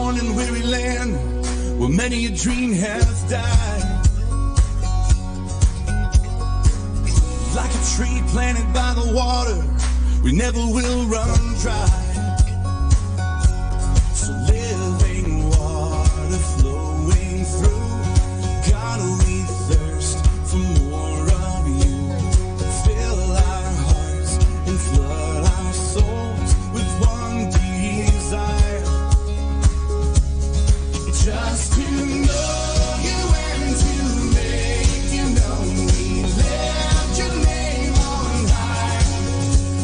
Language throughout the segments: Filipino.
worn and weary land where many a dream has died. Like a tree planted by the water, we never will run dry. So living water flowing through, God, we thirst for more of you. Fill our hearts and flood our souls with one desire, just to know you and to make you known. We lift your name on high,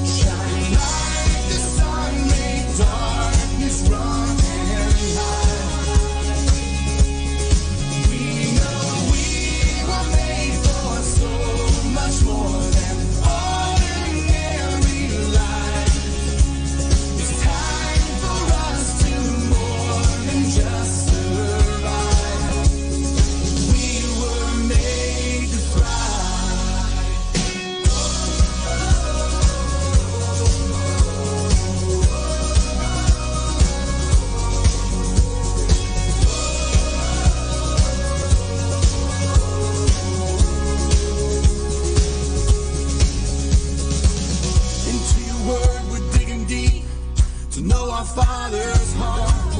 shine like the sun, make darkness run and hide. We know we were made for so much more than ordinary life. It's time for us to more than just survive. We were made to thrive. Into your word we're digging deep to know our Father's heart.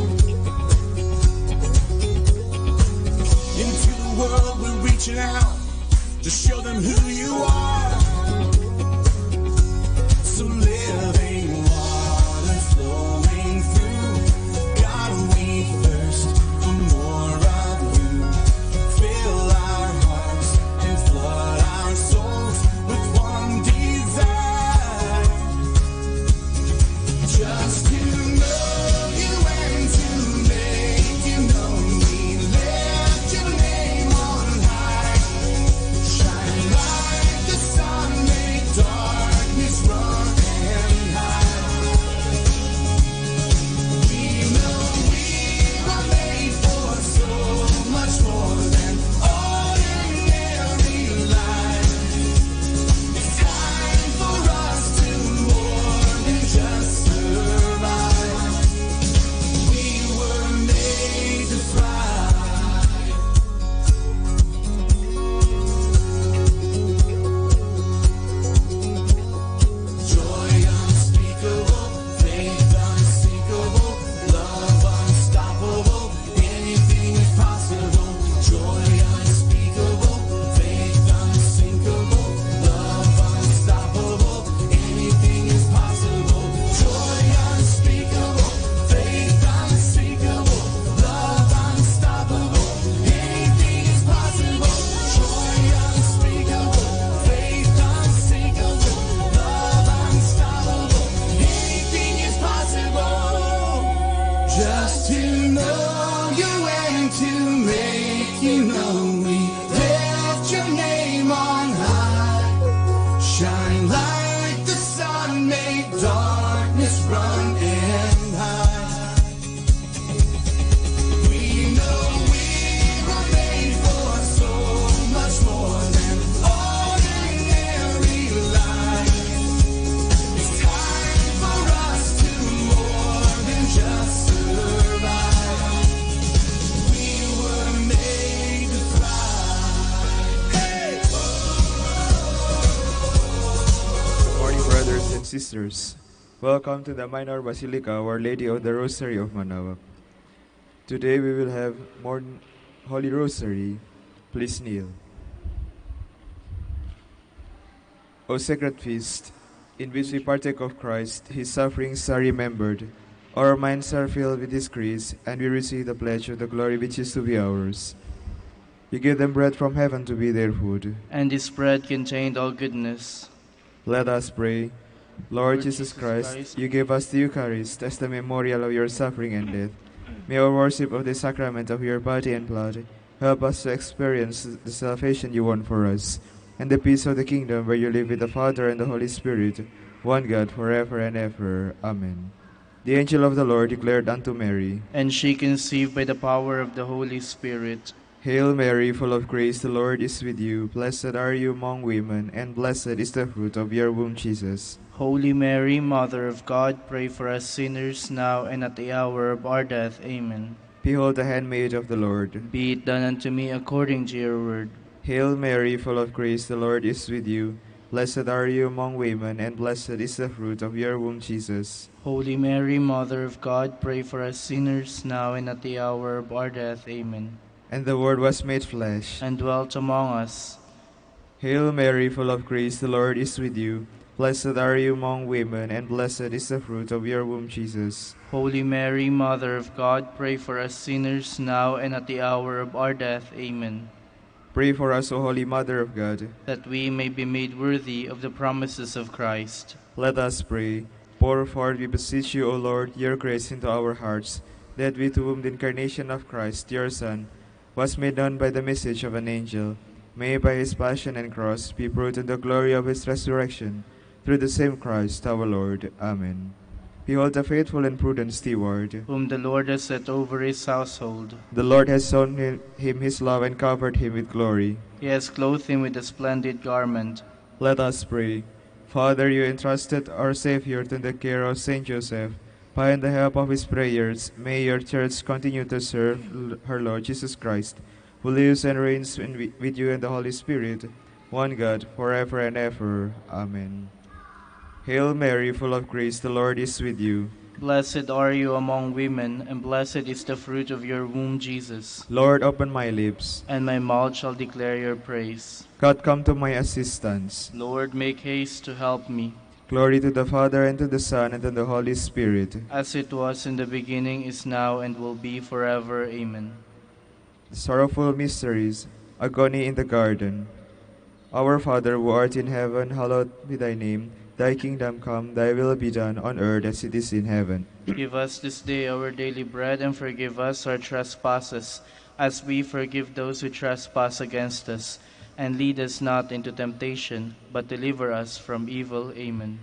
Into the world we're reaching out to show them who you are. So living water flowing through, God, we thirst for more of you. Fill our hearts and flood our souls with one desire, just to know you and to make you known. We lift your name on high, shine like the sun, make darkness run and hide. We know we were made for so much more than ordinary life. It's time for us to more than just survive. We were made to thrive. Joy unspeakable, faith unsinkable, love unstoppable, anything is possible. Joy unspeakable, faith unsinkable, love unstoppable, anything is possible. Joy unspeakable, faith unsinkable, love unstoppable, anything is possible. Joy unspeakable, faith unsinkable, love unstoppable, anything is possible. Just to know you and to make you known, we lift your name on high, shine like the sun, make darkness run and hide. We know we were made for so much more than ordinary life. It's time for us to more than just survive. We were made to thrive. Hey! Good morning, brothers and sisters. Welcome to the Minor Basilica, Our Lady of the Rosary of Manaoag. Today we will have Morning Holy Rosary. Please kneel. O sacred feast, in which we partake of Christ, his sufferings are remembered, our minds are filled with his grace, and we receive the pledge of the glory which is to be ours. You give them bread from heaven to be their food. And this bread contained all goodness. Let us pray. Lord Jesus Christ, you gave us the Eucharist as the memorial of your suffering and death. May our worship of the sacrament of your body and blood help us to experience the salvation you won for us, and the peace of the kingdom where you live with the Father and the Holy Spirit, one God, forever and ever. Amen. The angel of the Lord declared unto Mary, And she conceived by the power of the Holy Spirit. Hail Mary, full of grace, the Lord is with you. Blessed are you among women, and blessed is the fruit of your womb, Jesus. Holy Mary, Mother of God, pray for us sinners now and at the hour of our death. Amen. Behold the handmaid of the Lord. Be it done unto me according to your word. Hail Mary, full of grace, the Lord is with you. Blessed are you among women, and blessed is the fruit of your womb, Jesus. Holy Mary, Mother of God, pray for us sinners now and at the hour of our death. Amen. And the Word was made flesh. And dwelt among us. Hail Mary, full of grace, the Lord is with you. Blessed are you among women, and blessed is the fruit of your womb, Jesus. Holy Mary, Mother of God, pray for us sinners now and at the hour of our death. Amen. Pray for us, O Holy Mother of God. That we may be made worthy of the promises of Christ. Let us pray. Pour forth, we beseech you, O Lord, your grace into our hearts, that we, to whom the incarnation of Christ, your Son, was made known by the message of an angel, may by his passion and cross be brought to the glory of his resurrection, through the same Christ our Lord. Amen. Behold the faithful and prudent steward, Whom the Lord has set over his household. the Lord has shown him his love and covered him with glory. He has clothed him with a splendid garment. Let us pray. Father, you entrusted our Savior to the care of Saint Joseph. By the help of his prayers, may your church continue to serve her Lord Jesus Christ, who lives and reigns with you and the Holy Spirit, one God, forever and ever. Amen. Hail Mary, full of grace, the Lord is with you. Blessed are you among women, and blessed is the fruit of your womb, Jesus. Lord, open my lips. And my mouth shall declare your praise. God, come to my assistance. Lord, make haste to help me. Glory to the Father, and to the Son, and to the Holy Spirit. As it was in the beginning, is now, and will be forever. Amen. Sorrowful mysteries, agony in the garden. Our Father, who art in heaven, hallowed be thy name. Thy kingdom come, thy will be done on earth as it is in heaven. Give us this day our daily bread, and forgive us our trespasses, as we forgive those who trespass against us. And lead us not into temptation, but deliver us from evil. Amen.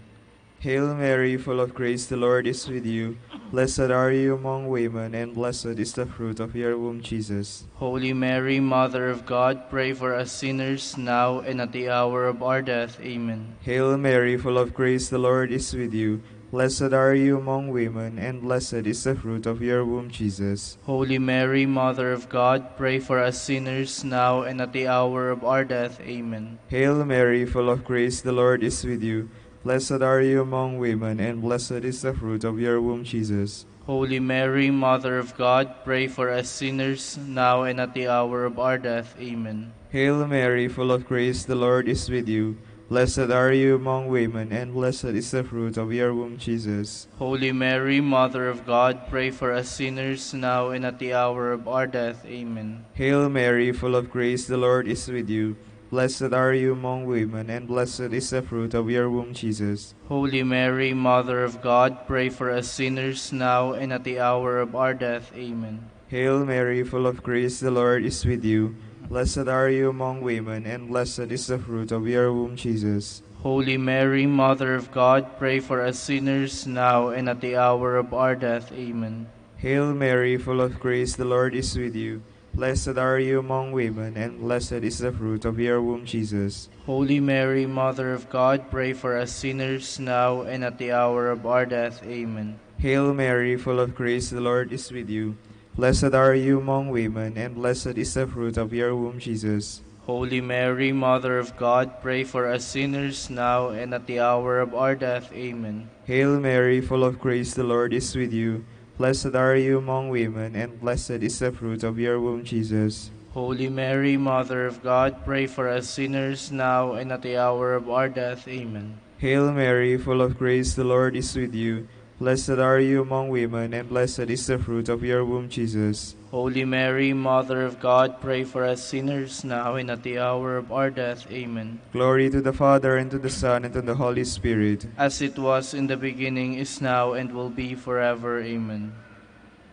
Hail Mary, full of grace, the Lord is with you. Blessed are you among women, and blessed is the fruit of your womb, Jesus. Holy Mary, Mother of God, pray for us sinners, now and at the hour of our death. Amen. Hail Mary, full of grace, the Lord is with you. Blessed are you among women, and blessed is the fruit of your womb, Jesus. Holy Mary, Mother of God, pray for us sinners, now and at the hour of our death. Amen. Hail Mary, full of grace, the Lord is with you. Blessed are you among women, and blessed is the fruit of your womb, Jesus. Holy Mary, Mother of God, pray for us sinners, now and at the hour of our death. Amen. Hail Mary, full of grace, the Lord is with you. Blessed are you among women, and blessed is the fruit of your womb, Jesus. Holy Mary, Mother of God, pray for us sinners, now and at the hour of our death. Amen. Hail Mary, full of grace, the Lord is with you. Blessed are you among women, and blessed is the fruit of your womb, Jesus. Holy Mary, Mother of God, pray for us sinners, now and at the hour of our death. Amen. Hail Mary, full of grace, the Lord is with you. Blessed are you among women, and blessed is the fruit of your womb, Jesus. Holy Mary, Mother of God, pray for us sinners, now and at the hour of our death. Amen. Hail Mary, full of grace, the Lord is with you. Blessed are you among women, and blessed is the fruit of your womb, Jesus. Holy Mary, Mother of God, pray for us sinners, now and at the hour of our death. Amen. Hail Mary, full of grace, the Lord is with you. Blessed are you among women, and blessed is the fruit of your womb, Jesus. Holy Mary, Mother of God, pray for us sinners, now and at the hour of our death. Amen. Hail Mary, full of grace, the Lord is with you. Blessed are you among women, and blessed is the fruit of your womb, Jesus. Holy Mary, Mother of God, pray for us sinners, now and at the hour of our death. Amen. Hail Mary, full of grace, the Lord is with you. Blessed are you among women, and blessed is the fruit of your womb, Jesus. Holy Mary, Mother of God, pray for us sinners, now and at the hour of our death. Amen. Glory to the Father, and to the Son, and to the Holy Spirit. As it was in the beginning, is now, and will be forever. Amen.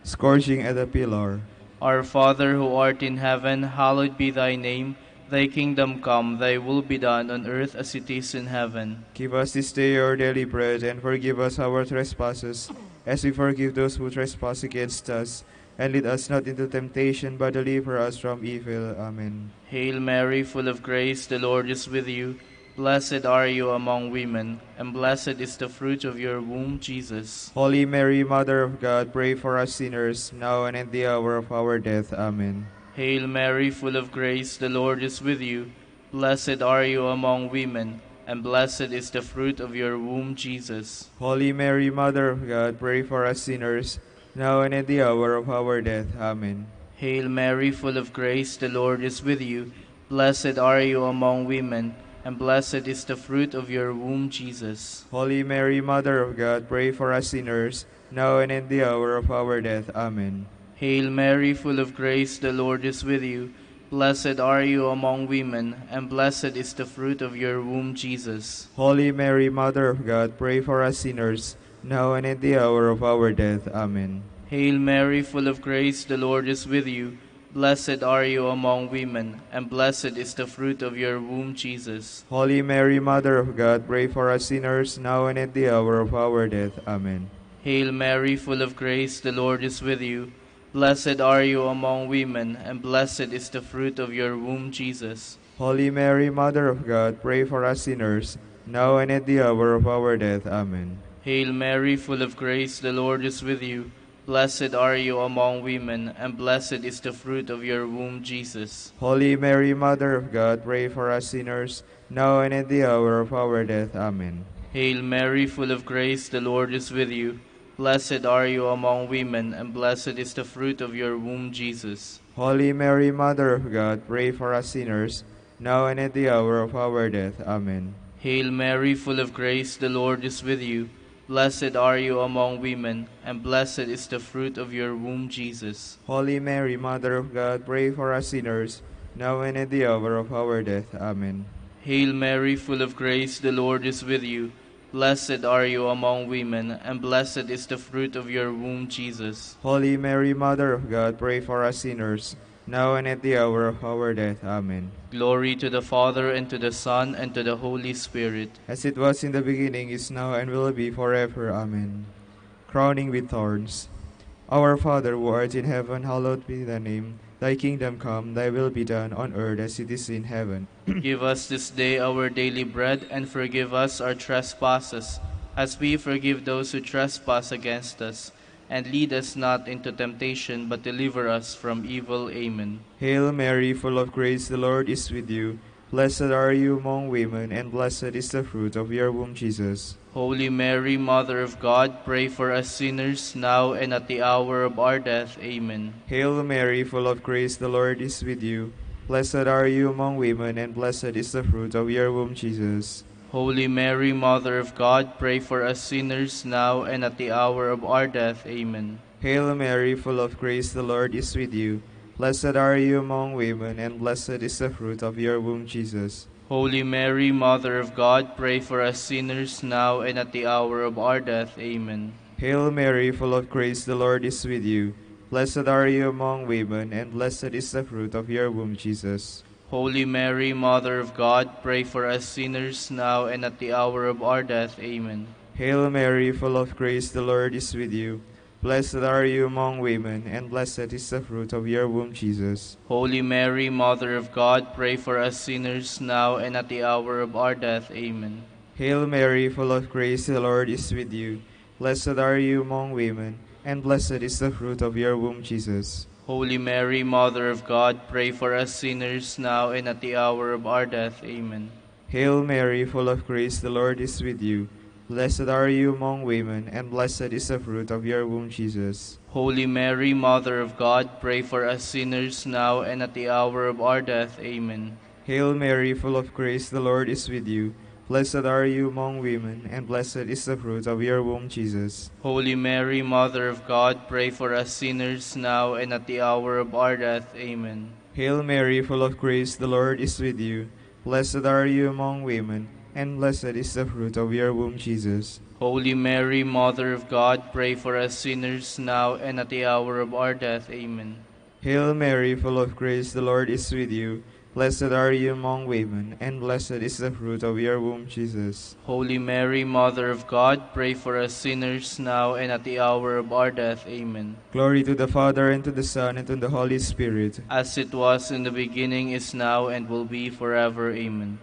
Scourging at the pillar. Our Father who art in heaven, hallowed be thy name. Thy kingdom come, thy will be done on earth as it is in heaven. Give us this day our daily bread, and forgive us our trespasses, as we forgive those who trespass against us. And lead us not into temptation, but deliver us from evil. Amen. Hail Mary, full of grace, the Lord is with you. Blessed are you among women, and blessed is the fruit of your womb, Jesus. Holy Mary, Mother of God, pray for us sinners, now and at the hour of our death. Amen. Hail Mary, full of grace, the Lord is with you. Blessed are you among women, and blessed is the fruit of your womb, Jesus. Holy Mary, Mother of God, pray for us sinners, now and at the hour of our death. Amen. Hail Mary, full of grace, the Lord is with you. Blessed are you among women, and blessed is the fruit of your womb, Jesus. Holy Mary, Mother of God, pray for us sinners, now and at the hour of our death. Amen. Hail Mary, full of grace, the Lord is with you. Blessed are you among women, and blessed is the fruit of your womb, Jesus. Holy Mary, Mother of God, pray for us sinners, now and at the hour of our death. Amen. Hail Mary, full of grace, the Lord is with you. Blessed are you among women, and blessed is the fruit of your womb, Jesus. Holy Mary, Mother of God, pray for us sinners, now and at the hour of our death. Amen. Hail Mary, full of grace, the Lord is with you. Blessed are you among women, and blessed is the fruit of your womb, Jesus. Holy Mary, Mother of God, pray for us sinners, now and at the hour of our death. Amen. Hail Mary, full of grace, the Lord is with you. Blessed are you among women, and blessed is the fruit of your womb, Jesus. Holy Mary, Mother of God, pray for us sinners, now and at the hour of our death. Amen. Hail Mary, full of grace, the Lord is with you. Blessed are you among women, and blessed is the fruit of your womb, Jesus. Holy Mary, Mother of God, pray for us sinners, now and at the hour of our death. Amen. Hail Mary, full of grace, the Lord is with you. Blessed are you among women, and blessed is the fruit of your womb, Jesus. Holy Mary, Mother of God, pray for us sinners, now and at the hour of our death. Amen. Hail Mary, full of grace, the Lord is with you. Blessed are you among women, and blessed is the fruit of your womb, Jesus. Holy Mary, Mother of God, pray for us sinners, now and at the hour of our death. Amen. Glory to the Father, and to the Son, and to the Holy Spirit. As it was in the beginning, is now, and will be forever. Amen. Crowning with thorns. Our Father, who art in heaven, hallowed be thy name. Thy kingdom come, thy will be done on earth as it is in heaven. Give us this day our daily bread, and forgive us our trespasses, as we forgive those who trespass against us. And lead us not into temptation, but deliver us from evil. Amen. Hail Mary, full of grace, the Lord is with you. Blessed are you among women, and blessed is the fruit of your womb, Jesus. Holy Mary, Mother of God, pray for us sinners, now and at the hour of our death. Amen. Hail Mary, full of grace, the Lord is with you. Blessed are you among women, and blessed is the fruit of your womb, Jesus. Holy Mary, Mother of God, pray for us sinners, now and at the hour of our death. Amen. Hail Mary, full of grace, the Lord is with you. Blessed are you among women, and blessed is the fruit of your womb, Jesus. Holy Mary, Mother of God, pray for us sinners, now and at the hour of our death. Amen. Hail Mary, full of grace, the Lord is with you. Blessed are you among women, and blessed is the fruit of your womb, Jesus. Holy Mary, Mother of God, pray for us sinners, now and at the hour of our death. Amen. Hail Mary, full of grace, the Lord is with you. Blessed are you among women, and blessed is the fruit of your womb, Jesus. Holy Mary, Mother of God, pray for us sinners, now and at the hour of our death. Amen. Hail Mary, full of grace, the Lord is with you. Blessed are you among women, and blessed is the fruit of your womb, Jesus. Holy Mary, Mother of God, pray for us sinners, now and at the hour of our death. Amen. Hail Mary, full of grace, the Lord is with you. Blessed are you among women, and blessed is the fruit of your womb, Jesus. Holy Mary, Mother of God, pray for us sinners, now and at the hour of our death. Amen. Hail Mary, full of grace, the Lord is with you. Blessed are you among women, and blessed is the fruit of your womb, Jesus. Holy Mary, Mother of God, pray for us sinners, now and at the hour of our death. Amen. Hail Mary, full of grace, the Lord is with you. Blessed are you among women, and blessed is the fruit of your womb, Jesus. Holy Mary, Mother of God, pray for us sinners, now and at the hour of our death. Amen. Hail Mary, full of grace, the Lord is with you. Blessed are you among women, and blessed is the fruit of your womb, Jesus. Holy Mary, Mother of God, pray for us sinners, now and at the hour of our death. Amen. Glory to the Father, and to the Son, and to the Holy Spirit. As it was in the beginning, is now, and will be forever. Amen.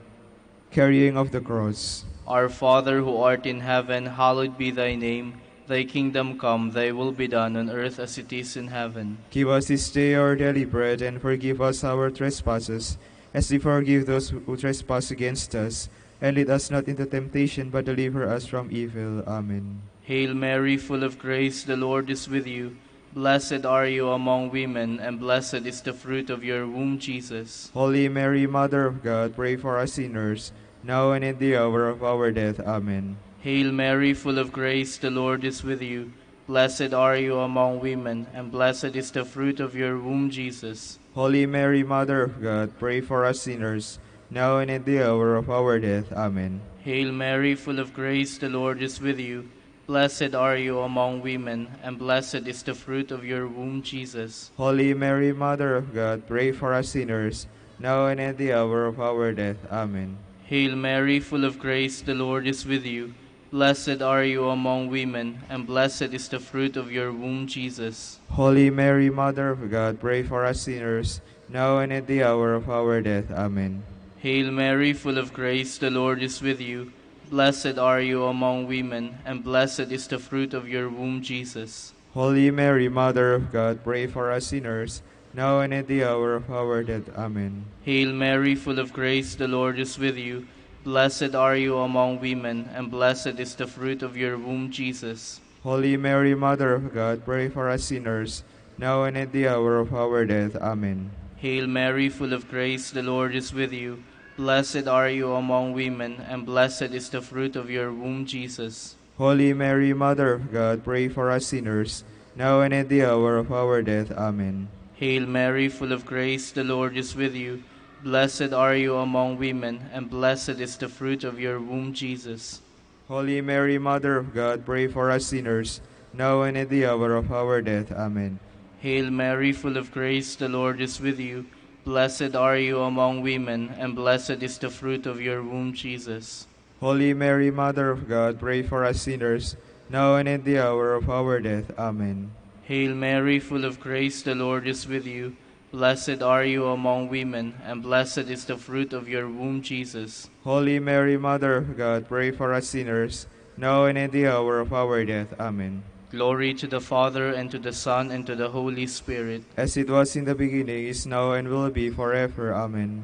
Carrying of the cross. Our Father who art in heaven, hallowed be thy name. Thy kingdom come, thy will be done on earth as it is in heaven. Give us this day our daily bread, and forgive us our trespasses, as we forgive those who trespass against us. And lead us not into temptation, but deliver us from evil. Amen. Hail Mary, full of grace, the Lord is with you. Blessed are you among women, and blessed is the fruit of your womb, Jesus. Holy Mary, Mother of God, pray for us sinners, now and in the hour of our death. Amen. Hail Mary, full of grace, the Lord is with you. Blessed are you among women, and blessed is the fruit of your womb, Jesus. Holy Mary, Mother of God, pray for us sinners, now and in the hour of our death. Amen. Hail Mary, full of grace, the Lord is with you. Blessed are you among women, and blessed is the fruit of your womb, Jesus. Holy Mary, Mother of God, pray for us sinners, now and at the hour of our death. Amen. Hail Mary, full of grace, the Lord is with you. Blessed are you among women, and blessed is the fruit of your womb, Jesus. Holy Mary, Mother of God, pray for us sinners, now and at the hour of our death. Amen. Hail Mary, full of grace, the Lord is with you. Blessed are you among women, and blessed is the fruit of your womb, Jesus. Holy Mary, Mother of God, pray for us sinners, now and at the hour of our death. Amen. Hail Mary, full of grace, the Lord is with you. Blessed are you among women, and blessed is the fruit of your womb, Jesus. Holy Mary, Mother of God, pray for us sinners, now and at the hour of our death. Amen. Hail Mary, full of grace, the Lord is with you. Blessed are you among women, and blessed is the fruit of your womb, Jesus. Holy Mary, Mother of God, pray for us sinners, now and at the hour of our death. Amen. Hail Mary, full of grace, the Lord is with you. Blessed are you among women, and blessed is the fruit of your womb, Jesus. Holy Mary, Mother of God, pray for us sinners, now and at the hour of our death. Amen. Hail Mary, full of grace, the Lord is with you. Blessed are you among women, and blessed is the fruit of your womb, Jesus. Holy Mary, Mother of God, pray for us sinners, now and at the hour of our death. Amen. Hail Mary, full of grace, the Lord is with you. Blessed are you among women, and blessed is the fruit of your womb, Jesus. Holy Mary, Mother of God, pray for us sinners, now and at the hour of our death. Amen. Glory to the Father, and to the Son, and to the Holy Spirit. As it was in the beginning, is now, and will be forever. Amen.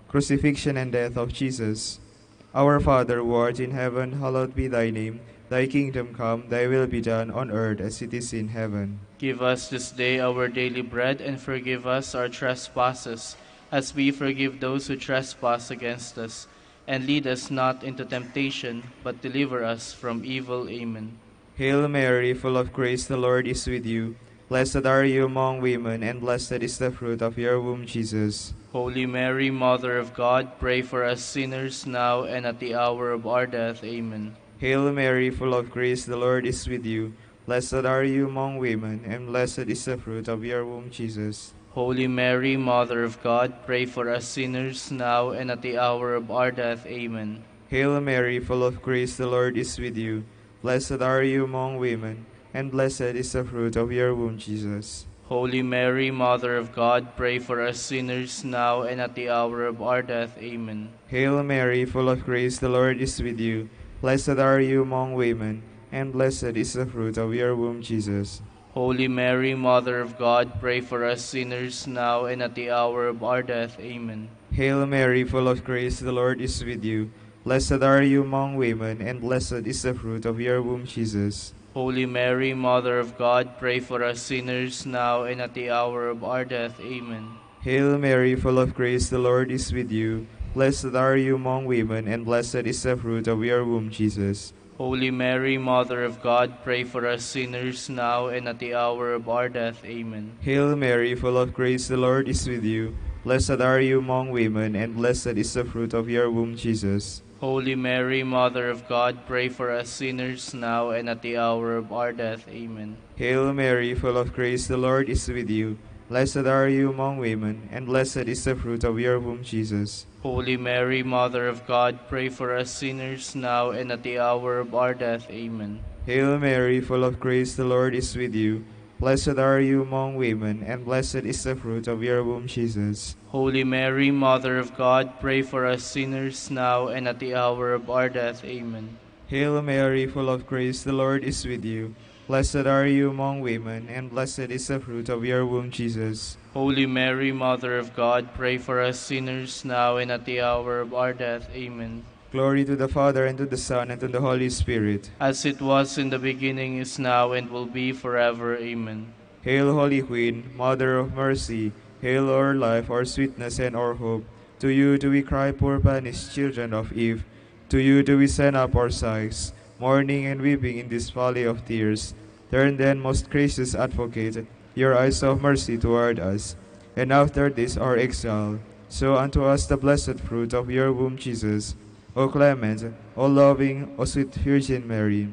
Crucifixion and death of Jesus. Our Father, who art in heaven, hallowed be thy name. Thy kingdom come, thy will be done on earth as it is in heaven. Give us this day our daily bread, and forgive us our trespasses, as we forgive those who trespass against us. And lead us not into temptation, but deliver us from evil. Amen. Hail Mary, full of grace, the Lord is with you. Blessed are you among women, and blessed is the fruit of your womb, Jesus. Holy Mary, Mother of God, pray for us sinners now and at the hour of our death. Amen. Hail Mary, full of grace, the Lord is with you. Blessed are you among women, and blessed is the fruit of your womb, Jesus. Holy Mary, Mother of God, pray for us sinners now and at the hour of our death. Amen. Hail Mary, full of grace, the Lord is with you. Blessed are you among women, and blessed is the fruit of your womb, Jesus. Holy Mary, Mother of God, pray for us sinners now and at the hour of our death. Amen. Hail Mary, full of grace, the Lord is with you. Blessed are you among women, and blessed is the fruit of your womb, Jesus. Holy Mary, Mother of God, pray for us sinners now and at the hour of our death. Amen. Hail Mary, full of grace, the Lord is with you. Blessed are you among women, and blessed is the fruit of your womb, Jesus. Holy Mary, Mother of God, pray for us sinners now and at the hour of our death. Amen. Hail Mary, full of grace, the Lord is with you. Blessed are you among women, and blessed is the fruit of your womb, Jesus. Holy Mary, Mother of God, pray for us sinners now and at the hour of our death. Amen. Hail Mary, full of grace, the Lord is with you. Blessed are you among women, and blessed is the fruit of your womb, Jesus. Holy Mary, Mother of God, pray for us sinners now and at the hour of our death. Amen. Hail Mary, full of grace, the Lord is with you. Blessed are you among women, and blessed is the fruit of your womb, Jesus. Holy Mary, Mother of God, pray for us sinners now and at the hour of our death. Amen. Hail Mary, full of grace, the Lord is with you. Blessed are you among women, and blessed is the fruit of your womb, Jesus. Holy Mary, Mother of God, pray for us sinners now and at the hour of our death. Amen. Hail Mary, full of grace, the Lord is with you. Blessed are you among women, and blessed is the fruit of your womb, Jesus. Holy Mary, Mother of God, pray for us sinners now and at the hour of our death. Amen. Glory to the Father, and to the Son, and to the Holy Spirit. As it was in the beginning, is now, and will be forever. Amen. Hail, Holy Queen, Mother of Mercy. Hail our life, our sweetness, and our hope. To you do we cry, poor banished children of Eve. To you do we send up our sighs, mourning and weeping in this valley of tears. Turn then, most gracious Advocate, your eyes of mercy toward us, and after this our exile, show unto us the blessed fruit of your womb, Jesus. O clement, O loving, O sweet Virgin Mary,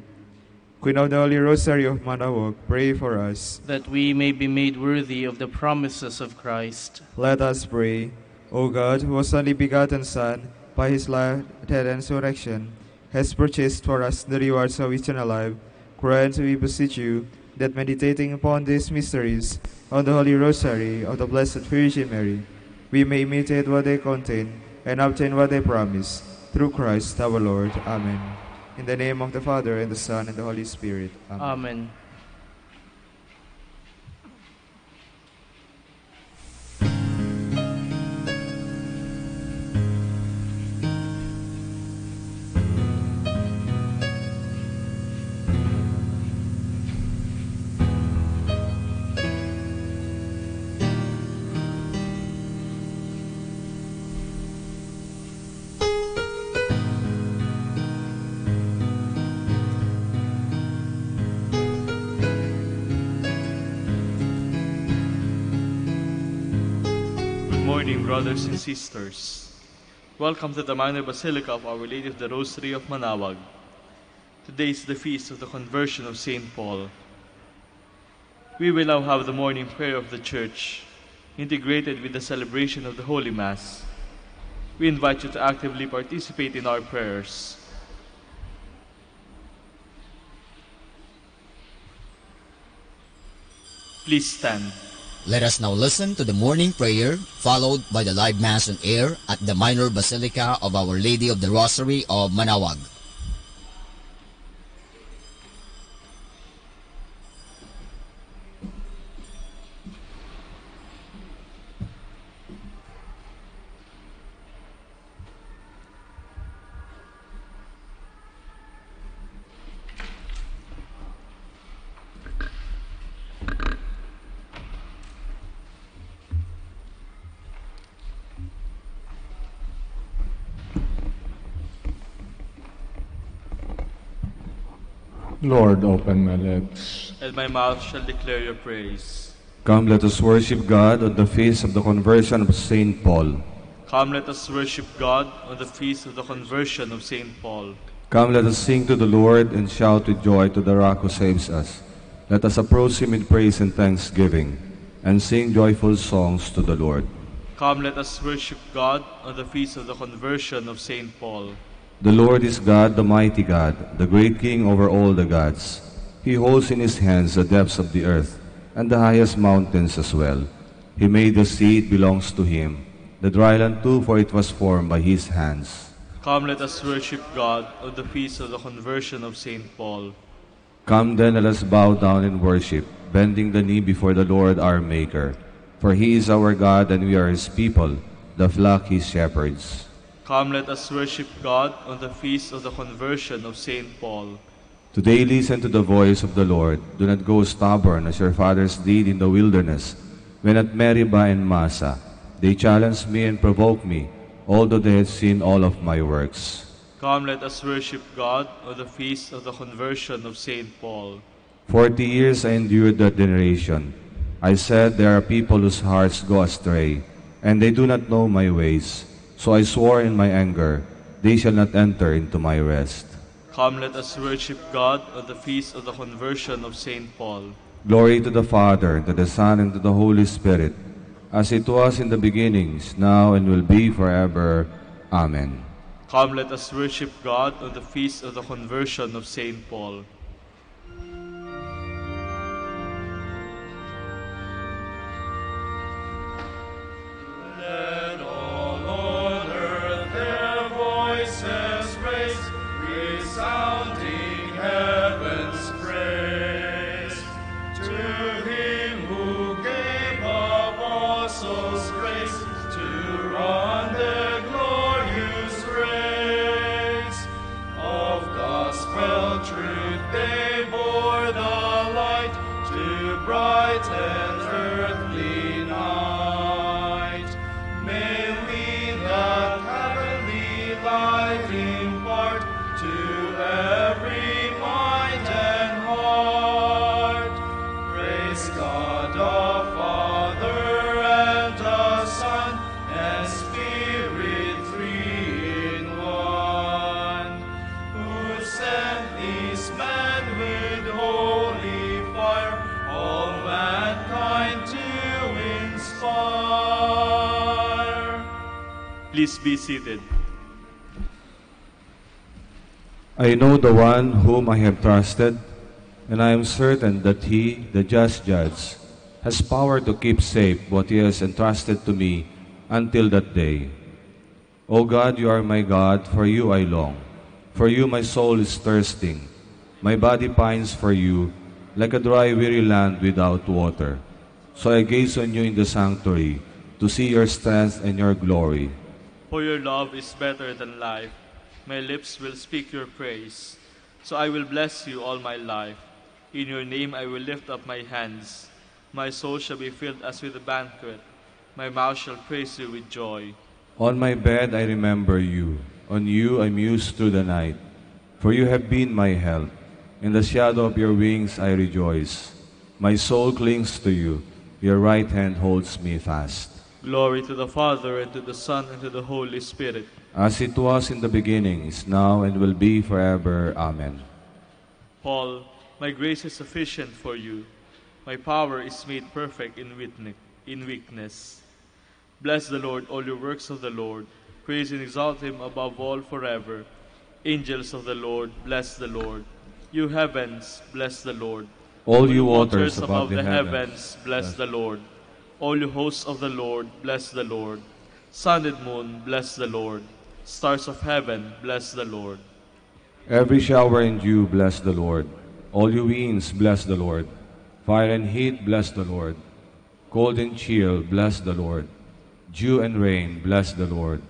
Queen of the Holy Rosary of Manaoag, pray for us. That we may be made worthy of the promises of Christ. Let us pray. O God, whose only begotten Son, by his life, death, and resurrection, has purchased for us the rewards of eternal life, grant, we beseech you, that meditating upon these mysteries on the Holy Rosary of the Blessed Virgin Mary, we may imitate what they contain and obtain what they promise. Through Christ our Lord. Amen. In the name of the Father, and the Son, and the Holy Spirit. Amen. Amen. Good morning, brothers and sisters. Welcome to the Minor Basilica of Our Lady of the Rosary of Manaoag. Today is the feast of the conversion of St. Paul. We will now have the morning prayer of the Church, integrated with the celebration of the Holy Mass. We invite you to actively participate in our prayers. Please stand. Let us now listen to the morning prayer, followed by the live Mass on air at the Minor Basilica of Our Lady of the Rosary of Manaoag. Lord, open my lips. And my mouth shall declare your praise. Come, let us worship God on the feast of the conversion of St. Paul. Come, let us worship God on the feast of the conversion of St. Paul. Come, let us sing to the Lord and shout with joy to the rock who saves us. Let us approach him in praise and thanksgiving, and sing joyful songs to the Lord. Come, let us worship God on the feast of the conversion of St. Paul. The Lord is God, the mighty God, the great King over all the gods. He holds in his hands the depths of the earth, and the highest mountains as well. He made the sea, it belongs to him, the dry land too, for it was formed by his hands. Come, let us worship God on the feast of the conversion of St. Paul. Come then, let us bow down and worship, bending the knee before the Lord our Maker. For he is our God, and we are his people, the flock he shepherds. Come, let us worship God on the feast of the conversion of St. Paul. Today listen to the voice of the Lord. Do not go stubborn as your fathers did in the wilderness, when at Meribah and Massa they challenged me and provoked me, although they had seen all of my works. Come, let us worship God on the feast of the conversion of St. Paul. 40 years I endured that generation. I said, there are people whose hearts go astray, and they do not know my ways. So I swore in my anger, they shall not enter into my rest. Come, let us worship God on the feast of the conversion of St. Paul. Glory to the Father, and to the Son, and to the Holy Spirit, as it was in the beginnings, now and will be forever. Amen. Come, let us worship God on the feast of the conversion of St. Paul. bright and earthly night. May we that heavenly light impart to every mind and heart. Praise God the Father and the Son and Spirit, three in one, who sent these men with holy fire, all mankind to inspire. Please be seated. I know the one whom I have trusted, and I am certain that he, the just judge, has power to keep safe what he has entrusted to me until that day. O God, you are my God, for you I long. For you my soul is thirsting. My body pines for you, like a dry, weary land without water. So I gaze on you in the sanctuary, to see your strength and your glory. For your love is better than life. My lips will speak your praise. So I will bless you all my life. In your name I will lift up my hands. My soul shall be filled as with a banquet. My mouth shall praise you with joy. On my bed I remember you. On you I muse through the night. For you have been my help. In the shadow of your wings I rejoice. My soul clings to you. Your right hand holds me fast. Glory to the Father, and to the Son, and to the Holy Spirit. As it was in the beginning, is now, and will be forever. Amen. Paul, my grace is sufficient for you. My power is made perfect in weakness. Bless the Lord, all your works of the Lord. Praise and exalt him above all forever. Angels of the Lord, bless the Lord. You heavens, bless the Lord. All you waters above the heavens, bless the Lord. All you hosts of the Lord, bless the Lord. Sun and moon, bless the Lord. Stars of heaven, bless the Lord. Every shower and dew, bless the Lord. All you winds, bless the Lord. Fire and heat, bless the Lord. Cold and chill, bless the Lord. Dew and rain, bless the Lord.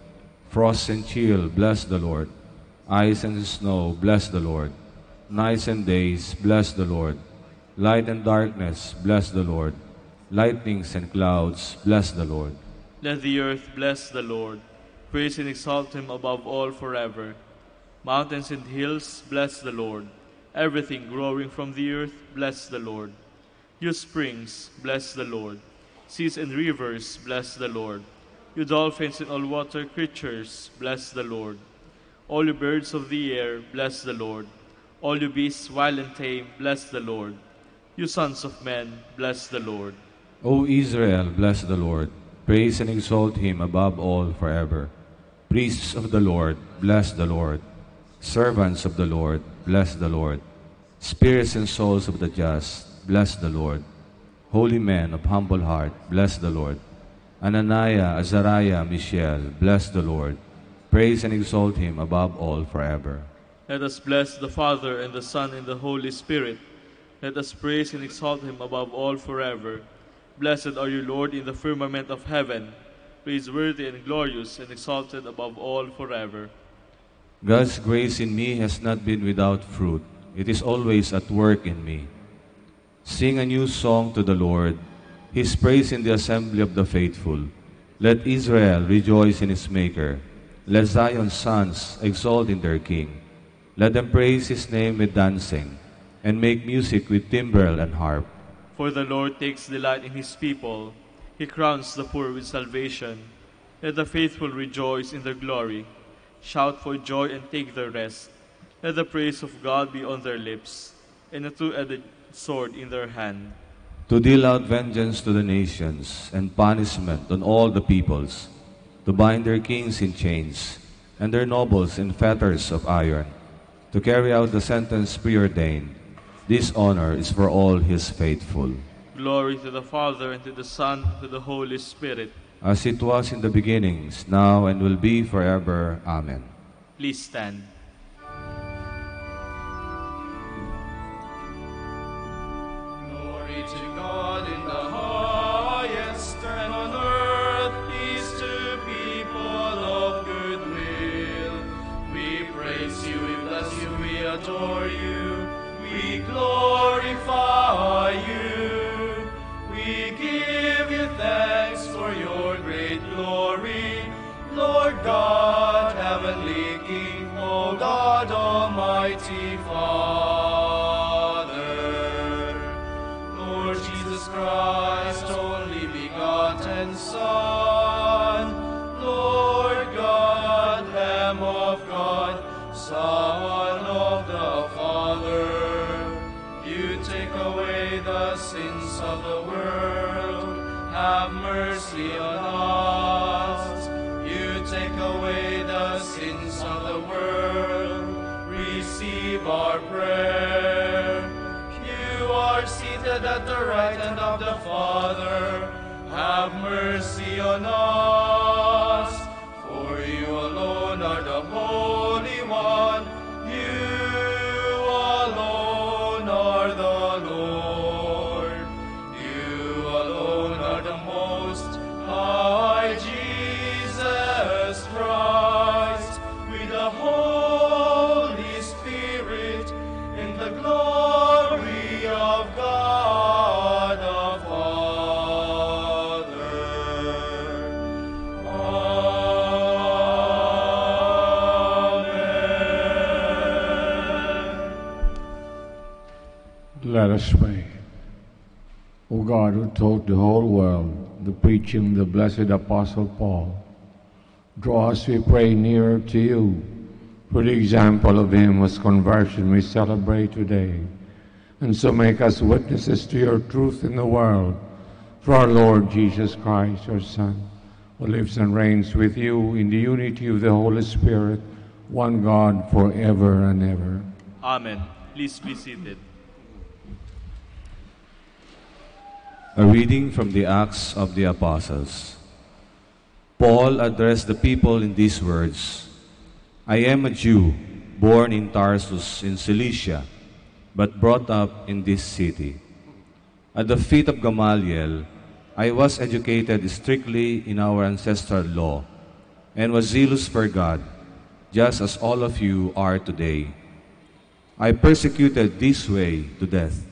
Frost and chill, bless the Lord. Ice and snow, bless the Lord. Nights and days, bless the Lord. Light and darkness, bless the Lord. Lightnings and clouds, bless the Lord. Let the earth bless the Lord. Praise and exalt him above all forever. Mountains and hills, bless the Lord. Everything growing from the earth, bless the Lord. You springs, bless the Lord. Seas and rivers, bless the Lord. You dolphins and all water creatures, bless the Lord. All you birds of the air, bless the Lord. All you beasts wild and tame, bless the Lord. You sons of men, bless the Lord. O Israel, bless the Lord. Praise and exalt him above all forever. Priests of the Lord, bless the Lord. Servants of the Lord, bless the Lord. Spirits and souls of the just, bless the Lord. Holy men of humble heart, bless the Lord. Ananiah, Azariah, Mishael, bless the Lord. Praise and exalt him above all forever. Let us bless the Father, and the Son, and the Holy Spirit. Let us praise and exalt him above all forever. Blessed are you, Lord, in the firmament of heaven, praiseworthy and glorious, and exalted above all forever. God's grace in me has not been without fruit. It is always at work in me. Sing a new song to the Lord, his praise in the assembly of the faithful. Let Israel rejoice in his Maker. Let Zion's sons exalt in their King. Let them praise his name with dancing, and make music with timbrel and harp. For the Lord takes delight in his people. He crowns the poor with salvation. Let the faithful rejoice in their glory. Shout for joy and take their rest. Let the praise of God be on their lips, and a two-edged sword in their hand. To deal out vengeance to the nations, and punishment on all the peoples. To bind their kings in chains, and their nobles in fetters of iron. To carry out the sentence preordained. This honor is for all his faithful. Glory to the Father, and to the Son, and to the Holy Spirit. As it was in the beginning, is now, and will be forever. Amen. Please stand. Glory to God in the highest, and on earth peace to people of good will. We praise you, we bless you, we adore you, we glorify you. Lord Jesus Christ, only begotten Son, Lord God, Lamb of God, Son of the Father, you take away the sins of the world, have mercy on us. You take away the sins of the world, receive our prayer. You are seated at the right hand of the Father, have mercy on us. For you alone are the Holy One, you alone are the Lord, you alone are the Most High Jesus Christ, with the Holy Spirit, in the glory of God the Father. Amen. Let us pray. O God, who taught the whole world the preaching of the blessed Apostle Paul, draw us, we pray, nearer to you through the example of him whose conversion we celebrate today, and so make us witnesses to your truth in the world, through our Lord Jesus Christ, your Son, who lives and reigns with you in the unity of the Holy Spirit, one God, forever and ever. Amen. Please be seated. A reading from the Acts of the Apostles. Paul addressed the people in these words, I am a Jew, born in Tarsus in Cilicia, but brought up in this city. At the feet of Gamaliel, I was educated strictly in our ancestral law, and was zealous for God, just as all of you are today. I persecuted this way to death,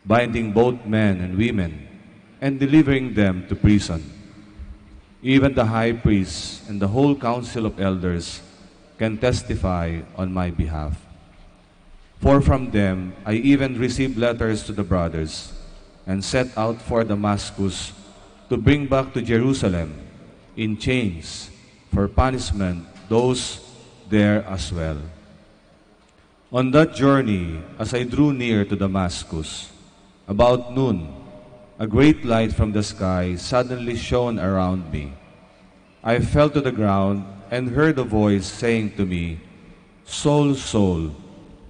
binding both men and women, and delivering them to prison. Even the high priests and the whole council of elders can testify on my behalf. For from them I even received letters to the brothers, and set out for Damascus to bring back to Jerusalem in chains for punishment those there as well. On that journey, as I drew near to Damascus, about noon, a great light from the sky suddenly shone around me. I fell to the ground and heard a voice saying to me, Saul, Saul,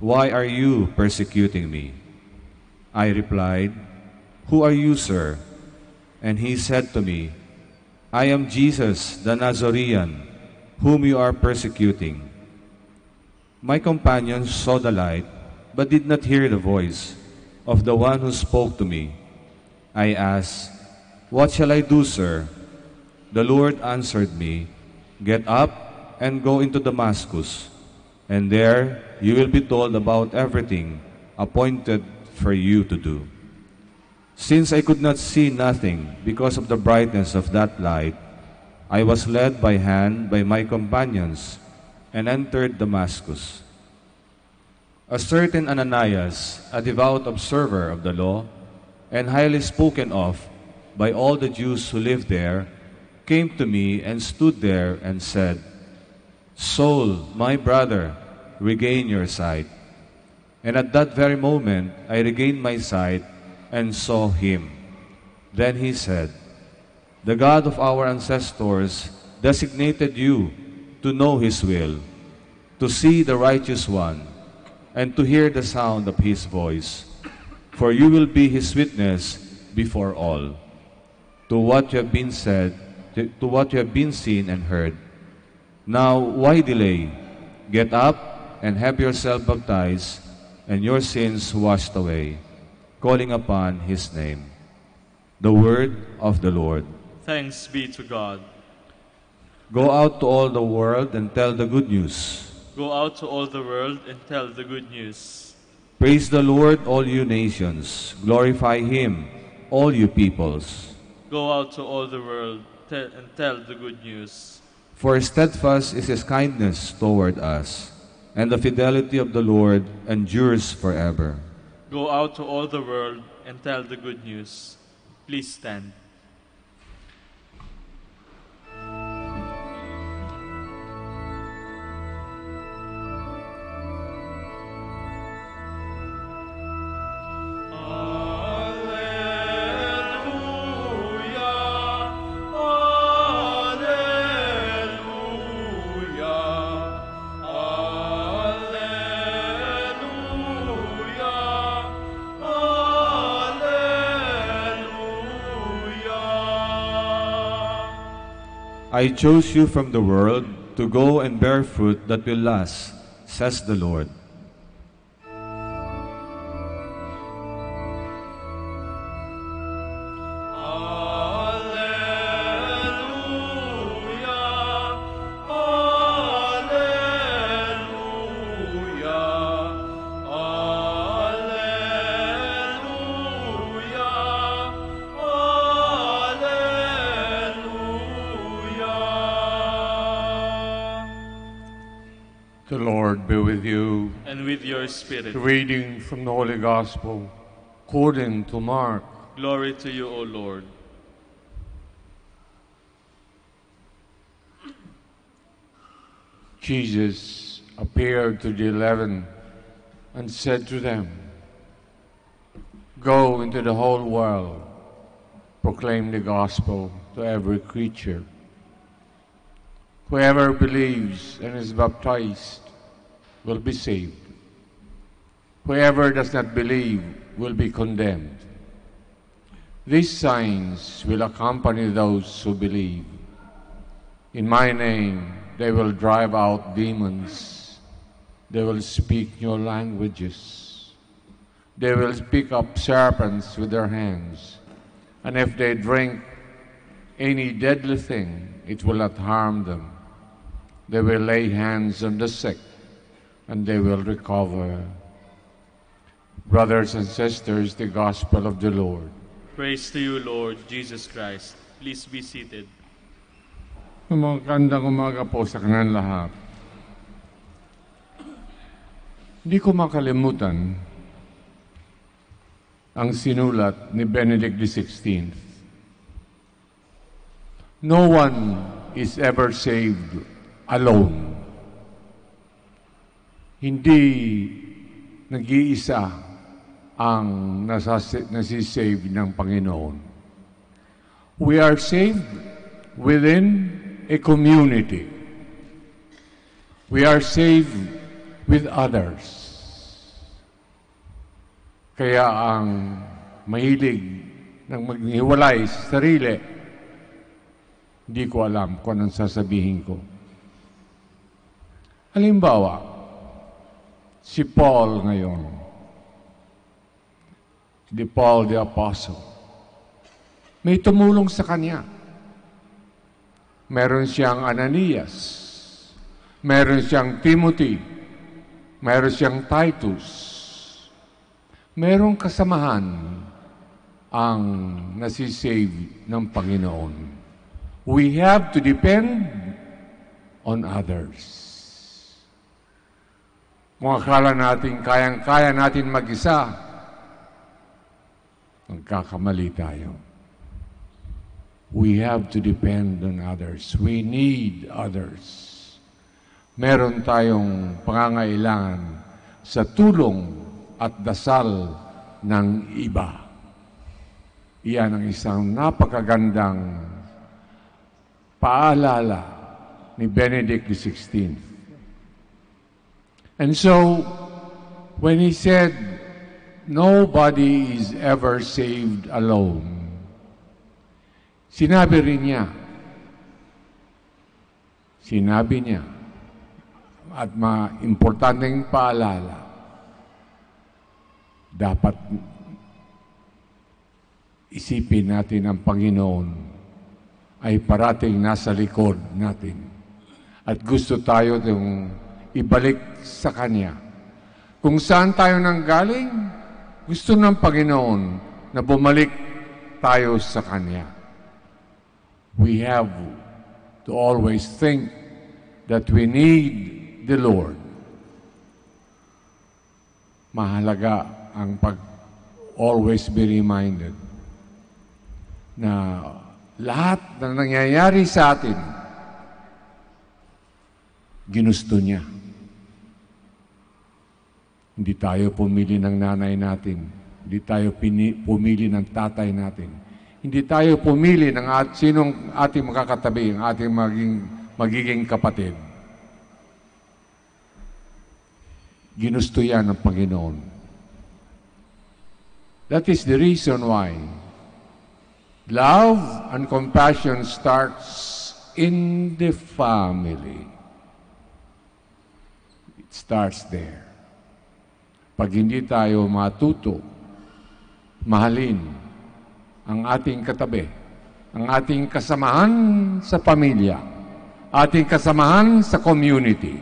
why are you persecuting me? I replied, Who are you, sir? And he said to me, I am Jesus the Nazarene, whom you are persecuting. My companions saw the light, but did not hear the voice of the one who spoke to me. I asked, What shall I do, sir? The Lord answered me, Get up and go into Damascus, and there you will be told about everything appointed for you to do. Since I could not see nothing because of the brightness of that light, I was led by hand by my companions and entered Damascus. A certain Ananias, a devout observer of the law, and highly spoken of by all the Jews who lived there, came to me and stood there and said, Saul, my brother, regain your sight. And at that very moment I regained my sight and saw him. Then he said, The God of our ancestors designated you to know his will, to see the righteous one, and to hear the sound of his voice. For you will be his witness before all, to what you have been said, to what you have been seen and heard. Now why delay? Get up and have yourself baptized, and your sins washed away, calling upon his name. The word of the Lord. Thanks be to God. Go out to all the world and tell the good news. Go out to all the world and tell the good news. Praise the Lord, all you nations. Glorify him, all you peoples. Go out to all the world and tell the good news. For steadfast is his kindness toward us, and the fidelity of the Lord endures forever. Go out to all the world and tell the good news. Please stand. I chose you from the world to go and bear fruit that will last, says the Lord. The Lord be with you. And with your spirit. Reading from the Holy Gospel according to Mark. Glory to you, O Lord. Jesus appeared to the 11 and said to them, "Go into the whole world, proclaim the gospel to every creature. Whoever believes and is baptized will be saved. Whoever does not believe will be condemned. These signs will accompany those who believe. In my name they will drive out demons. They will speak new languages. They will pick up serpents with their hands. And if they drink any deadly thing, it will not harm them. They will lay hands on the sick, and they will recover." Brothers and sisters, the Gospel of the Lord. Praise to you, Lord Jesus Christ. Please be seated. Magandang umaga po sa kanilang lahat. Hindi ko makalimutan ang sinulat ni Benedict XVI. No one is ever saved alone. Hindi nag-iisa ang nasisave ng Panginoon. We are saved within a community. We are saved with others. Kaya ang mahilig ng maghiwalay sa sarili, hindi ko alam kung anong sasabihin ko. Halimbawa, si Paul ngayon, si Paul the Apostle, may tumulong sa kanya. Meron siyang Ananias, meron siyang Timothy, meron siyang Titus, merong kasamahan ang nasisave ng Panginoon. We have to depend on others. Kung akala natin kayang-kaya natin mag-isa, magkakamali tayo. We have to depend on others. We need others. Meron tayong pangangailangan sa tulong at dasal ng iba. Iyan ang isang napakagandang paalala ni Benedict XVI. And so, when he said, nobody is ever saved alone, sinabi niya, at importanteng paalala, dapat isipin natin ang Panginoon ay parating nasa likod natin. At gusto tayo itong ibalik sa Kanya. Kung saan tayo nanggaling, gusto ng Panginoon na bumalik tayo sa Kanya. We have to always think that we need the Lord. Mahalaga ang always be reminded na lahat na nangyayari sa atin, ginusto niya. Hindi tayo pumili ng nanay natin. Hindi tayo pumili ng tatay natin. Hindi tayo pumili ng sinong ating makakatabi, ang ating magiging kapatid. Ginusto yan ng Panginoon. That is the reason why love and compassion starts in the family. It starts there. Pag hindi tayo matuto, mahalin ang ating katabi, ang ating kasamahan sa pamilya, ating kasamahan sa community,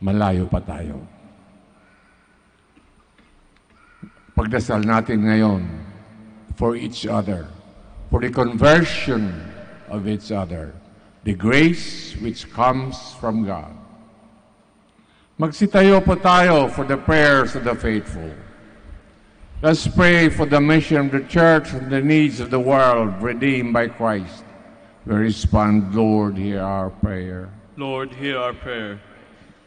malayo pa tayo. Pagdasal natin ngayon for each other, for the conversion of each other, the grace which comes from God. Magsitayo po tayo for the prayers of the faithful. Let's pray for the mission of the church and the needs of the world redeemed by Christ. We respond, Lord, hear our prayer. Lord, hear our prayer.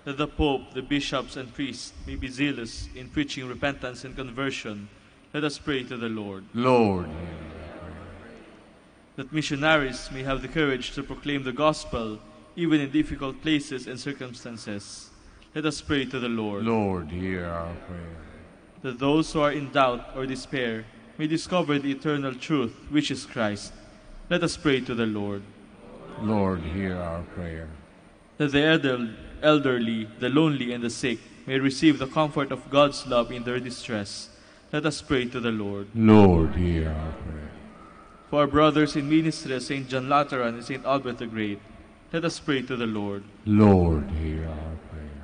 That the Pope, the bishops, and priests may be zealous in preaching repentance and conversion, let us pray to the Lord. Lord, hear our prayer. That missionaries may have the courage to proclaim the gospel, even in difficult places and circumstances, let us pray to the Lord. Lord, hear our prayer. That those who are in doubt or despair may discover the eternal truth, which is Christ, let us pray to the Lord. Lord, hear our prayer. That the elderly, the lonely, and the sick may receive the comfort of God's love in their distress, let us pray to the Lord. Lord, hear our prayer. For our brothers in ministry, St. John Lateran and St. Albert the Great, let us pray to the Lord. Lord, hear our prayer.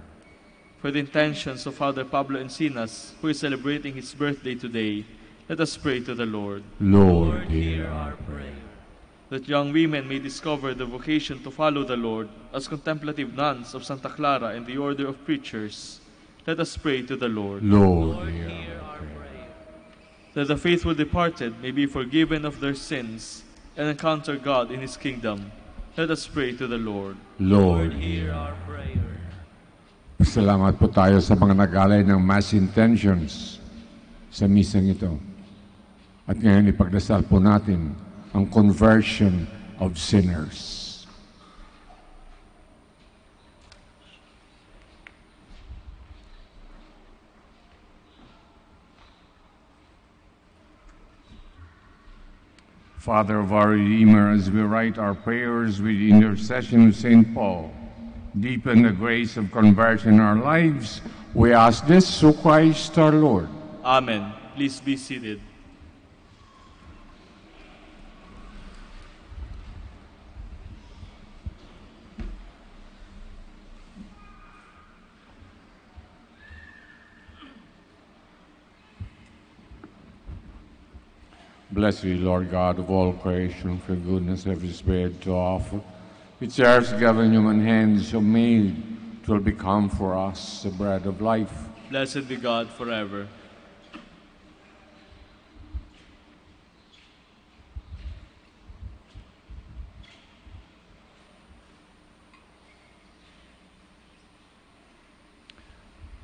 For the intentions of Father Pablo Encinas, who is celebrating his birthday today, let us pray to the Lord. Lord, hear our prayer. That young women may discover the vocation to follow the Lord as contemplative nuns of Santa Clara and the Order of Preachers, let us pray to the Lord. Lord, hear our prayer. That the faithful departed may be forgiven of their sins and encounter God in His kingdom, let us pray to the Lord. Lord, hear our prayer. Salamat po tayo sa mga nag-alay ng mass intentions sa misang ito. At ngayon ipagdasal po natin ang conversion of sinners. Father of our Redeemer, as we write our prayers with the intercession of St. Paul, deepen the grace of conversion in our lives. We ask this through Christ our Lord. Amen. Please be seated. Blessed be Lord God of all creation, for goodness every spirit to offer, which earth's given human hands have made, it will become for us the bread of life. Blessed be God forever.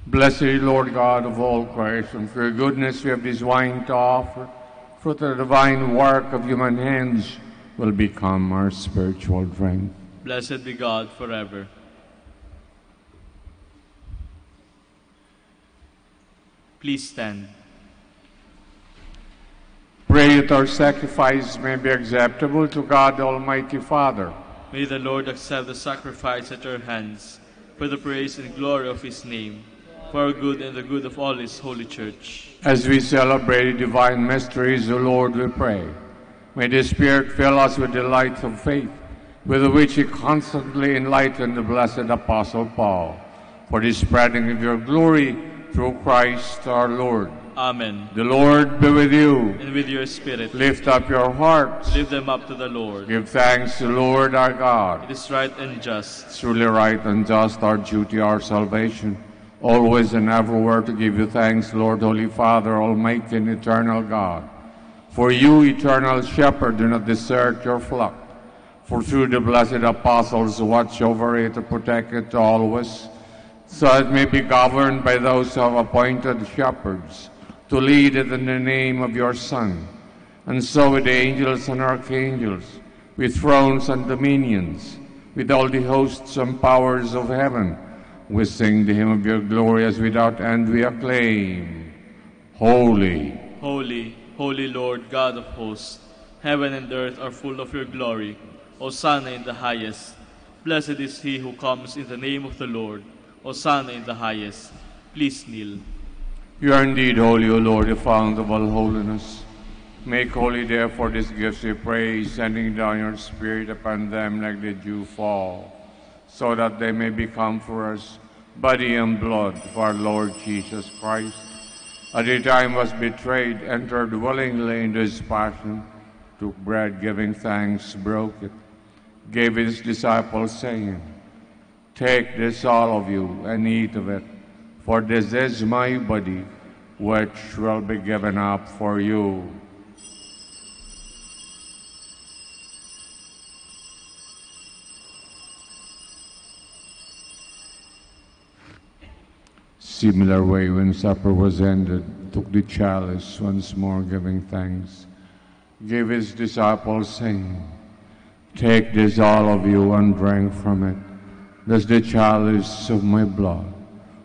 Blessed be Lord God of all creation, for your goodness we have this wine to offer, for the divine work of human hands will become our spiritual drink. Blessed be God forever. Please stand. Pray that our sacrifice may be acceptable to God Almighty Father. May the Lord accept the sacrifice at your hands, for the praise and glory of His name, for our good and the good of all His holy church. As we celebrate the divine mysteries, O Lord, we pray, may the Spirit fill us with the light of faith, with which He constantly enlightened the blessed Apostle Paul, for the spreading of your glory through Christ our Lord. Amen. The Lord be with you. And with your spirit. Lift up your hearts. Lift them up to the Lord. Give thanks to the Lord our God. It is right and just. Truly right and just our duty, our salvation. always and everywhere to give you thanks, Lord, Holy Father, Almighty and Eternal God. For you, eternal shepherd, do not desert your flock. For through the blessed apostles, watch over it to protect it always, so it may be governed by those who have appointed shepherds, to lead it in the name of your Son. And so with the angels and archangels, with thrones and dominions, with all the hosts and powers of heaven, we sing the hymn of your glory as without end we acclaim. Holy, Holy, holy Lord, God of hosts, heaven and earth are full of your glory. Hosanna in the highest. Blessed is he who comes in the name of the Lord. Hosanna in the highest. Please kneel. you are indeed holy, O Lord, the fount of all holiness. Make holy therefore these gifts, we pray, sending down your Spirit upon them like the dew fall, so that they may become for us body and blood of our Lord Jesus Christ. At the time was betrayed, entered willingly into his passion, took bread, giving thanks, broke it, gave his disciples, saying, Take this, all of you, and eat of it, for this is my body, which will be given up for you. Similar way, when supper was ended, took the chalice, once more giving thanks, gave his disciples, saying, Take this, all of you, and drink from it. This is the chalice of my blood,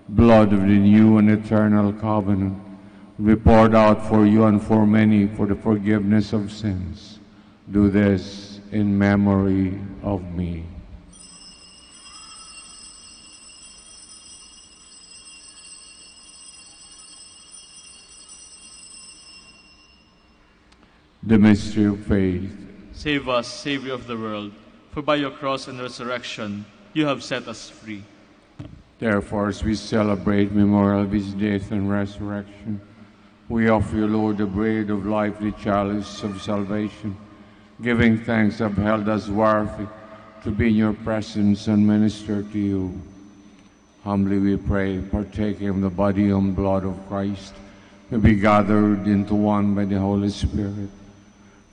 blood of the new and eternal covenant, will be poured out for you and for many for the forgiveness of sins. Do this in memory of me. The mystery of faith. Save us, Savior of the world, for by your cross and resurrection you have set us free. Therefore, as we celebrate memorial of his death and resurrection, we offer you, Lord, the bread of life, the chalice of salvation, giving thanks have held us worthy to be in your presence and minister to you. Humbly we pray, partaking of the body and blood of Christ, may be gathered into one by the Holy Spirit.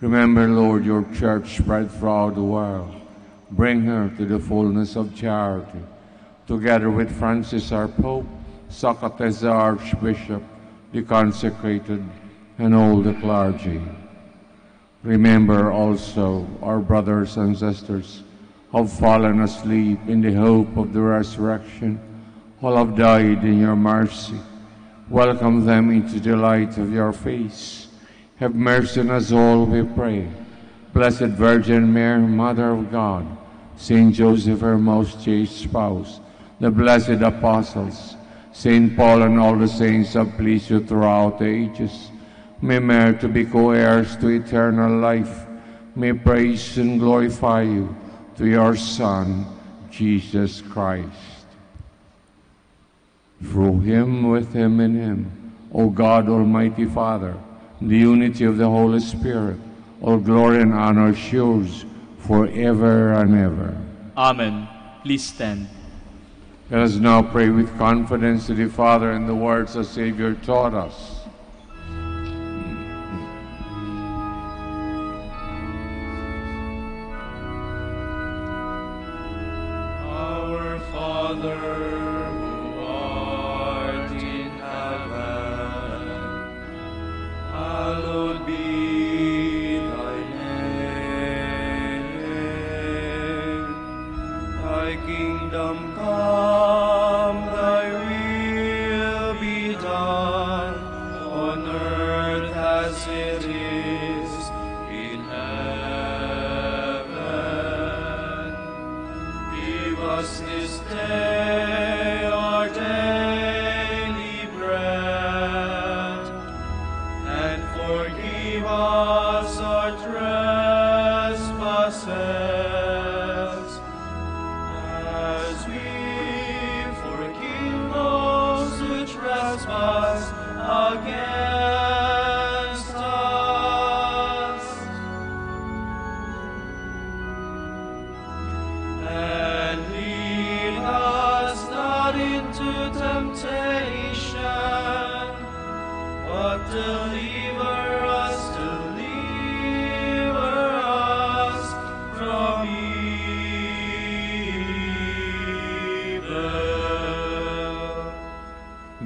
Remember, Lord, your church spread throughout the world. Bring her to the fullness of charity. Together with Francis, our Pope, Socrates, the Archbishop, the consecrated, and all the clergy. Remember also our brothers and sisters who have fallen asleep in the hope of the resurrection, all have died in your mercy. Welcome them into the light of your face. Have mercy on us all, we pray. Blessed Virgin Mary, Mother of God, Saint Joseph, her most chaste spouse, the blessed apostles, Saint Paul and all the saints have pleased you throughout the ages, may merit to be co-heirs to eternal life, may praise and glorify you to your Son, Jesus Christ. Through him, with him, in him, O God, Almighty Father, the unity of the Holy Spirit, all glory and honor is yours forever and ever. Amen. Please stand. Let us now pray with confidence to the Father in the words the Savior taught us. Our Father, who art in heaven, hallowed be thy name. Thy kingdom come, thy will be done, on earth as it is in heaven. Give us this day our daily bread, and forgive us our trespasses, as we forgive those who trespass against us. And lead us not into temptation,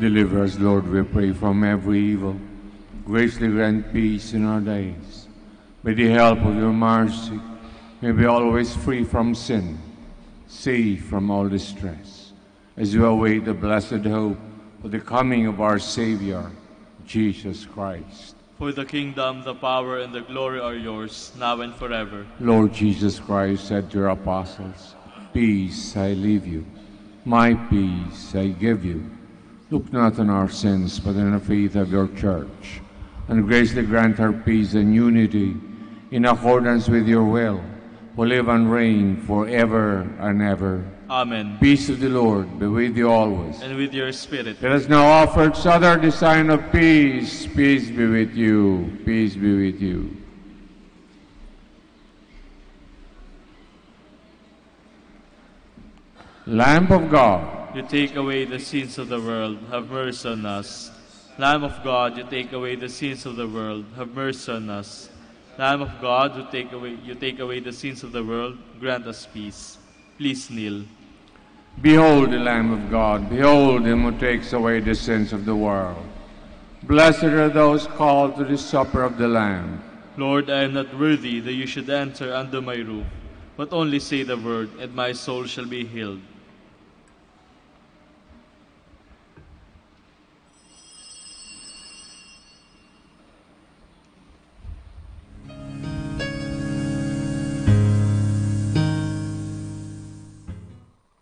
Deliver us, Lord, we pray, from every evil. Graciously grant peace in our days. By the help of your mercy, may we always free from sin, safe from all distress, as we await the blessed hope of the coming of our Savior, Jesus Christ. For the kingdom, the power, and the glory are yours, now and forever. Lord Jesus Christ said to your apostles, Peace I leave you, my peace I give you. Look not on our sins, but on the faith of your church, and graciously grant her peace and unity in accordance with your will, who live and reign forever and ever. Amen. Peace of the Lord be with you always. And with your spirit. Let us now offer each other the sign of peace. Peace be with you. Peace be with you. Lamb of God, You take away the sins of the world, have mercy on us. Lamb of God, you take away the sins of the world, have mercy on us. Lamb of God, you take away the sins of the world, grant us peace. Please kneel. behold the Lamb of God. Behold him who takes away the sins of the world. Blessed are those called to the supper of the Lamb. Lord, I am not worthy that you should enter under my roof, but only say the word, and my soul shall be healed.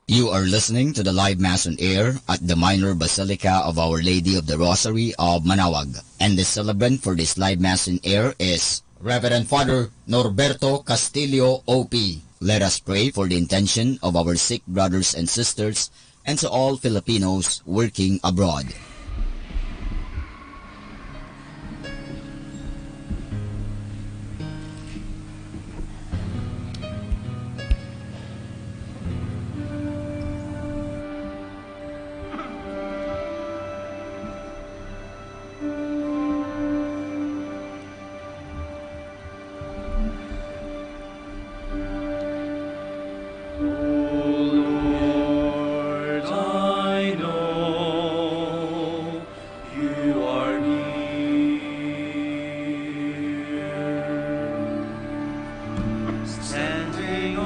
You are listening to the live Mass on air at the Minor Basilica of Our Lady of the Rosary of Manaoag. And the celebrant for this live Mass on air is Reverend Father Norberto Castillo, O.P. Let us pray for the intention of our sick brothers and sisters and to all Filipinos working abroad. Lord, I know you are near, standing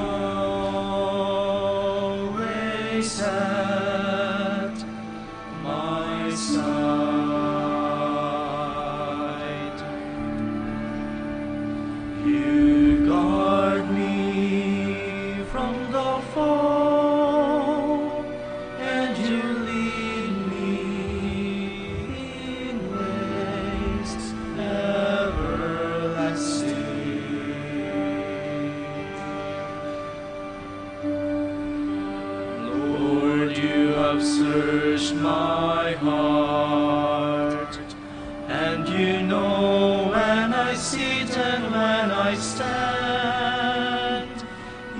always at my side. You guard me from the fall, and you lead me in ways everlasting. Lord, you have searched my heart, and you know when I sit and when I stand.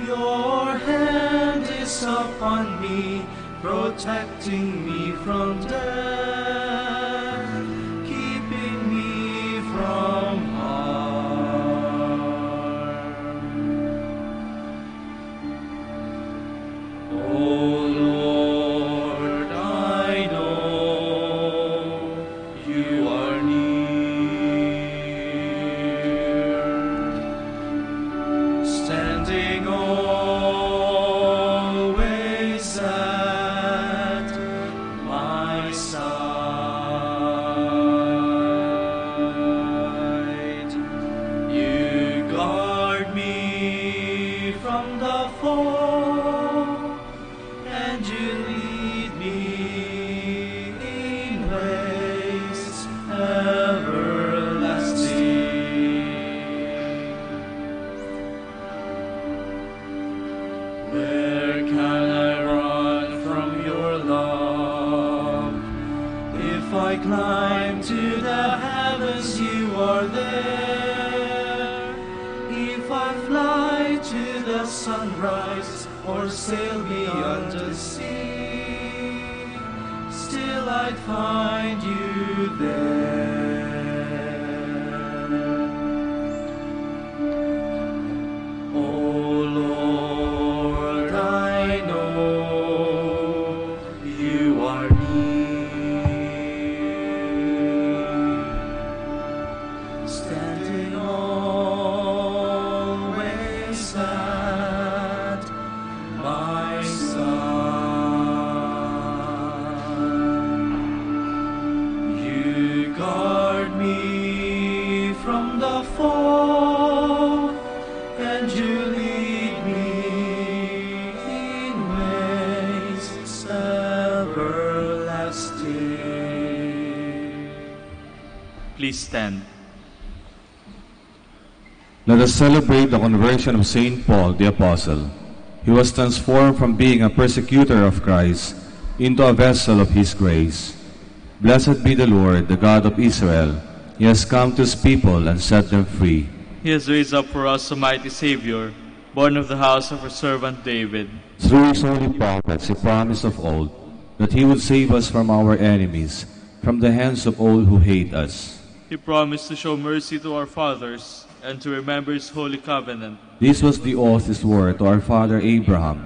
Your hand is upon me, protecting me from death, keeping me from harm. Oh Lord, I know you are near, standing always at my side. You guard me from the fall, and you lead me in ways everlasting. Where can I run from your love? If I climb to the heavens, you are there. If I fly to the sunrise or sail beyond the sea, still I'd find you there. Oh Lord, I know you are near, standing always at my side. You guard me from the foe, and you lead me in ways everlasting. Please stand. Let us celebrate the conversion of Saint Paul the Apostle. He was transformed from being a persecutor of Christ into a vessel of His grace. Blessed be the Lord, the God of Israel. He has come to His people and set them free. He has raised up for us a mighty Savior, born of the house of our servant David. Through His holy prophets, He promised of old that He would save us from our enemies, from the hands of all who hate us. He promised to show mercy to our fathers and to remember His holy covenant. This was the oath He swore to our father Abraham,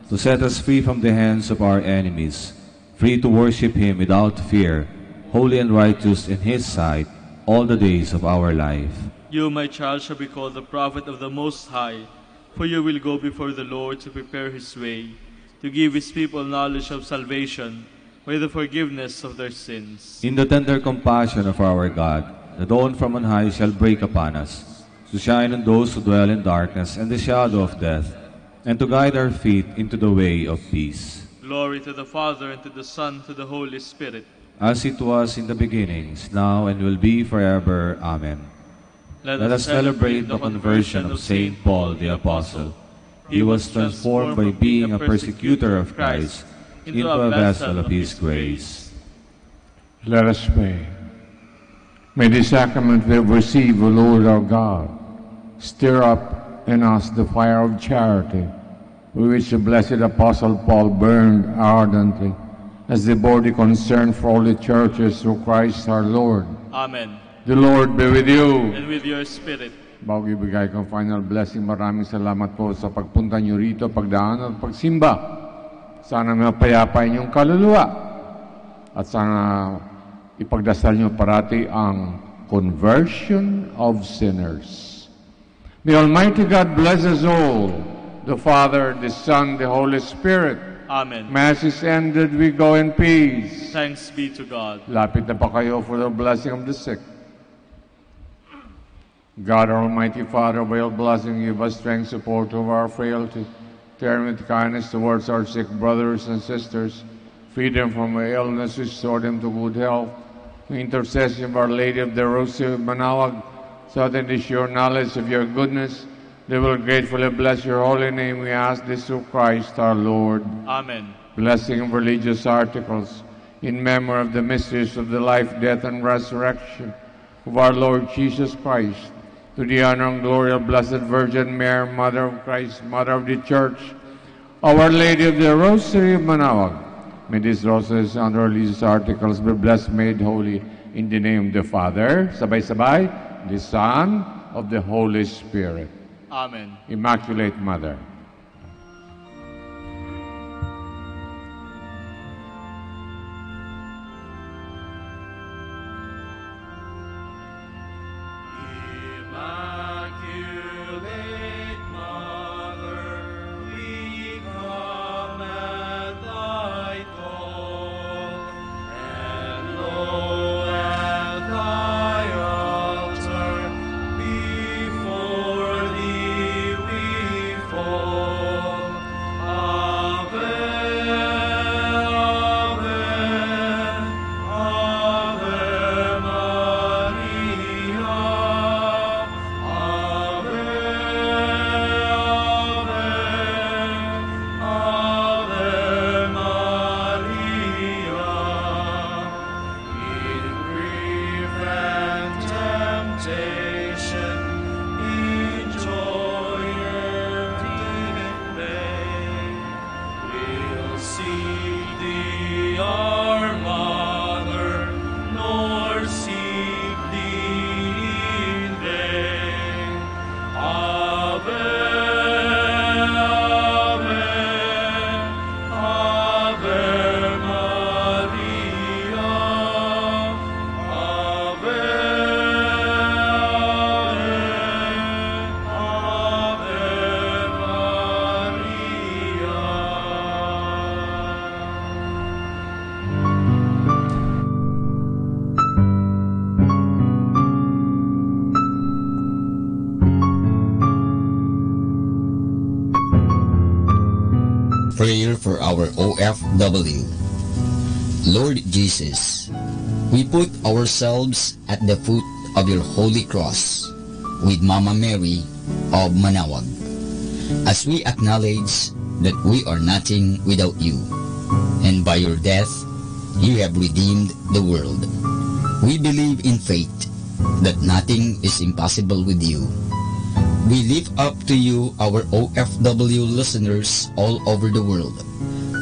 to set us free from the hands of our enemies, free to worship Him without fear, holy and righteous in His sight all the days of our life. You, my child, shall be called the prophet of the Most High, for you will go before the Lord to prepare His way, to give His people knowledge of salvation by the forgiveness of their sins. In the tender compassion of our God, the dawn from on high shall break upon us, to shine on those who dwell in darkness and the shadow of death, and to guide our feet into the way of peace. Glory to the Father, and to the Son, and to the Holy Spirit. As it was in the beginning, is now, and will be forever. Amen. Let us celebrate the conversion of Saint Paul the Apostle. He was transformed by being a persecutor of Christ into a vessel of His grace. Let us pray. May the sacrament we have received, O Lord our God, stir up in us the fire of charity, with which the blessed Apostle Paul burned ardently, as the body concerned for all the churches through Christ our Lord. Amen. The Lord be with you. And with your spirit. Bago ibigay ko ang final blessing, maraming salamat po sa pagpunta niyo rito, pagdaan at pagsimba. Sana mapayapa inyong kaluluwa. At sana ipagdasal niyo parati ang conversion of sinners. The Almighty God bless us all, the Father, the Son, the Holy Spirit. Amen. Mass is ended, we go in peace. Thanks be to God. Lapit na pa kayo for the blessing of the sick. God, our Almighty Father, by your blessing, give us strength, support of our frailty. Turn with kindness towards our sick brothers and sisters. Free them from illness, restore them to good health. The intercession of Our Lady of the Rosary of Manawag, so that in sure knowledge of your goodness, they will gratefully bless your holy name. We ask this through Christ our Lord. Amen. Blessing of religious articles, in memory of the mysteries of the life, death, and resurrection of our Lord Jesus Christ, to the honor and glory of Blessed Virgin Mary, Mother of Christ, Mother of the Church, Our Lady of the Rosary of Manawag. May these roses and religious articles be blessed, made holy, in the name of the Father, sabay-sabay, the Son, of the Holy Spirit. Amen. Immaculate Mother. Immaculate Mother, we come at thy call, and lo, at thy altar, before thee we fall. Ave, Ave, Ave Maria. Ave, Ave, Ave Maria. In grief and temptation, in joy and in pain, we'll seek thee, our Mother, nor seek thee in vain. Ave, Ave, Ave Maria. Ave, Prayer for our OFW. Lord Jesus, we put ourselves at the foot of your holy cross with Mama Mary of Manawag, as we acknowledge that we are nothing without you, and by your death, you have redeemed the world. We believe in faith that nothing is impossible with you. We lift up to you our OFW listeners all over the world,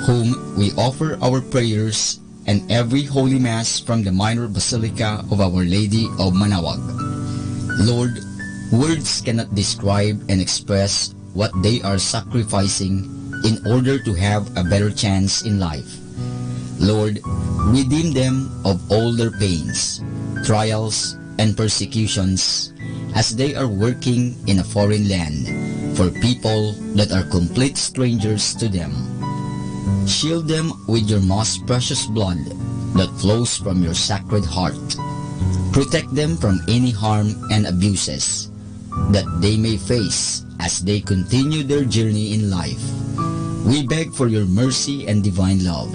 whom we offer our prayers and every Holy Mass from the Minor Basilica of Our Lady of Manawag. Lord, words cannot describe and express what they are sacrificing in order to have a better chance in life. Lord, redeem them of all their pains, trials, and persecutions as they are working in a foreign land for people that are complete strangers to them. Shield them with your most precious blood that flows from your sacred heart. Protect them from any harm and abuses that they may face as they continue their journey in life. We beg for your mercy and divine love,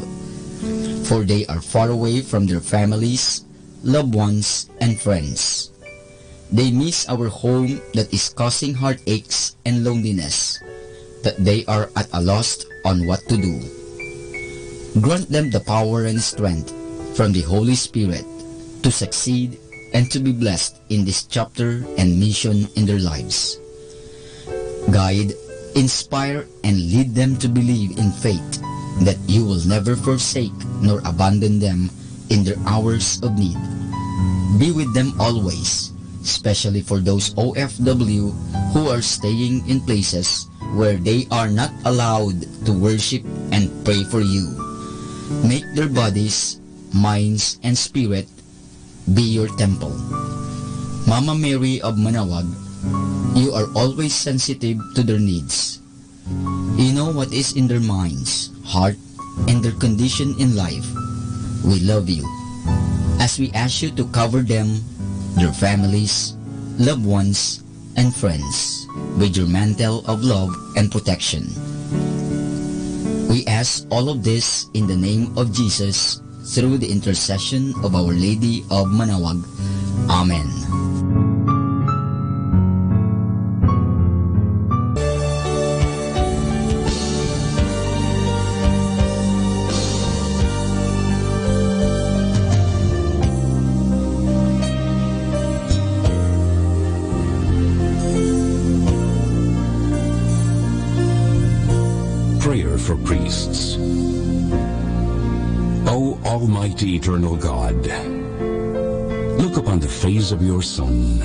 for they are far away from their families, loved ones, and friends. They miss our home that is causing heartaches and loneliness, that they are at a loss on what to do. Grant them the power and strength from the Holy Spirit to succeed and to be blessed in this chapter and mission in their lives. Guide, inspire, and lead them to believe in faith that you will never forsake nor abandon them in their hours of need. Be with them always, especially for those OFW who are staying in places where they are not allowed to worship and pray for you. Make their bodies, minds, and spirit be your temple. Mama Mary of Manawag, you are always sensitive to their needs. You know what is in their minds, heart, and their condition in life. We love you. As we ask you to cover them, their families, loved ones, and friends with your mantle of love and protection. We ask all of this in the name of Jesus through the intercession of Our Lady of Manawag. Amen. Prayer for priests. O Almighty Eternal God, look upon the face of your Son,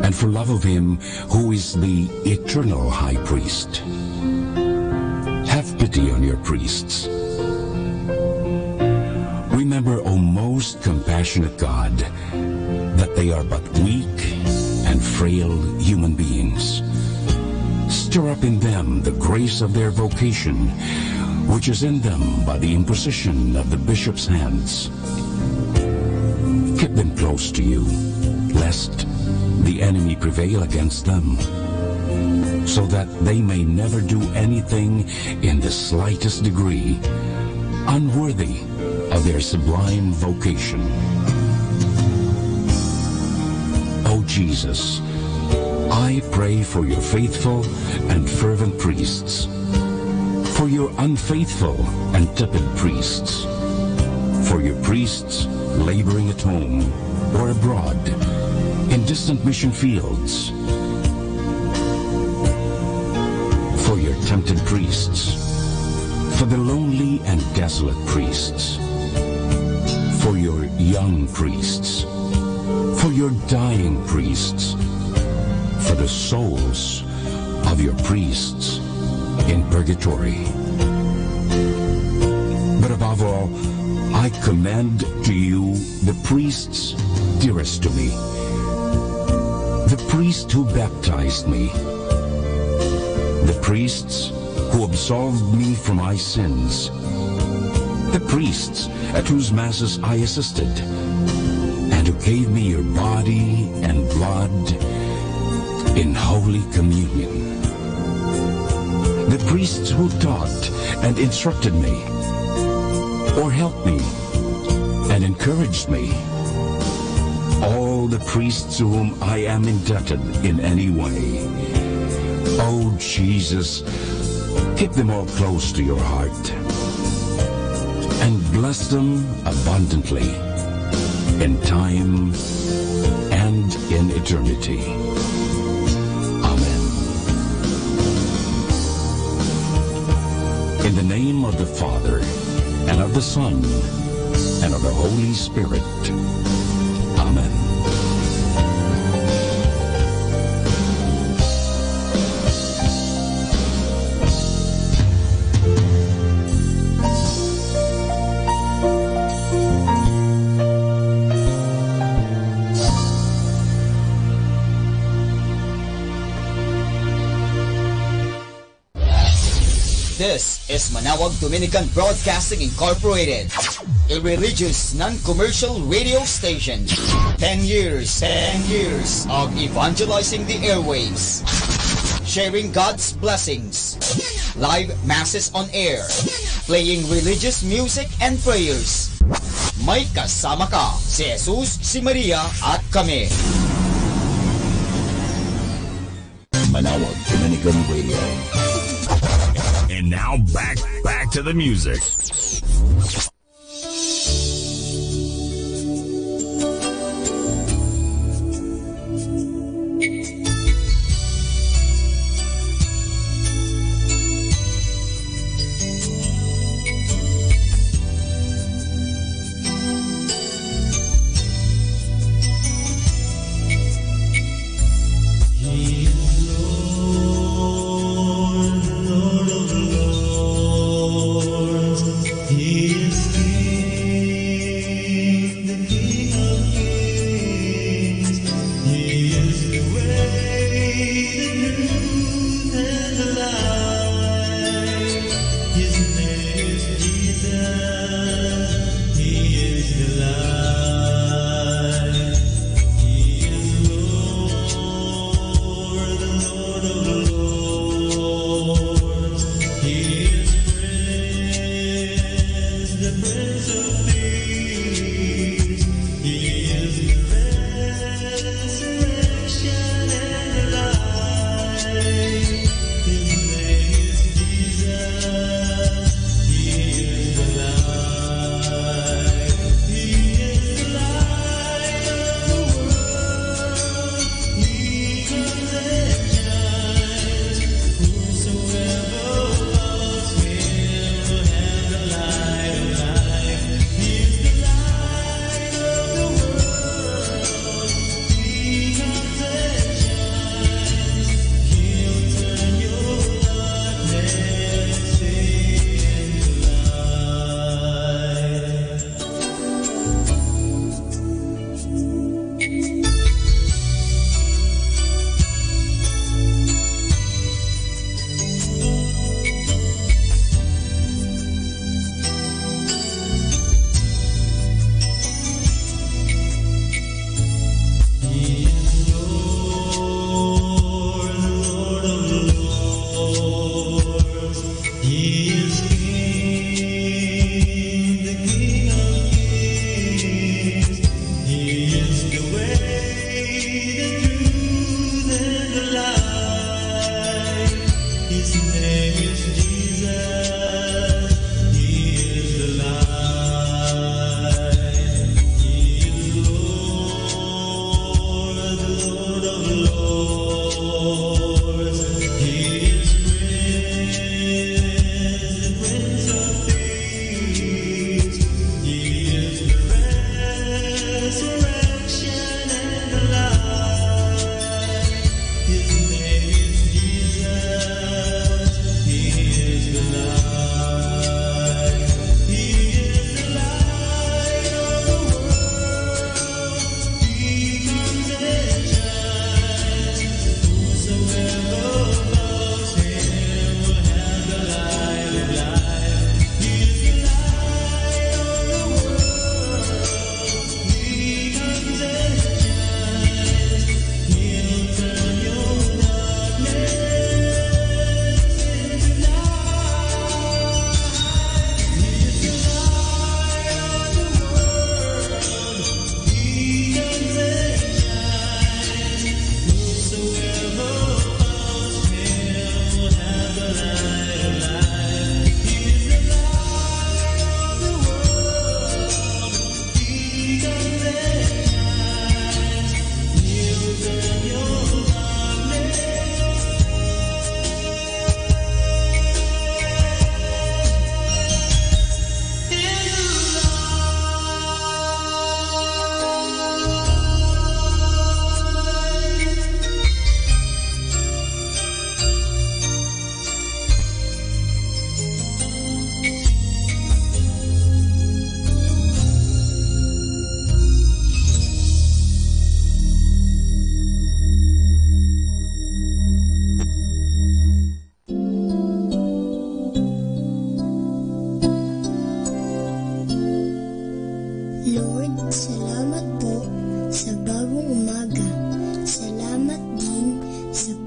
and for love of him who is the eternal High Priest, have pity on your priests. Remember, O most compassionate God, that they are but weak and frail human beings. Stir up in them the grace of their vocation, which is in them by the imposition of the bishop's hands. Keep them close to you, lest the enemy prevail against them, so that they may never do anything in the slightest degree unworthy of their sublime vocation. O Jesus, I pray for your faithful and fervent priests, for your unfaithful and tepid priests, for your priests laboring at home or abroad in distant mission fields, for your tempted priests, for the lonely and desolate priests, for your young priests, for your dying priests, for the souls of your priests in purgatory. But above all, I commend to you the priests dearest to me, the priest who baptized me, the priests who absolved me from my sins, the priests at whose masses I assisted, and who gave me your body and blood in Holy Communion, the priests who taught and instructed me, or helped me and encouraged me, all the priests to whom I am indebted in any way. Oh, Jesus, keep them all close to your heart and bless them abundantly in time and in eternity. Amen. In the name of the Father, and of the Son, and of the Holy Spirit. Amen. This is Manawag Dominican Broadcasting Incorporated, a religious, non-commercial radio station. 10 years of evangelizing the airwaves, sharing God's blessings, live masses on air, playing religious music and prayers. May kasama ka, si Jesus, si Maria, at kami. Manawag Dominican Radio. And now back to the music. He is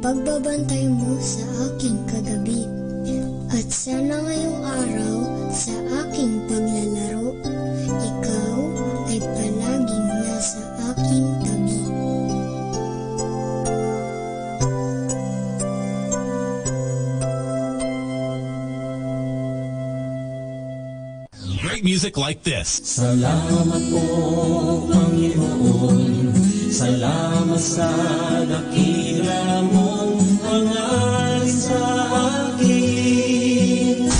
pagbabantay mo sa aking kagabi, at sana ngayong araw sa aking paglalaro, ikaw ay palaging nasa aking tabi. Great music like this. Salamat po, Panginoon. Salamat sa dakila mong hangarin sa akin.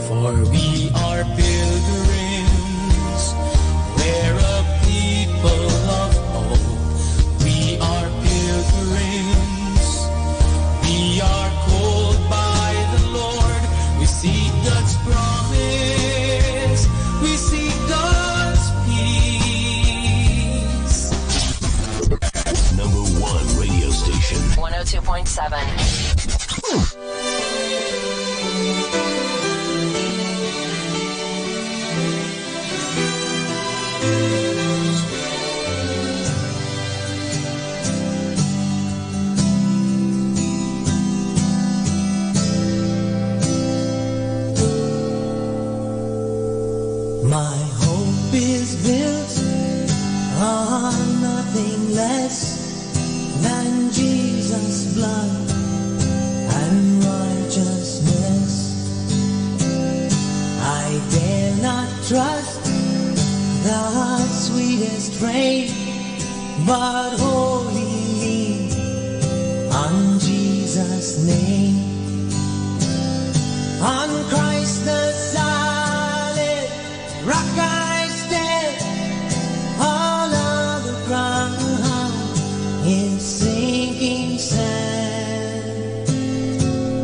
For we are pilgrims, we're a people of hope. We are pilgrims, we are called by the Lord. We seek God's promise, we seek God's peace. Number 1 radio station. 102.7. My hope is built on nothing less than Jesus' blood and righteousness. I dare not trust the sweetest frame, but wholly lean on Jesus' name. On Christ the solid rock I stand, all other ground is sinking sand.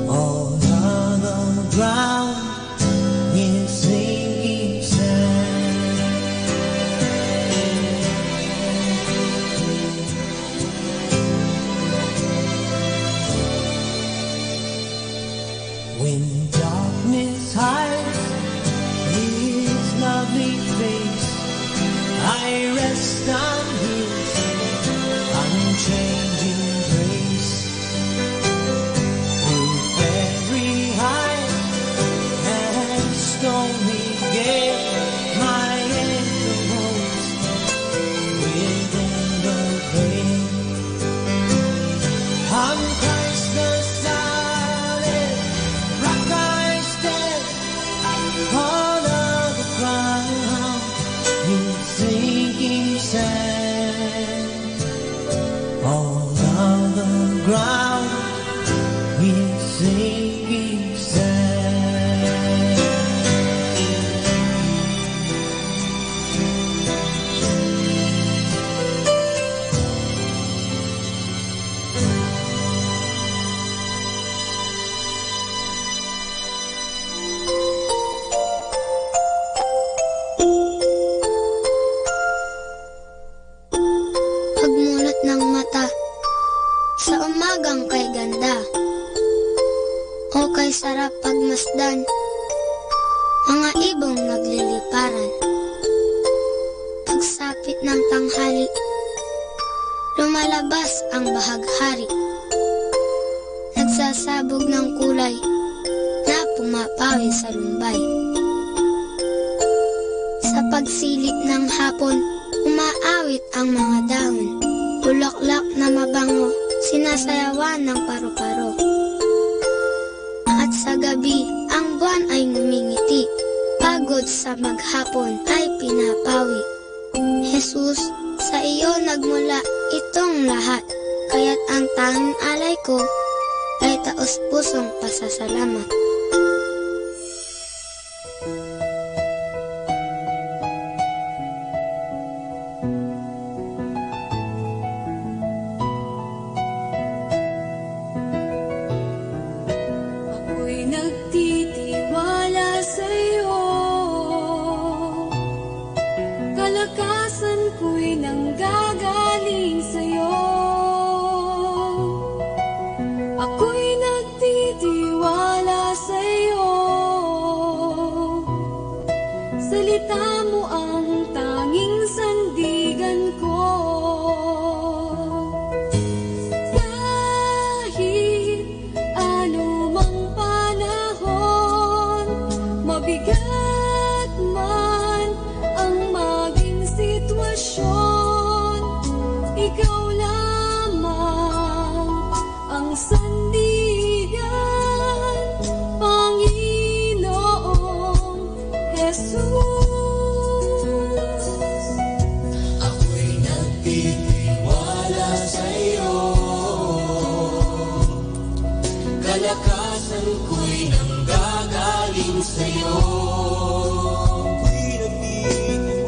All other ground is sinking sand. When darkness hides His lovely face, I rest on His unchanging grace. Through every high and stormy gale, my anchor holds within the veil. On Christ the solid rock I stand, all of the ground is sinking sand. All of the ground is sinking sand. Pagmulat ng mata sa umagang kay ganda, o kay sarap pagmasdan, mga ibong nagliliparan. Pagsapit ng tanghali, lumalabas ang bahaghari, nagsasabog ng kulay na pumapawi sa lumbay. Sa pagsilip ng hapon, umaawit ang mga dahon, bulaklak na mabango, sinasayawan ng paru-paro. At sa gabi, ang buwan ay ngumingiti, pagod sa maghapon ay pinapawi. Jesus, sa iyo nagmula itong lahat, kaya't ang tanging alay ko ay taos-pusong pasasalamat. salita mo ang tanging sandigan ko. Kahit anumang panahon, mabigat man ang maging sitwasyon, ikaw lamang ang sandigan, Panginoong Jesus. Ako'y nagtitiwala sa'yo, kalakasan ko'y nanggagaling sa'yo.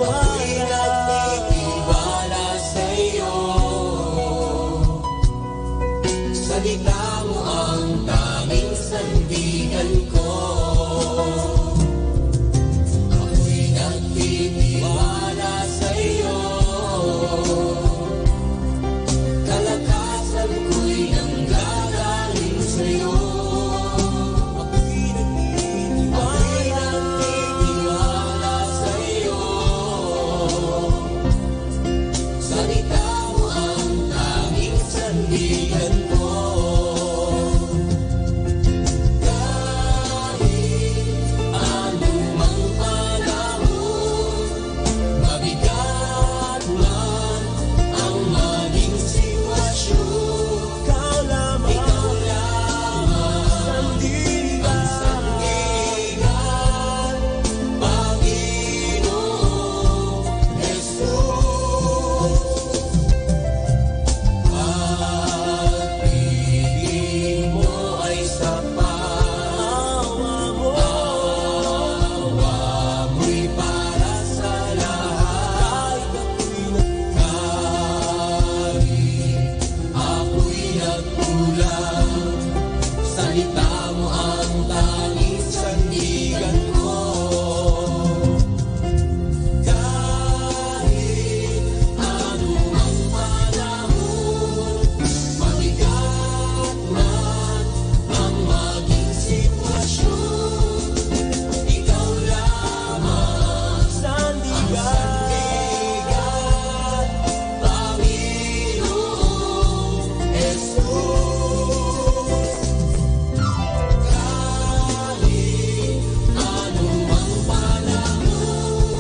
Ako'y nagtitiwala sa'yo, salita mo ang tanging sandigan ko. Ako'y nagtitiwala sa'yo, kalakasan ko'y nanggagaling sa'yo. Ako'y nagtitiwala sa'yo, salita mo ang tanging sandigan ko. Kahit anumang panahon, mabigat man ang maging sitwasyon, ikaw lamang ang sandigan, Panginoong Jesus. Pag-ibig mo ay sapat, awa mo'y para sa lahat. Kahit ako'y nagkulang, salita mo ang tanging sandigan ko. Kahit anumang panahon, mabigat man ang maging sitwasyon, ikaw lamang sandigan, Panginoong Jesus. Kahit anumang panahon,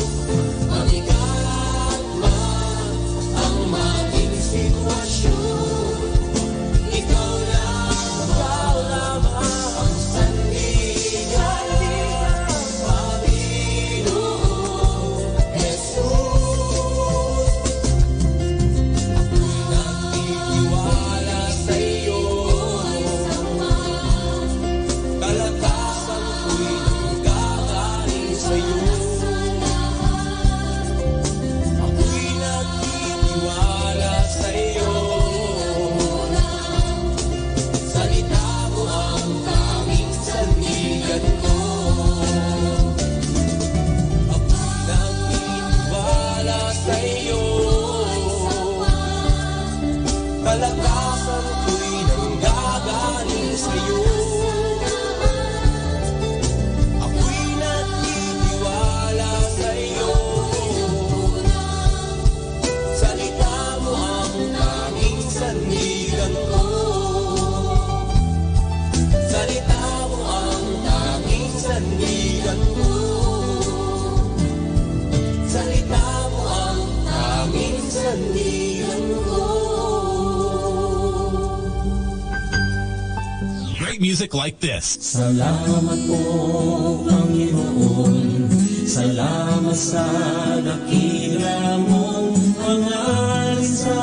mabigat man ang maging sitwasyon, ikaw lamang ang sandigan, Panginoong Jesus. Nagtitiwala sa'yo, kalakasan ko'y nanggagaling sa'yo. Ako'y nagtitiwala sa'yo, salita mo ang tanging sandigan ko. Ako'y nagtitiwala sa'yo, kalakasan ko'y nanggagaling sa'yo. Ako'y nagtitiwala sa'yo, salita mo ang tanging sandigan ko. Salita mo ang tanging sandigan ko. Salita mo ang tanging sandigan ko. Great music like this. Salamat po, Panginoon. Salamat sa dakila mong hangarin sa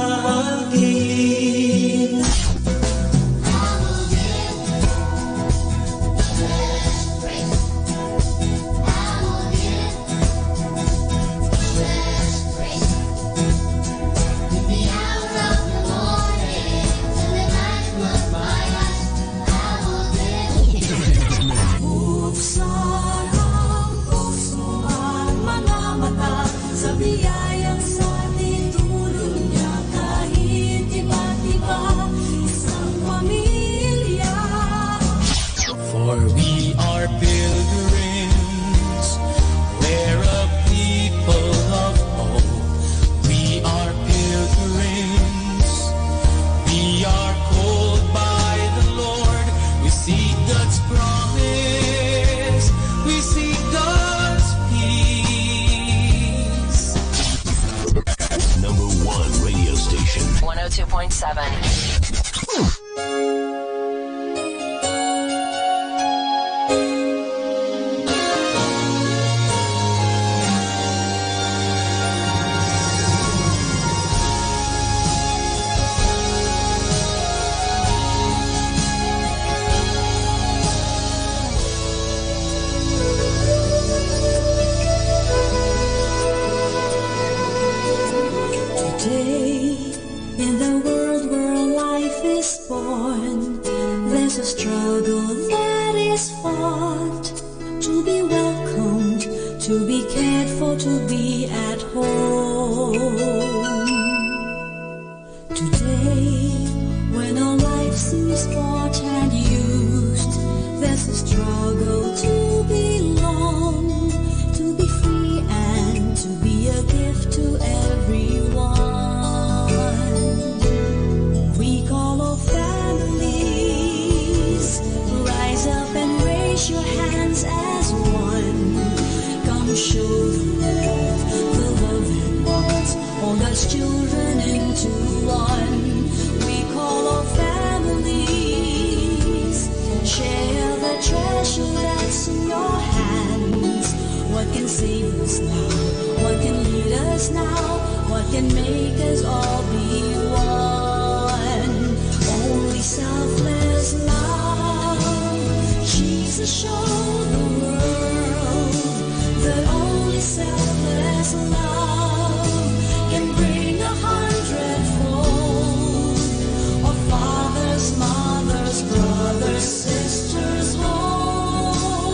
akin. Buksan ang puso at mga mata sa biyayang 102.7. Today, in the world where life is born, there's a struggle that is fought to be welcomed, to be cared for, to be at home. Today, when our life seems bought and used, there's a struggle to belong, to be free and to be a gift to everyone. We call our families, rise up and raise your hands as one. Come show the love that bonds all God's children into one. We call our families, share the treasure that's in your hands. What can save us now? What can lead us now? What can make us all be one? Only selfless love. Jesus showed the world that only selfless love can bring 100-fold of fathers, mothers, brothers, sisters, homes,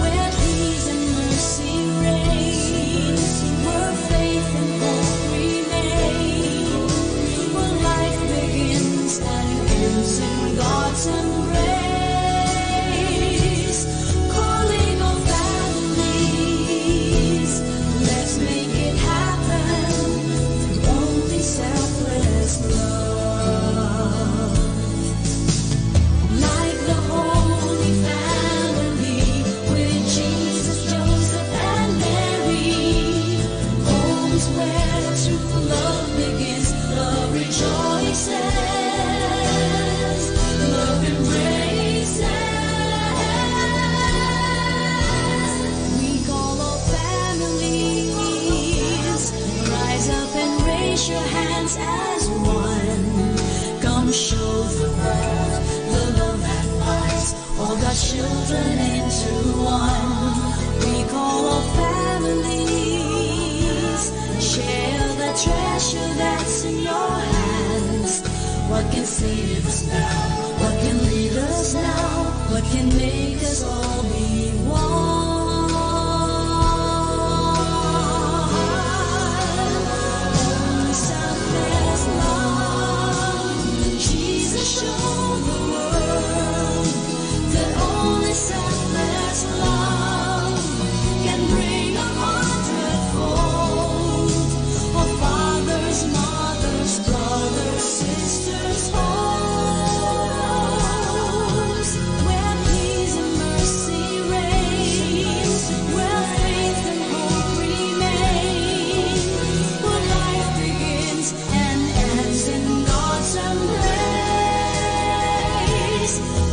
where peace and mercy reign, where faith and hope remain, where life begins and ends in God's embrace. Calling all families, let's make it happen through only selfless love. Like the Holy Family with Jesus, Joseph, and Mary, homes where true love begins, love rejoices, love embraces. We call all families, rise up and raise your hands as one. Come show the world the love that binds all God's children into one. We call all families, share the treasure that's in your hands. What can save us now? What can lead us now? What can make us all be one? Only selfless love. Jesus showed the world that only selfless love can bring 100-fold of fathers, mothers, brothers, sisters, homes, where peace and mercy reigns, where faith and hope remain, where life begins and ends in God's embrace.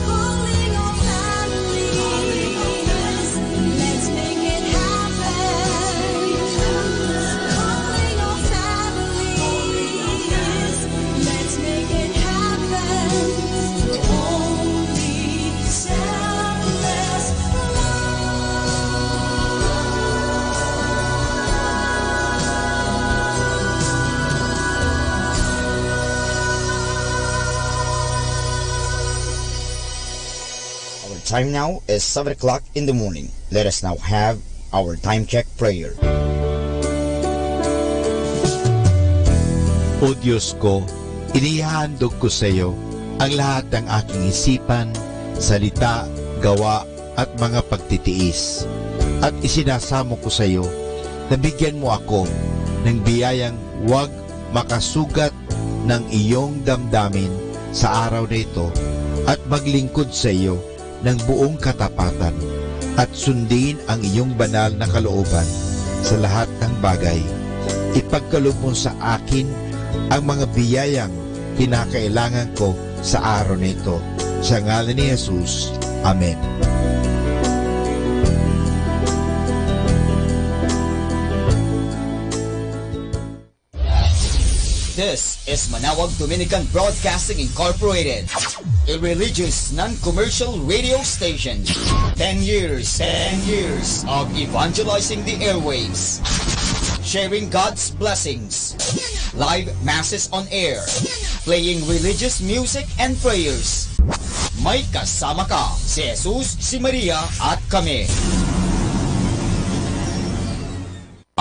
Calling all families, let's make it happen. Calling all families, let's make it happen through only selfless Our time now is 7 o'clock in the morning. Let us now have our time check prayer. O Diyos ko, inihahandog ko sa iyo ang lahat ng aking isipan, salita, gawa at mga pagtitiis. At isinasamo ko sa iyo na bigyan mo ako ng biyayang huwag makasugat ng iyong damdamin sa araw na ito at maglingkod sa iyo ng buong katapatan at sundin ang iyong banal na kalooban sa lahat ng bagay. Ipagkaloob mo sa akin ang mga biyayang kinakailangan ko sa araw na ito. Sa ngalan ni Jesus. Amen. This is Manawag Dominican Broadcasting Incorporated, a religious non-commercial radio station. 10 years of evangelizing the airwaves, sharing God's blessings, live masses on air, playing religious music and prayers. May kasama ka, si Jesus, si Maria, at kami.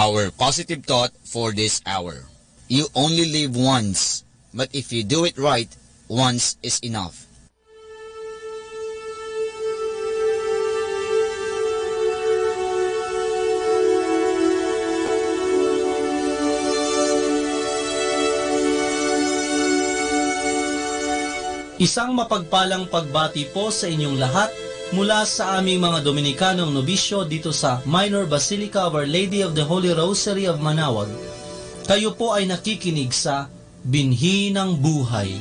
Our positive thought for this hour. You only live once, but if you do it right, once is enough. Isang mapagpalang pagbati po sa inyong lahat mula sa aming mga Dominikanong nobisyo dito sa Minor Basilica of Our Lady of the Holy Rosary of Manawag. Kayo po ay nakikinig sa Binhi ng Buhay.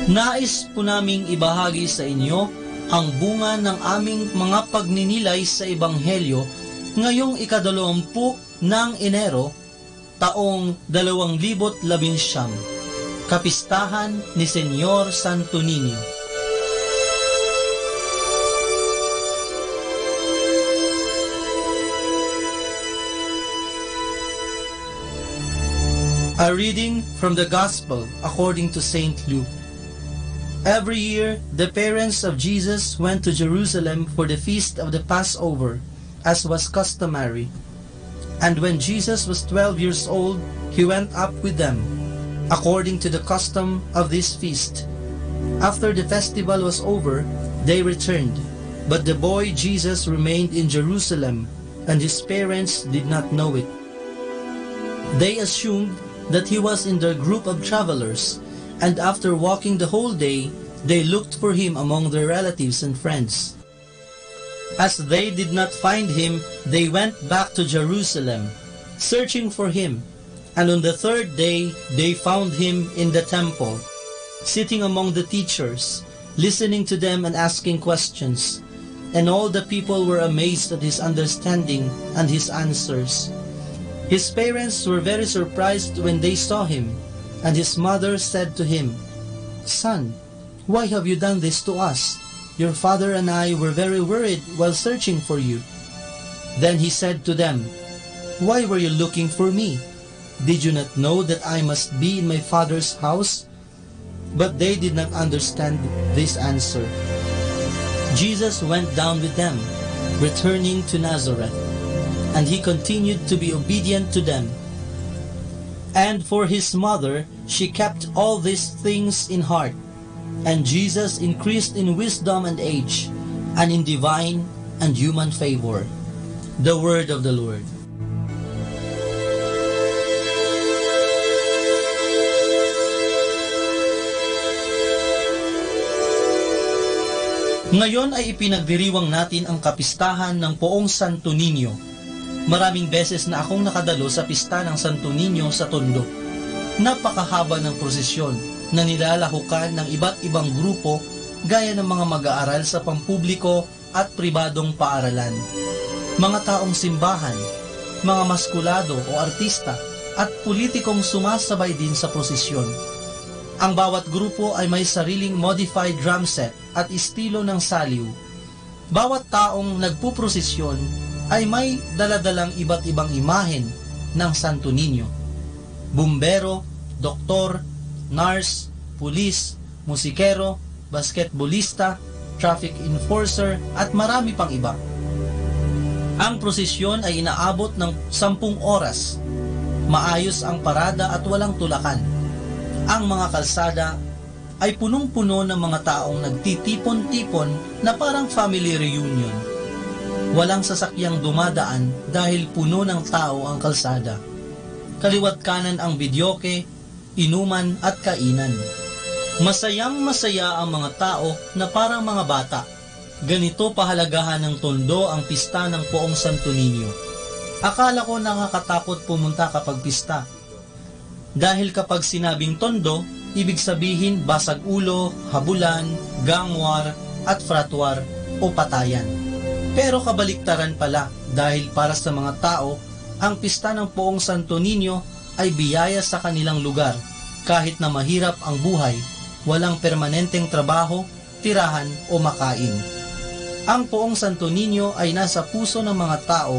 Nais po naming ibahagi sa inyo ang bunga ng aming mga pagninilay sa Ebanghelyo ngayong ika-20 ng Enero, taong 2019, Kapistahan ni Senyor Santo Niño. A reading from the Gospel according to St. Luke. Every year, the parents of Jesus went to Jerusalem for the feast of the Passover, as was customary. And when Jesus was 12 years old, he went up with them, according to the custom of this feast. After the festival was over, they returned, but the boy Jesus remained in Jerusalem, and his parents did not know it. They assumed that he was in their group of travelers, and after walking the whole day, they looked for him among their relatives and friends. As they did not find him, they went back to Jerusalem, searching for him. And on the third day, they found him in the temple, sitting among the teachers, listening to them and asking questions. And all the people were amazed at his understanding and his answers. His parents were very surprised when they saw him, and his mother said to him, "Son, why have you done this to us? Your father and I were very worried while searching for you." Then he said to them, "Why were you looking for me? Did you not know that I must be in my father's house?" But they did not understand this answer. Jesus went down with them, returning to Nazareth, and he continued to be obedient to them. And for his mother, she kept all these things in heart. And Jesus increased in wisdom and age, and in divine and human favor. The word of the Lord. Ngayon ay ipinagdiriwang natin ang kapistahan ng Poong Santo Niño. Maraming beses na akong nakadalo sa pista ng Santo Niño sa Tondo. Napakahaba ng prosesyon na nilalahukan ng iba't ibang grupo gaya ng mga mag-aaral sa pampubliko at pribadong paaralan, mga taong simbahan, mga maskulado o artista at politikong sumasabay din sa prosesyon. Ang bawat grupo ay may sariling modified drum set at estilo ng saliw. Bawat taong nagpuprosesyon ay may daladalang iba't ibang imahen ng Santo Niño. Bumbero, doktor, nurse, pulis, musikero, basketballista, traffic enforcer at marami pang iba. Ang prosesyon ay inaabot ng 10 oras. Maayos ang parada at walang tulakan. Ang mga kalsada ay punong-puno ng mga taong nagtitipon-tipon na parang family reunion. Walang sasakyang dumadaan dahil puno ng tao ang kalsada. Kaliwat kanan ang bidyoke, inuman at kainan. Masayang-masaya ang mga tao na parang mga bata. Ganito pahalagahan ng Tondo ang pista ng Poong Santo Niño. Akala ko nakakatakot pumunta kapag pista. Dahil kapag sinabing tondo, ibig sabihin basag ulo, habulan, gangwar, at fratwar o patayan. Pero kabaliktaran pala, dahil para sa mga tao, ang pista ng Poong Santo Niño ay biyaya sa kanilang lugar. Kahit na mahirap ang buhay, walang permanenteng trabaho, tirahan o makain. Ang Poong Santo Niño ay nasa puso ng mga tao,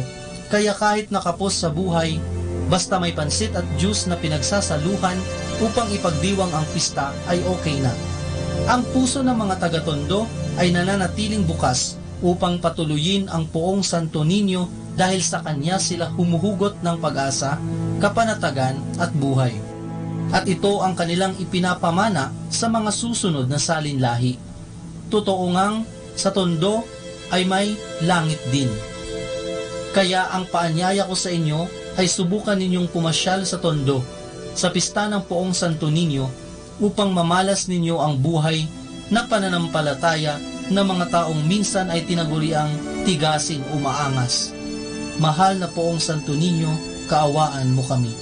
kaya kahit nakapos sa buhay, basta may pansit at juice na pinagsasaluhan upang ipagdiwang ang pista ay okay na. Ang puso ng mga taga-Tondo ay nananatiling bukas upang patuluyin ang Poong Santo Niño dahil sa kanya sila humuhugot ng pag-asa, kapanatagan at buhay. At ito ang kanilang ipinapamana sa mga susunod na salinlahi. Totoo ngang sa Tondo ay may langit din. Kaya ang paanyaya ko sa inyo ay subukan ninyong pumasyal sa Tondo, sa pista ng Poong Santo Niño, upang mamalas ninyo ang buhay na pananampalataya ng mga taong minsan ay tinaguriang tigasin o maangas. Mahal na Poong Santo Niño, kaawaan mo kami.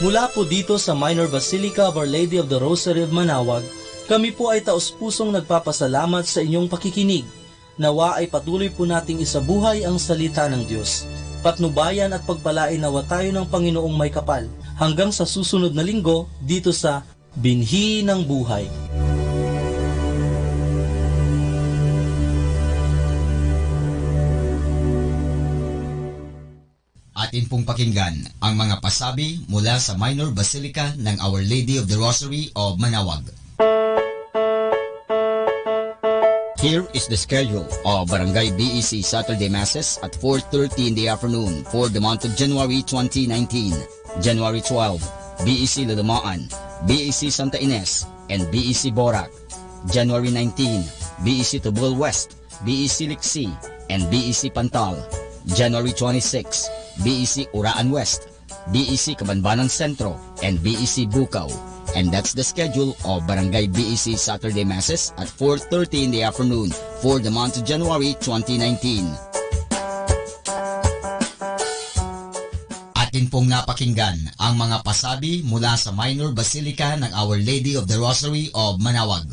Mula po dito sa Minor Basilica of Our Lady of the Rosary of Manaoag, kami po ay taos-pusong nagpapasalamat sa inyong pakikinig. Nawa ay patuloy po nating isabuhay ang salita ng Diyos. Patnubayan at pagpalain nawa tayo ng Panginoong may kapal. Hanggang sa susunod na linggo dito sa Binhi ng Buhay. Atin pong pakinggan ang mga pasabi mula sa Minor Basilica ng Our Lady of the Rosary of Manaoag. Here is the schedule of Barangay BEC Saturday Masses at 4:30 in the afternoon for the month of January 2019. January 12, BEC Lalamaan, BEC Santa Ines, and BEC Borac. January 19, BEC Tubol West, BEC Liksi, and BEC Pantal. January 26, BEC Uraan West, BEC Cabanbanan Centro, and BEC Bukaw. And that's the schedule of Barangay BEC Saturday Masses at 4:30 in the afternoon for the month of January 2019. Atin pong napakinggan ang mga pasabi mula sa Minor Basilica ng Our Lady of the Rosary of Manaoag.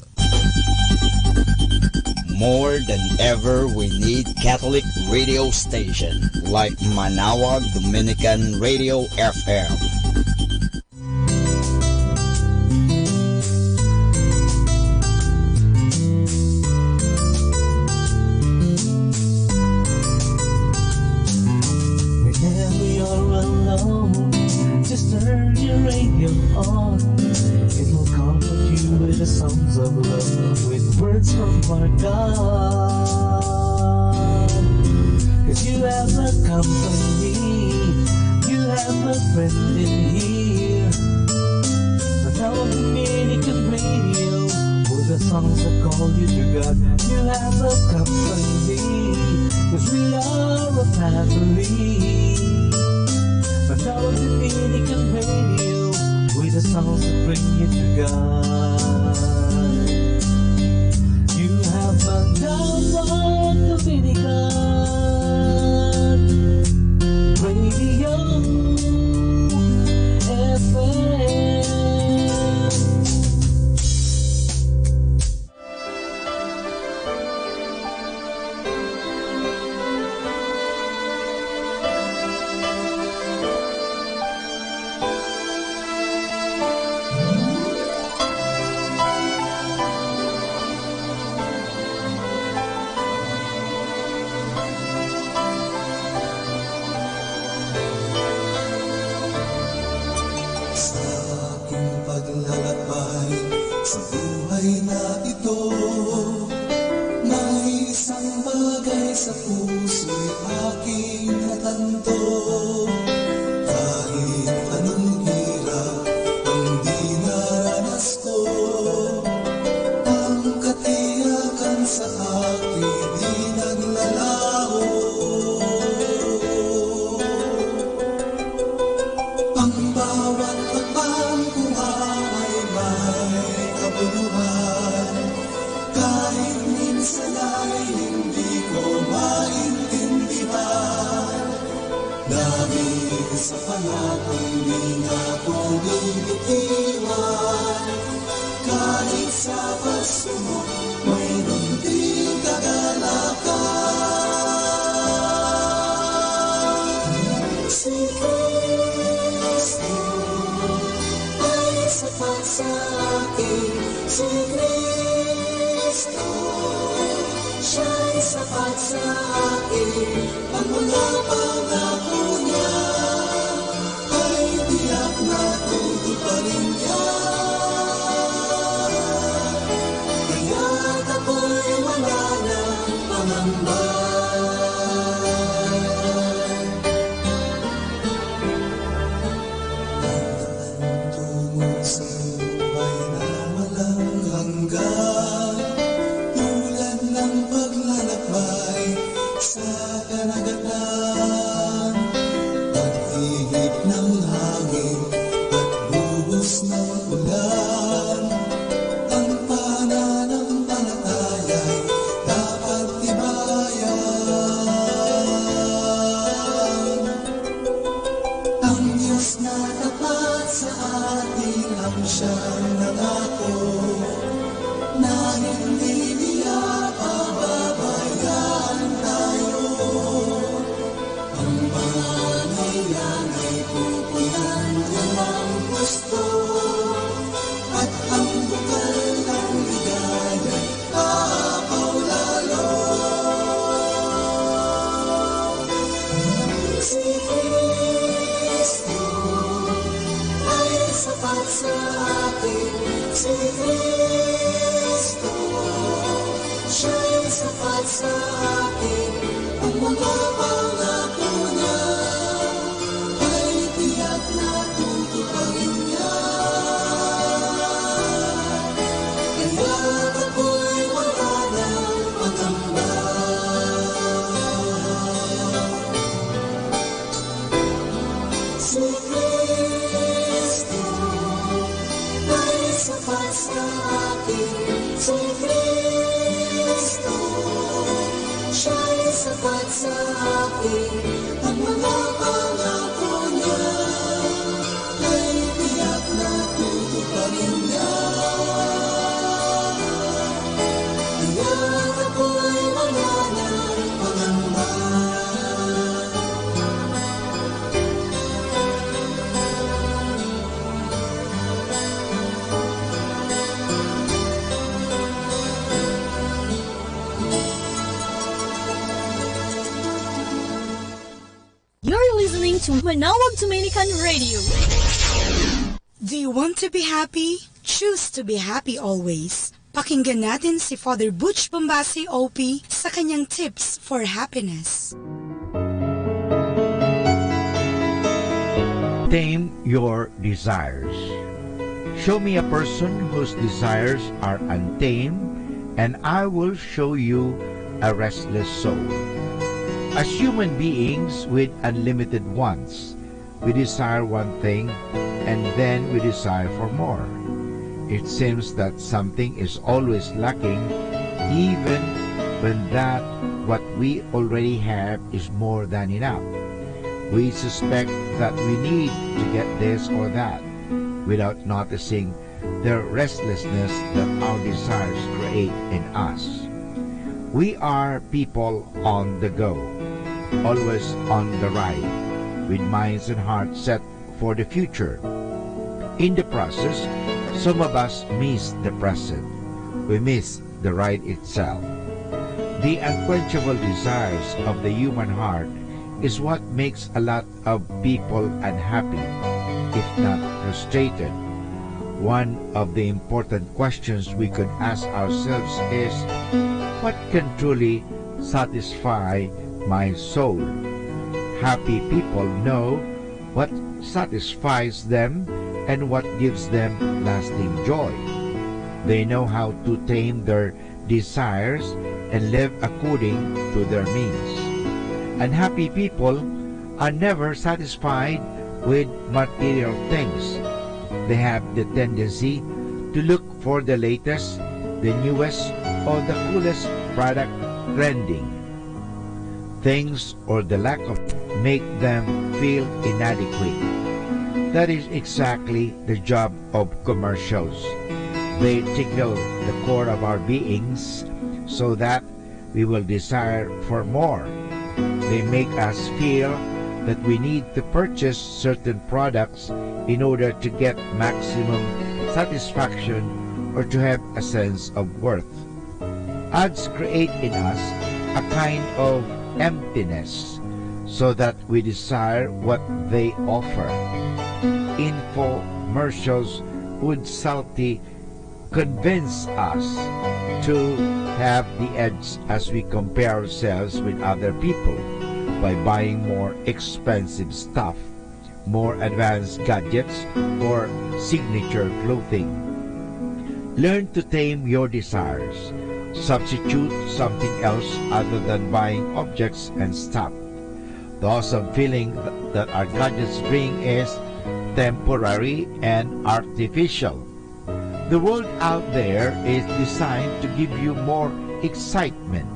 More than ever, we need Catholic radio station like Manaoag Dominican Radio FM. Whenever you're alone, just turn your radio on. It will comfort you with the songs of love, with words from our God. 'Cause you have a company, you have a friend in here. Manaoag Dominican Radio, with the songs that call you to God. You have a company, 'cause we are a family. Manaoag Dominican Radio, with the songs that bring you to God. You have Manaoag Dominican Radio FM. Sa aking paglalakbay sa buhay na ito, may isang bagay sa puso'y aking natanto. Kahit anong hirap ang dinaranas ko, ang katiyakan sa akin di naglalaho. Ang bawat hakbang ko ay may kabuluhan, kahit minsan Dahil sa pangakong di nga po bibitiwan, kahit sa pagsubok, mayroon din kagalakan. Si Kristo ay sapat sa akin, si Kristo siya'y sapat sa akin, ang mga pangako niya ay tiyak na tutuparin niya. Kaya't ako'y wala ng pangamba. Tungo sa buhay na walang hanggan, tulad ng paglalakbay sa karagatan, pag-ihip ng hangin at buhos ng ulan, ang pananampalataya'y dapat tibayan. Ang Diyos na tapat sa atin ang siyang nangako na hindi niya pababayaan tayo. Ang pangangailangan ay pupunan niya ng gusto, at ang bukal ng ligaya aapaw lalo. Si Kristo ay sapat sa akin, si Kristo siya'y sapat sa akin, ang mga pangako niya ay tiyak na tutuparin niya. Kaya't ako'y wala ng pangamba. Si Kristo ay sapat sa akin, si Kristo siya'y sapat sa akin, ang mga pangako niya ay tiyak na tutuparin niya. Kaya't ako'y wala ng pangamba. You're listening to Manawag Dominican Radio. Do you want to be happy? Choose to be happy always. Pakinggan natin si Father Butch Bombasi OP sa kanyang tips for happiness. Tame your desires. Show me a person whose desires are untamed, and I will show you a restless soul. As human beings with unlimited wants, we desire one thing and then we desire for more. It seems that something is always lacking, even when that what we already have is more than enough. We suspect that we need to get this or that without noticing the restlessness that our desires create in us. We are people on the go, always on the ride, with minds and hearts set for the future. In the process, some of us miss the present. We miss the ride itself. The unquenchable desires of the human heart is what makes a lot of people unhappy, if not frustrated. One of the important questions we could ask ourselves is, what can truly satisfy my soul? Happy people know what satisfies them and what gives them lasting joy. They know how to tame their desires and live according to their means. Unhappy people are never satisfied with material things. They have the tendency to look for the latest, the newest, or the coolest product trending. Things or the lack of make them feel inadequate. That is exactly the job of commercials. They tickle the core of our beings so that we will desire for more. They make us feel that we need to purchase certain products in order to get maximum satisfaction or to have a sense of worth. Ads create in us a kind of emptiness so that we desire what they offer. Infomercials would subtly convince us to have the edge as we compare ourselves with other people by buying more expensive stuff, more advanced gadgets, or signature clothing. Learn to tame your desires. Substitute something else other than buying objects and stuff. The awesome feeling that our gadgets bring is temporary and artificial. The world out there is designed to give you more excitement.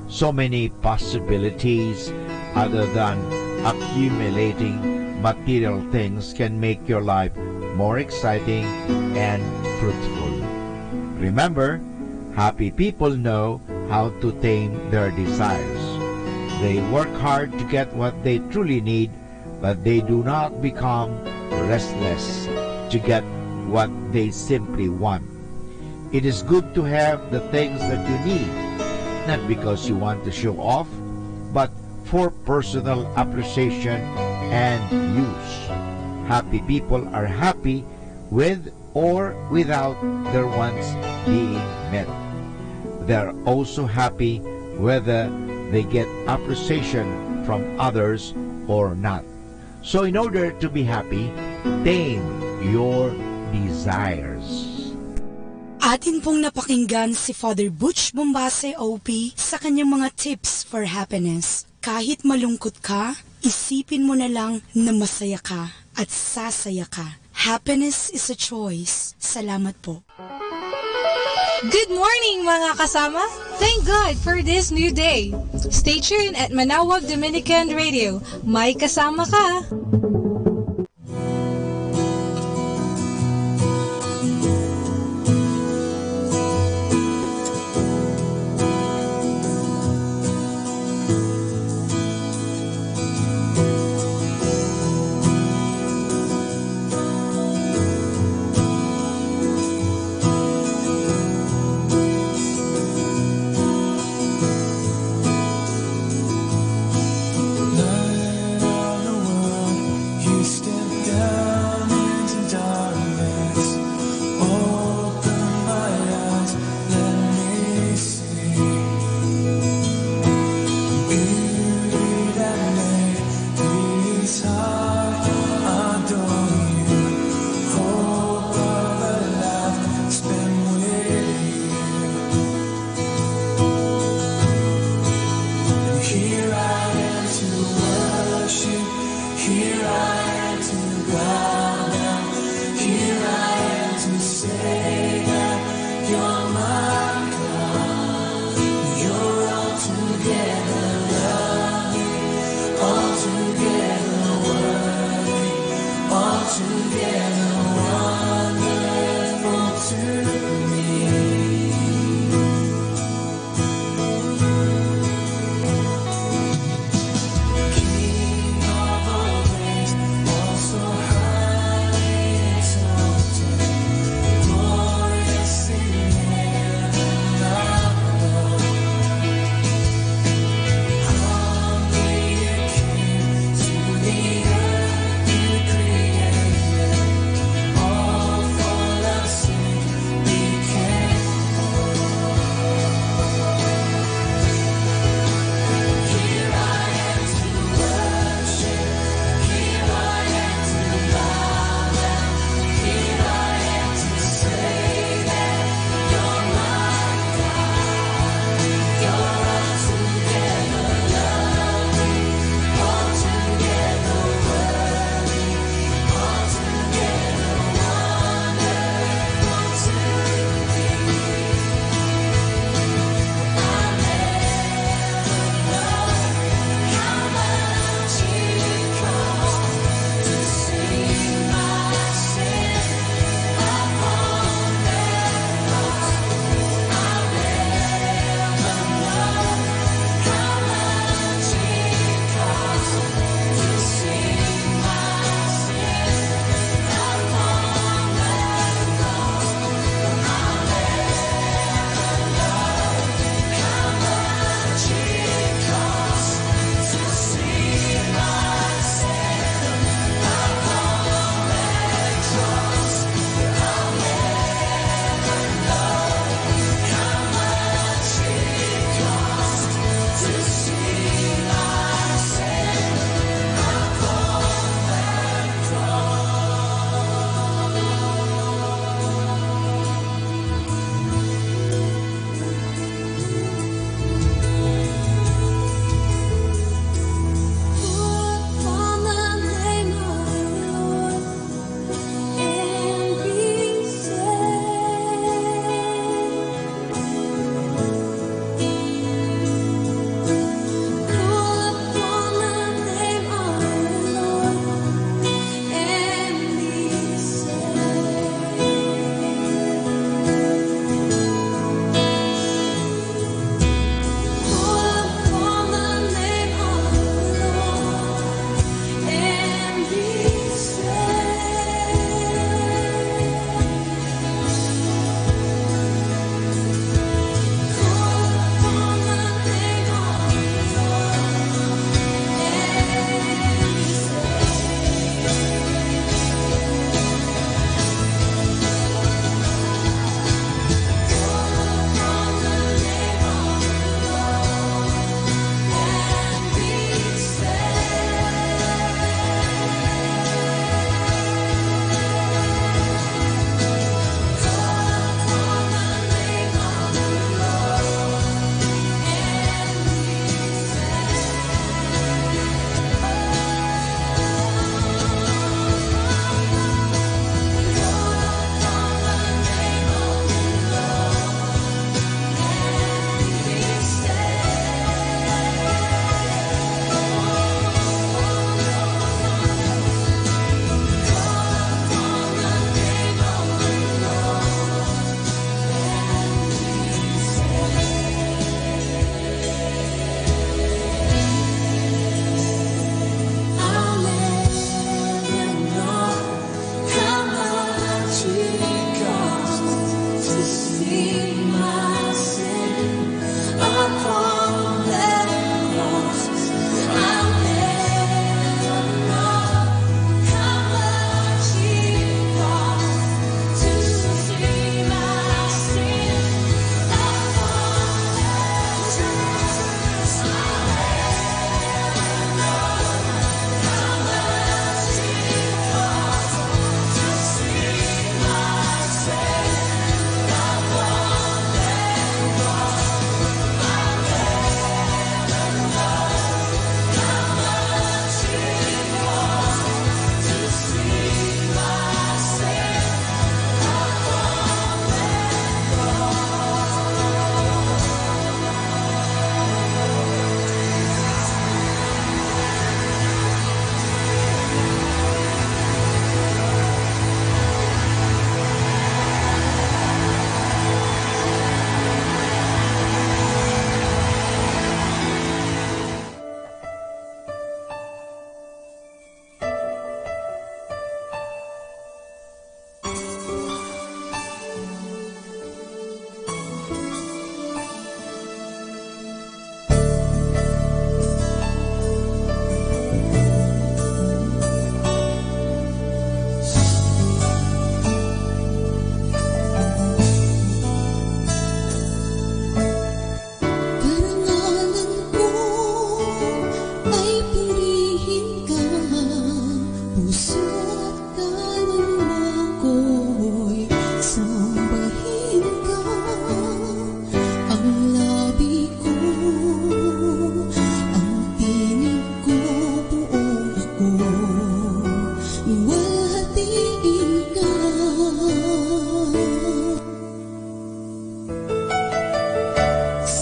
So many possibilities other than accumulating material things can make your life more exciting and fruitful. Remember, happy people know how to tame their desires. They work hard to get what they truly need, but they do not become restless to get what they simply want. It is good to have the things that you need, not because you want to show off, but for personal appreciation and use. Happy people are happy with or without their wants being met. They're also happy whether they get appreciation from others or not. So in order to be happy, tame your desires. Atin pong napakinggan si Father Butch Bombase OP sa kanyang mga tips for happiness. Kahit malungkot ka, isipin mo na lang na masaya ka at sasaya ka. Happiness is a choice. Salamat po. Good morning mga kasama! Thank God for this new day. Stay tuned at Manawag Dominican Radio. May kasama ka!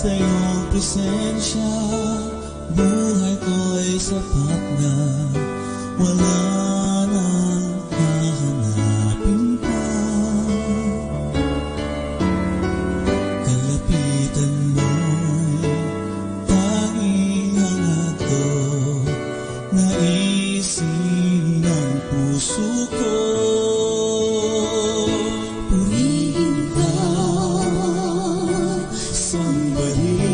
Sa iyong presensya, buhay ko'y sapat na. Wala nang hahanapin pa. Kalapitan mo'y tanging hangado, naisin ng puso ko. Purihin ka, sambahin,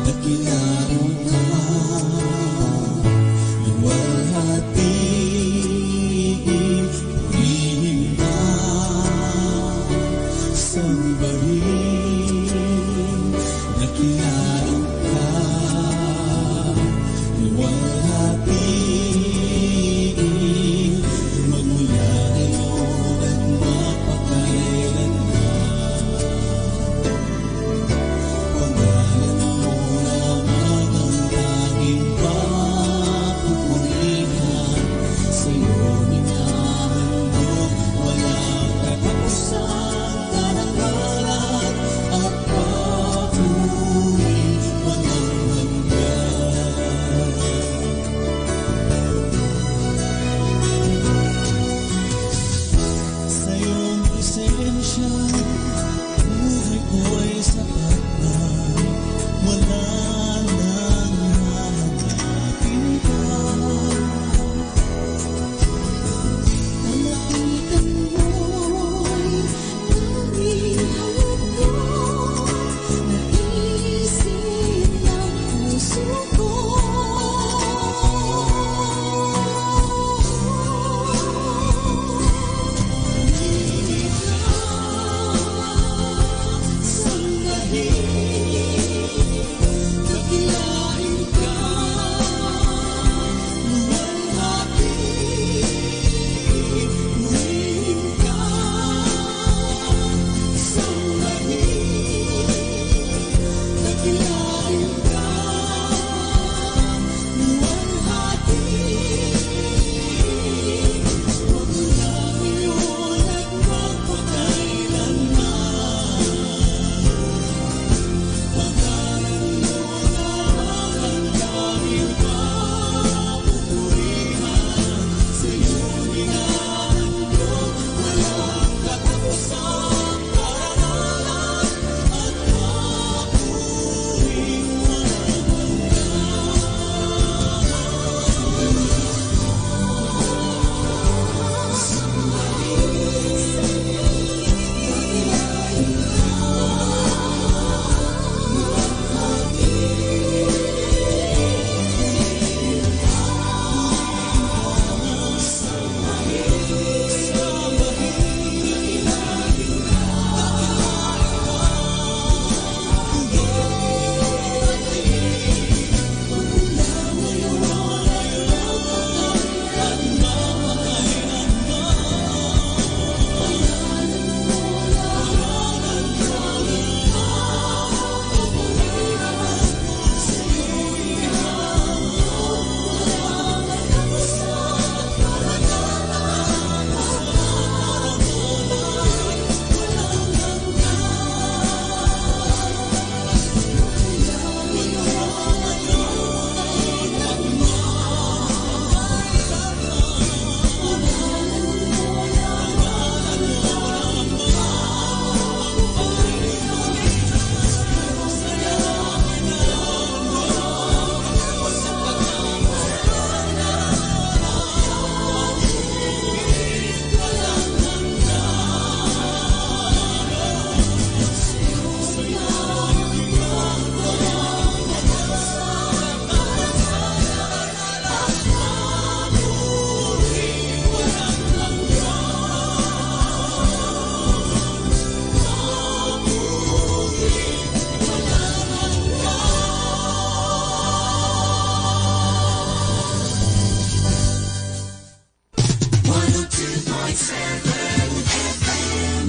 dakilain ka, luwalhatiin. Purihin ka, sambahin, dakilain ka, luwalhatiin. Magmula ngayon at mapakailanman, pangalan mo lamang ang tanging papupurihan. Sa iyo minahandog, walang katapusan, karangalan at papuri, walang hanggan. Sa iyong presensya, buhay ko'y sapat na. Wala nang hahanapin pa. Kalapitan mo'y tanging hangad ko, naisin ng puso ko.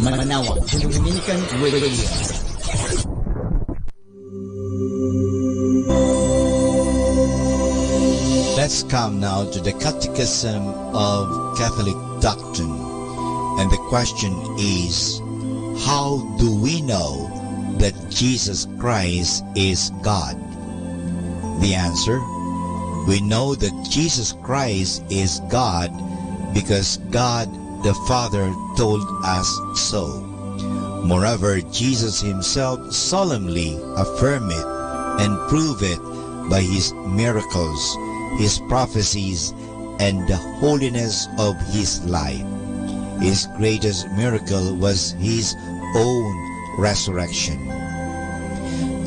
Manawag, Dominican Radio. Let's come now to the Catechism of Catholic Doctrine. And the question is, how do we know that Jesus Christ is God? The answer: we know that Jesus Christ is God because God the Father told us so. Moreover, Jesus himself solemnly affirmed it and proved it by his miracles, his prophecies, and the holiness of his life. His greatest miracle was his own resurrection.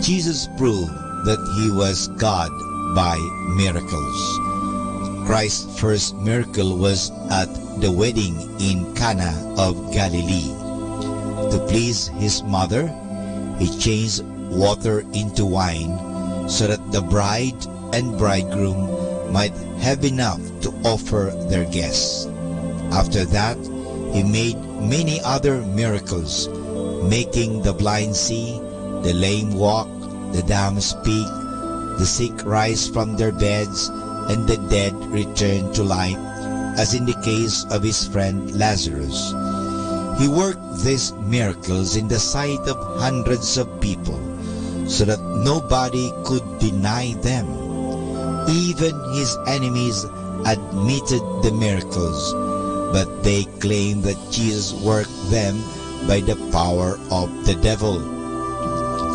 Jesus proved that he was God by miracles. Christ's first miracle was at the wedding in Cana of Galilee. To please his mother, he changed water into wine so that the bride and bridegroom might have enough to offer their guests. After that, he made many other miracles, making the blind see, the lame walk, the dumb speak, the sick rise from their beds, and the dead return to life, as in the case of his friend Lazarus. He worked these miracles in the sight of hundreds of people, so that nobody could deny them. Even his enemies admitted the miracles, but they claimed that Jesus worked them by the power of the devil.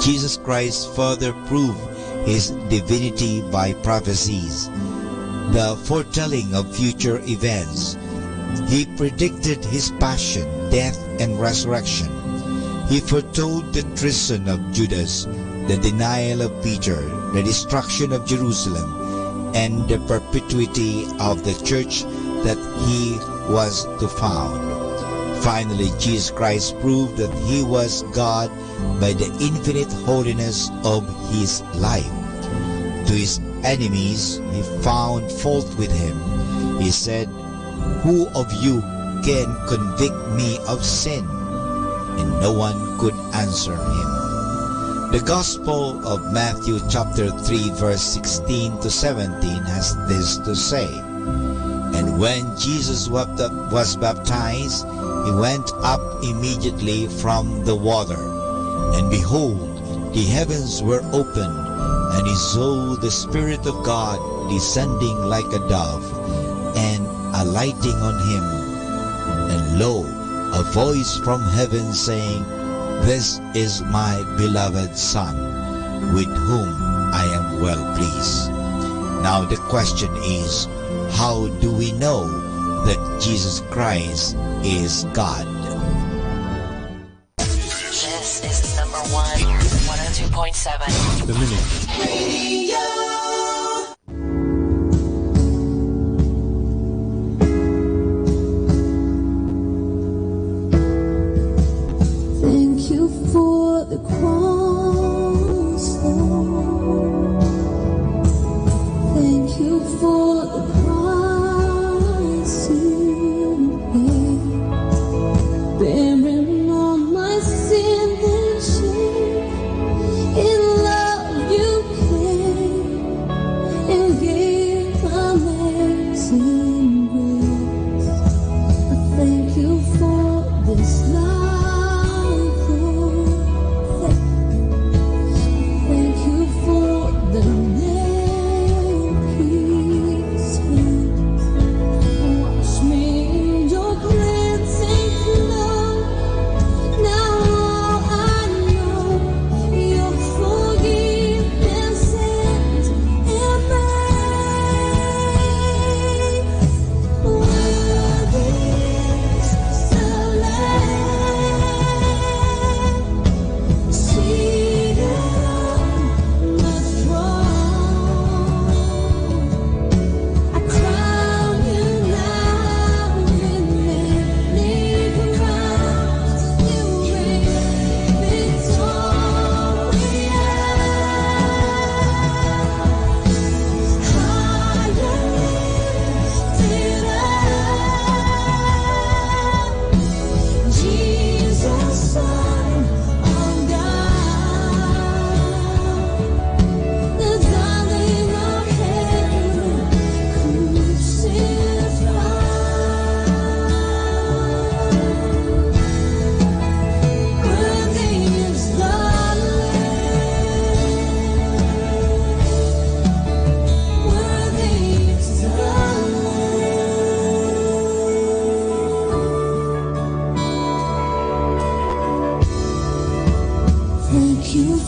Jesus Christ further proved his divinity by prophecies, the foretelling of future events. He predicted his passion, death, and resurrection. He foretold the treason of Judas, the denial of Peter, the destruction of Jerusalem, and the perpetuity of the church that he was to found. Finally, Jesus Christ proved that he was God by the infinite holiness of his life. To his enemies, he found fault with him. He said, "Who of you can convict me of sin?" And no one could answer him. The Gospel of Matthew chapter 3 verse 16 to 17 has this to say: "And when Jesus was baptized, he went up immediately from the water. And behold, the heavens were opened, and he saw the Spirit of God descending like a dove, and alighting on him. And lo, a voice from heaven saying, This is my beloved Son, with whom I am well pleased." Now the question is, how do we know that Jesus Christ is God? This is number 102.7. The Minute. Radio. Thank you for the cross, Lord. Thank you for the price you paid, bearing all my sin and shame. In love you came.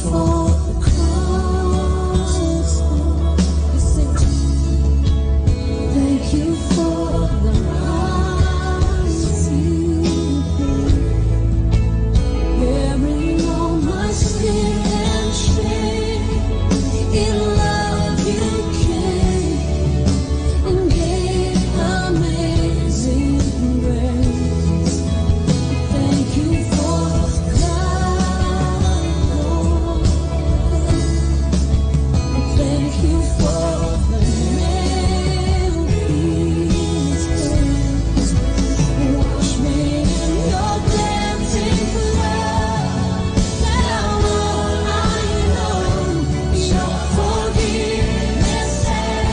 for the cross. Thank you for the price you paid, bearing all my sin and shame. In love you came and gave amazing grace. Thank you for God, Lord. Thank you for the nail pieces. Wash me in your cleansing blood. Now all I know is your forgiveness and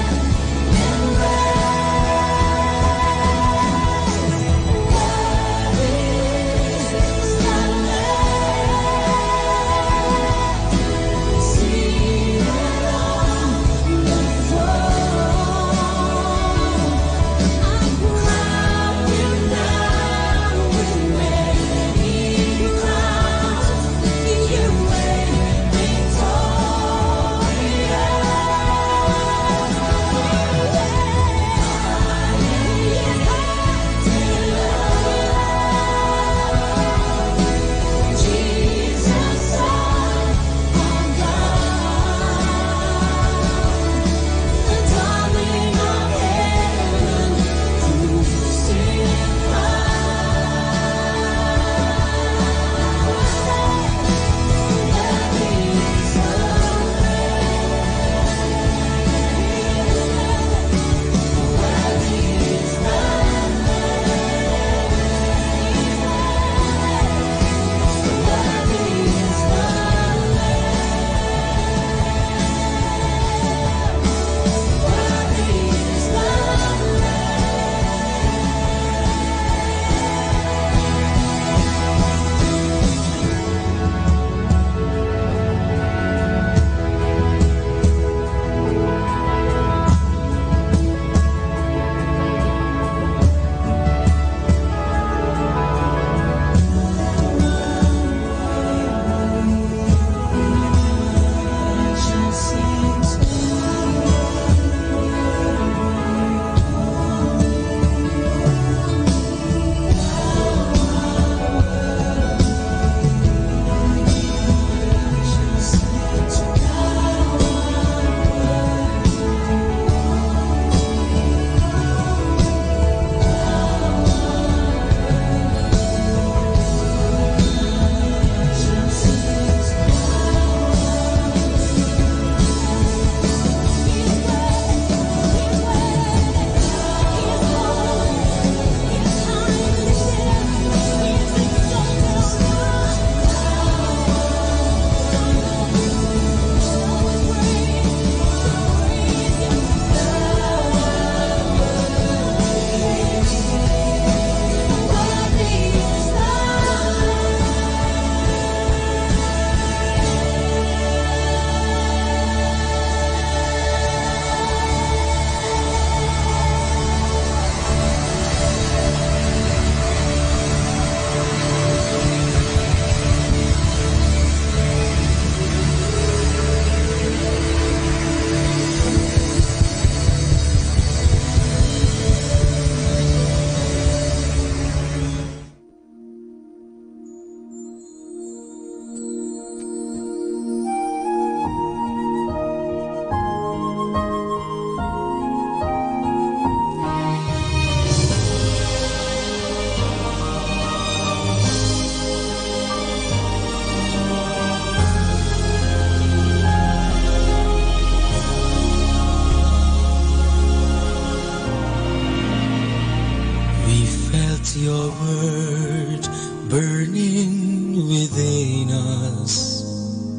your word burning within us.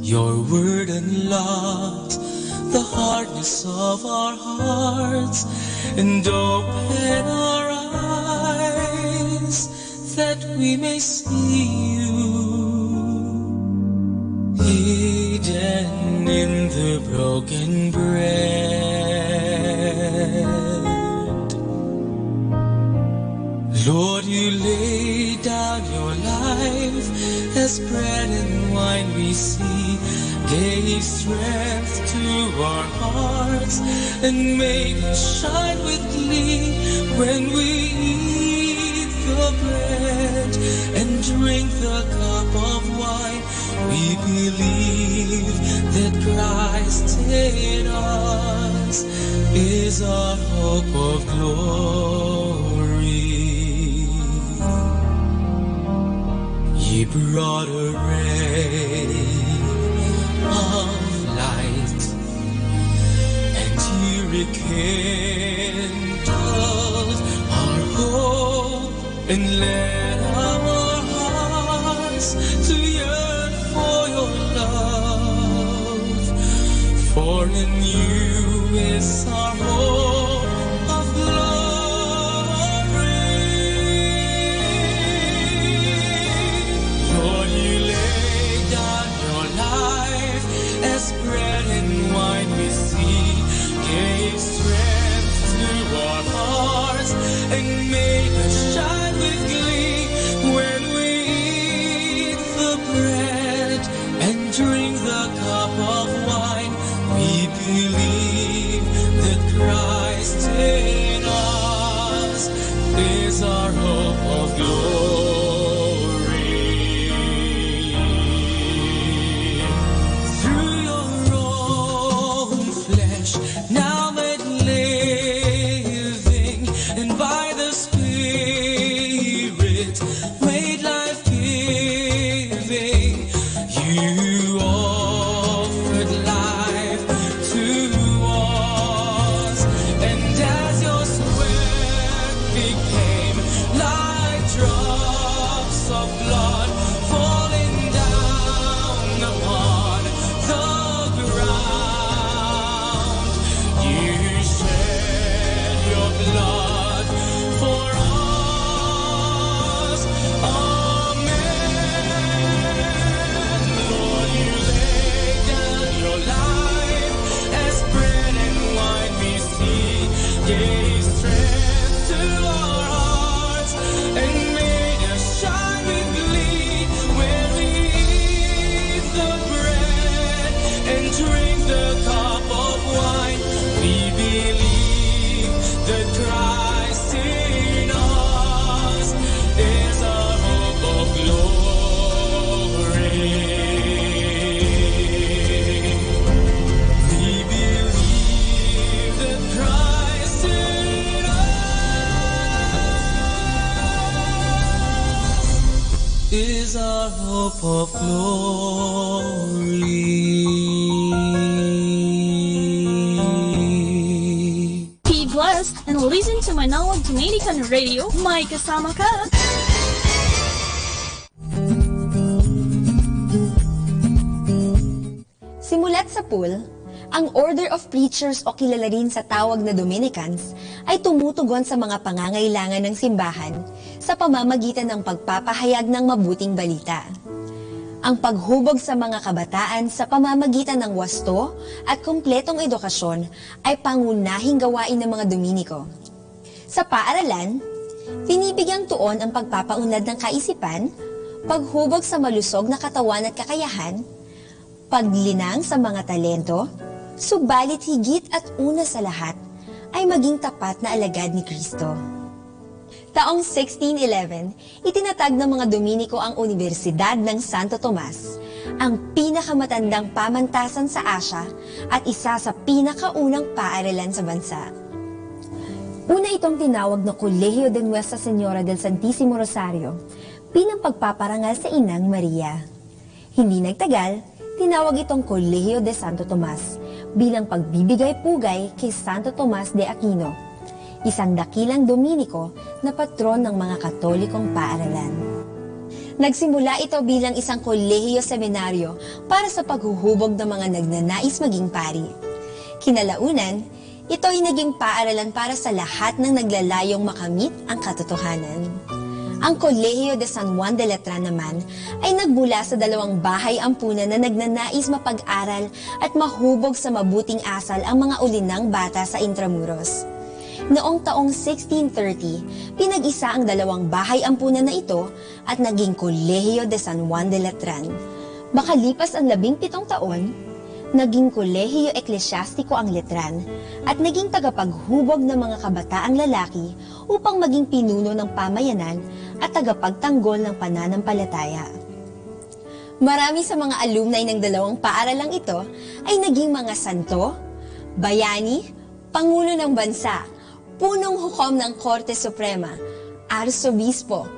Your word unlocked the hardness of our hearts and open our eyes that we may see you hidden in the broken bread. Lord, you laid down your life as bread and wine we see, Gave strength to our hearts and make us shine with glee when we eat the bread and drink the cup of wine. We believe that Christ in us is our hope of glory. He brought a ray of light, and He rekindled our hope and led our hearts to yearn for Your love. For in You is our hope of glory. Lord, You laid down Your life as bread and wine we see, gave strength to our hearts and made us shine with glee when we eat the bread and drink the cup of wine. We believe that Christ in us is our hope of glory. Through Your own flesh, now made living, and by the Spirit made life-giving, You offered life to us, and as Your sweat became like drops of blood falling down upon the ground, You shed Your blood for us. Amen. Lord, You laid down Your life as bread and wine we see, gave strength to our hearts and made us shine with glee when we eat the bread and drink the cup of wine. We believe that Christ in us is our hope of glory. We believe that Christ in us is our hope of glory. Be blessed and listen to Manawag Dominican Radio. May kasama ka. Simulat sa pool, ang Order of Preachers o kilala rin sa tawag na Dominicans ay tumutugon sa mga pangangailangan ng simbahan sa pamamagitan ng pagpapahayag ng mabuting balita. Ang paghubog sa mga kabataan sa pamamagitan ng wasto at kumpletong edukasyon ay pangunahing gawain ng mga Dominiko. Sa paaralan, binibigyang tuon ang pagpapaunlad ng kaisipan, paghubog sa malusog na katawan at kakayahan, paglinang sa mga talento, subalit higit at una sa lahat ay maging tapat na alagad ni Kristo. Taong 1611, itinatag ng mga Dominiko ang Universidad ng Santo Tomas, ang pinakamatandang pamantasan sa Asya at isa sa pinakaunang paaralan sa bansa. Una itong tinawag na Colegio de Nuestra Señora del Santísimo Rosario, bilang pagpaparangal sa Inang Maria. Hindi nagtagal, tinawag itong Colegio de Santo Tomas, bilang pagbibigay-pugay kay Santo Tomas de Aquino, isang dakilang Dominiko na patron ng mga Katolikong paaralan. Nagsimula ito bilang isang kolehiyo-seminaryo para sa paghuhubog ng mga nagnanais maging pari. Kinalaunan, ito ay naging paaralan para sa lahat ng naglalayong makamit ang katotohanan. Ang Colegio de San Juan de Letran naman ay nagbula sa 2 bahay ampunan na nagnanais mapag-aral at mahubog sa mabuting asal ang mga ulinang bata sa Intramuros. Noong taong 1630, pinag-isa ang 2 bahay ampunan na ito at naging Colegio de San Juan de Letran. Makalipas ang 17 taon, naging kolehiyo eklesyastiko ang Letran at naging tagapaghubog ng mga kabataang lalaki upang maging pinuno ng pamayanan at tagapagtanggol ng pananampalataya. Marami sa mga alumni ng dalawang paaralang ito ay naging mga santo, bayani, pangulo ng bansa, punong hukom ng Korte Suprema, arsobispo,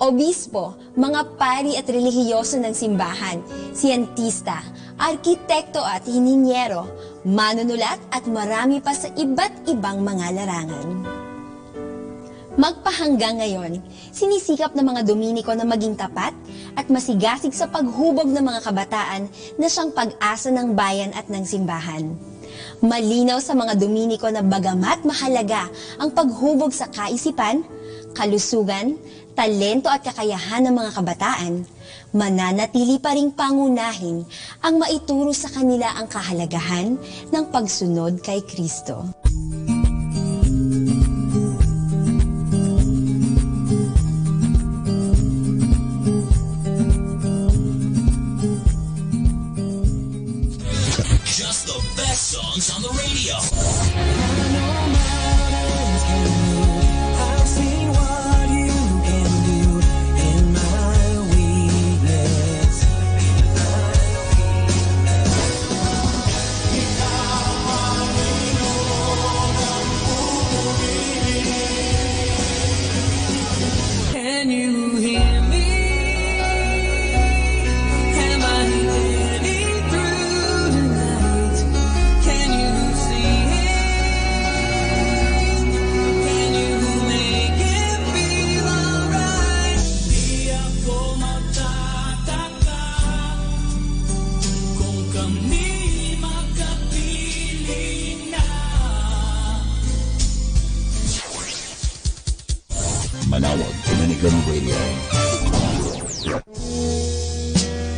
obispo, mga pari at relihiyoso ng simbahan, siyentista, arkitekto at hininyero, manunulat at marami pa sa iba't ibang mga larangan. Magpahanggang ngayon, sinisikap ng mga Dominiko na maging tapat at masigasig sa paghubog ng mga kabataan na siyang pag-asa ng bayan at ng simbahan. Malinaw sa mga Dominiko na bagamat mahalaga ang paghubog sa kaisipan, kalusugan, talento at kakayahan ng mga kabataan, mananatili pa ring pangunahin ang maituro sa kanila ang kahalagahan ng pagsunod kay Kristo. Just the best songs on the radio. I've seen what you can do in my weakness. Can you hear me? Am I getting through tonight? Can you see it? Can you make it feel alright? Di ako magtataka kung kami magkapiling na. Manawag Dominican Radio.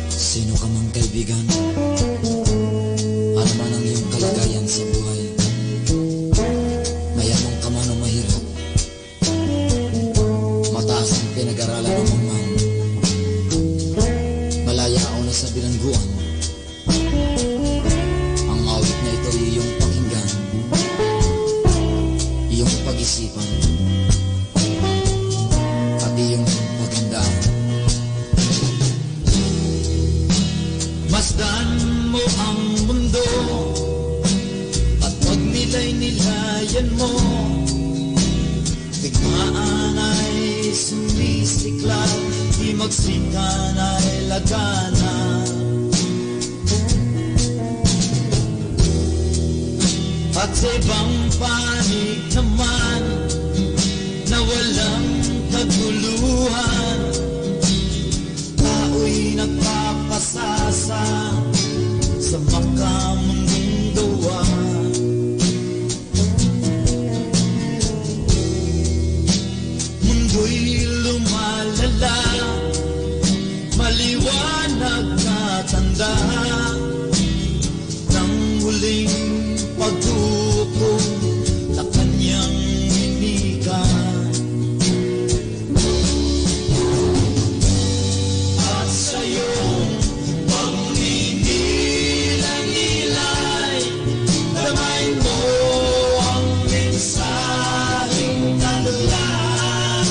Sino ka mang kaibigan, ano man ang iyong kalagayan sa buhay, mayaman ka man o mahirap, mataas ang pinag-aralan mo man, malaya o nasa bilangguan, ang awit na ito ay iyong pakinggan, iyong pag-isipan, at iyong paghandaan. Masdan mo ang mundo at pagnilay-nilayan mo. Digmaan ay sumisiklab, di magsikan ay lagana. At sa ibang panig naman na walang kaguluhan, tao'y nagpapasasa sa makamundong gawa. Mundo'y lumalala, maliwanag na tanda ng huling pagdukong na kanyang hinika. At sa iyong pagninilay-nilay, damay mo ang mensaheng tanlan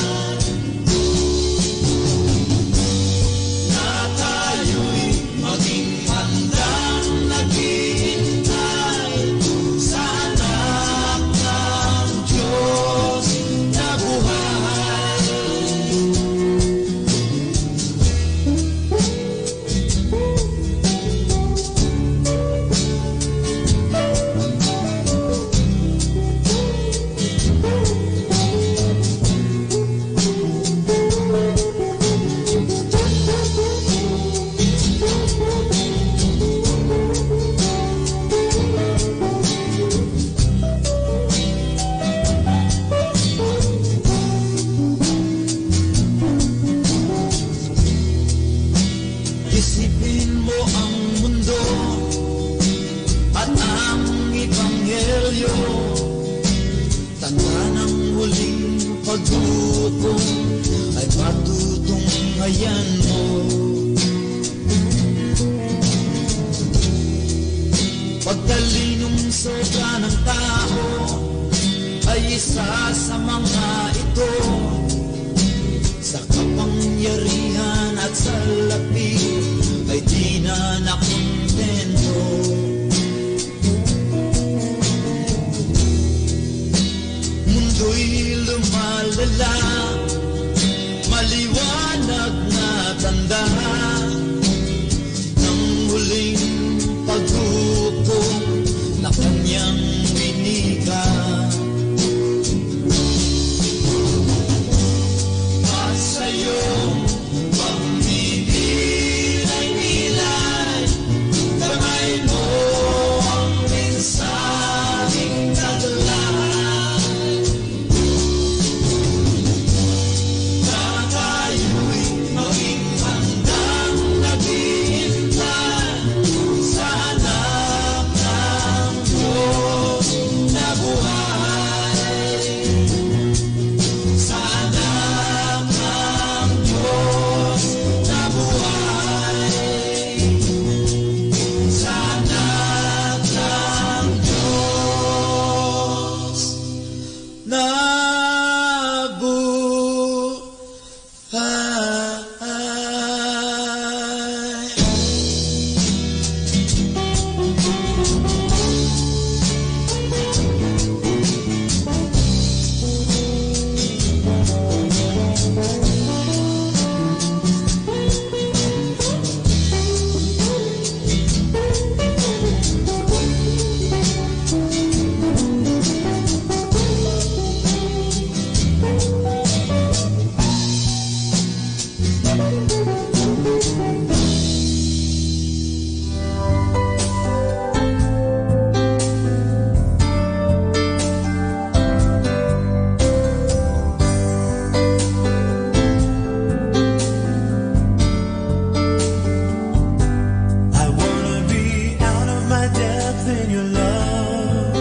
na tayo'y maging handang naghihintay sa anak ng Diyos na buhay. Isipin mo ang mundo at ang Ebanghelyo, tanda ng huling pagdukong ay matutunghayan mo. Pagtalinong sobra ng tao ay isa sa mga ito. Sa kapangyarihan at sa lapid ay di na nakontento. Mundo'y lumalala, maliwanag na tanda ng huling paghukom na kanyang winika. At sa'yo pagninilay-nilay, kamay mo ang mensaheng taglay na tayo'y maging handang naghihintay sa anak ng Diyos na buhay. Sa anak ng Diyos na buhay. Sa anak ng Diyos na buhay. I wanna be out of my depth in your love,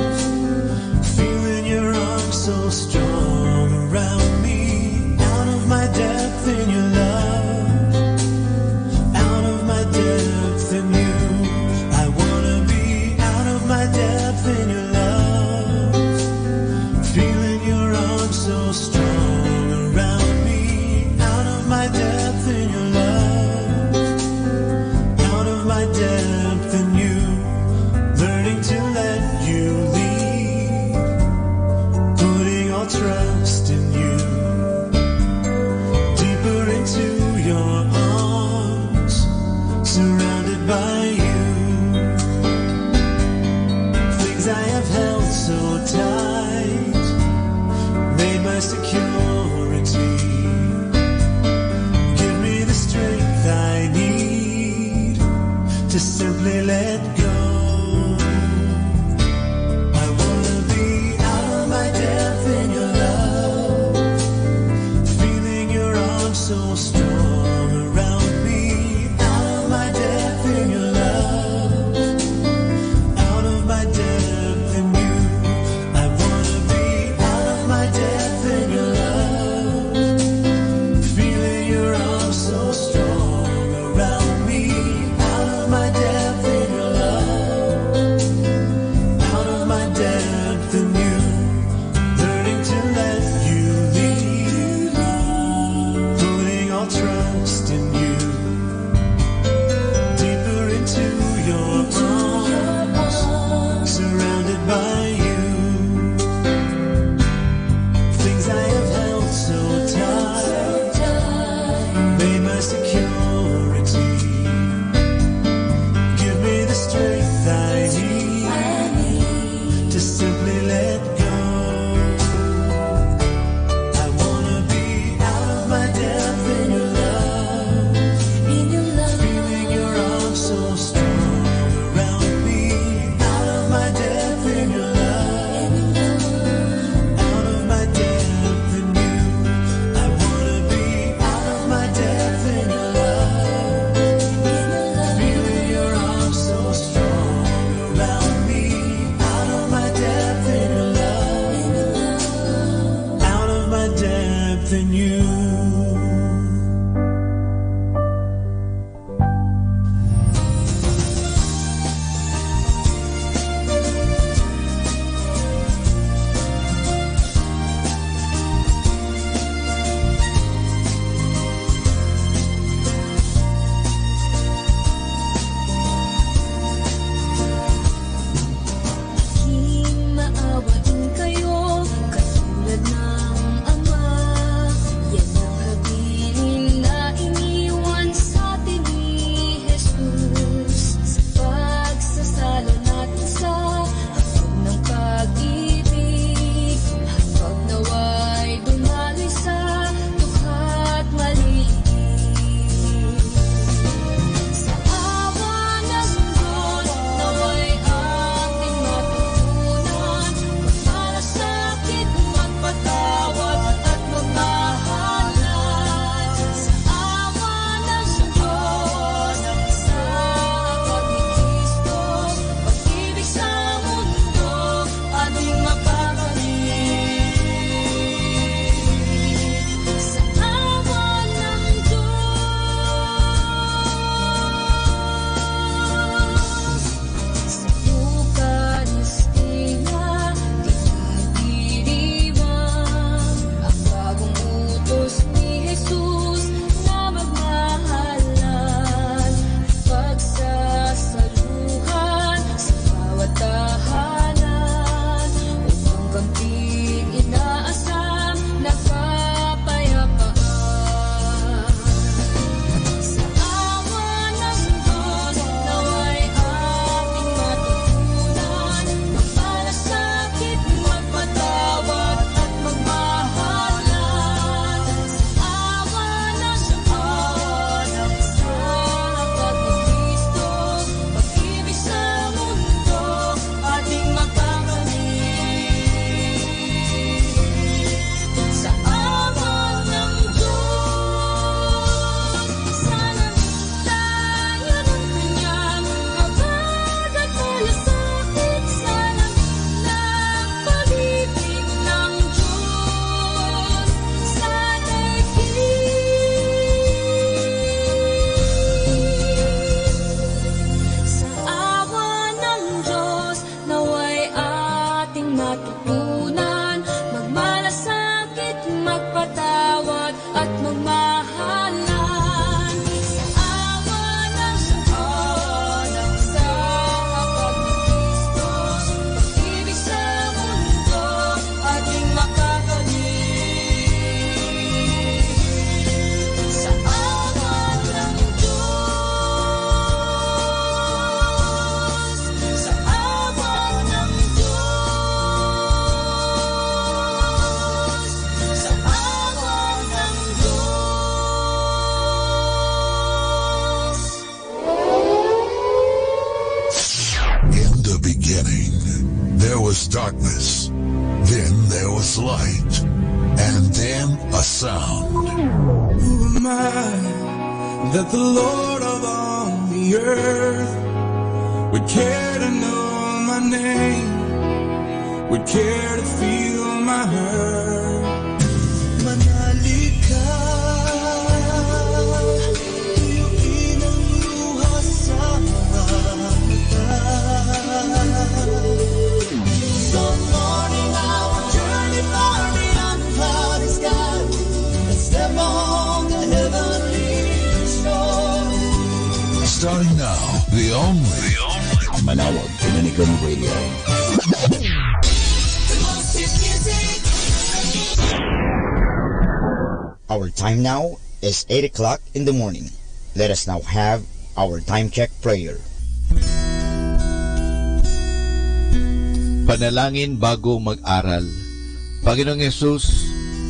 feeling your arms so strong around me. Out of my depth in your love, out of my depth in you. I wanna be out of my depth in your love, feeling your arms so strong around me. Out of my depth in your love, out of my depth in you, learning to let you lead, putting all trust in you, deeper into your arms, surrounded by you. Things I have held so tight, made my security. Give me the strength I need to simply let go. I wanna be out of my depth in your love, feeling your arms so strong around me. Out of my depth in your love, out of my depth in you. I wanna be out of my depth in your love, feeling your arms so strong around me. Out of my depth in your love, beginning, there was darkness. Then there was light. And then a sound. Who am I that the Lord of all the earth would care to know my name, would care to feel my hurt? Manali ka, tuyuin ang luha sa mata. Some morning I will journey far beyond the cloudy sky and step on the heavenly shore. Starting now, the only Manawag Dominican Radio. Our time now is 8 o'clock in the morning. Let us now have our time check prayer. Panalangin bago mag-aral. Panginoong Yesus,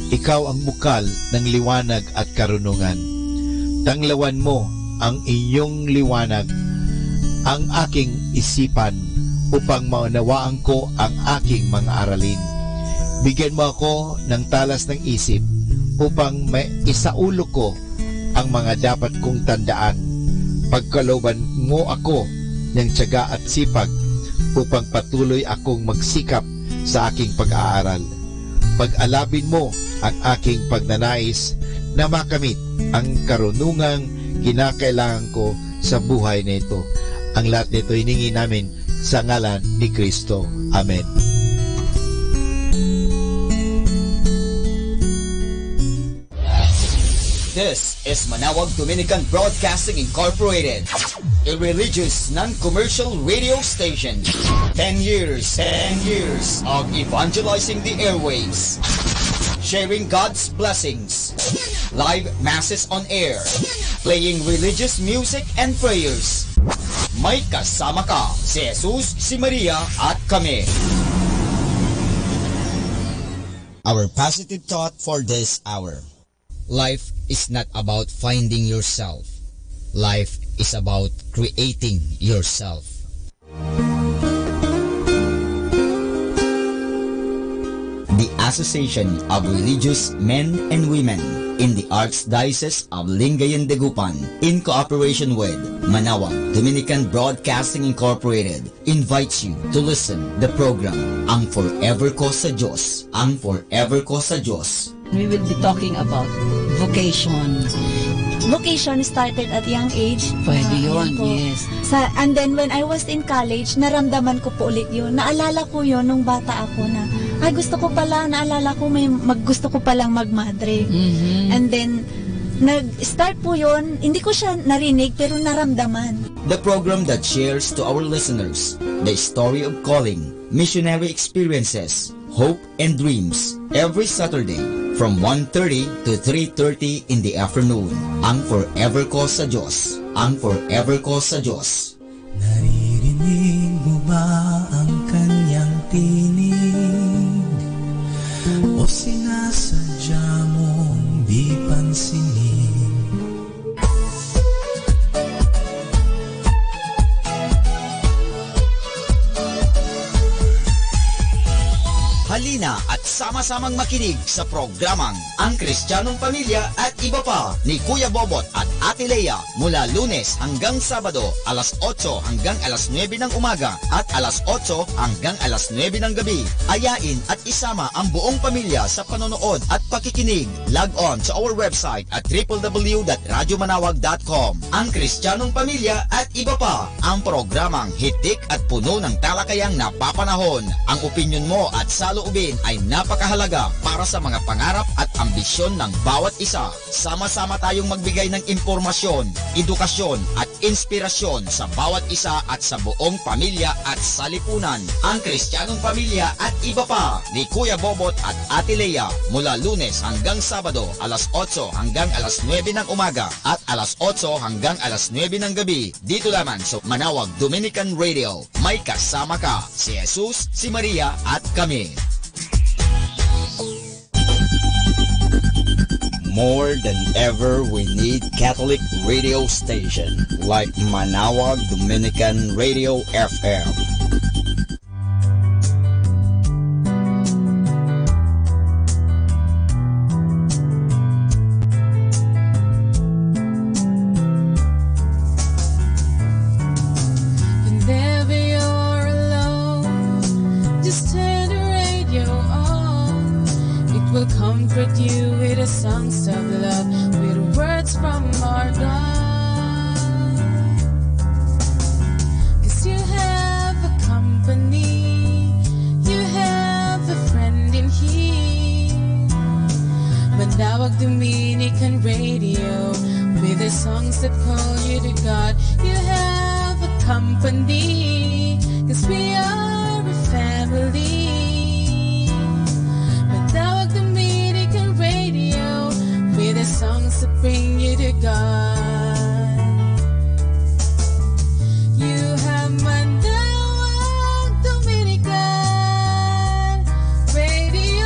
Ikaw ang bukal ng liwanag at karunungan. Tanglawan mo ang iyong liwanag, ang aking isipan, upang maunawaan ko ang aking mga aralin. Bigyan mo ako ng talas ng isip, upang maisaulo ko ang mga dapat kong tandaan. Pagkalooban mo ako ng tiyaga at sipag, upang patuloy akong magsikap sa aking pag-aaral. Pag-alabin mo ang aking pagnanais na makamit ang karunungang kinakailangan ko sa buhay nito. Ang lahat nito hiningi namin sa ngalan ni Kristo. Amen. This is Manawag Dominican Broadcasting Incorporated, a religious non-commercial radio station. 10 years of evangelizing the airwaves, sharing God's blessings, live masses on air, playing religious music and prayers. May kasama ka, si Jesus, si Maria, at kami. Our positive thought for this hour. Life is not about finding yourself. Life is about creating yourself. The Association of Religious Men and Women in the Archdiocese of Lingayen de Gupan, in cooperation with Manawag Dominican Broadcasting Incorporated, invites you to listen the program Ang Forever Ko sa Diyos, Ang Forever Ko sa Diyos. We will be talking about vocation. Vocation started at young age. Pwede Yan yun, po. yes. And then when I was in college, naramdaman ko po ulit yun. Naalala ko yun nung bata ako na, ay gusto ko pala, naalala ko gusto ko palang magmadre. And then, nag-start po yun, hindi ko siya narinig pero naramdaman. The program that shares to our listeners the story of calling, missionary experiences, hope and dreams every Saturday from 1:30 to 3:30 in the afternoon. Ang Forever Ko sa Diyos. Ang Forever Ko sa Diyos. Naririnig mo ba ang kanyang tinig? O sinasadya mong di pansinin? Halina at sama-samang makinig sa programang Ang Kristiyanong Pamilya at Iba Pa ni Kuya Bobot at Ate Lea mula Lunes hanggang Sabado alas 8 hanggang alas 9 ng umaga at alas 8 hanggang alas 9 ng gabi. Ayain at isama ang buong pamilya sa panonood at pakikinig. Log on sa our website at www.radyomanawag.com. Ang Kristiyanong Pamilya at Iba Pa, ang programang hitik at puno ng talakayang napapanahon. Ang opinyon mo at saloobin ay napakahalaga para sa mga pangarap at ambisyon ng bawat isa. Sama-sama tayong magbigay ng impormasyon, edukasyon at inspirasyon sa bawat isa at sa buong pamilya at salipunan. Ang Kristiyanong Pamilya at Iba Pa ni Kuya Bobot at Ate Lea mula Lunes hanggang Sabado alas 8 hanggang alas 9 ng umaga at alas 8 hanggang alas 9 ng gabi. Dito lamang sa Manawag Dominican Radio. May kasama ka, si Jesus, si Maria at kami. More than ever, we need Catholic radio station like Manawag Dominican Radio FM. you with the songs of love, with words from our God. 'Cause you have a company, you have a friend in here. Manawag Dominican Radio, with the songs that call you to God. You have a company, 'cause we are a family. Manawag Dominican Radio, with the songs that bring you to God. You have Manawag Dominican Radio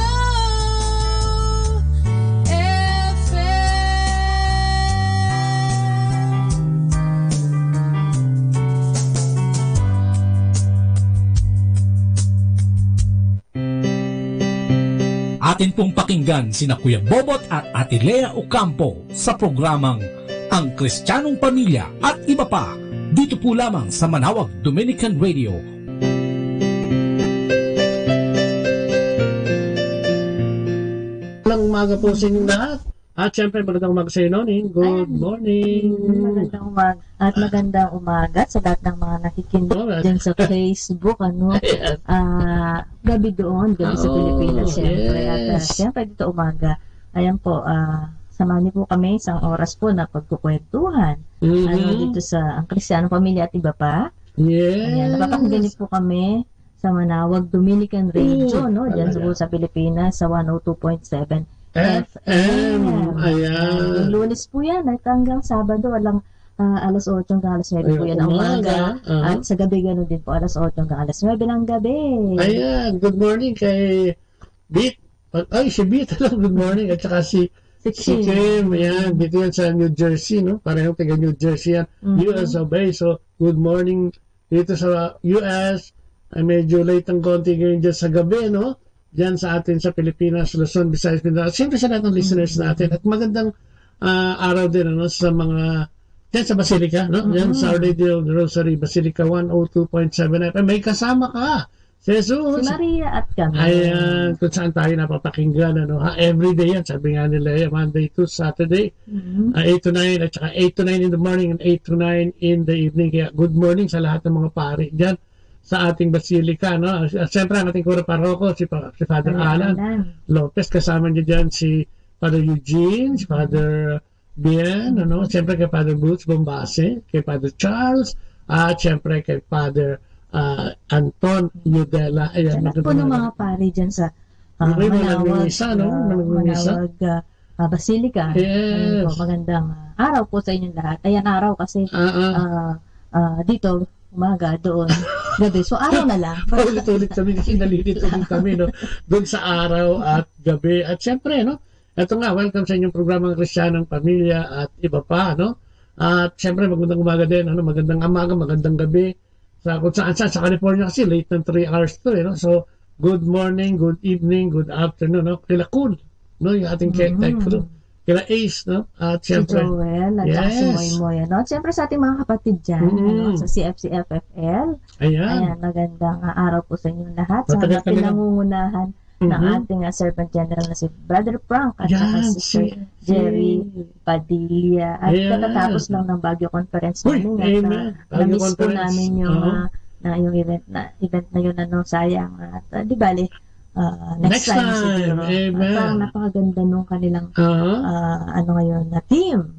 Atin pong pakinggan sina Kuya Bobot at Ate Lea Ocampo sa programang Ang Kristiyanong Pamilya at Iba Pa, dito po lamang sa Manawag Dominican Radio. Magandang umaga po sa inyong lahat. At syempre, magandang umaga sa inyo, Noning. Good morning. Magandang umaga. At magandang umaga sa lahat ng mga nakikinig dyan sa Facebook. Gabi doon, gabi sa Pilipinas, syempre. At syempre, dito umaga. Ayan po, samahan niyo po kami isang oras po na pagkukwentuhan. Dito sa Ang Kristiyanong Pamilya at Iba Pa. Ayan, napapakinggan niyo po kami sa Manawag Dominican Radio, no? Dyan sa Pilipinas, sa 102.7 FM. Ayan. Yung Lunes po yan at hanggang Sabado walang alas 8 hanggang alas 9 po yan ang umaga. At sa gabi ganoon din po alas 8 hanggang alas 9 ng gabi. Ayan, good morning kay Beat. Ay, si Beat lang, good morning. At saka si Kim. Ayan, dito yan sa New Jersey, no? Parehong taga New Jersey yan. US of A. So, good morning dito sa US. Ay medyo late ang konti ngayon dyan sa gabi, no? Diyan sa atin sa Pilipinas, Luzon, Visayas, Mindanao. Siyempre sa lahat ng listeners natin. At magandang araw din ano, sa mga diyan sa Basilica, no? Diyan sa Our Lady of the Rosary, Basilica 102.7 FM. May kasama ka, Jesus. Si Maria at kami. Ayan, kung saan tayo napapakinggan, ano, ha? Every day yan, sabi nga nila, Monday to Saturday, 8 to 9, at saka 8 to 9 in the morning and 8 to 9 in the evening. Kaya good morning sa lahat ng mga pari diyan sa ating Basilica, no? At siyempre, ang ating Kura Paroko, si Father Alan Lopez, kasama niya dyan si Father Eugene, si Father Bien, ano? Siyempre kay Father Butch Bombase, kay Father Charles, at siyempre kay Father Anton Yudela. Ayan, lahat po ng mga pari dyan sa Manawag Basilica. Ayan po, magandang araw po sa inyong lahat. Ayan, araw kasi dito umaga, doon, gabi. So, araw na lang. Ulit-ulit kami kasi nalilito-ulit kami, no? Doon sa araw at gabi. At syempre, no? Ito nga, welcome sa inyong programang Kristiyanong Pamilya at Iba Pa, no? At syempre, magandang umaga din, ano? Magandang umaga, magandang gabi. Kung saan sa California kasi, late ng 3 hours to, no? So, good morning, good evening, good afternoon, no? Kila Cool, no? Yung ating crew. Kila Ace, no? At siyempre, si Joel, at saka si Moy, no? At siyempre sa ating mga kapatid dyan, ano? Sa CFCFFL. Ayan, magandang araw po sa inyong lahat. Sa pinangungunahan ng ating Servant General na si Brother Frank at saka si Sir Jerry Padilla. At katatapos lang ng Baguio Conference namin. At na-miss po namin yung yung event na yun, ano, sayang. At di bali, next time siguro. Parang napakaganda nung kanilang ano ngayon na team.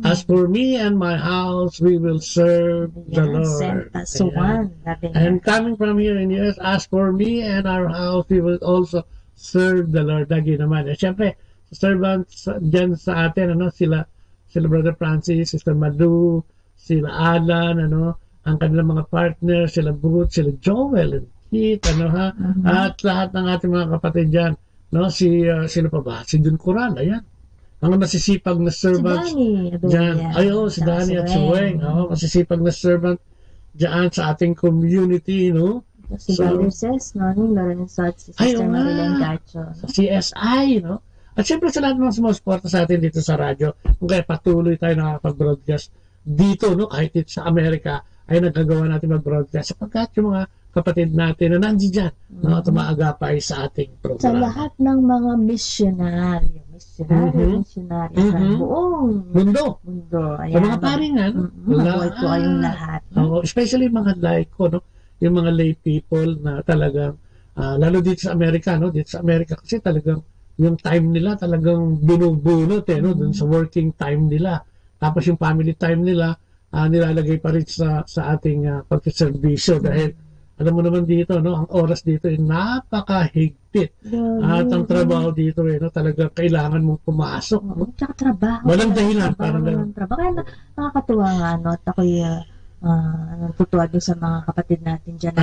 As for me and my house, we will serve the Lord. So one. And coming from here in US, as for me and our house, we will also serve the Lord. Lagi naman. Siyempre, servants dyan sa atin, ano, sila Brother Francis, Sister Madu, sila Alan, ano, ang kanilang mga partner, sila Booth, sila Joel, ano ha, at lahat ng ating mga kapatid dyan, no, sino pa ba? Si Jun Curan, ayan, mga masisipag na servants dyan, si Danny at si Weng, masisipag na servant dyan sa ating community, no, si Brother Ses, no, ni Lorenzo at si Sister Marilyn Gacho, CSI, no, at syempre sa lahat ng mga sumusuporta sa atin dito sa radyo, kung kaya patuloy tayo nakakapag-broadcast dito, no, kahit sa Amerika, ay nagagawa natin mag-broadcast sapagkat yung mga kapatid natin na nandiyan dyan, no, at umaagapay sa ating Sa programa. lahat ng mga missionary sa buong mundo. Ayan. Sa mga paringan, mabuhay po kayong lahat. Oo, especially mga laiko, no? Yung mga lay people na talagang, lalo dito sa Amerika, no? Dito sa Amerika kasi talagang yung time nila talagang binubunot, no? Dun sa working time nila. Tapos yung family time nila, nilalagay pa rin sa ating pagsiservisyo dahil alam mo naman dito, no? Ang oras dito ay napakahigpit. At ang trabaho dito, no? Talagang kailangan mong pumasok. No? Tsaka trabaho. Walang dahilan. Parang trabaho. Kaya nakakatuwa nga, no? At ako'y natutuwa din sa mga kapatid natin dyan.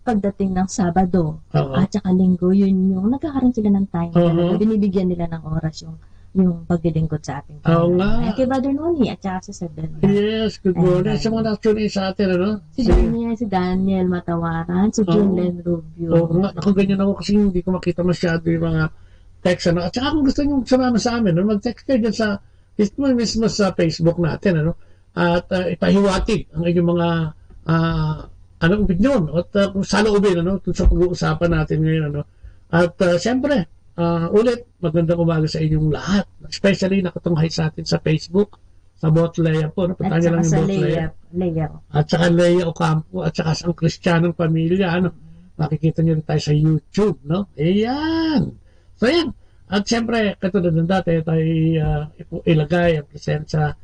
Pagdating ng Sabado at saka Linggo, yun yung nagkakaroon sila ng time. Binibigyan nila ng oras yung paglilingkod sa ating Panginoon. Kay Brother Noni at saka si Sabel. Yes, good morning. Sa mga nag-tune sa atin, ano? Si Daniel Matawaran, si Junlen Rubio. Ako ganyan ako kasi hindi ko makita masyado yung mga text, ano? At saka kung gusto nyo sumama sa amin, no? Mag-text kayo dyan sa mismo sa Facebook natin, ano? At ipahiwatig ang inyong mga opinion at kung saloobin, ano? Sa pag-uusapan natin ngayon, ano? At siyempre, ulit, magandang umaga sa inyong lahat. Especially nakatunghay sa atin sa Facebook, sa Bot Lea po. Punta niyo lang yung Bot Lea. At saka Lea Ocampo, at saka sa Kristyanong Pamilya. Ano? Makikita niyo rin tayo sa YouTube. No? Ayan. So yan. At siyempre, katulad ng dati, tayo ilagay ang presensya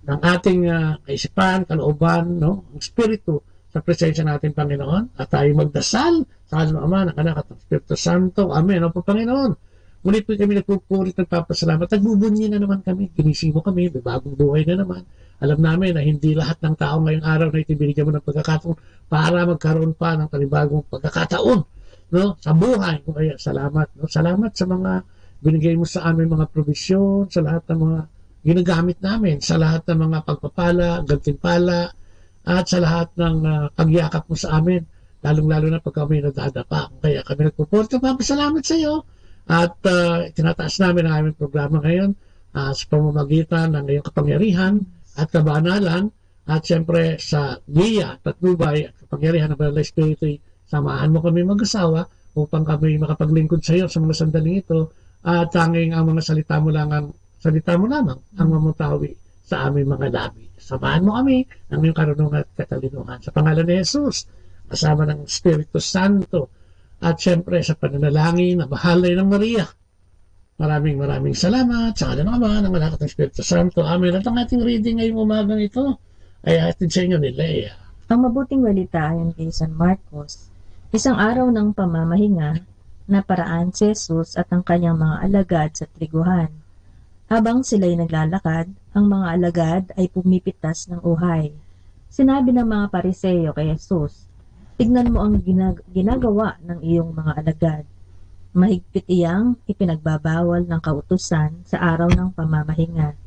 ng ating kaisipan, kalooban, no? Ang spirito sa presensya natin, Panginoon, at tayo magdasal sa kanila Ama, ng Anak at ng Espiritu Santo. Amen. O po, Panginoon, ngunit po kami nagpupurit, nagpapasalamat. Nagbubunyi na naman kami. Ginising mo kami. May bagong buhay na naman. Alam namin na hindi lahat ng tao ngayong araw na itibinigyan mo ng pagkakataon para magkaroon pa ng panibagong pagkakataon, no? Sa buhay. Kaya salamat. No? Salamat sa mga binigay mo sa amin mga provisyon, sa lahat ng mga ginagamit namin, sa lahat ng mga pagpapala, gantimpala, at sa lahat ng pagyakap mo sa amin, lalong-lalo na pag kami nadadapa. Kaya kami nagpupunta, papasalamat sa iyo. At tinataas namin ang aming programa ngayon sa pamamagitan ng iyong kapangyarihan at kabanalan. At siyempre sa Giya, Patnubay at kapangyarihan ng Banal na Espiritu, samahan mo kami mag-asawa upang kami makapaglingkod sa iyo sa mga sandaling ito. At tanging ang mga salita mo lamang ang mamutawi sa aming mga labi. Samahan mo kami ng iyong karunungan at katalinuhan. Sa pangalan ni Jesus, kasama ng Espiritu Santo, at siyempre sa pananalangin na bahalay ng Maria. Maraming salamat sa kanila naman ng Anak at ng Espiritu Santo. Amen. At ang ating reading ngayong umagang ito ay atin sa inyo ni Lea. Ang mabuting balita ayon kay San Marcos, isang araw ng pamamahinga na paraan si Jesus at ang kanyang mga alagad sa triguhan. Habang sila'y naglalakad, ang mga alagad ay pumipitas ng uhay. Sinabi ng mga Pariseo kay Jesus, "Tignan mo ang ginagawa ng iyong mga alagad. Mahigpit iyang ipinagbabawal ng kautusan sa araw ng pamamahinga."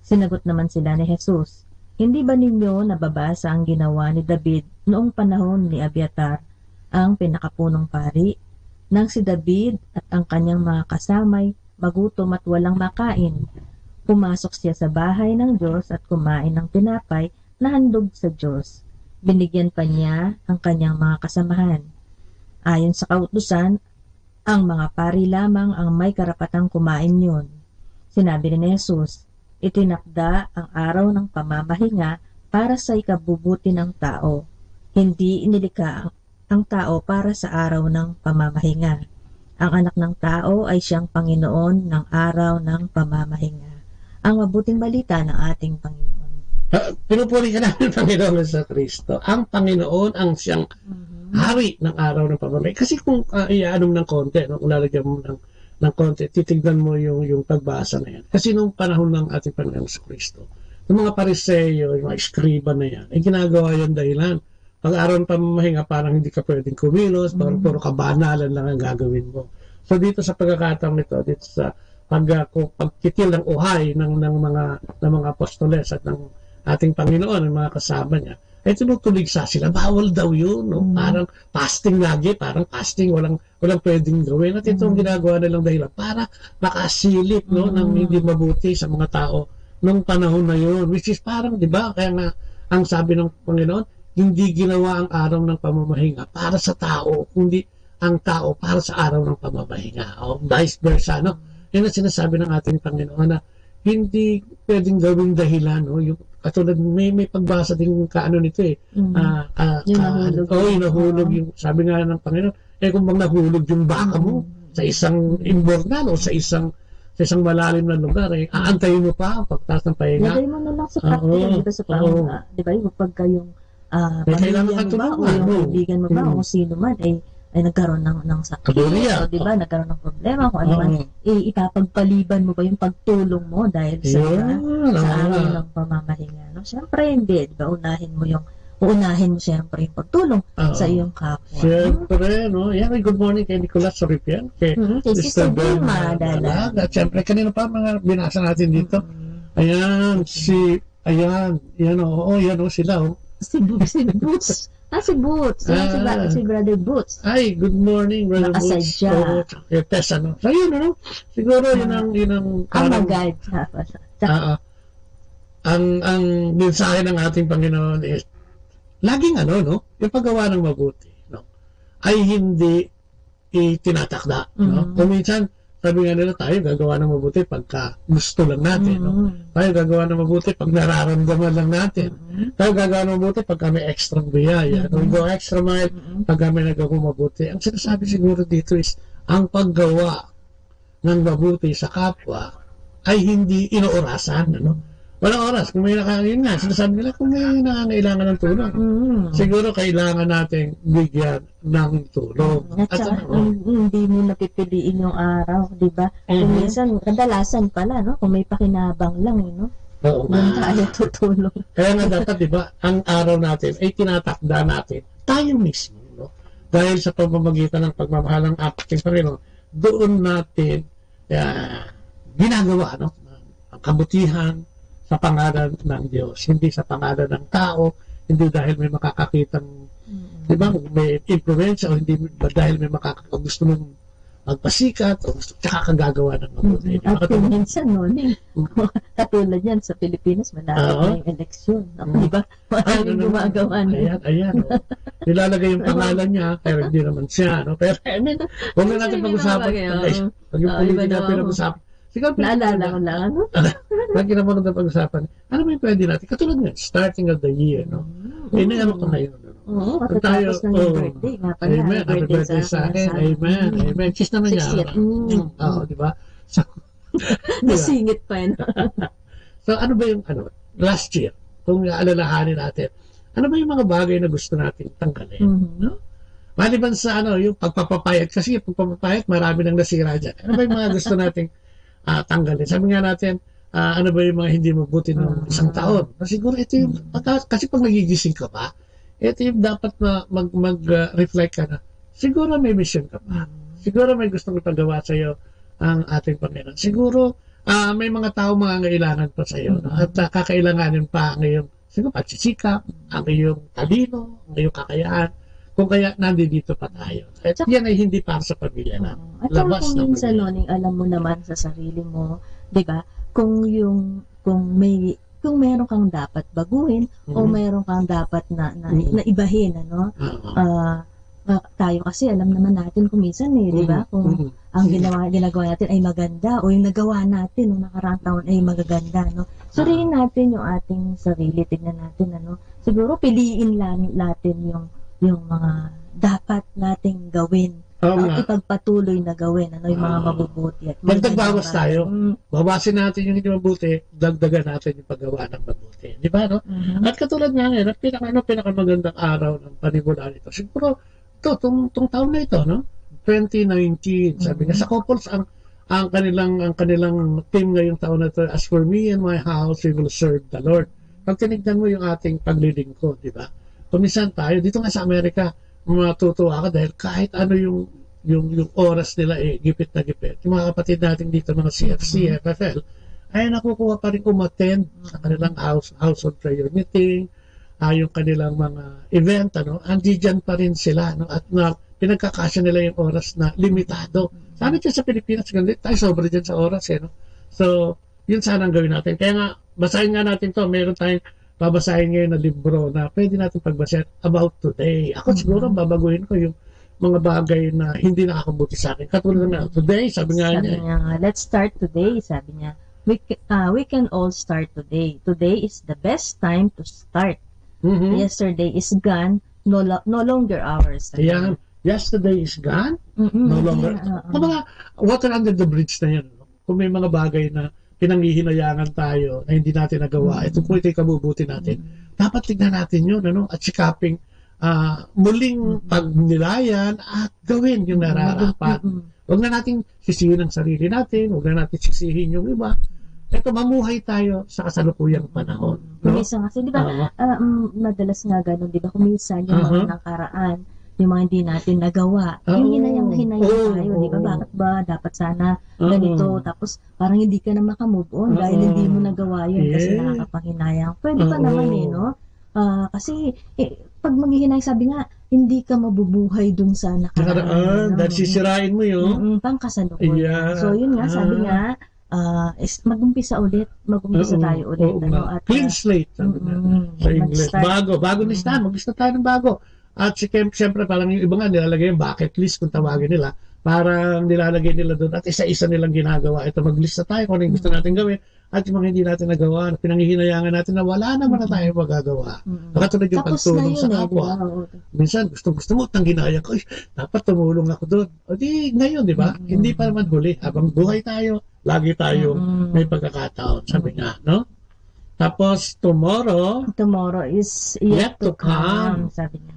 Sinagot naman sila ni Jesus, "Hindi ba ninyo nababasa ang ginawa ni David noong panahon ni Abiatar, ang pinakapunong pari, nang si David at ang kanyang mga kasamay magutom at walang makain? Pumasok siya sa bahay ng Diyos at kumain ng tinapay na handog sa Diyos. Binigyan pa niya ang kanyang mga kasamahan. Ayon sa kautusan, ang mga pari lamang ang may karapatang kumain yun." Sinabi ni Jesus, "Itinakda ang araw ng pamamahinga para sa ikabubuti ng tao. Hindi inilikha ang tao para sa araw ng pamamahinga. Ang anak ng tao ay siyang Panginoon ng araw ng pamamahinga." Ang mabuting balita ng ating Panginoon. Pinupuri ka namin, Panginoon sa Kristo. Ang Panginoon ang siyang hari ng araw ng pamamahinga. Kasi kung ianong ng konti, no? Kung lalagyan mo ng konti, titignan mo yung pagbasa na yan. Kasi nung panahon ng ating Panginoon sa Kristo, yung mga Pariseo, yung mga eskriba na yan, ay ginagawa yung dahilan. Pag araw ng pamamahinga, parang hindi ka pwedeng kumilos, parang puro kabanalan lang ang gagawin mo. So dito sa pagkakataong ito, dito sa pagkitil ng uhay ng mga apostoles at ng ating Panginoon, ng mga kasama niya, ay tinutuligsa sila. Bawal daw yun, no? Parang fasting lagi, parang fasting, walang pwedeng gawin. At itong ginagawa nilang dahilan para makasilip, no, ng hindi mabuti sa mga tao nung panahon na yun. Which is parang, di ba, kaya nga, ang sabi ng Panginoon, hindi ginawa ang araw ng pamamahinga para sa tao, kundi ang tao para sa araw ng pamamahinga. O vice versa, no? Yan ang sinasabi ng ating Panginoon na hindi pwedeng gawing dahilan, no? Yung katulad may pagbasa din kaano nito eh. Nahulog yung sabi nga ng Panginoon, kung bang nahulog yung baka mo sa isang imbornal o sa isang malalim na lugar, aantayin mo pa ang pagtaas ng pahinga. Lagay mo na lang sa practical, di ba sa pamamahinga, di ba? Yung pagka yung pamilya mo ba o yung kaibigan mo ba o kung sino man ay nagkaroon ng sakit o di ba nagkaroon ng problema kung ano man ipapagpaliban mo ba yung pagtulong mo dahil sa araw ng pamamahinga, no? Siyempre hindi, di ba? Uunahin mo siyempre yung pagtulong sa iyong kapwa. Siyempre, no? Yan, good morning kay Nicolas Soripian, kay Sister Belma Dalaga. Siyempre, kanina pa mga binasa natin dito. Ayan, yan, sila, Si Boots. Si Boots. Si Brother Boots. Ay, good morning, Brother Boots. Nakasadya. Tessa, no? So, yun, no? Siguro, yun ang parang... ang mensahe ng ating Panginoon is, laging no? Yung paggawa ng mabuti, no? Ay hindi tinatakda, no? Kung minsan, sabi nga nila, tayo gagawa ng mabuti pagka gusto lang natin, no? Tayo gagawa ng mabuti pag nararamdaman lang natin. Tayo gagawa ng mabuti pagka may extra biyaya. We go extra mile pagka may nagawang mabuti. Ang sinasabi siguro dito is, ang paggawa ng mabuti sa kapwa ay hindi inoorasan, no? Walang oras. Kung may yun nga, sinasabi nila, kung may nangangailangan ng tulong, siguro kailangan nating bigyan ng tulong. At saka, hindi mo napipiliin yung araw, di ba? Kung minsan, kadalasan pala, no? Kung may pakinabang lang, no? Oo nga. Tayo tutulong. Kaya nga dapat, di ba, ang araw natin ay tinatakda natin tayo mismo, no? Dahil sa pamamagitan ng pagmamahal ng ating Panginoon, doon natin ginagawa, no? Ang kabutihan, sa pangalan ng Diyos, hindi sa pangalan ng tao, hindi dahil may makakakitang, di ba, may influence o hindi dahil may gusto mong magpasikat o gusto tsaka kang gagawa ng mabuti. At kung minsan, katulad yan sa Pilipinas, malapit na yung eleksyon. Di ba? Maraming gumagawa niya. Ayan. Nilalagay yung pangalan niya, pero hindi naman siya. No? Pero, huwag na natin pag-usapan. Pag yung politika pinag-usapan. Naalala ko lang, ano? Lagi naman na pag-usapan. Ano ba yung pwede natin? Katulad nga, starting of the year, no? Ano pa ngayon? Oo, katatapos ng birthday. Nga pala, amen. Happy birthday sa akin. Amen. Kiss naman niya. Oo, di ba? So, nasingit pa yun. So, ano ba yung, last year, kung alalahanin natin, ano ba yung mga bagay na gusto natin tanggalin? No? Maliban sa, yung pagpapapayag. Kasi yung pagpapapayag, marami nang nasira dyan. Ano ba yung mga gusto nating tanggalin? Sabi nga natin, ano ba yung mga hindi mabuti ng isang taon? Siguro ito yung, kasi pag nagigising ka pa, ito yung dapat mag-reflect ka na, siguro may mission ka pa. Siguro may gustong ipagawa sa iyo ang ating Panginoon. Siguro may mga tao mangangailangan pa sa iyo, no? At kakailanganin pa ang iyong siguro pagsisikap, ang iyong talino, ang iyong kakayahan. Kung kaya nandito pa tayo. At yan ay hindi para sa pamilya na. At saka kung minsan, alam mo naman sa sarili mo, di ba, kung meron kang dapat baguhin o meron kang dapat na ibahin, tayo kasi alam naman natin kung minsan di ba, kung ang ginagawa natin ay maganda o yung nagawa natin noong nakaraang taon ay magaganda, no? Suriin natin yung ating sarili, tignan natin, siguro piliin lang natin yung mga dapat nating gawin at ipagpatuloy na gawin, yung mga mabubuti. Magdagbawas tayo. Bawasin natin yung hindi mabuti, dagdagan natin yung paggawa ng mabuti. Di ba, no? At katulad nga ngayon, pinakamagandang araw ng panimula nito. Siguro, itong taon na ito, no? 2019, sabi nga, sa couples, ang kanilang theme ngayong taon na ito, as for me and my house, we will serve the Lord. Pag tinignan mo yung ating paglilingkod, di ba? Kumisan tayo, dito nga sa Amerika, matutuwa ka dahil kahit ano yung oras nila gipit na gipit. Yung mga kapatid natin dito, mga CFC, FFL, ay nakukuha pa rin umattend sa kanilang household prayer meeting, yung kanilang mga event, andiyan pa rin sila, at pinagkakasya nila yung oras na limitado. Sabi dyan sa Pilipinas, ganito, tayo sobra dyan sa oras, no? So, yun sana ang gawin natin. Kaya nga, basahin nga natin to, meron tayong babasahin ngayon na libro na pwede natin pagbasahin about today. Ako siguro babaguhin ko yung mga bagay na hindi nakakabuti sa akin. Katulad na today, sabi nga niya. Let's start today, sabi niya. We can all start today. Today is the best time to start. Yesterday is gone, no longer ours. Ayan. Yesterday is gone, no longer. Mga water under the bridge na yan. Kung may mga bagay na pinanghihinayangan tayo na hindi natin nagawa, ito po ito yung kabubuti natin. Dapat tignan natin yun, at sikaping muling pagnilayan at gawin yung nararapat. Huwag na natin sisihin ang sarili natin, huwag na natin sisihin yung iba. Ito, mamuhay tayo sa kasalukuyang panahon. Kuminsan kasi, di ba, madalas nga ganun, di ba, kuminsan yung mga nakaraan, yung mga hindi natin nagawa. Yung hinayang tayo, di ba? Bakit ba dapat sana ganito? Tapos parang hindi ka na makamove on dahil hindi mo nagawa yun kasi nakakapanghinayang. Pwede pa naman no? Kasi pag maghihinayang, sabi nga, hindi ka mabubuhay dun sa nakaraan. Dahil sisirain mo yun. Pangkasalukuyan. So yun nga, sabi nga, mag-umpisa tayo ulit. At, clean slate, sabi nga. Sa English. Bago listahan, mag-lista tayo ng bago. At siyempre, parang yung iba nga nilalagay yung bucket list kung tawagin nila. Parang nilalagay nila doon at isa-isa nilang ginagawa. Ito, maglista tayo kung ano yung gusto natin gawin at yung mga hindi natin nagawa, pinanghihinayangan natin na wala naman na tayo magagawa. Katulad yung pagtulong sa kapwa. Minsan, gusto mo, tang ginaya ko, dapat tumulong ako doon. O di, ngayon, di ba? Hindi pa naman huli. Habang buhay tayo, lagi tayo may pagkakataon. Sabi nga, no? Tapos, tomorrow is yet to come. Sabi nga.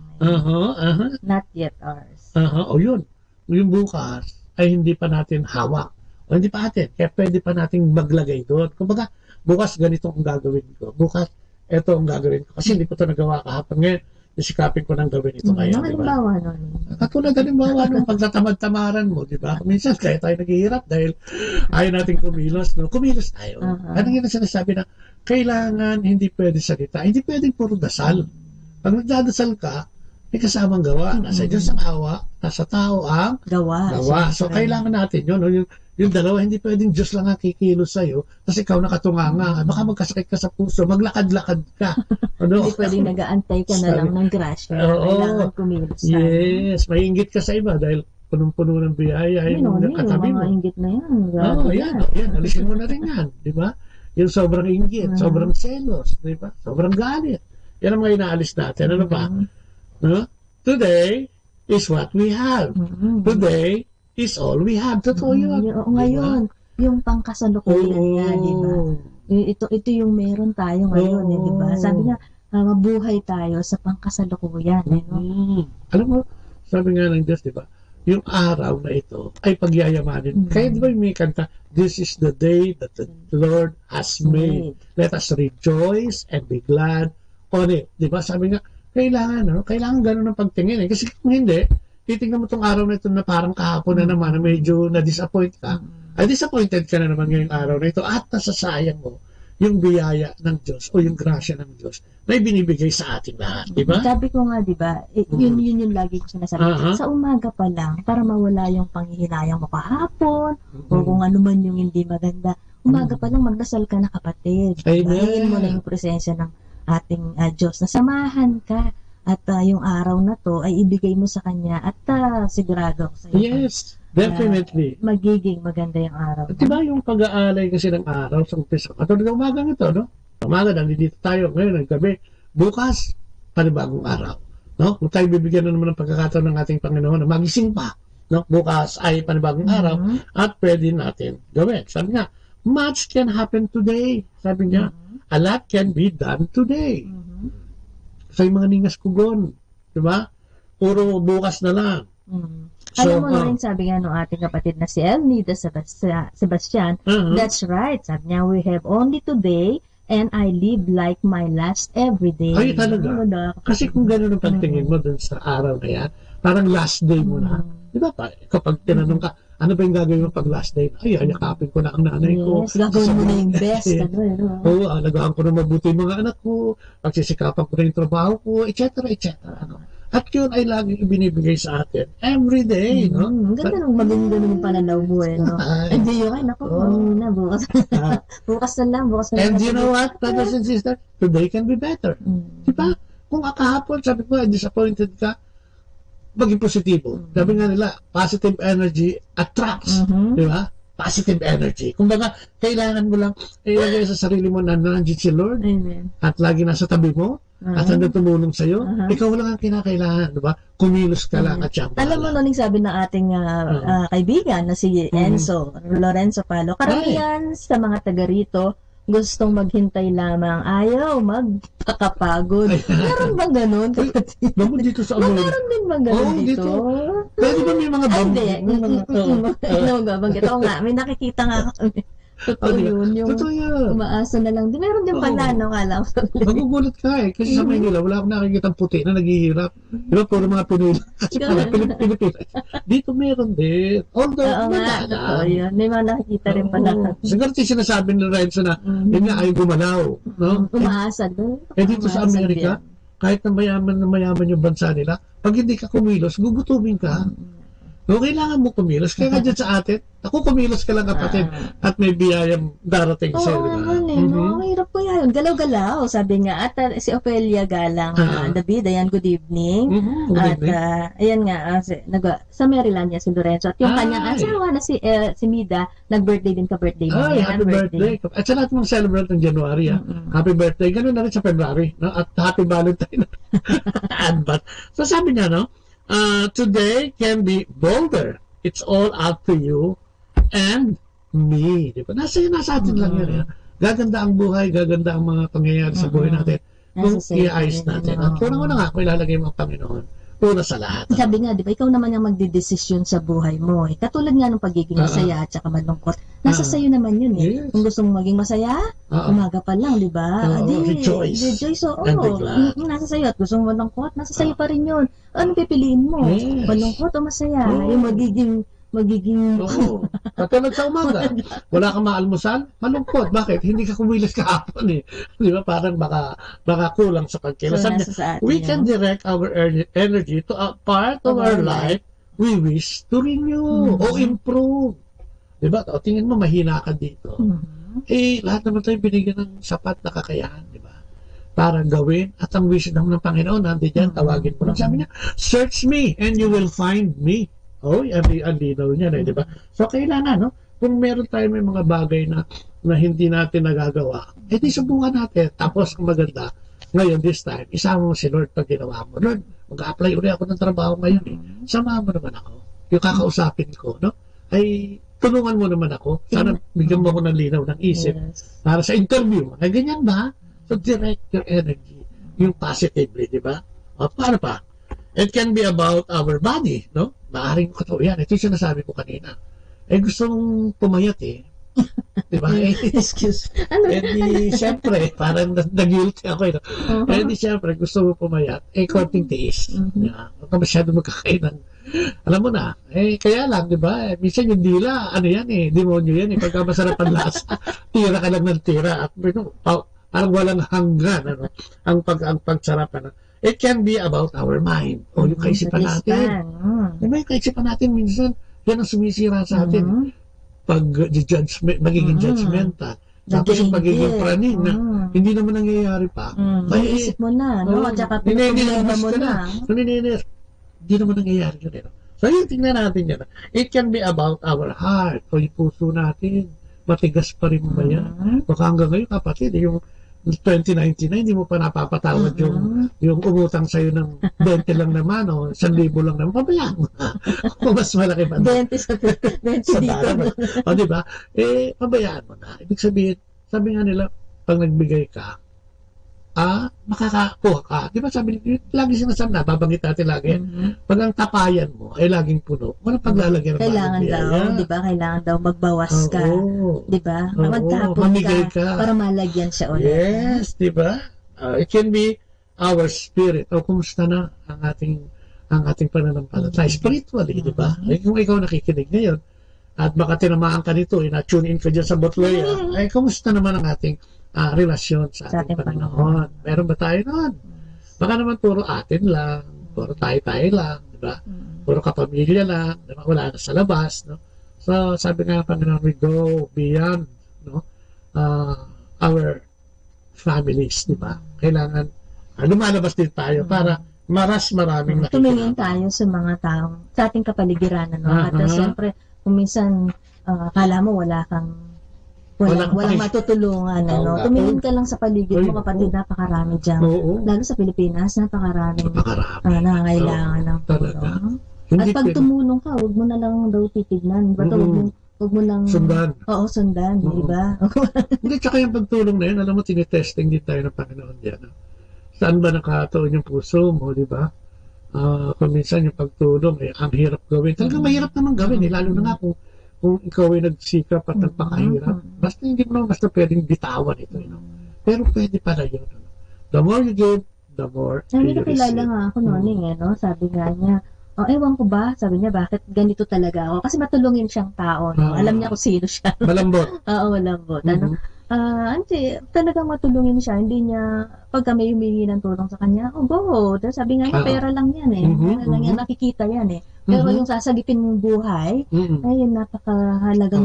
Not yet ours. O yun. Yung bukas ay hindi pa natin hawak. O hindi pa atin. Kaya pwede pa natin maglagay doon. Kumbaga, bukas ganito ang gagawin ko. Bukas, ito ang gagawin ko. Kasi hindi ko ito nagawa kahapon. Ngayon, isikapin ko ng gawin ito ngayon. Halimbawa nun. Katulad halimbawa nung pagtatamad-tamaran mo, di ba? Minsan, kaya tayo naghihirap dahil ayaw natin kumilos. No? Kumilos tayo. Ano yun ang sinasabi na kailangan hindi pwede salita. Hindi pwedeng puro dasal. Pag nagdadasal ka, may kasamang gawa. Nasa Diyos ang awa, nasa tao ang gawa. So, kailangan natin yun. Yung dalawa, hindi pwedeng Diyos lang ang kikilos sa'yo kasi ikaw nakatunganga. Baka magkasakit ka sa puso, maglakad-lakad ka. Hindi pwedeng nag-aantay ka na lang ng grasya. Kailangan kumilos tayo. Yes, maingit ka sa iba dahil punong-puno ng biyaya yung katabi mo. Mga inggit na yan. Yan. Alisin mo na rin yan. Di ba? Yung sobrang inggit, sobrang selos. Di ba? Sobrang galit. Yan ang mga inaalis natin. Ano ba? Today is what we have. Today is all we have. Totoo yun. Ngayon, yung pangkasalukuyan niya, di ba? Ito yung meron tayo ngayon, di ba? Sabi nga, mabuhay tayo sa pangkasalukuyan. Alam mo, sabi nga ng Diyos, di ba? Yung araw na ito ay pagyayamanin. Kaya di ba may kanta, this is the day that the Lord has made. Let us rejoice and be glad on it. Di ba? Sabi nga, kailangan ganun ang pagtingin. Kasi kung hindi, titignan mo itong araw na ito na parang kahapon na naman na medyo na-disappoint ka. Ay, disappointed ka na naman ngayong araw na ito at nasasayang mo yung biyaya ng Diyos o yung grasya ng Diyos na ibinibigay sa ating lahat. Di ba? Sabi ko nga, di ba, yun yung lagi ko sinasabi. Sa umaga pa lang, para mawala yung panghihinayang mo kahapon o kung ano man yung hindi maganda, umaga pa lang magdasal ka na kapatid. Dahil mo na yung presensya ng ating Diyos na samahan ka at yung araw na to ay ibigay mo sa Kanya at sigurado ako sa iyo. Yes, definitely. Magiging maganda yung araw. At diba yung pag-aalay kasi ng araw sa umpisa? Katulad ng umagang ito, no? Umaga, nandito tayo ngayon, ng gabi. Bukas, panibagong araw. No? Kung tayo bibigyan na naman ng pagkakataon ng ating Panginoon na magising pa, no? Bukas ay panibagong araw at pwede natin gawin. Sabi nga, much can happen today. Sabi niya, a lot can be done today. So yung mga ningas kugon, di ba? Puro bukas na lang. So, alam mo na rin, sabi nga nung ating kapatid na si Elnida Sebastian, that's right. Sabi niya, we have only today and I live like my last every day. Ay, talaga. Kasi kung gano'n ang pagtingin mo dun sa araw na yan, parang last day mo na. Di ba? Kapag tinanong ka, ano ba yung gagawin mo pag last day? Ay, yakapin ko na ang nanay ko. Yes, gagawin mo na yung best. Oo, nagawa ko na mabuti yung mga anak ko, pagsisikapan ko na yung trabaho ko, etc. At yun ay laging ibinibigay sa atin every day, no? Ang ganda nung maging ganun yung pananaw mo, eh, no? Hindi yun, ay, naku, na, bukas. bukas na lang. And you know what, brothers and sisters? Today can be better. Diba? Kung kahapon, sabi ko, disappointed ka, maging positibo. Sabi nga nila, positive energy attracts. Diba? Positive energy. Kumbaga, kailangan mo lang ilagay sa sarili mo na nandiyan si Lord. Amen. At lagi nasa tabi mo. At nandun tumulong sa'yo. Ikaw lang ang kinakailangan. Diba? Kumilos ka lang at siyang Alam mo nung sabi ng ating kaibigan na si Enzo, Lorenzo Palo, karamihan sa mga taga rito, gustong maghintay lamang, ayaw magkakapagod. Meron bang ganun? Bamo dito sa Amerika. Meron din bang ganun dito? Pwede ba may mga bamo? Hindi. Oo nga, may nakikita nga kami. Totoo yun. Yung umaasa na lang. Di meron din pala, no? Kala ko. Magugulat ka eh. Kasi sa Manila, wala akong nakikita puti na naghihirap. Diba, puro mga Pinoy. Kasi Pilipinas. Dito meron din. Although, totoo yun. May mga nakikita rin pala. Siguro sinasabi ni Renzo na, yun nga ay gumalaw. No? Umaasa doon. Dito sa Amerika, kahit na mayaman yung bansa nila, pag hindi ka kumilos, gugutumin ka. No, kailangan mo kumilos. Kaya dyan sa atin, ako kumilos ka lang kapatid at may biyayang darating sa'yo. Oo naman eh. No? Hirap ko yan. Galaw-galaw, sabi nga. At si Ophelia Galang, David, ayan, good evening. At ayan nga, sa Maryland niya si Lorenzo. At yung kanyang asawa na si Mida, nag-birthday din ka-birthday mo. Ay, happy birthday. At sa lahat mong celebrate ng January, happy birthday. Ganun na rin sa February. No? At happy Valentine. So sabi niya, no? Today can be bolder. It's all up to you and me. Diba? Nasa atin lang yun. Gaganda ang buhay, gaganda ang mga pangyayari sa buhay natin kung i-ayos natin. At unang-una nga, kung ilalagay mo ang Panginoon, una sa lahat. Sabi nga, di ba, ikaw naman yung magdidesisyon sa buhay mo. Eh. Katulad nga ng pagiging masaya at saka malungkot. Nasa sayo naman yun eh. Yes. Kung gusto mong maging masaya, umaga pa lang, di ba? Rejoice. Rejoice, nasa sayo. At gusto mong malungkot, nasa sayo pa rin yun. Ano pipiliin mo? Yes. Malungkot o masaya? Yung magiging katulad sa umaga, wala kang maalmusal, malungkot. Bakit? Hindi ka kumilos kahapon eh. Di ba? Parang baka kulang sa pagkilos. We can direct our energy to a part of our life we wish to renew o improve. Di ba? O tingin mo, mahina ka dito. Eh, lahat naman tayo binigyan ng sapat na kakayahan. Di ba? Para gawin at ang wish ng Panginoon, nandiyan, tawagin mo lang. Sabi niya, search me and you will find me. Oh, ang linaw niya na, di ba? So, kailangan, no? Kung meron tayo may mga bagay na hindi natin nagagawa, di subukan natin. Tapos, ang maganda, ngayon, this time, isama mo si Lord pag ginawa mo. Lord, mag-apply ulit ako ng trabaho ngayon eh. Samahan mo naman ako. Yung kakausapin ko, no? Ay, tulungan mo naman ako. Sana bigyan mo ako ng linaw ng isip para sa interview. Ay, ganyan ba? So, direct your energy. Yung positively, di ba? O, paano pa? It can be about our body, no? Maaring ko yan. Ito yung sinasabi ko kanina. Eh, gusto mong pumayat eh. Diba? Excuse. Siyempre, parang nag-guilty ako. Di siyempre, gusto mo pumayat. Konting tiis. Huwag ka masyado magkakainan. Alam mo na, kaya lang, di ba? Minsan yung dila, yan demonyo yan. Pagka masarap ang lasa, tira ka lang ng tira. At parang walang hanggan, ang pagsarap, It can be about our mind. O yung kaisipan natin. Diba yung kaisipan natin minsan, yan ang sumisira sa atin. Magiging judgmental. Tapos yung pagiging praning na hindi naman nangyayari pa. Maisip mo na, no? At saka pinag-problema mo na. Hindi naman nangyayari yun. So yun, tingnan natin yan. It can be about our heart. O yung puso natin. Matigas pa rin ba yan? Baka hanggang ngayon, kapatid, yung 2019 na, hindi mo pa napapatawad yung umutang sa'yo ng 20 lang naman o 1,000 lang naman, pabayaan mo na. O mas malaki pa. 20 dito. O diba? Pabayaan mo na. Ibig sabihin, sabi nga nila, pag nagbigay ka, makakakuha ka. Diba sabi nila, lagi sinasabi na, babanggit natin lagi. Pag ang tapayan mo ay laging puno, walang paglalagyan ng kailangan daw, diba? Kailangan daw magbawas ka. Diba? Magtapon ka para malagyan siya ulit. Yes, diba? It can be our spirit. O kumusta na ang ating pananampalataya spiritually, diba? Kung ikaw nakikinig ngayon, at baka tinamaan ka nito, na-tune in ka dyan sa Botloya, ay kumusta naman ang ating relasyon sa ating Panginoon. Meron ba tayo nun? Baka naman puro atin lang. Puro tayo-tayo lang, di ba? Puro kapamilya lang, di ba? Wala na sa labas, no? So, sabi nga ng Panginoon, we go beyond, no? Our families, di ba? Kailangan lumalabas din tayo para maraming tumingin tayo sa mga taong sa ating kapaligiran, ano? At siyempre, kung minsan kala mo walang matutulungan, ano? Tumingin ka lang sa paligid mo, kapatid, napakarami dyan. Lalo sa Pilipinas, napakaraming nangangailangan ng tulong. At pag tumulong ka, huwag mo na lang daw titignan. Bato, huwag mo lang sundan. Oo, sundan, di ba? Hindi, tsaka yung pagtulong na yun, alam mo, tinitesting din tayo ng Panginoon diyan. Saan ba nakatuon yung puso mo, di ba? Kung minsan yung pagtulong, ang hirap gawin. Talagang mahirap naman gawin, lalo na nga kung ikaw ay nagsikap at nagpakahirap. Basta hindi mo naman basta pwedeng bitawan ito. Pero pwede pala yun. The more you give, the more you receive. Nakilala nga ako noon, no? Sabi nga niya, ewan ko ba, sabi niya, bakit ganito talaga ako? Kasi matulungin siyang tao, no? Alam niya kung sino siya. Malambot. Oo, malambot. Talagang matulungin siya. Hindi niya, pag kami humingi ng tulong sa kanya, go. Sabi nga niya, pera lang yan eh. Pera lang yan, nakikita yan eh. Pero yung sasagipin mong buhay, ayun, napakahalaga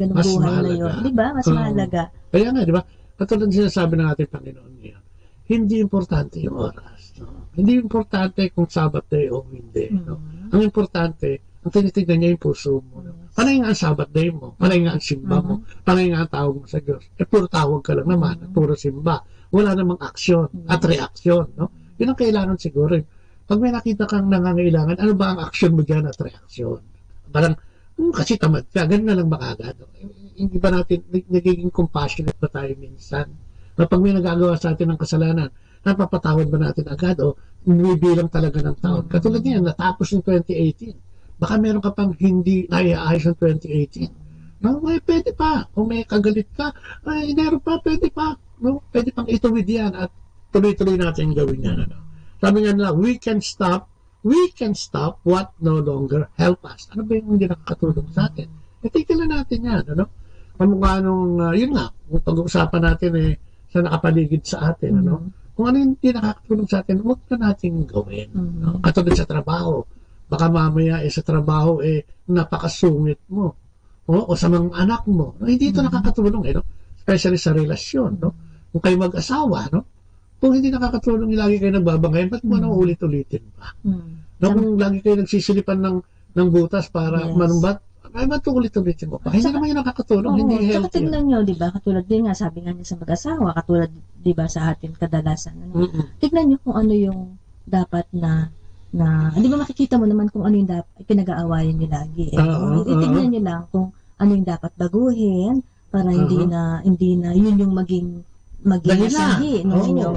ng Mas buhay mahalaga. na yun. Di ba? Mas mahalaga. Kaya nga, di ba? Katulad sinasabi ng ating Panginoon niya, hindi importante yung oras. No? Hindi importante kung Sabbath day o hindi. No? Ang importante, ang tinitignan niya yung puso mo. No? Panay nga ang Sabbath day mo, panay nga ang simba mo, panay nga ang tawag mo sa Diyos. Puro tawag ka lang naman, puro simba. Wala namang aksyon at reaksyon. No? Yun ang kailangan siguro. Pag may nakita kang nangangailangan, ano ba ang aksyon mo dyan at reaksyon? Parang, kasi tamad ka, ganun na lang makagad. Hindi ba natin, nagiging compassionate ba tayo minsan? Na pag may nagagawa sa atin ng kasalanan, napapatawad ba natin agad o bibilang talaga ng taon? Katulad niyan, natapos yung 2018. Baka meron ka pang hindi naiaayos ng 2018. No, pwede pa. Kung may kagalit ka, meron pa, pwede pa. No, pwede pang ituwid yan at tuloy-tuloy natin gawin yan. Ano? Sabi nga nila, we can stop what no longer help us. Ano ba yung hindi nakakatulong sa atin? Tignan natin yan. Ano? Kamukha nung, yun nga, kung pag-uusapan natin sa nakapaligid sa atin. Ano? Kung ano yung hindi nakakatulong sa atin, huwag na natin gawin. No? Katulad sa trabaho. Baka mamaya sa trabaho napakasungit mo. O sa mga anak mo. No? Hindi ito nakakatulong. No? Especially sa relasyon. No? Kung kayo mag-asawa, no? Kung hindi nakakatulong yung lagi kayo nagbabangayan, ba't mo nang ulit-ulitin ba? No, kung lagi kayo nagsisilipan ng butas para manumbat, ay ba't ulit-ulitin mo pa? Hindi naman yung nakakatulong, hindi healthy. Tignan nyo, di ba? Katulad din nga, sabi nga niya sa mag-asawa, katulad, di ba, sa atin kadalasan. Tignan nyo kung ano yung dapat na di ba makikita mo naman kung ano yung dapat, pinag-aawayan nyo lagi. Tignan nyo lang kung ano yung dapat baguhin para hindi na yun yung maging masahi ng inyong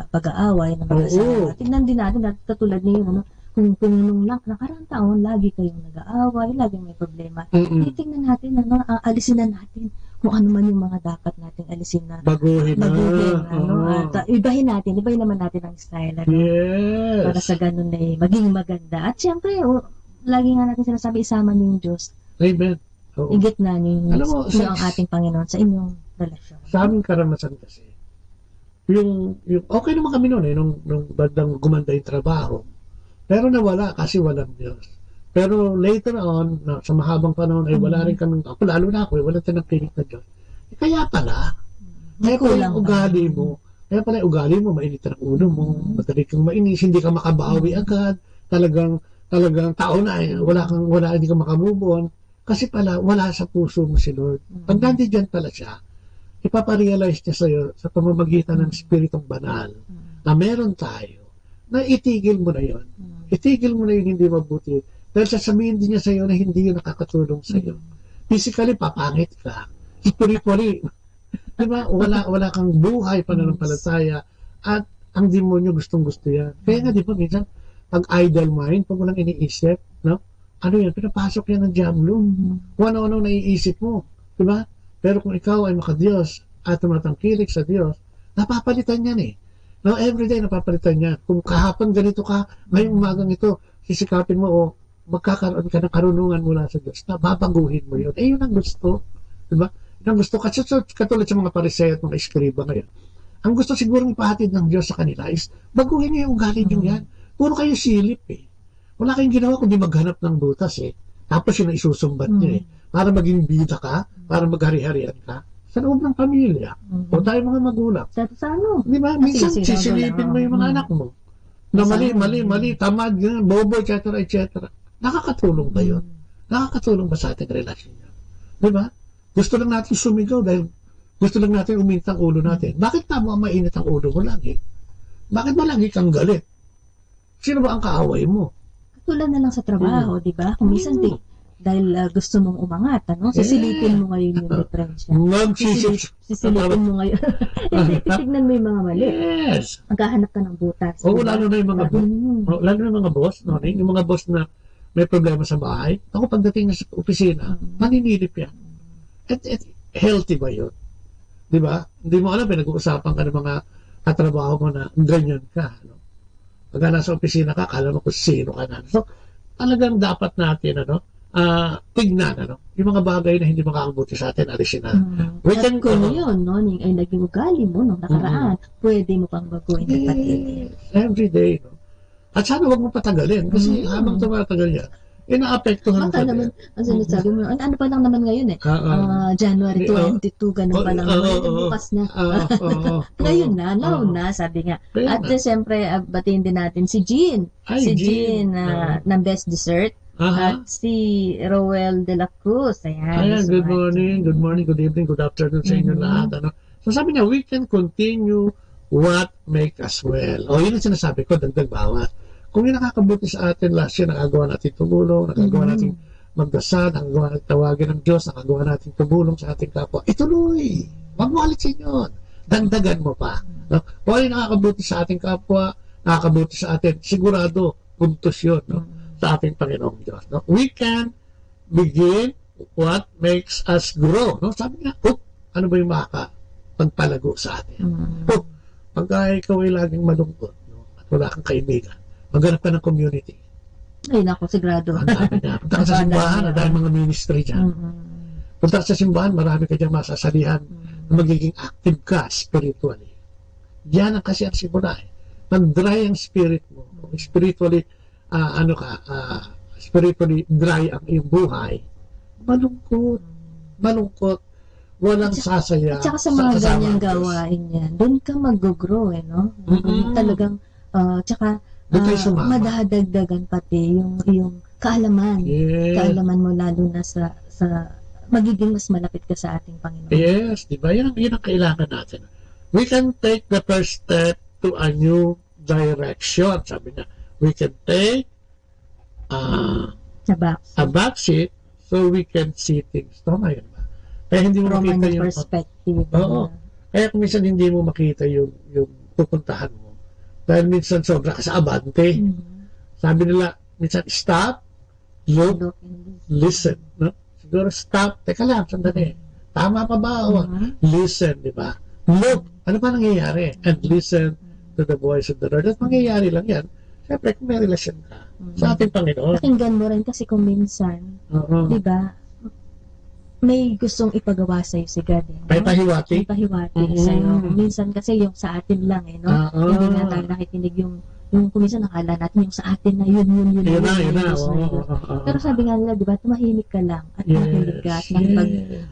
pag-aaway ng mag-asawa. Tignan din natin, katulad niyo, kung nung nakaraang taon, lagi kayong nag-aaway, laging may problema. Tignan natin, alisin na natin kung ano man yung mga dapat natin alisin na. Baguhin. At ibahin naman natin ang style. Yes. Para sa ganun na maging maganda. At syempre, lagi nga natin sinasabi, isama niyo yung Diyos. Amen. Igit na niyo ang ating Panginoon sa inyong relasyon. Sa aming karanasan kasi, yung okay naman kami noon nung bandang gumanda yung trabaho. Pero nawala kasi walang Diyos. Pero later on, sa mahabang panahon ay wala rin kami, lalo na ako, wala tayong pilit na Diyos. Kaya pala yung ugali mo, mainit ang ulo mo, madali kang mainis, hindi ka makabawi agad, talagang tao na, hindi ka makamove on. Kasi pala, wala sa puso mo si Lord. Pag nandiyan pala siya, ipaparealize niya sa'yo sa pamamagitan ng Spiritong Banal na meron tayo, na itigil mo na yon. Itigil mo na yun hindi mabuti. Dahil sasabihin din niya sa'yo na hindi yun nakakatulong sa'yo. Physically, papangit ka. Spiritually, diba? Wala kang buhay, pananampalataya, at ang demonyo gustong-gusto yan. Kaya nga, di ba, minsan, pag idle mind, pag walang iniisip, no? Ano yan? Pinapasok yan ng diablo. Kung ano-ano naiisip mo. Diba? Pero kung ikaw ay makadiyos at tumatangkilik sa Diyos, napapalitan yan eh. No, everyday napapalitan yan. Kung kahapon ganito ka, ngayong umagang ito, sisikapin mo o magkakaroon ka ng karunungan mula sa Diyos, na babaguhin mo yun. Yun ang gusto. Diba? Yun ang gusto. Katulad sa mga pariseo at mga eskriba ngayon. Ang gusto siguro ipahatid ng Diyos sa kanila is baguhin niyo yung ugali niyo yan. Puro kayo silip eh. Wala kayong ginawa kundi maghanap ng butas eh. Tapos yun ang isusumbat niyo eh. Para maging bida ka, para maghari-harian ka sa loob ng pamilya. O tayo mga magulang. Sa ano? Di ba? Minsan sisilipin mo yung mga anak mo. Na mali, tamad, ganyan, bobo, etc. Nakakatulong ba yun? Nakakatulong ba sa ating relasyon niya? Di ba? Gusto lang natin sumigaw dahil gusto lang natin uminit ang ulo natin. Bakit tama mainit ang ulo mo lagi? Bakit ba lagi kang galit? Sino ba ang kaaway mo? Katulad na lang sa trabaho, di ba? Kung minsan dahil gusto mong umangat, ano? Sisilipin mo ngayon yung diferensya. Sisilipin mo ngayon. Hindi, titignan mo yung mga mali. Yes. Maghahanap ka ng butas. Oo, lalo na yung mga lalo na yung mga boss, no? Yung mga boss na may problema sa bahay. Ako pagdating na sa opisina, maninilip yan. At healthy ba yun? Di ba? Hindi mo alam, nag-uusapan ka ng mga katrabaho mo na ganyan ka. No? Pagka nasa opisina ka, kala mo kung sino ka na. So, talagang dapat natin, tignan, yung mga bagay na hindi makakabuti sa atin, alisin na. At kung yun, no, ay naging ugali mo nung nakaraan, pwede mo pang baguhin na pati. Every day, no? At sana huwag mo patagalin, kasi habang tumatagal yan, inaapektuhan ka naman, ang sinasabi mo, ano pa lang naman ngayon eh, January 22, ganun pa lang naman, bukas na. Ngayon na, now na, sabi nga. At siyempre, batiin din natin si Jean. Si Jean, ng Best Dessert. At si Roel de la Cruz. Ayan, good morning, good evening, good afternoon sa inyo lahat. So sabi niya, we can continue what make us well. Yun ang sinasabi ko, dagdag bawas. Kung yung nakakabuti sa atin last year, nakagawa natin tumulong, nakagawa natin magdasal, nakagawa natin tawagin ng Diyos, nakagawa natin tumulong sa ating kapwa, ituloy. Huwag mo alisin yun. Dagdagan mo pa. No? Kung yung nakakabuti sa ating kapwa, nakakabuti sa atin, sigurado, puntos yun. No? Sa ating Panginoong Diyos. No? We can begin what makes us grow. No? Sabi nga, ano ba yung makakapagpalago sa atin? Pagka ikaw ay laging malungkot, no? At wala kang kaibigan, maghanap ka ng community. Ay, naku, sigurado. Ang dami na. Punta ka sa simbahan, ang dami mga ministry dyan. Punta ka sa simbahan, marami ka dyan masasalihan na magiging active ka spiritually. Yan ang kasi ang simula. Mag-dry ang spirit mo. Spiritually, spiritually dry ang iyong buhay. Malungkot. Walang sasaya. At saka sa mga ganyang gawain yan, doon ka mag-grow, no? Talagang, tsaka, madadagdagan pati yung kaalaman. Yes. Kaalaman mo lalo na sa magiging mas malapit ka sa ating Panginoon. Yes, di ba? Yan ang kailangan natin. We can take the first step to a new direction. Sabi niya, we can take a back seat so we can see things. Tama yun ba? Kaya hindi mo makita yung perspective. Oo. Kaya kung minsan hindi mo makita yung pupuntahan mo. Dahil minsan sobra ka sa abante. Sabi nila, minsan stop, look, listen. No? Siguro stop, teka lang, sandali. Tama pa ba? Listen, di ba? Look, ano pa nangyayari? And listen to the voice of the Lord. At mangyayari lang yan. Siyempre, kung may relasyon ka sa ating Panginoon. Pakinggan mo rin kasi kung minsan, di ba, may gustong ipagawa sa'yo si God. No? May pahiwati? May pahiwati sa'yo. Minsan kasi yung sa atin lang, no? Hindi nga tayo nakikinig yung kung minsan nakala natin yung sa atin na yun. Pero sabi nga nila, di ba, tumahimik ka lang at makinig ka at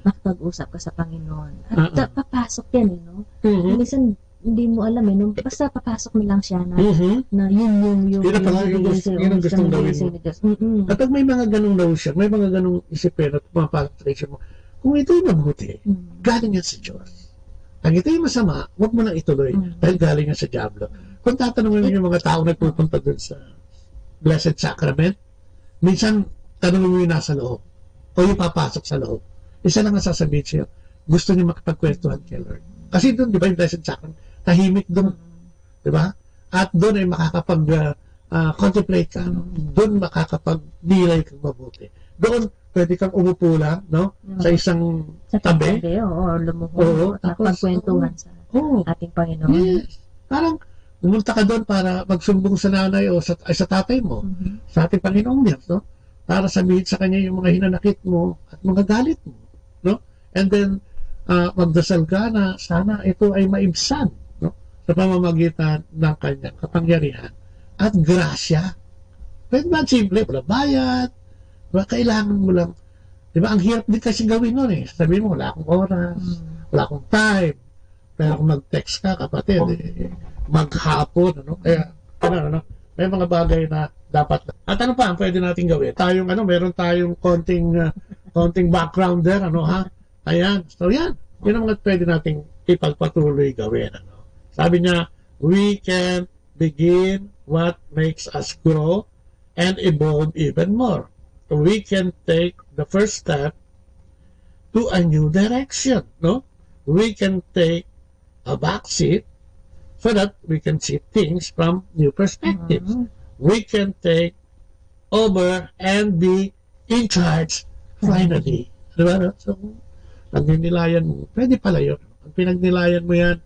makipag-usap ka sa Panginoon. At papasok yan, no? Minsan, hindi mo alam no? Basta papasok mo lang siya na yun ang gustong gawin mo. At pag may mga ganong notion, may mga ganong isipin at pumapalaktation mo, kung ito'y mabuti, galing yan sa Diyos. Ang ito'y masama, huwag mo nang ituloy dahil galing yan sa Diablo. Kung tatanungin mo yung mga tao nagpupunta dun sa Blessed Sacrament, minsan tanongin mo yung nasa loob o yung papasok sa loob. Isa lang ang sasabihin sa'yo, gusto niya makipagkwentuhan kay Lord. Kasi doon, di ba, yung Blessed Sacrament, tahimik doon. Di ba? At doon ay makakapag-contemplate ka. No? Doon makakapag-nilay kang mabuti. Doon, pwede kang umupo lang, no? Sa isang tabi. O lumuhod. At pagkwentuhan sa ating Panginoon. Yes. Parang, pumunta ka doon para magsumbong sa nanay o sa tatay mo, sa ating Panginoong Diyos, no? Para sabihin sa kanya yung mga hinanakit mo at mga galit mo, no? And then, magdasal ka na sana ito ay maibsan, no? Sa pamamagitan ng kanyang kapangyarihan at grasya. Pwede ba simple? Wala bayad. Wala, kailangan mo lang. Di ba? Ang hirap din kasi gawin nun eh. Sabi mo, wala akong oras, wala akong time. Pero kung mag-text ka, kapatid, maghapon, ano? Kaya, ano, may mga bagay na dapat. At ano pa ang pwede natin gawin? Meron tayong konting background there, ano ha? Ayan. So yan. Yun ang mga pwede nating ipagpatuloy gawin, ano? Sabi niya, we can begin what makes us grow and evolve even more. So we can take the first step to a new direction, no? We can take a back seat so that we can see things from new perspectives. We can take over and be in charge finally. Diba? So, pag-nilayan mo, pwede pala yun. Pag pinag-nilayan mo yan,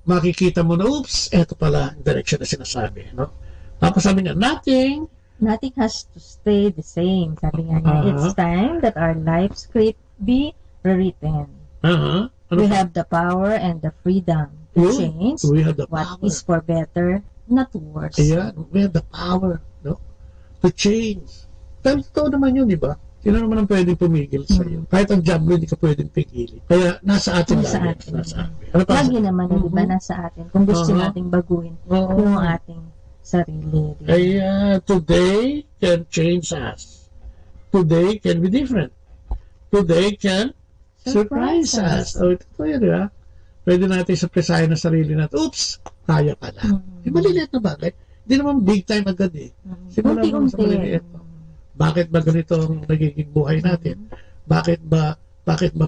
makikita mo na, oops, eto pala ang direction na sinasabi. No? Tapos sabi nga, nothing has to stay the same. Sabi nga niya, it's time that our life script be rewritten. We have the power and the freedom to change what is for better, not worse. Ayan, we have the power, no? To change. Pero totoo naman yun, di ba? Sino naman ang pwedeng pumigil sa iyo? Kahit ang job mo, hindi ka pwedeng pigilin. Kaya nasa atin lagi. Nasa atin. Ano pa? Lagi naman, di ba, nasa atin. Kung gusto nating baguhin yung ating sarili. Kaya today can change us. Today can be different. Today can surprise us. So, ito yun, di ba? Pwede natin surprisahin ang sarili natin. Oops! Kaya pala. Maliliit na bagay. Hindi naman big time agad eh. Simula mo sa maliliit. Bakit ba ganito ang nagiging buhay natin? Bakit ba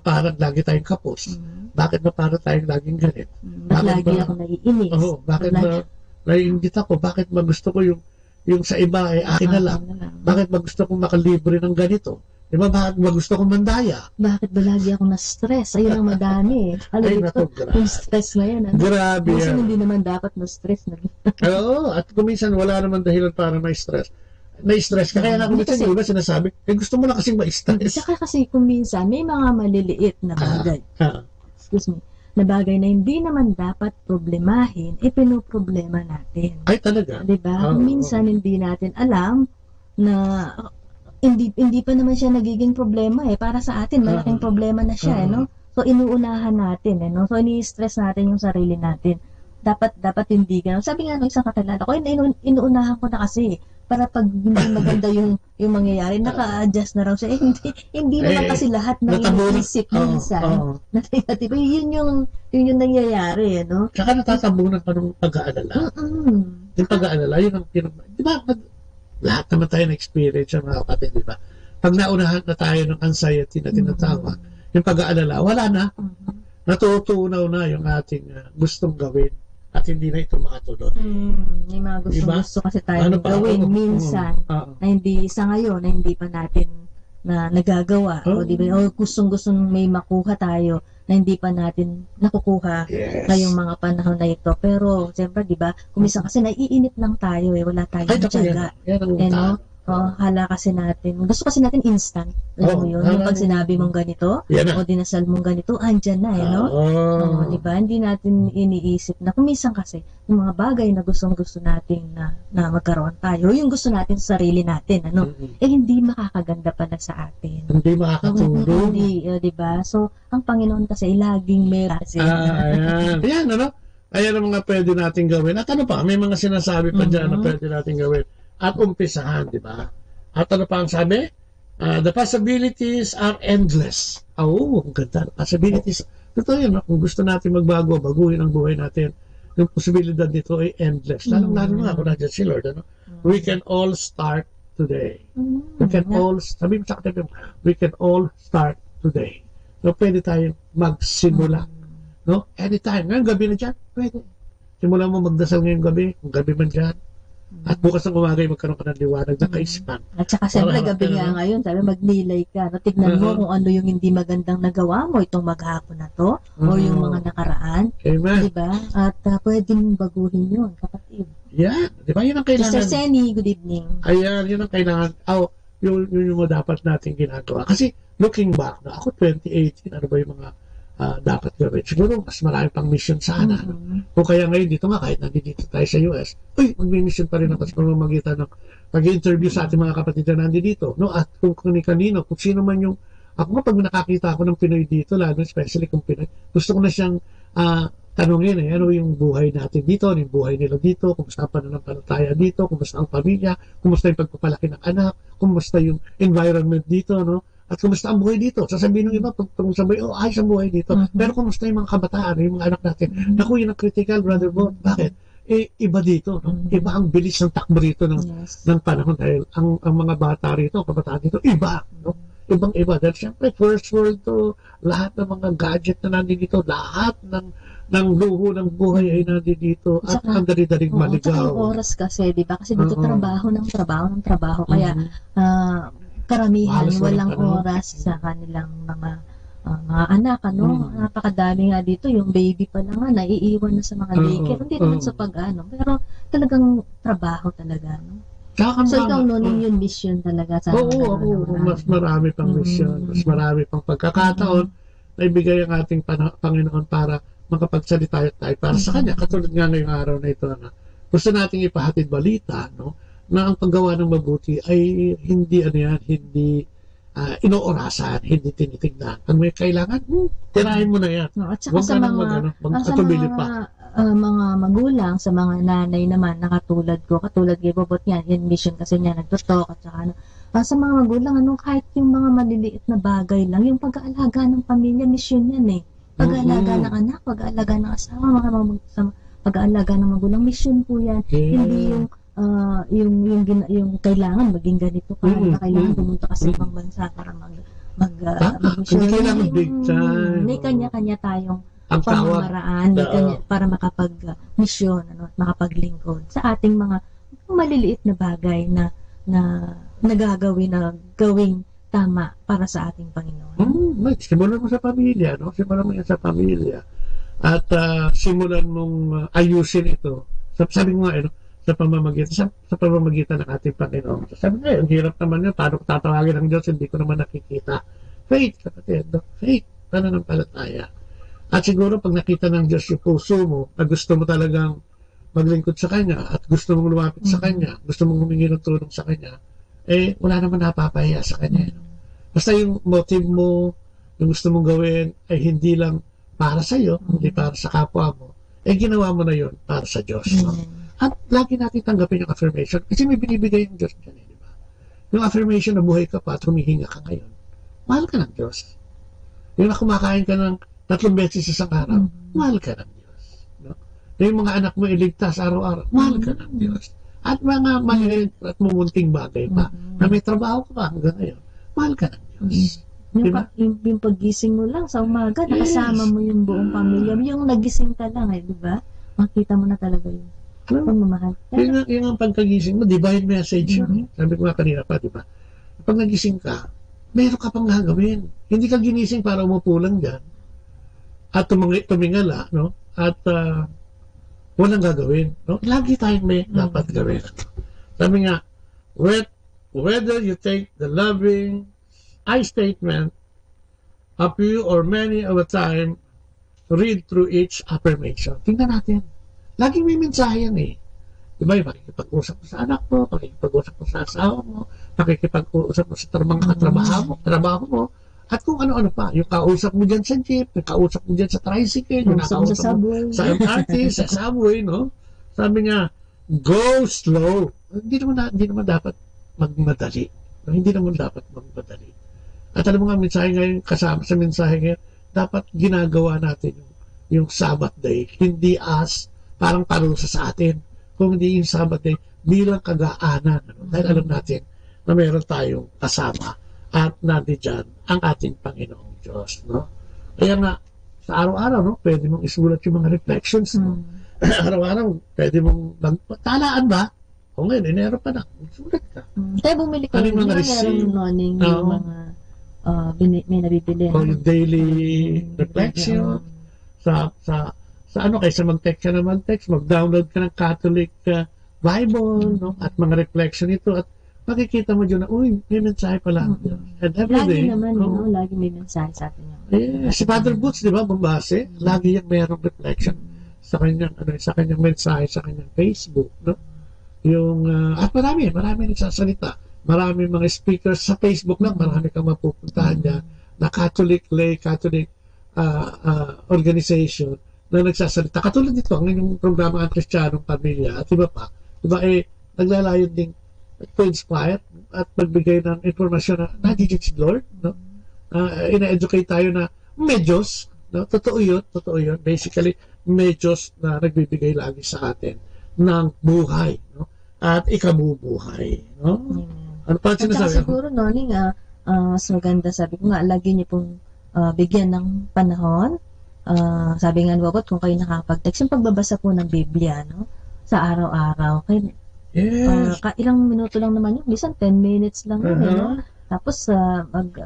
parang lagi tayong kapos? Bakit ba parang tayong laging galit? Lagi ako naiinis. Bakit ba naiingit ako? Bakit ba gusto ko yung sa iba ay akin na lang? Bakit ba gusto kong makalibre ng ganito? Di ba, bakit ba gusto kong mandaya? Bakit ba lagi ako na-stress? Ayun ang madami. Ay, naku, yung stress na yan. Grabe yan. Kasi hindi naman dapat na-stress. Oo, at kuminsan wala naman dahilan para ma-stress. Na-stress ka. Kaya nga kuminsan yung iba sinasabi, gusto mo na kasing ma-stress. Saka kasi kuminsan may mga maliliit na bagay. Excuse me. Na bagay na hindi naman dapat problemahin, pinoproblema natin. Ay, talaga? Diba? Minsan hindi natin alam na hindi pa naman siya nagiging problema para sa atin malaking problema na siya no. So inuunahan natin no. So ini-stress natin yung sarili natin. Dapat hindi ganoon. Sabi nga ng isang kakilala ko, inuunahan ko na kasi para pag hindi maganda yung mangyayari, naka-adjust na raw siya. Hindi naman kasi lahat ng iniisip minsan. Diba? Yun yung nangyayari no. Saka natatabunan pa ng pag-aalala. Yung pag-aalala, yun ang diba? Lahat naman tayo na-experience yung mga kapatid, di ba? Pag naunahan na tayo ng anxiety na tinatawag, yung pag-aalala, wala na. Natutunaw na yung ating gustong gawin at hindi na ito makatuloy. May mga gusto kasi tayo gawin minsan na hindi sa ngayon, na hindi pa natin na nagagawa. O di ba? O gustong may makuha tayo na hindi pa natin nakukuha ngayong mga panahon na ito. Pero, siyempre, di ba, kuminsan kasi naiinip lang tayo wala tayong tiyaga. Hala kasi natin. Gusto kasi natin instant. Alam mo yun? Yung pag sinabi mong ganito, o dinasal mong ganito, andyan na, di ba? Hindi natin iniisip na kuminsan kasi yung mga bagay na gustong-gusto natin na magkaroon tayo, yung gusto natin sa sarili natin, hindi makakaganda pala sa atin. Hindi makakatulong. Di ba? So, ang Panginoon kasi laging may kasi. Ayan, Ayan ang mga pwede natin gawin. At ano pa, may mga sinasabi pa dyan na pwede natin gawin. At umpisahan, di ba? At ano pa ang sabi? The possibilities are endless. Ang ganda. Possibilities. Totoo yun, kung gusto natin magbago, baguhin ang buhay natin, yung posibilidad nito ay endless. Lalo nga, kung nandiyan si Lord, we can all start today. We can all, sabi mo sa katabi mo, we can all start today. So, pwede tayong magsimula. No? Anytime. Ngayon, gabi na dyan, pwede. Simulan mo magdasal ngayong gabi, kung gabi man dyan. At bukas ng umaga magkaroon ka ng liwanag na kaisipan. At saka siyempre gabi nga ngayon, sabi magnilay ka. Tignan mo kung ano yung hindi magandang nagawa mo itong maghapon na to o yung mga nakaraan. Diba? At pwedeng baguhin yun, kapatid. Yeah, diba? Yun ang kailangan. Mr. Senny, good evening. Ayan, yun ang kailangan. Yun yung dapat natin ginagawa. Kasi looking back, ako 2018, ano ba yung mga dapat gawin. Siguro mas marami pang mission sana. Kung kaya ngayon dito nga, kahit nandito tayo sa US, mag-mission pa rin ako sa pamamagitan ng pag-interview sa ating mga kapatid na nandito. No? At kung kanino, kung sino man yung, ako nga pag nakakita ako ng Pinoy dito, lalo especially kung Pinoy, gusto ko na siyang tanungin ano yung buhay natin dito, ano yung buhay nila dito, kumusta ang pananampalataya dito, kumusta ang pamilya, kumusta yung pagpapalaki ng anak, kumusta yung environment dito, no? At kumusta ang buhay dito. Sasabihin ng iba, pag sabay, ayos ang buhay dito. Pero kumusta yung mga kabataan, yung mga anak natin? Naku, yun ang critical, Brother Bo. Bakit? Iba dito, no? Iba ang bilis ng takbo rito ng panahon dahil ang mga bata rito, kabataan dito, iba, no? Ibang-iba. Dahil siyempre, first world to, lahat ng mga gadget na nandito, lahat ng luho ng buhay ay nandito at ang dali-daling maligaw. Tsaka yung oras kasi, di ba? Kasi dito trabaho. Kaya, karamihan, walang oras sa kanilang mga anak, napakadami nga dito, yung baby pa lang nga, naiiwan na sa mga daycare, hindi naman sa pero talagang trabaho talaga, no? So ikaw noon yung mission talaga sa mas marami pang mission, mas marami pang pagkakataon na ibigay ang ating Panginoon para makapagsalita tayo para sa Kanya, katulad nga ngayong araw na ito na gusto nating ipahatid balita, no? Na ang paggawa ng mabuti ay hindi inoorasan, hindi tinitignan. Pag may kailangan, tirahin mo na yan. At saka sa mga magulang, sa mga nanay naman, katulad kay Bobot yan mission kasi niya nagtutok, at saka sa mga magulang, kahit yung mga maliliit na bagay lang, yung pag-aalaga ng pamilya, mission yan pag-aalaga ng anak, pag-aalaga ng asawa, pag-aalaga ng magulang, mission po yan. Hindi yung kailangan maging ganito ka, kailangan pumunta ka sa ibang bansa para mag-mission. May kanya-kanya tayong pamamaraan para makapag-mission at makapaglingkod sa ating mga maliliit na bagay na gawing tama para sa ating Panginoon. Simulan mo sa pamilya, no? Simulan mo yan sa pamilya. At simulan mong ayusin ito. Sabi mo nga, sa pamamagitan ng ating Panginoon. Sabi nga, ang hirap naman yun. Paano ko tatawagin ang Diyos? Hindi ko naman nakikita. Faith, kapatid. Faith, pananampalataya. At siguro, pag nakita ng Diyos yung puso mo, na gusto mo talagang maglingkod sa Kanya, at gusto mong lumapit sa Kanya, gusto mong humingi ng tulong sa Kanya, wala naman napapahiya sa Kanya. Basta yung motive mo, yung gusto mong gawin, ay hindi lang para sa iyo, hindi para sa kapwa mo, ginawa mo na yun para sa Diyos. No? At lagi natin tanggapin yung affirmation kasi may binibigay yung Diyos dyan, di ba? Yung affirmation na buhay ka pa at humihinga ka ngayon, mahal ka ng Diyos. Yung na kumakain ka ng 3 beses sa isang araw, mahal ka ng Diyos. No? Yung mga anak mo iligtas araw-araw, mahal ka ng Diyos. At mga maliit at mumunting bagay pa, na may trabaho ka pa hanggang ngayon, mahal ka ng Diyos. Yung paggising mo lang sa umaga, nakasama mo yung buong pamilya. Yung nagising ka lang, di ba? Makita mo na talaga yun. Pagmamahal. Yung ang pagkagising mo, divine message yun. Sabi ko nga kanina pa, di ba? Pag nagising ka, meron ka pang gagawin. Hindi ka ginising para umupo lang dyan at tumingala, no? At walang gagawin, no? Lagi tayong may dapat gawin. Sabi nga, whether you take the loving I statement of you or many of a time, read through each affirmation. Tingnan natin. Laging may mensahe yan Diba? Pakikipag-usap mo sa anak mo, pakikipag-usap mo sa asawa mo, pakikipag-usap mo sa trabaho mo, at kung ano-ano pa. Yung kausap mo dyan sa jeep, yung kausap mo dyan sa tricycle, yung nakausap mo sa MRT, sa subway, no? Sabi nga, go slow. Hindi naman dapat magmadali. Hindi naman dapat magmadali. At alam mo nga, mensahe ngayon, kasama sa mensahe ngayon, dapat ginagawa natin yung Sabbath day, hindi parang parusa sa atin, kung hindi yung Sabbath day, bilang kagaanan. Dahil alam natin na meron tayong kasama at nandiyan ang ating Panginoong Diyos. No? Kaya nga, sa araw-araw, no, pwede mong isulat yung mga reflections mo. Araw-araw, pwede mong talaan ba? O ngayon, Enero pa na, sulat ka. Tayo bumili ka yung mga morning, yung mga may nabibili. O yung daily reflection. Sa kaysa mag-text ka na mag-text, mag-download ka ng Catholic Bible, no? At mga reflection ito. At makikita mo dyan na, uy, may mensahe pala. And every Lagi day, naman, lagi may mensahe sa atin yun. si Father Boots, di ba, Bombase, lagi yung merong reflection sa kanyang mensahe sa kanyang Facebook, no? Yung at marami nagsasalita. Marami mga speakers sa Facebook lang, marami kang mapupuntahan diyan na Catholic organization na nagsasalita. Katulad nito, ang inyong programa ang Kristiyanong Pamilya at iba pa. Diba, naglalayon ding to inspire at magbigay ng informasyon na nagiging si Lord, no? Ina-educate tayo na may Diyos, no? Totoo yun. Basically, may Diyos na nagbibigay lagi sa atin ng buhay, no? At ikabubuhay, no? Ano pa sinasabi? At siguro, Noning, mas maganda, sabi ko nga, lagi niyo pong bigyan ng panahon. Sabi nga, Bobot, kung kayo nakakapag-text, yung pagbabasa po ng Biblia, no? Sa araw-araw. Yes. Ilang minuto lang naman yun. Minsan 10 minutes lang yun, no? Tapos,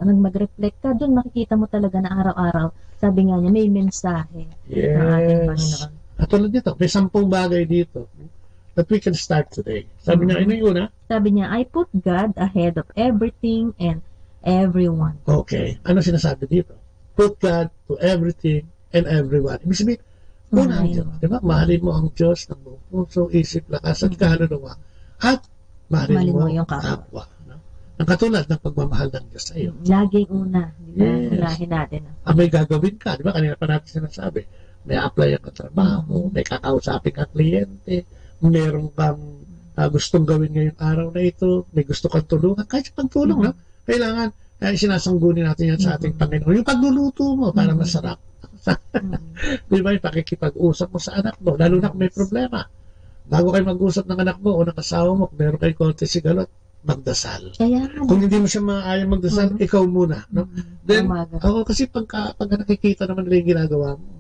mag-reflect ka, doon makikita mo talaga na araw-araw. Sabi nga niya, may mensahe ng ating Panginoon. At tulad dito, may 10 bagay dito that we can start today. Sabi niya, ano yung una? Sabi niya, I put God ahead of everything and everyone. Okay. Ano sinasabi dito? Put God to everything and everyone. Ibig sabihin, una ang Diyos. Diba? Mahalin mo ang Diyos ng buong puso, isip, lakas, at kaluluwa. At mahalin mo yung kapwa. No? Ang katulad ng pagmamahal ng Diyos sa iyo. Laging una. Diba? Unahin natin. May gagawin ka. Diba? Kanina pa natin sinasabi. May apply ang katrabaho, may kakausapin ang kliyente, meron kang gustong gawin ngayong araw na ito, may gusto kang tulungan, kahit sa pagtulong, no? Kailangan, sinasanggunin natin yan sa ating Panginoon. Yung pagluluto mo, para masarap. Di ba, yung pakikipag-usap mo sa anak mo, lalo na kung may problema. Bago kayo mag-usap ng anak mo o ng asawa mo, kung meron kayo konti sigalot, magdasal. Kung hindi mo siya maayang magdasal, ikaw muna. No? Then, kasi pag nakikita naman nila yung ginagawa mo,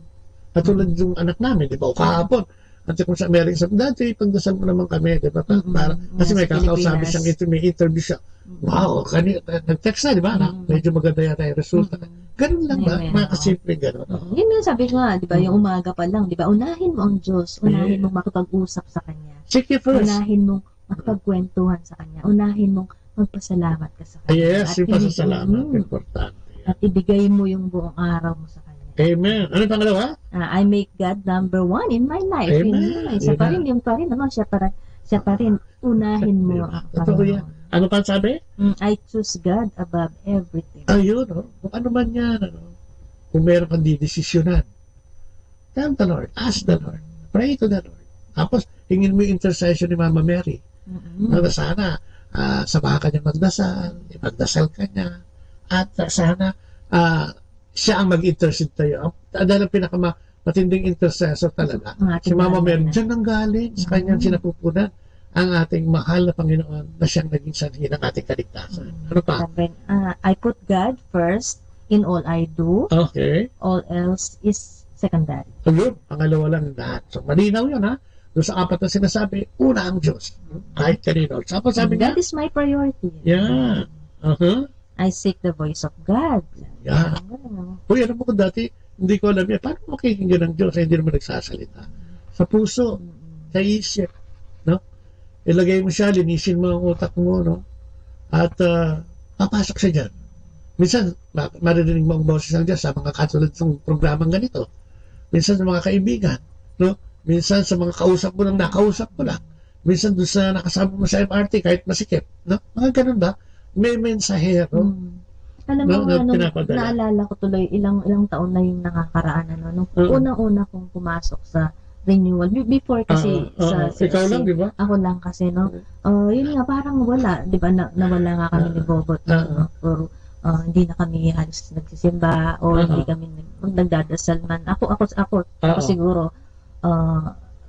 katulad yung anak namin, di ba, o kahapon, at kung sa Amerika, sabi, dati, pagdasal mo naman kami, di ba? Kasi may kakausapin siyang may interview siya. Wow, nag-text na, di ba? Medyo maganda yata yung resulta. Ganun lang ba? Mga kasimple ganun. Yun yung sabi ko nga, di ba? Yung umaga pa lang, di ba? Unahin mo ang Diyos. Unahin mong makipag-usap sa Kanya. Seek Him first. Unahin mong makipagkwentuhan sa Kanya. Unahin mong magpasalamat ka sa Kanya. Yes, yung pasasalamat. Importante. At ibigay mo yung buong araw mo sa Kanya. Amen. Ano yung pangalawa? I make God number 1 in my life. Amen. Isa pa rin, yung pa rin, ano, siya pa rin, unahin mo ang Panginoon. Ano pa sabi? I choose God above everything. Ayun, no? Kung ano man yan, ano? Kung meron kang didesisyonan, tell the Lord, ask the Lord, pray to the Lord. Tapos, hingin mo yung intercession ni Mama Mary. Na sana, samahan ka niya magdasal, ipagdasal ka niya, at sana, siya ang mag-intercede tayo. Dahil ang pinakamatinding intercessor talaga. Si Mama Mary, dyan nang galing, sa kanyang sinapupunan ang ating mahal na Panginoon na siyang naging sanhi ng ating kaligtasan. Ano pa? I put God first in all I do. Okay. All else is secondary. Ayun, pangalawa lang lahat. So, malinaw yun, ha? Doon sa apat na sinasabi, una ang Diyos. Kahit kanino. Tapos sabi God is my priority. Yeah. I seek the voice of God. Yeah. Uy, alam mo ko dati, hindi ko alam yan. Paano makikinggan ng Diyos? Hindi naman nagsasalita. Sa puso, sa isip, no? Ilagay mo siya, linisin mo ang utak mo, no? At papasok siya dyan. Minsan, maririnig mo ang boses ng Diyos sa mga katulad ng programang ganito. Minsan sa mga kaibigan, no? Minsan sa mga kausap mo nang nakausap mo lang. Minsan doon sa nakasama mo sa MRT, kahit masikip, no? Mga ganun ba? May mensahero. Alam mo, naalala ko tuloy, ilang taon na yung nakakaraan, ano? Nung unang-una kong pumasok sa renewal. Before kasi ikaw lang, di ba? Ako lang kasi, no? Yun nga, parang wala, di ba? Nawala nga kami ni Bobot. Or hindi na kami halos nagsisimba o hindi kami nagdadasal man. Ako siguro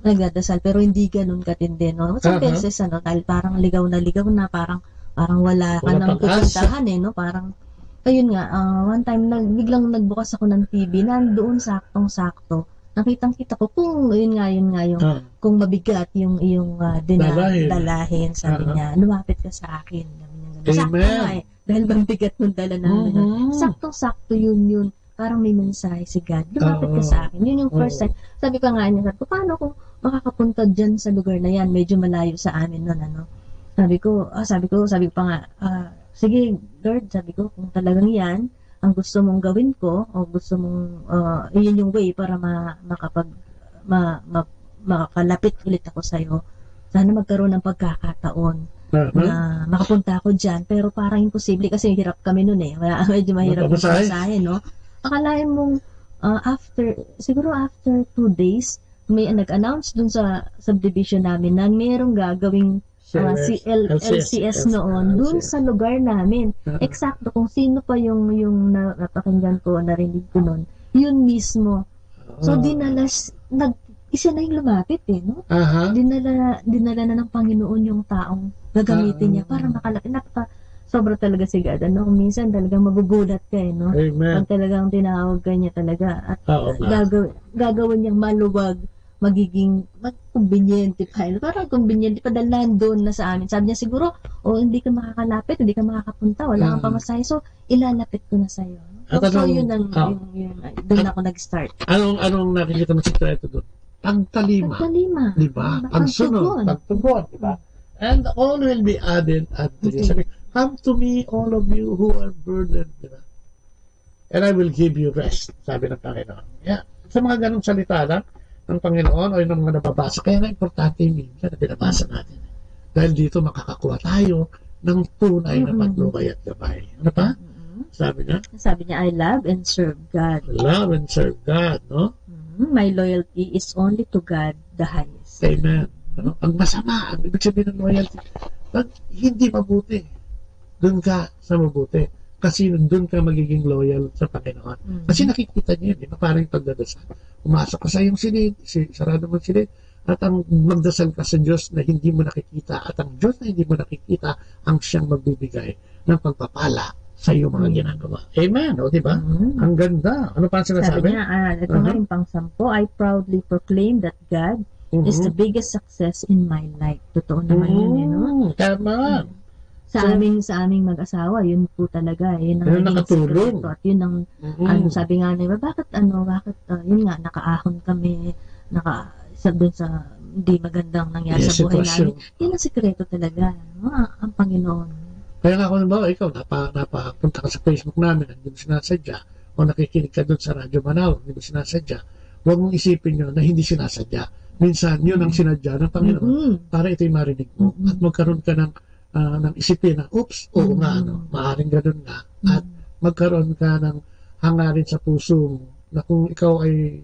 nagdadasal pero hindi ganun katindi, no? Some beses, ano, dahil parang ligaw na parang wala ka nang pupuntahan, no? Parang ayun nga, one time biglang nagbukas ako ng TV, nandoon saktong-sakto. Nakitang-kita ko kung yun nga yung kung mabigat yung dalahin, sabi niya, lumapit ka sa akin. Sakto nga dahil mabigat nung dala namin. Saktong-sakto yun. Parang may mensahe si God. Lumapit ka sa akin. Yun yung first time. Sabi pa nga niya, paano kung makakapunta dyan sa lugar na yan? Medyo malayo sa amin nun, ano? Sabi ko pa nga, sige Lord, sabi ko, kung talagang yan ang gusto mong gawin ko, o gusto mong, yun yung way para makakalapit ulit ako sa'yo, sana magkaroon ng pagkakataon na makapunta ako dyan, pero parang imposible kasi hirap kami nun eh, medyo mahirap yung pasahin, no? Akalain mong, siguro after 2 days, may nag-announce dun sa subdivision namin na mayroong gagawing LCS noon dun sa lugar namin. Eksakto kung sino pa yung napakinggan ko, narinig ko noon, yun mismo. So isa na yung lumapit eh, no? Dinala na ng Panginoon yung taong gagamitin niya para makalapit. Sobra talaga si God. Ano? Minsan talagang magugulat ka eh, no? Amen. Pag talagang tinawag ka niya talaga at gagawin niyang maluwag, magiging conveniente pa. Parang conveniente pa dahil nandun na sa amin. Sabi niya siguro, hindi ka makakalapit, hindi ka makakapunta, wala kang pamasahe. So, ilalapit ko na sa'yo. So, yun doon ako nag-start. Anong nakikita mo sikreto doon? Pagtalima. Diba? Pagsunod. Pagtugon. Diba? And all will be added unto you. Sabi, come to me, all of you who are burdened. Diba? And I will give you rest. Sabi ng Panginoon. Yeah. Sa mga ganong salita lang, ng Panginoon o yung mga nababasa. Kaya nga importante yung minsan na binabasa natin. Dahil dito makakakuha tayo ng tunay na paglubay at gabay. Ano pa? Sabi niya, I love and serve God. Love and serve God, no? My loyalty is only to God, the highest. Amen. Ano? Ang masama, ang ibig sabihin ng loyalty, pag hindi mabuti, doon ka sa mabuti. Kasi doon ka magiging loyal sa Panginoon. Kasi nakikita niya, di ba? Parang pagdadasal. Pumasok ka sa iyong silid, sarado mo silid, at ang magdasal ka sa Diyos na hindi mo nakikita, at ang Diyos na hindi mo nakikita, ang siyang magbibigay ng pagpapala sa iyong mga ginagawa. Amen, o di ba? Ang ganda. Ano pa sinasabi? Sabi niya, ito nga yung pang-10, I proudly proclaim that God is the biggest success in my life. Totoo naman yun, eh, no? Tama. Sa aming mag-asawa, yun po talaga, yun ang naging sikreto. At yun ang, sabi nga nila, bakit, yun nga, nakaahon kami, doon sa hindi magandang nangyari sa buhay namin. Yun ang sikreto talaga, no? Ang Panginoon. Kaya nga kung ba, ikaw, napapunta ka sa Facebook namin, hindi mo sinasadya, o nakikinig ka doon sa Radyo Manawag, hindi mo sinasadya, huwag mong isipin nyo na hindi sinasadya. Minsan, yun ang sinadya ng Panginoon para ito'y marinig mo. At magkaroon ka ng isipin na, oops, oo nga, maaaring ganun nga. At magkaroon ka ng hangarin sa puso mo na kung ikaw ay,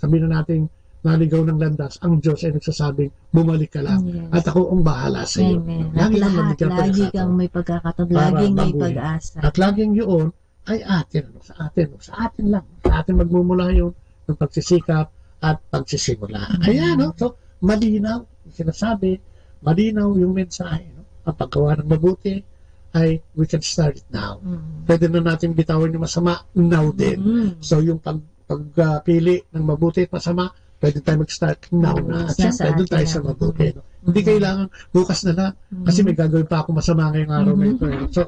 sabihin na natin, naligaw ng landas, ang Diyos ay nagsasabing, bumalik ka lang. At ako ang bahala sa iyo. Lagi kang may pagkakataon, laging may pag-asa. At laging yun ay sa atin lang. Sa atin magmumula yun ng pagsisikap at pagsisimula. Ayan, no? So, malinaw, sinasabi, malinaw yung mensahe. Ang paggawa ng mabuti ay we can start it now. Pwede na natin bitawan yung masama now din. So yung pagpili ng mabuti at masama, pwede tayo mag-start now na. At siyempre, doon tayo sa mabuti. No? Hindi kailangan bukas na lang kasi may gagawin pa ako masama ngayong araw na ito. So,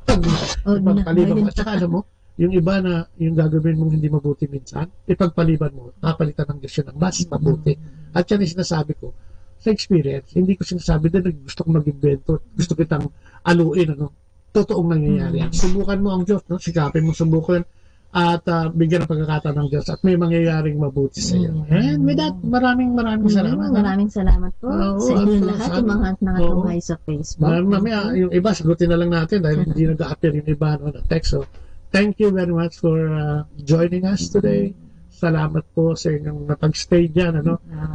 pagpaliban mo. At saka alam mo, yung iba na yung gagawin mong hindi mabuti minsan, ipagpaliban mo, kapalitan ng Diyos yun ng mas mabuti. At yan yung sinasabi ko, sa experience, hindi ko sinasabi din gusto kong mag-invento, gusto kitang aluin, totoong nangyayari. Subukan mo ang Diyos, sikapin mo subukan at bigyan ng pagkakataon ng Diyos at may mangyayaring mabuti sa iyo. And with that, maraming salamat. Maraming salamat po sa inyo lahat, yung mga nakatunghay sa Facebook. Mamaya, yung iba, sagutin na lang natin dahil hindi nag-a-appear yung iba na text. So, thank you very much for joining us today. Salamat po sa inyong napag-stay dyan,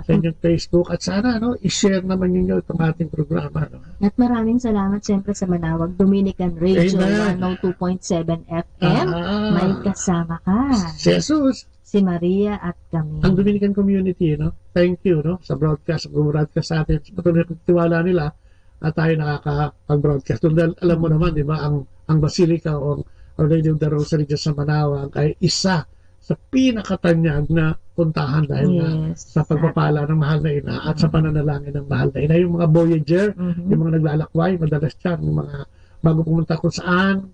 sa inyong Facebook. At sana, i-share naman ninyo itong ating programa. At maraming salamat siyempre sa Manawag Dominican Radio 102.7 FM. May kasama ka. Si Jesus. Si Maria at kami. Ang Dominican community, thank you, sa broadcast, sa atin. Patuloy na tiwala nila at tayo nakakapag-broadcast. Dahil alam mo naman, di ba, ang Basilica o Lady of the Rosary dyan sa Manawag ay isa sa pinakatanyag na puntahan dahil sa pagpapala ng mahal na ina at sa pananalangin ng mahal na ina. Yung mga voyager, yung mga naglalakway, madalas dyan, yung mga bago pumunta kung saan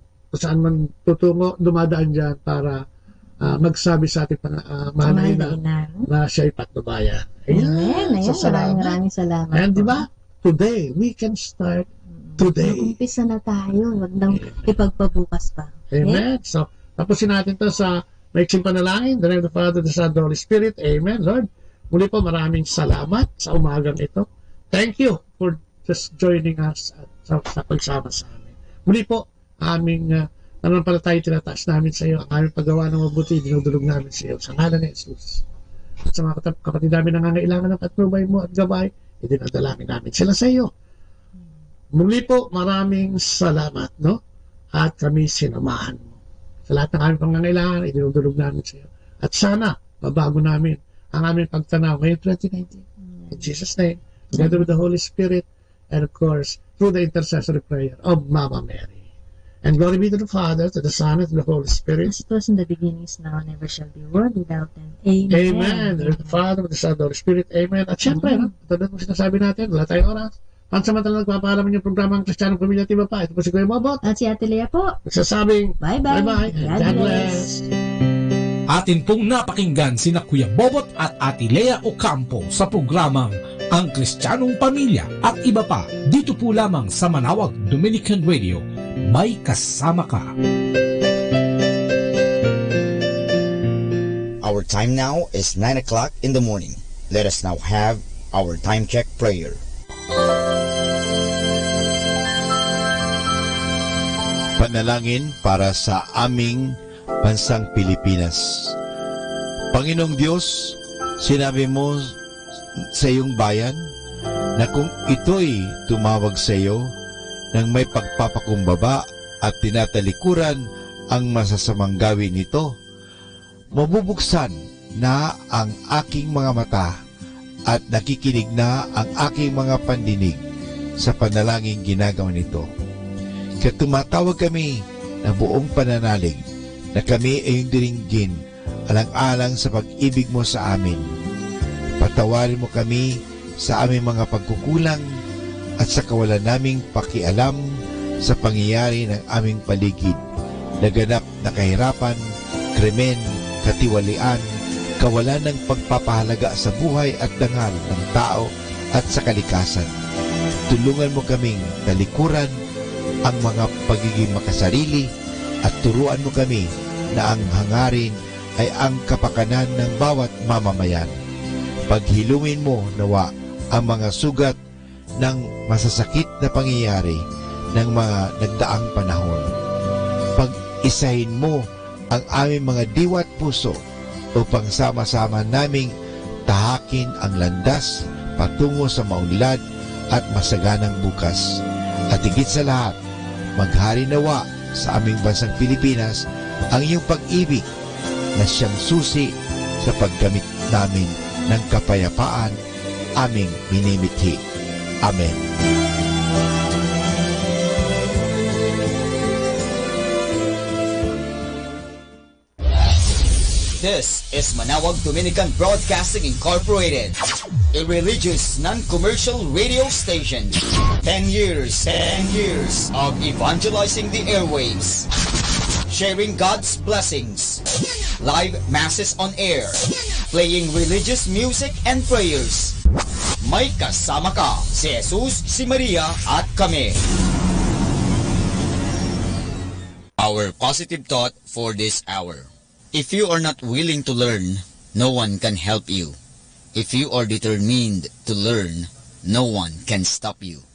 man tutungo, dumadaan dyan para magsabi sa ating mahal na ina na siya ay patnubayan. Ayan, maraming salamat. And di ba, today. We can start today. Umpisa na tayo. Huwag nang ipagpabukas pa. Amen. So, tapusin natin to sa maiksing panalangin. The name of the Father, the Son, the Holy Spirit. Amen. Lord, muli po maraming salamat sa umagang ito. Thank you for just joining us at sa pagsama sa amin. Muli po, aming nananampalataya tinataas namin sa iyo. Ang aming paggawa ng mabuti, dinudulog namin sa iyo. Sa ngalan ni Jesus. At sa mga kapatid namin nangangailangan ng patnubay mo at gabay, idinadalangin namin sila sa iyo. Muli po, maraming salamat, no? At kami sinamahan mo. Sa lahat ng aming pangangailangan, idinudulog namin sa iyo. At sana, mabago namin ang aming pagtanaw ngayong 2019. In Jesus' name, together with the Holy Spirit, and of course, through the intercessory prayer of Mama Mary. And glory be to the Father, to the Son, and to the Holy Spirit. As it was in the beginning, is now, never shall be, world without end. Amen. Amen. To the Father, to the Son, to the Holy Spirit. Amen. At syempre, tulad mo sinasabi natin, wala tayong oras. Pansamantala nagpapaalaman yung programa ng Kristiyanong Pamilya at Iba Pa. Ito po si Kuya Bobot. At si Ate Lea po. Nagsasabing, bye-bye. Bye-bye. God bless. Atin pong napakinggan sina Kuya Bobot at Ate Lea Ocampo sa programang Ang Kristiyanong Pamilya at Iba Pa. Dito po lamang sa Manawag Dominican Radio. May kasama ka. Our time now is 9 o'clock in the morning. Let us now have our time check prayer. Panalangin para sa aming bansang Pilipinas. Panginoong Diyos, sinabi mo sa iyong bayan na kung ito'y tumawag sa iyo nang may pagpapakumbaba at tinatalikuran ang masasamang gawin nito, mabubuksan na ang aking mga mata at nakikinig na ang aking mga pandinig sa panalangin ginagawa nito. Kaya tumatawag kami na buong pananalig na kami ay diringgin alang-alang sa pag-ibig mo sa amin. Patawarin mo kami sa aming mga pagkukulang at sa kawalan naming pakialam sa pangyayari ng aming paligid, naganap na kahirapan, krimen, katiwalian, kawalan ng pagpapahalaga sa buhay at dangal ng tao at sa kalikasan. Tulungan mo kaming talikuran ang mga pagiging makasarili at turuan mo kami na ang hangarin ay ang kapakanan ng bawat mamamayan. Paghilungin mo nawa ang mga sugat ng masasakit na pangyayari ng mga nagdaang panahon. Pag-isahin mo ang aming mga diwa at puso upang sama-sama naming tahakin ang landas patungo sa maunlad at masaganang bukas. At higit sa lahat, maghari nawa sa aming bansang Pilipinas ang iyong pag-ibig na siyang susi sa paggamit namin ng kapayapaan aming minimithi. Amen. This is Manawag Dominican Broadcasting Incorporated, a religious, non-commercial radio station. 10 years of evangelizing the airwaves, sharing God's blessings, live masses on air, playing religious music and prayers. May kasama ka, si Jesus, si Maria, at kami. Our positive thought for this hour. If you are not willing to learn, no one can help you. If you are determined to learn, no one can stop you.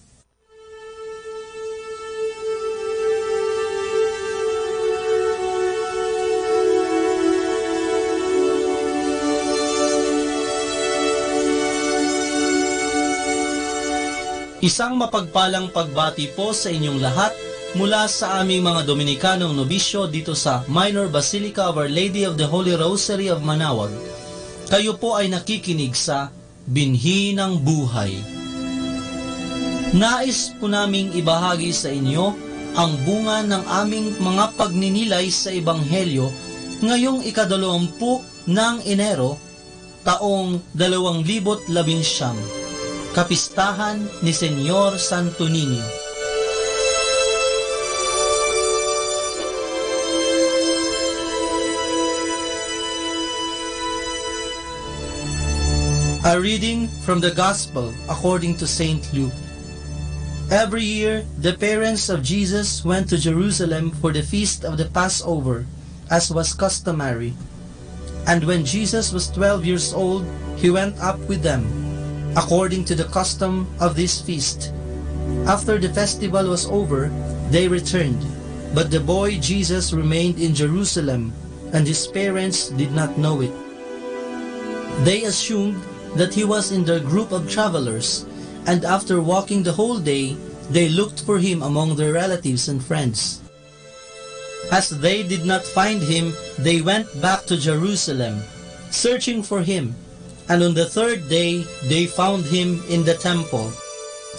Isang mapagpalang pagbati po sa inyong lahat mula sa aming mga Dominikanong nobisyo dito sa Minor Basilica of Our Lady of the Holy Rosary of Manawag. Kayo po ay nakikinig sa Binhi ng Buhay. Nais po naming ibahagi sa inyo ang bunga ng aming mga pagninilay sa Ebanghelyo ngayong ika-20 ng Enero, taong 2019, kapistahan ni Senyor Santo Niño. A reading from the Gospel according to St. Luke. Every year, the parents of Jesus went to Jerusalem for the feast of the Passover, as was customary. And when Jesus was 12 years old, he went up with them, according to the custom of this feast. After the festival was over, they returned, but the boy Jesus remained in Jerusalem, and his parents did not know it. They assumed that he was in their group of travelers, and after walking the whole day, they looked for him among their relatives and friends. As they did not find him, they went back to Jerusalem, searching for him. And on the third day, they found him in the temple,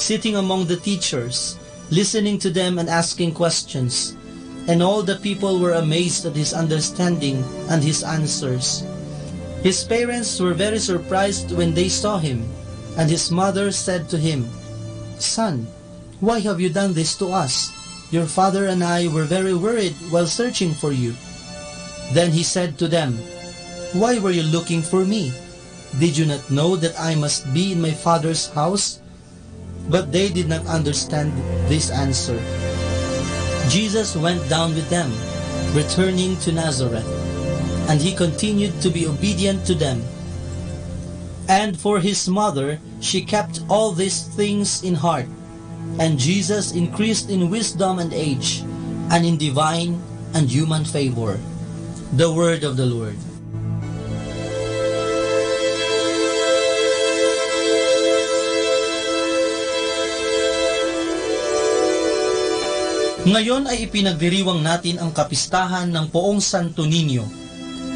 sitting among the teachers, listening to them and asking questions. And all the people were amazed at his understanding and his answers. His parents were very surprised when they saw him, and his mother said to him, "Son, why have you done this to us? Your father and I were very worried while searching for you." Then he said to them, "Why were you looking for me? Did you not know that I must be in my father's house?" But they did not understand this answer. Jesus went down with them, returning to Nazareth, and he continued to be obedient to them. And for his mother, she kept all these things in heart. And Jesus increased in wisdom and age, and in divine and human favor. The word of the Lord. Ngayon ay ipinagdiriwang natin ang kapistahan ng Poong Santo Niño.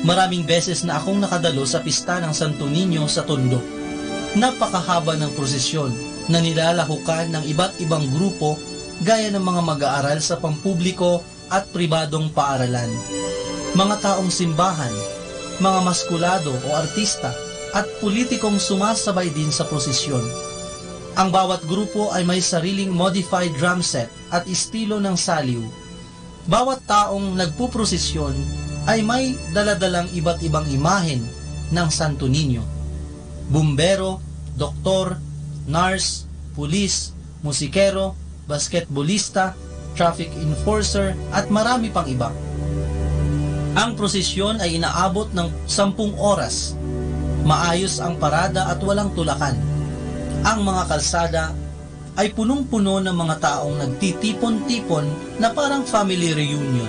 Maraming beses na akong nakadalo sa pista ng Santo Niño sa Tondo. Napakahaba ng prosesyon na nilalahukan ng iba't ibang grupo gaya ng mga mag-aaral sa pampubliko at pribadong paaralan, mga taong simbahan, mga maskulado o artista at politikong sumasabay din sa prosesyon. Ang bawat grupo ay may sariling modified drum set at estilo ng saliw. Bawat taong nagpuprosesyon ay may daladalang iba't ibang imahen ng Santo Niño. Bumbero, doktor, nurse, pulis, musikero, basketbolista, traffic enforcer at marami pang iba. Ang prosesyon ay inaabot ng 10 oras. Maayos ang parada at walang tulakan. Ang mga kalsada ay punong-puno ng mga taong nagtitipon-tipon na parang family reunion.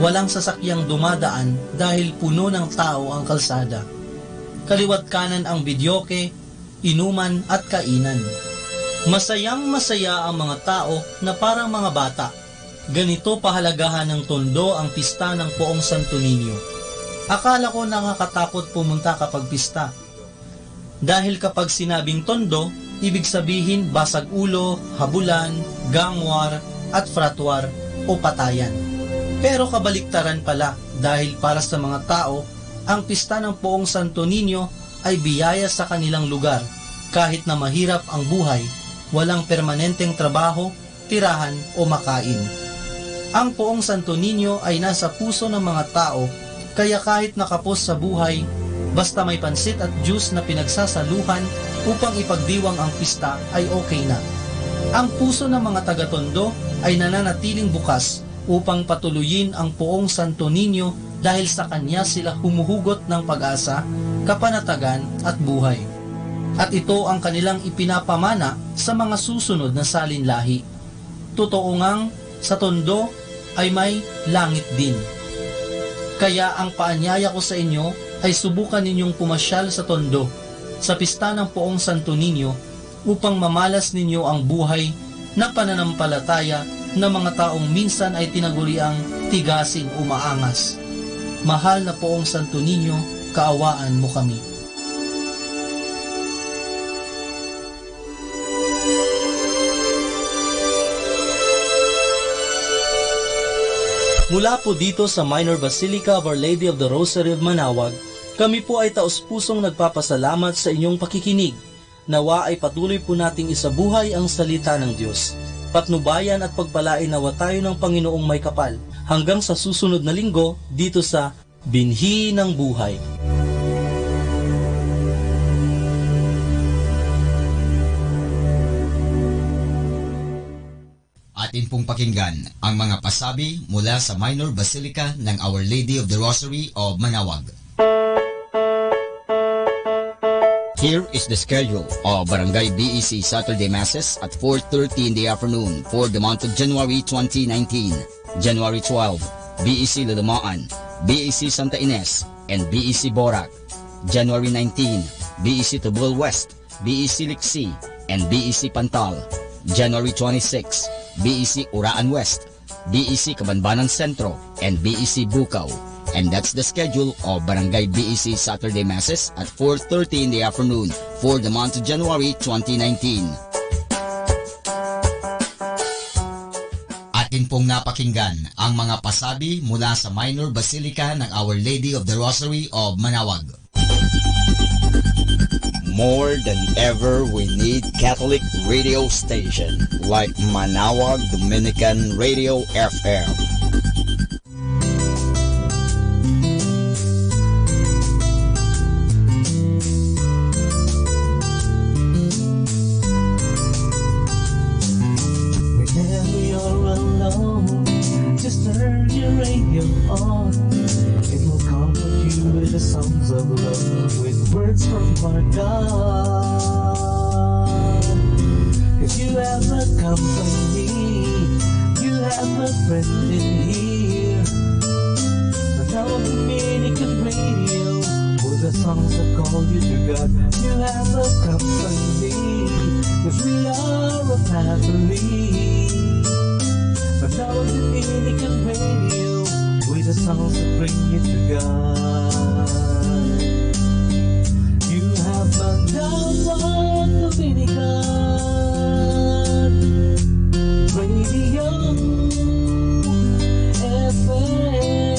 Walang sasakyang dumadaan dahil puno ng tao ang kalsada. Kaliwat kanan ang bidyoke, inuman at kainan. Masayang-masaya ang mga tao na parang mga bata. Ganito pahalagahan ng Tondo ang pista ng Poong Santo Niño. Akala ko nakakatakot pumunta kapag pista. Dahil kapag sinabing Tondo, ibig sabihin basag ulo, habulan, gangwar at fratwar o patayan. Pero kabaliktaran pala dahil para sa mga tao, ang pista ng Poong Santo Niño ay biyaya sa kanilang lugar kahit na mahirap ang buhay, walang permanenteng trabaho, tirahan o makain. Ang Poong Santo Niño ay nasa puso ng mga tao kaya kahit nakapos sa buhay, basta may pansit at juice na pinagsasaluhan upang ipagdiwang ang pista ay okay na. Ang puso ng mga taga-Tondo ay nananatiling bukas upang patuloyin ang Poong Santo Niño dahil sa kanya sila humuhugot ng pag-asa, kapanatagan at buhay. At ito ang kanilang ipinapamana sa mga susunod na salinlahi. Totoo ngang sa Tondo ay may langit din. Kaya ang paanyaya ko sa inyo ay subukan ninyong pumasyal sa Tondo, sa pista ng Poong Santo Niño, upang mamalas ninyo ang buhay na pananampalataya na mga taong minsan ay tinaguriang tigasing o maangas. Mahal na Poong Santo Niño, kaawaan mo kami. Mula po dito sa Minor Basilica of Our Lady of the Rosary of Manaoag, kami po ay taus-pusong nagpapasalamat sa inyong pakikinig. Nawa ay patuloy po nating isabuhay ang salita ng Diyos. Patnubayan at pagpalain nawa tayo ng Panginoong may kapal. Hanggang sa susunod na linggo dito sa Binhi ng Buhay. Atin pong pakinggan ang mga pasabi mula sa Minor Basilica ng Our Lady of the Rosary of Manawag. Here is the schedule of Barangay BEC Saturday Masses at 4:30 in the afternoon for the month of January 2019. January 12, BEC Lalamaan, BEC Santa Ines, and BEC Borac. January 19, BEC Tubul West, BEC Liksi, and BEC Pantal. January 26, BEC Uraan West, BEC Kabanbanan Sentro, and BEC Bukaw. And that's the schedule of Barangay BEC Saturday Masses at 4:30 in the afternoon for the month of January 2019. Atin pong napakinggan ang mga pasabi mula sa Minor Basilica ng Our Lady of the Rosary of Manawag. More than ever, we need Catholic radio station like Manawag Dominican Radio FM. Whenever you're alone, just turn your radio on. It will comfort you with the songs of love, with words from our God. If you have a company, you have a friend in here. Manawag Dominican Radio, with the songs that call you to God. You have a company, 'cause we are a family. Manawag Dominican Radio, with the songs that bring you to God. You have Manawag Dominican Radio FM.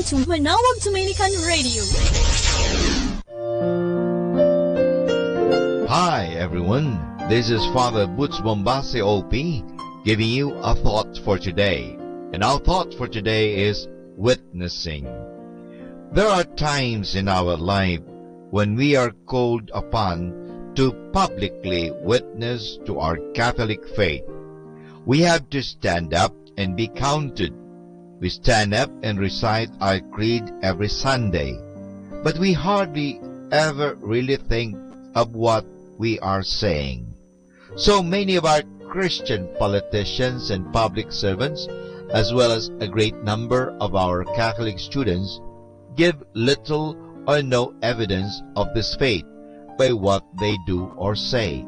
to Manawag Dominican Radio. Hi everyone, This is Father Butch Bombase OP giving you a thought for today. And our thought for today is witnessing. There are times in our life when we are called upon to publicly witness to our Catholic faith. We have to stand up and be counted. We stand up and recite our creed every Sunday, but we hardly ever really think of what we are saying. So many of our Christian politicians and public servants, as well as a great number of our Catholic students, give little or no evidence of this faith by what they do or say.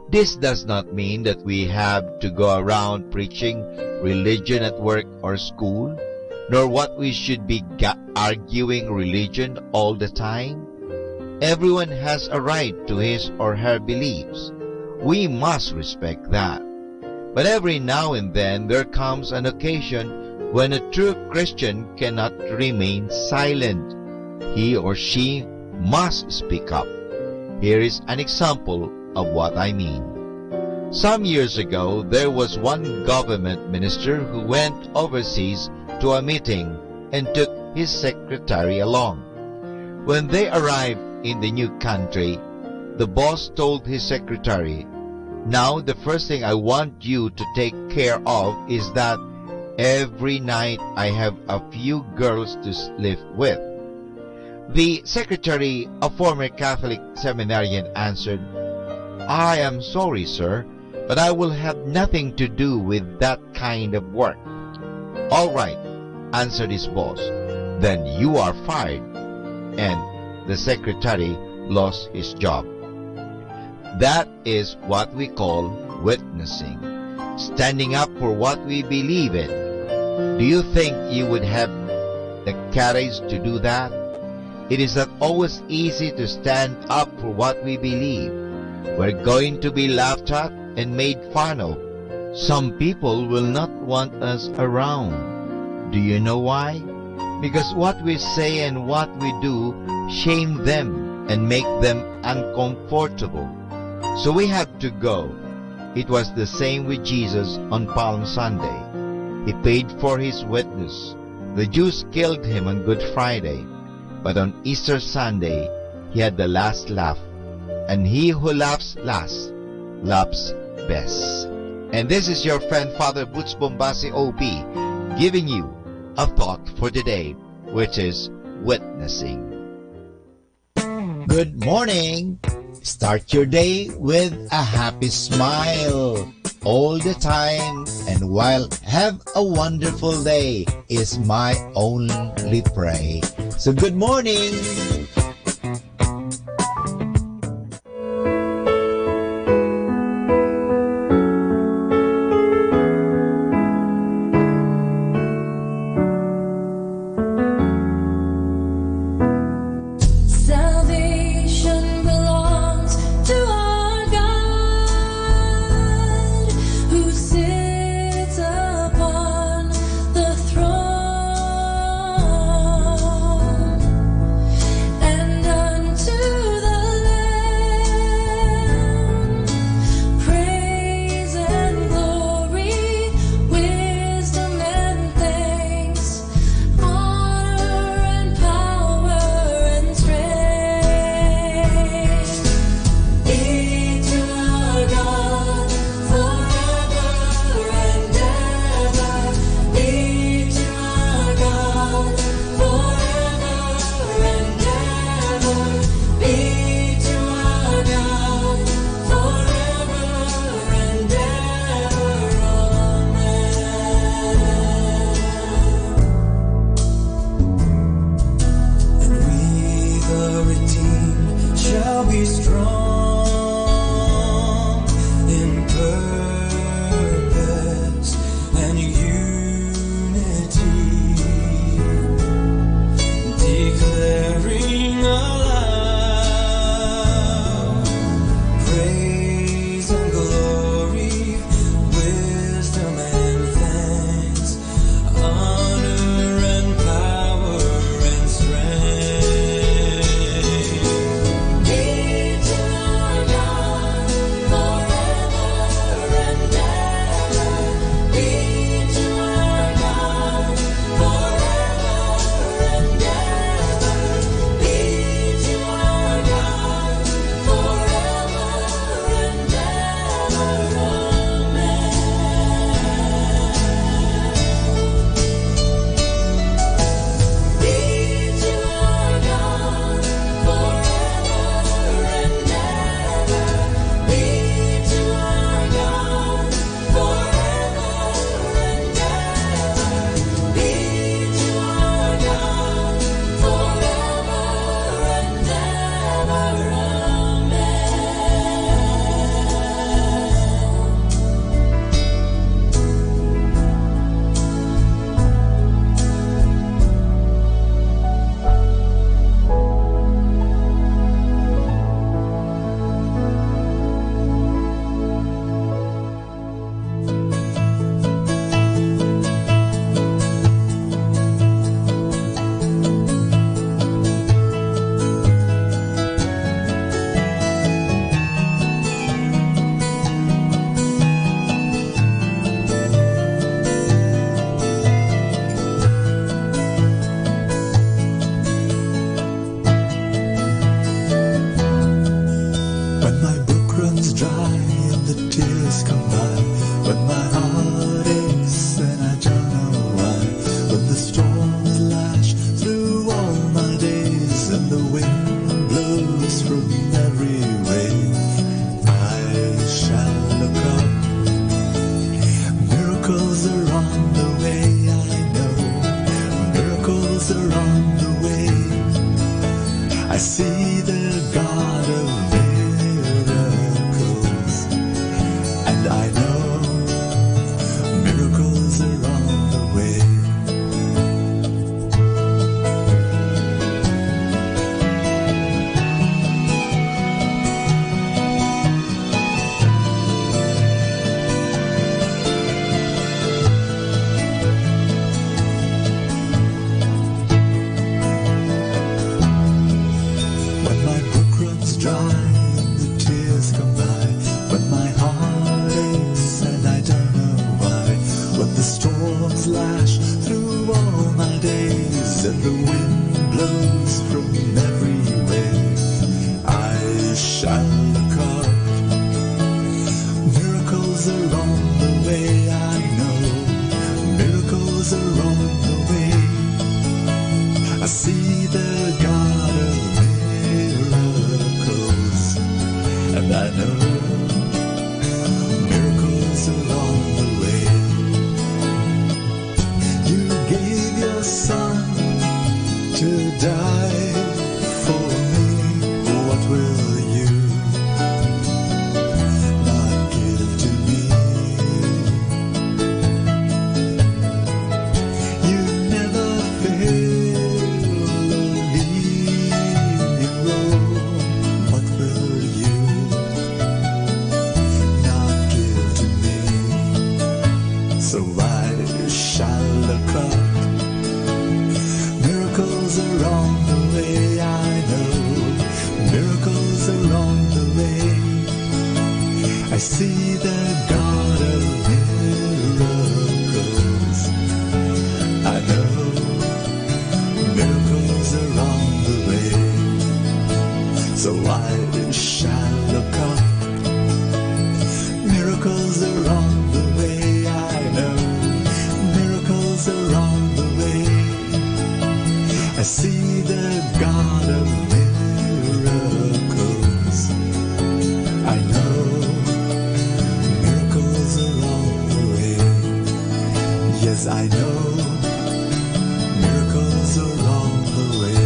This does not mean that we have to go around preaching religion at work or school, nor what we should be arguing religion all the time. Everyone has a right to his or her beliefs. We must respect that. But every now and then there comes an occasion when a true Christian cannot remain silent. He or she must speak up. Here is an example of what I mean. Some years ago, there was one government minister who went overseas to a meeting and took his secretary along. When they arrived in the new country, the boss told his secretary, "Now the first thing I want you to take care of is that every night I have a few girls to sleep with." The secretary, a former Catholic seminarian, answered, "I am sorry, sir, but I will have nothing to do with that kind of work." "All right," answered his boss, "then you are fired." And the secretary lost his job. That is what we call witnessing, standing up for what we believe in. Do you think you would have the courage to do that? It is not always easy to stand up for what we believe. We're going to be laughed at and made fun of. Some people will not want us around. Do you know why? Because what we say and what we do shame them and make them uncomfortable. So we have to go. It was the same with Jesus on Palm Sunday. He paid for his witness. The Jews killed him on Good Friday, but on Easter Sunday, he had the last laugh. And he who laughs last, laughs best. And this is your friend Father Butch Bombase OP giving you a thought for today, which is witnessing. Good morning! Start your day with a happy smile all the time, and while have a wonderful day is my only pray. So good morning! Salvation belongs to our God, who sits upon the throne. Miracles are on the way, I know. Miracles are on the way. I see the God of miracles, and I know miracles are on the way. When my brook runs dry and the tears come by, when my heart aches and I don't know why, when the storms lash through all my days and the wind blows from every way, I shall look up. Miracles are on the way, I know. Miracles are on the way. I see the God of miracles, and I know miracles are on the way. You gave your son to die for me. What will you not give to me? You never fail or leave me alone. What will you not give to me? So I shall look up. Miracles are on the way, I know. Miracles are on the way. I see the God of miracles. I know miracles are on the way. So I shall look up. Miracles are on the way, I know. Miracles are on the way. I see the God of miracles. I know miracles are on the way. Yes, I know miracles are on the way.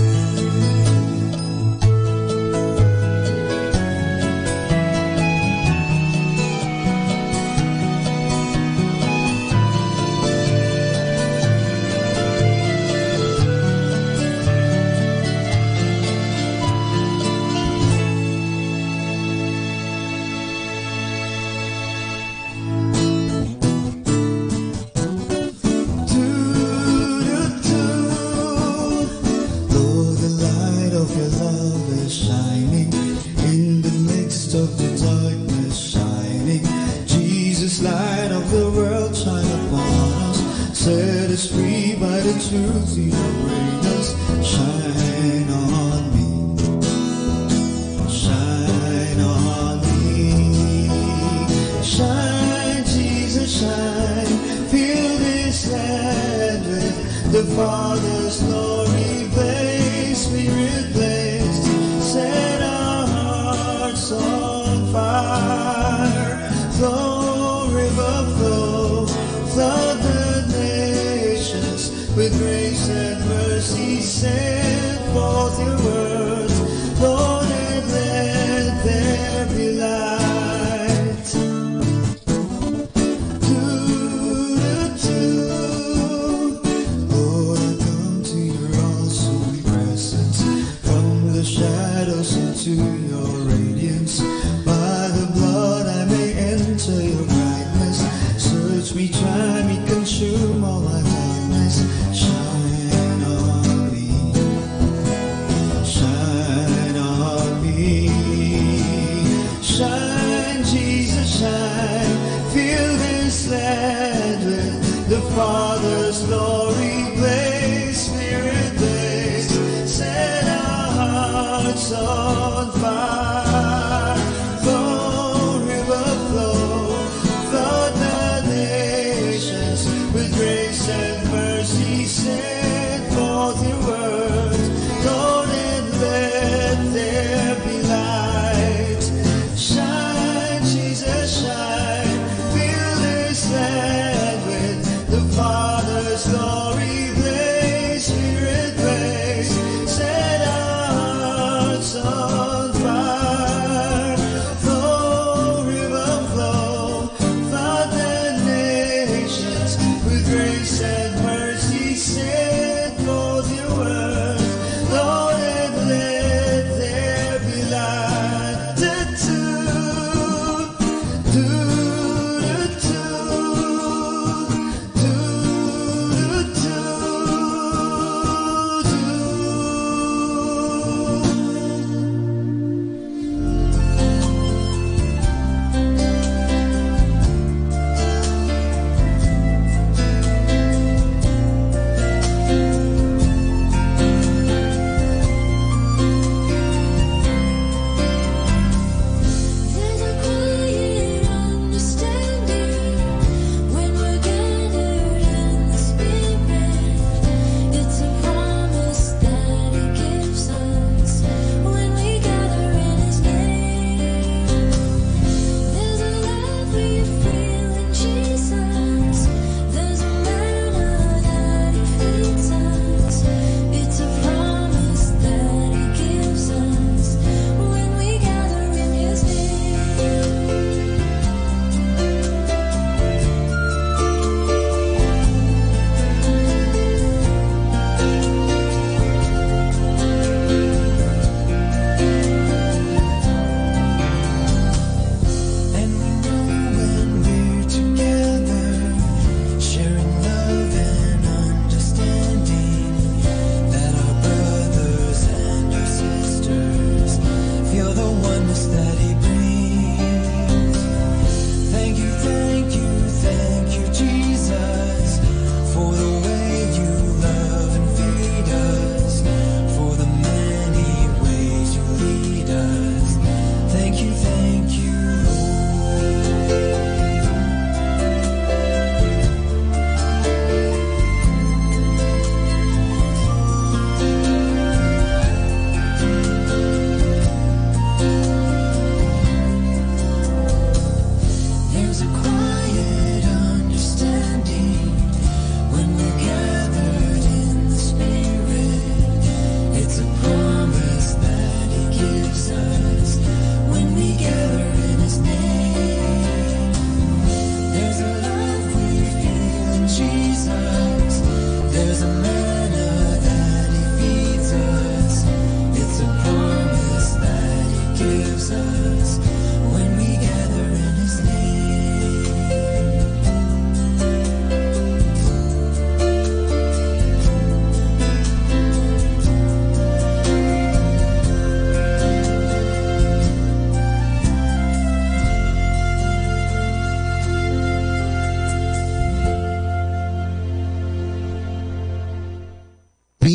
Though the light of your love is shining in the midst of the darkness, shining, Jesus, light of the world, shine upon us, set us free by the truth you bring us. Shine on me, shine on me, shine, Jesus, shine, fill this land with the Father's glory, blaze, Spirit blaze, set our hearts on fire, flow, river flow, flood the nations with grace and mercy, send forth your words, Lord, and let there be light. Lord, I come to your awesome presence, from the shadows into your radiance. By the blood I may enter your brightness. Search me, try me, consume all my darkness. Shine on me, shine on me, shine, Jesus, shine. Fill this land with the Father's glory, blaze, Spirit blaze, set our hearts on fire, flow, river flow, flood the nations with grace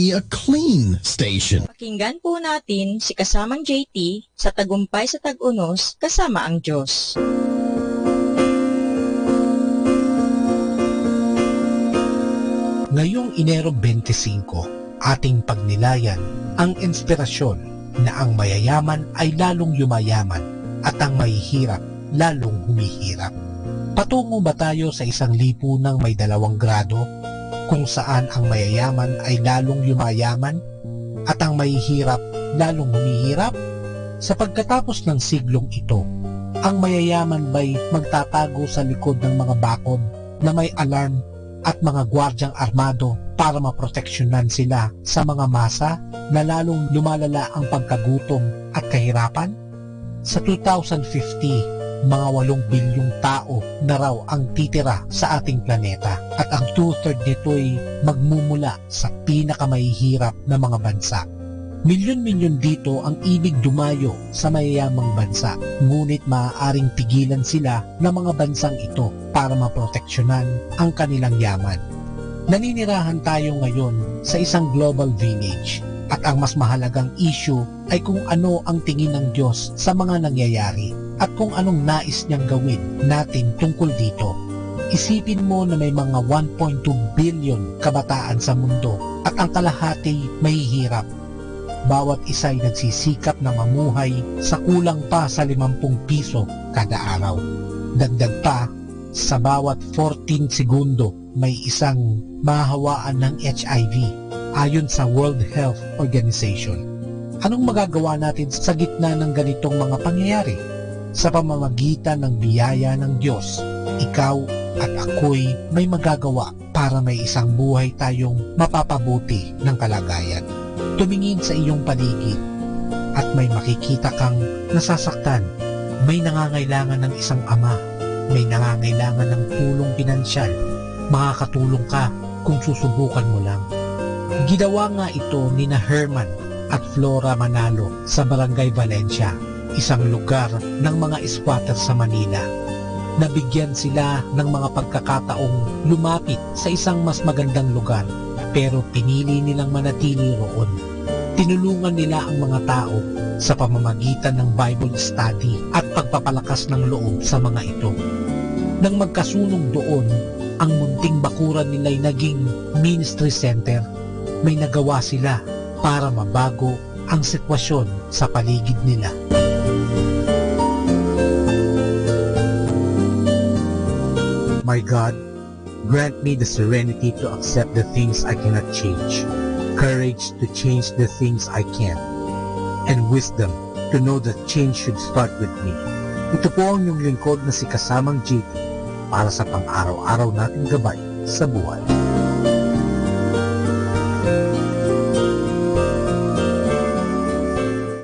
be a clean station. Pakinggan po natin si kasamang JT sa Tagumpay sa Tag-Unos kasama ang Diyos. Ngayong Enero 25, ating pagnilayan ang inspirasyon na ang mayayaman ay lalong yumayaman at ang mahihirap lalong humihirap. Patungo ba tayo sa isang lipunang may 2 grado kung saan ang mayayaman ay lalong yumayaman at ang mahihirap lalong humihirap? Sa pagkatapos ng siglong ito, ang mayayaman ba'y magtatago sa likod ng mga bakod na may alarm at mga gwardyang armado para maproteksyonan sila sa mga masa na lalong lumalala ang pagkagutom at kahirapan? Sa 2050, mga 8 bilyong tao na raw ang titira sa ating planeta at ang 2/3 nito'y magmumula sa pinakamahihirap na mga bansa. Milyon-milyon dito ang ibig dumayo sa mayayamang bansa, ngunit maaaring pigilan sila ng mga bansang ito para maproteksyonan ang kanilang yaman. Naninirahan tayo ngayon sa isang global village at ang mas mahalagang issue ay kung ano ang tingin ng Diyos sa mga nangyayari at kung anong nais niyang gawin natin tungkol dito. Isipin mo na may mga 1.2 billion kabataan sa mundo at ang kalahati mahihirap. Bawat isa ay nagsisikap na mamuhay sa kulang pa sa 50 piso kada araw. Dagdag pa, sa bawat 14 segundo may isang mahawaan ng HIV ayon sa World Health Organization. Anong magagawa natin sa gitna ng ganitong mga pangyayari? Sa pamamagitan ng biyaya ng Diyos, ikaw at ako'y may magagawa para may isang buhay tayong mapapabuti ng kalagayan. Tumingin sa iyong paligid at may makikita kang nasasaktan. May nangangailangan ng isang ama, may nangangailangan ng tulong pinansyal. Makakatulong ka kung susubukan mo lang. Ginawa nga ito ni Herman at Flora Manalo sa Barangay Valencia, isang lugar ng mga squatter sa Manila. Nabigyan sila ng mga pagkakataong lumapit sa isang mas magandang lugar, pero pinili nilang manatili roon. Tinulungan nila ang mga tao sa pamamagitan ng Bible study at pagpapalakas ng loob sa mga ito. Nang magkasunog doon, ang munting bakuran nila'y naging ministry center. May nagawa sila para mabago ang sitwasyon sa paligid nila. My God, grant me the serenity to accept the things I cannot change, courage to change the things I can, and wisdom to know that change should start with me. Ito po ang inyong lingkod na si Kasamang JT para sa pang-araw-araw nating gabay sa buhay.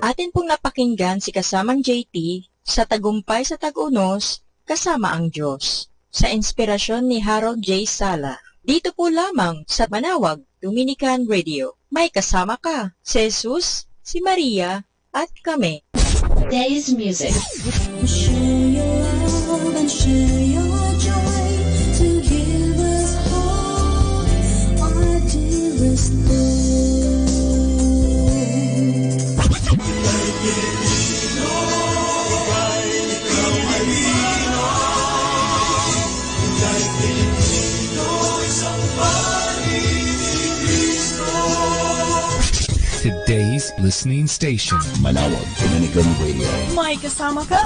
Atin pong napakinggan si kasamang JT sa Tagumpay sa Tag-Unos kasama ang Diyos sa inspirasyon ni Harold J. Sala. Dito po lamang sa Manawag Dominican Radio. May kasama ka, si Jesus, si Maria, at kami. Today's music. Share your love and share your joy to give us hope, our dearest Lord. Today's listening station, Manawag Dominican Radio. May kasama ka.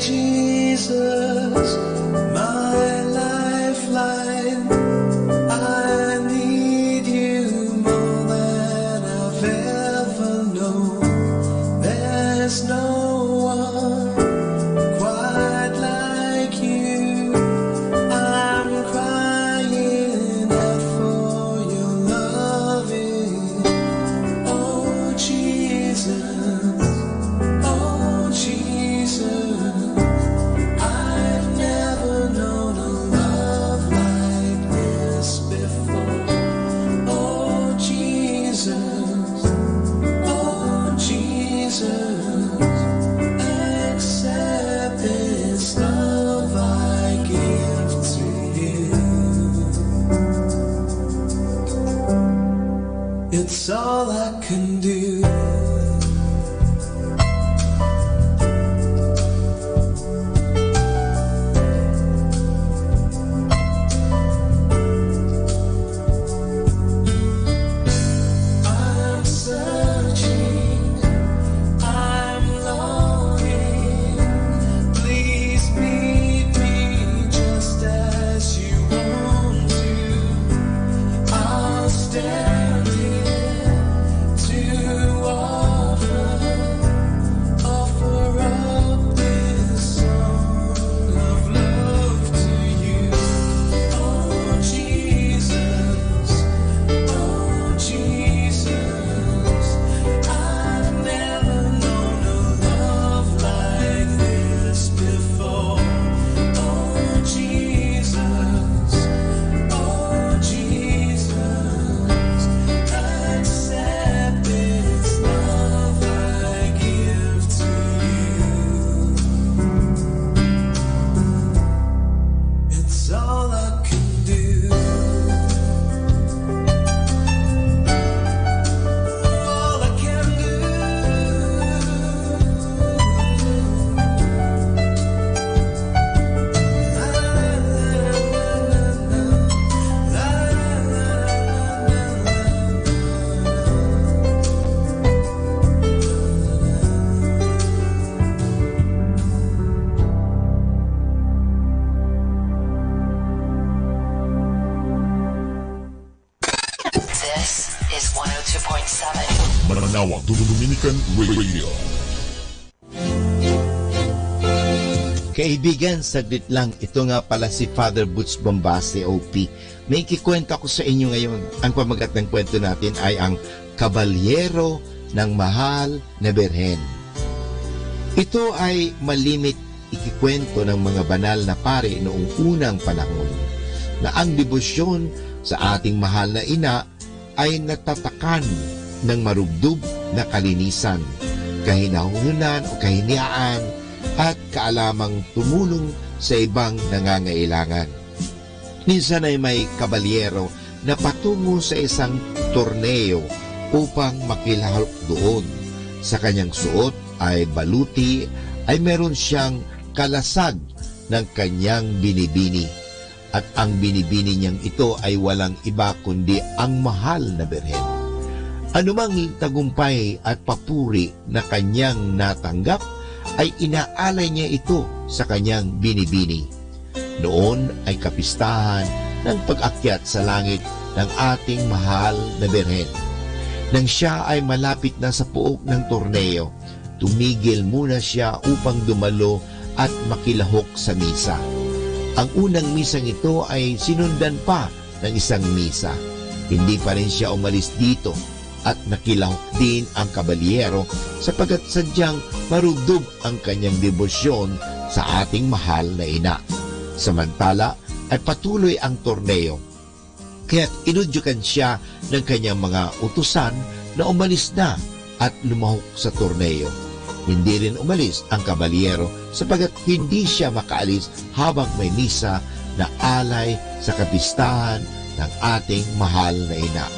Jesus, my lifeline. I need you more than I've ever known. There's no one quite like you. I'm crying out for your loving. Oh Jesus, oh Jesus, I've never known a love like this before. Oh Jesus, oh Jesus, accept this love I give to you. It's all I can do. I'm searching, I'm longing. Please meet me just as you want to. I'll stand here to offer up this song of love to you. Oh Jesus, oh Jesus, I've never known a love like this before. Oh Jesus, oh Jesus, accept this love I give to you. It's all I can do. All I can do. This is 102.7. Manawag Dominican Radio. Kaibigan, saglit lang. Ito nga pala si Father Butch Bombase, OP. May kikwento ko sa inyo ngayon. Ang pamagat ng kwento natin ay ang Kabalyero ng Mahal na Birhen. Ito ay malimit ikikwento ng mga banal na pare noong unang panahon na ang debosyon sa ating mahal na ina ay natatakan ng marubdob na kalinisan, kahinahunan o kahiniaan at kaalamang tumulong sa ibang nangangailangan. Minsan ay may kabalyero na patungo sa isang torneo upang makilahok doon. Sa kanyang suot ay baluti ay meron siyang kalasag ng kanyang binibini. At ang binibini niyang ito ay walang iba kundi ang mahal na Birhen. Anumang tagumpay at papuri na kanyang natanggap ay inaalay niya ito sa kanyang binibini. Noon ay kapistahan ng pag-akyat sa langit ng ating mahal na Birhen. Nang siya ay malapit na sa puok ng torneo, tumigil muna siya upang dumalo at makilahok sa misa. Ang unang misang ito ay sinundan pa ng isang misa. Hindi pa rin siya umalis dito at nakilahok din ang kabalyero sapagkat sadyang marubdob ang kanyang debosyon sa ating mahal na ina. Samantala ay patuloy ang torneo. Kaya't inudyukan siya ng kanyang mga utusan na umalis na at lumahok sa torneo. Hindi rin umalis ang kabalyero sapagkat hindi siya makaalis habang may misa na alay sa kapistahan ng ating mahal na ina.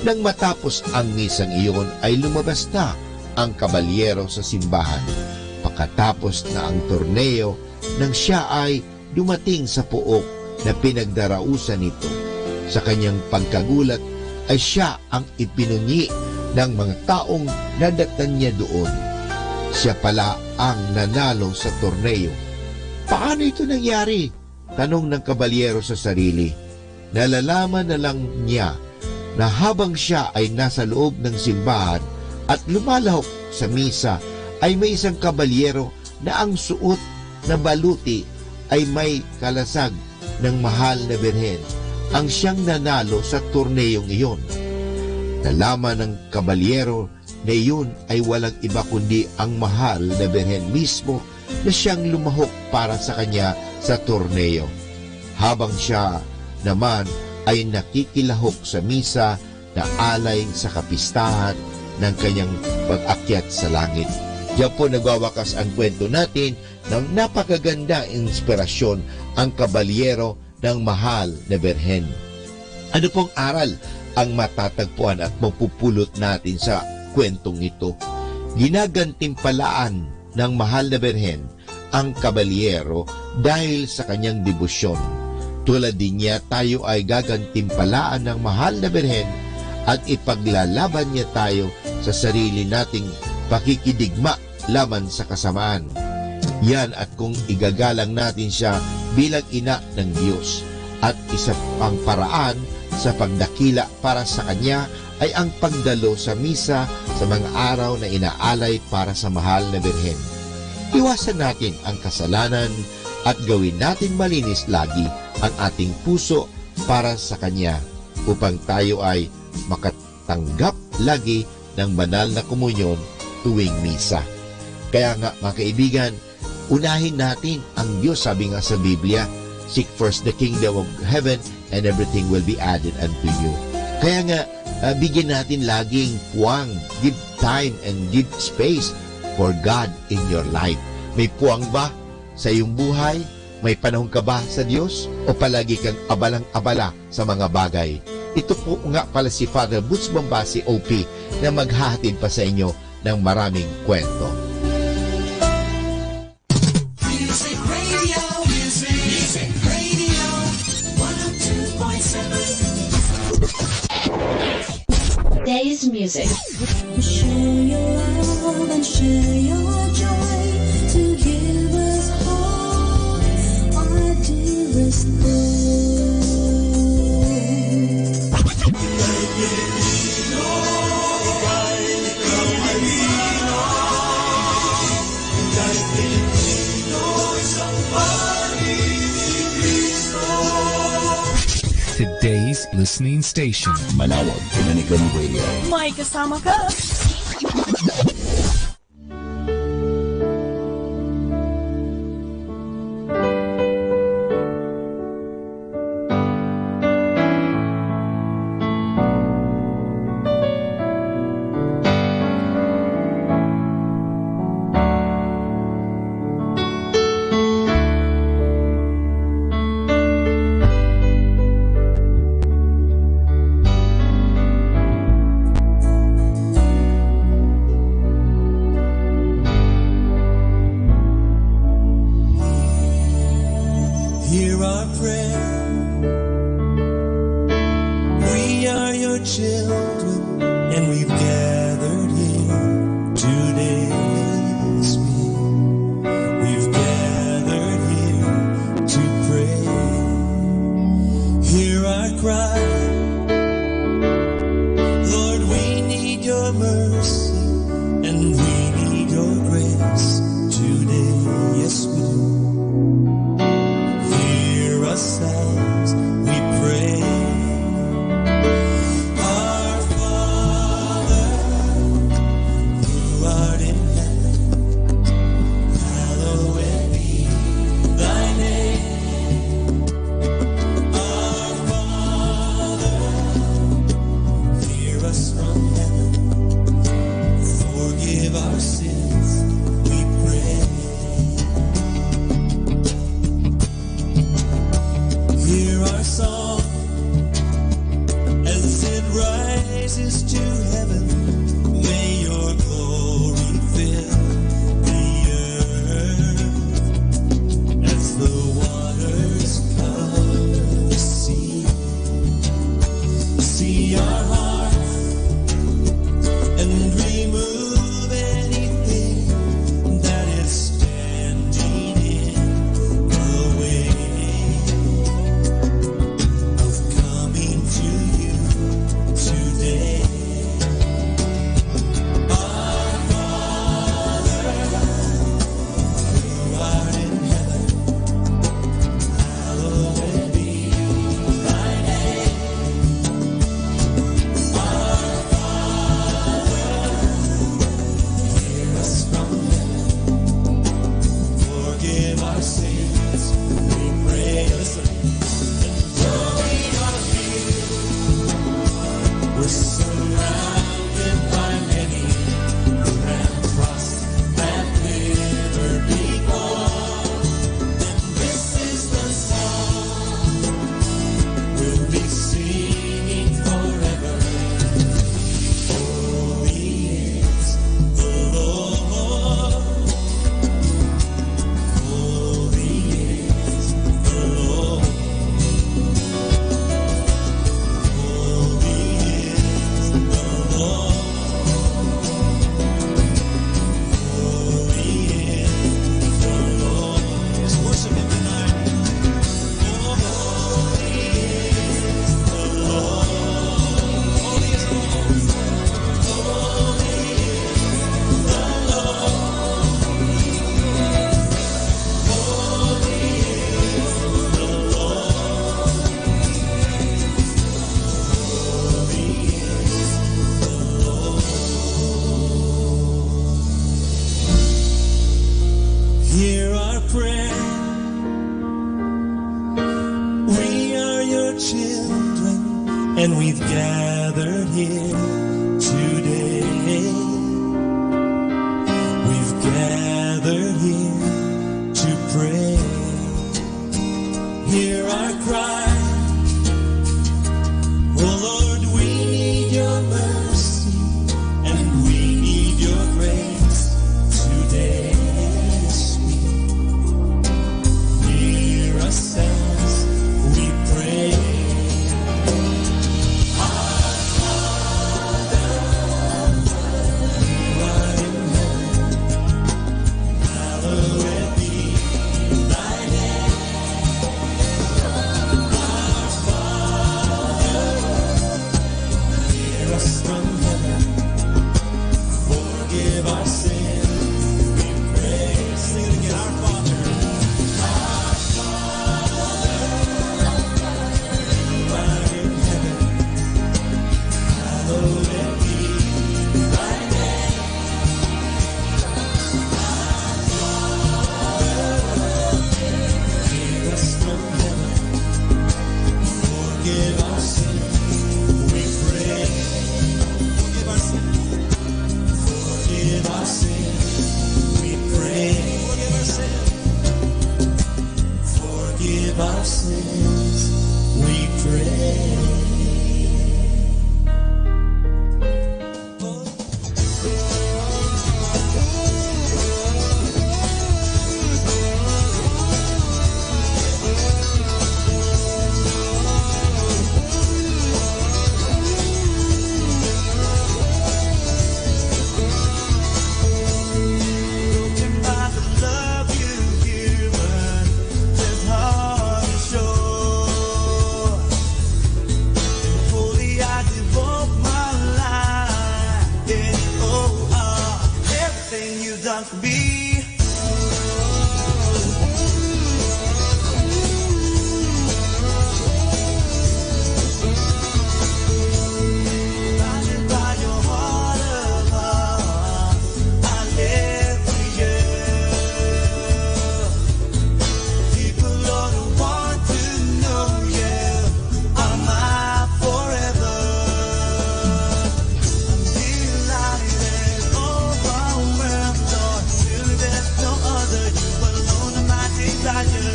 Nang matapos ang misang iyon ay lumabas na ang kabalyero sa simbahan. Pagkatapos na ang torneo, nang siya ay dumating sa puok na pinagdarausan nito. Sa kanyang pagkagulat ay siya ang ipinunyi ng mga taong nadatnan niya doon. siya pala ang nanalo sa torneo. Paano ito nangyari? Tanong ng kabalyero sa sarili. Nalalaman na lang niya na habang siya ay nasa loob ng simbahan at lumalahok sa misa, ay may isang kabalyero na ang suot na baluti ay may kalasag ng mahal na birhen ang siyang nanalo sa turneyong iyon. Nalaman ng kabalyero na iyon ay walang iba kundi ang mahal na birhen mismo na siyang lumahok para sa kanya sa torneo. Habang siya naman ay nakikilahok sa misa na alay sa kapistahan ng kanyang pag-akyat sa langit. Diyan po nagwawakas ang kwento natin ng napakaganda inspirasyon ang kabalyero ng mahal na birhen. Ano pong aral ang matatagpuan at mapupulot natin sa kwentong ito? Ginagantimpalaan ng mahal na birhen ang kabalyero dahil sa kanyang debosyon. Tulad din niya, tayo ay gagantimpalaan ng mahal na birhen at ipaglalaban niya tayo sa sarili nating pakikidigma laban sa kasamaan. Yan at kung igagalang natin siya bilang ina ng Diyos. At isa pang paraan sa pagdakila para sa Kanya ay ang pagdalo sa misa sa mga araw na inaalay para sa mahal na birhen. Iwasan natin ang kasalanan at gawin natin malinis lagi ang ating puso para sa Kanya upang tayo ay makatanggap lagi ng banal na komunyon tuwing misa. Kaya nga mga kaibigan, unahin natin ang Diyos. Sabi nga sa Biblia, seek first the kingdom of heaven and everything will be added unto you. Kaya nga, bigyan natin laging puwang, give time and give space for God in your life. May puwang ba sa iyong buhay? May panahon ka ba sa Diyos? O palagi kang abalang-abala sa mga bagay? Ito po nga pala si Father Butch Bombasi OP na maghahatid pa sa inyo ng maraming kwento. Music Radio, Music Radio, 102.7. Today's music. Share your love and share your joy to give us hope, our dearest Today's listening station, Manawag Dominican Radio. May kasama ka. Hear our prayer. We are your children, and we've gathered here today. Yes, we've gathered here to pray. Hear our cry. Lord, we need your mercy, and we need your grace today. Yes, we do. As we pray. Our Father, who art in heaven, hallowed be thy name. Our Father, hear us from heaven, forgive our sins, we pray. hear our prayer. We are your children, and we've gathered here today. We've gathered here to pray. Hear our cry. Oh Lord, we need your mercy, and we need your grace today. Hear us as we pray. Our Father, who art in heaven, hallowed be thy name. Our Father, hear us from heaven, forgive our sins, we pray. Sing it again, our Father. Our Father, who art in heaven, hallowed be thy name. Our Father, hear us from heaven, forgive our sins, we pray. Forgive our sins. Forgive our sins, we pray. Forgive our sins, we pray. Broken by the love you given, it's hard to show. Fully I devote my life, yeah, everything you've done for me. Blinded by your heart of hearts, I live for you. People ought to want to know you are my forever. I'm delighted, overwhelmed, Lord. Really there's no other. You alone are my desire.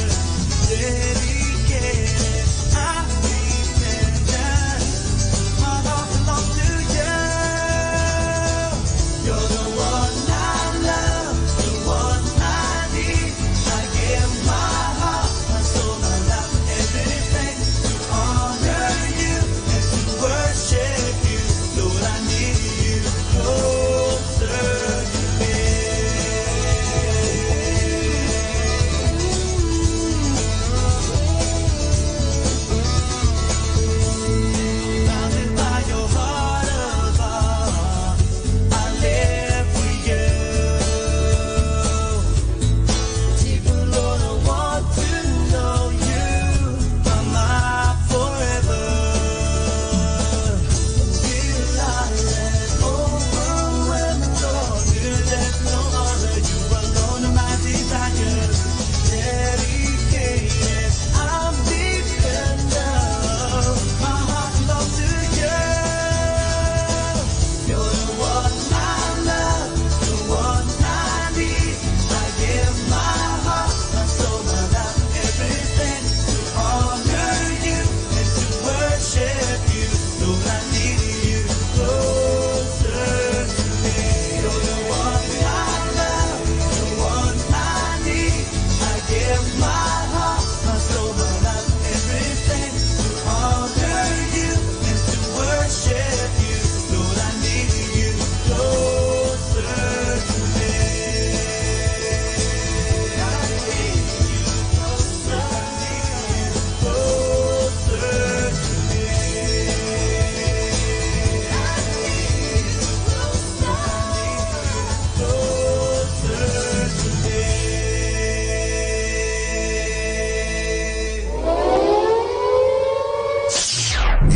Dedicated, I'm dependent. My heart belongs to you. You're the one I love, the one I need. I give my heart, my soul, my life, everything to honor you and to worship you. Lord, I need you closer to me. Bounded by your heart of hearts, I live for you. People ought to want to know you are my forever. Delighted, overwhelmed, Lord, there's no other. You alone are my desire. Dedicated, I'm dependent. My heart belongs to you. You're the one I love, the one I need. I give my heart, my soul, my life, everything to honor you and to worship you. Lord, I need you closer to me. You're the one I love, the one I need. I give my heart, my soul, my life, everything to honor you and to worship you. Lord, I need you closer to me. I need you closer, closer to me.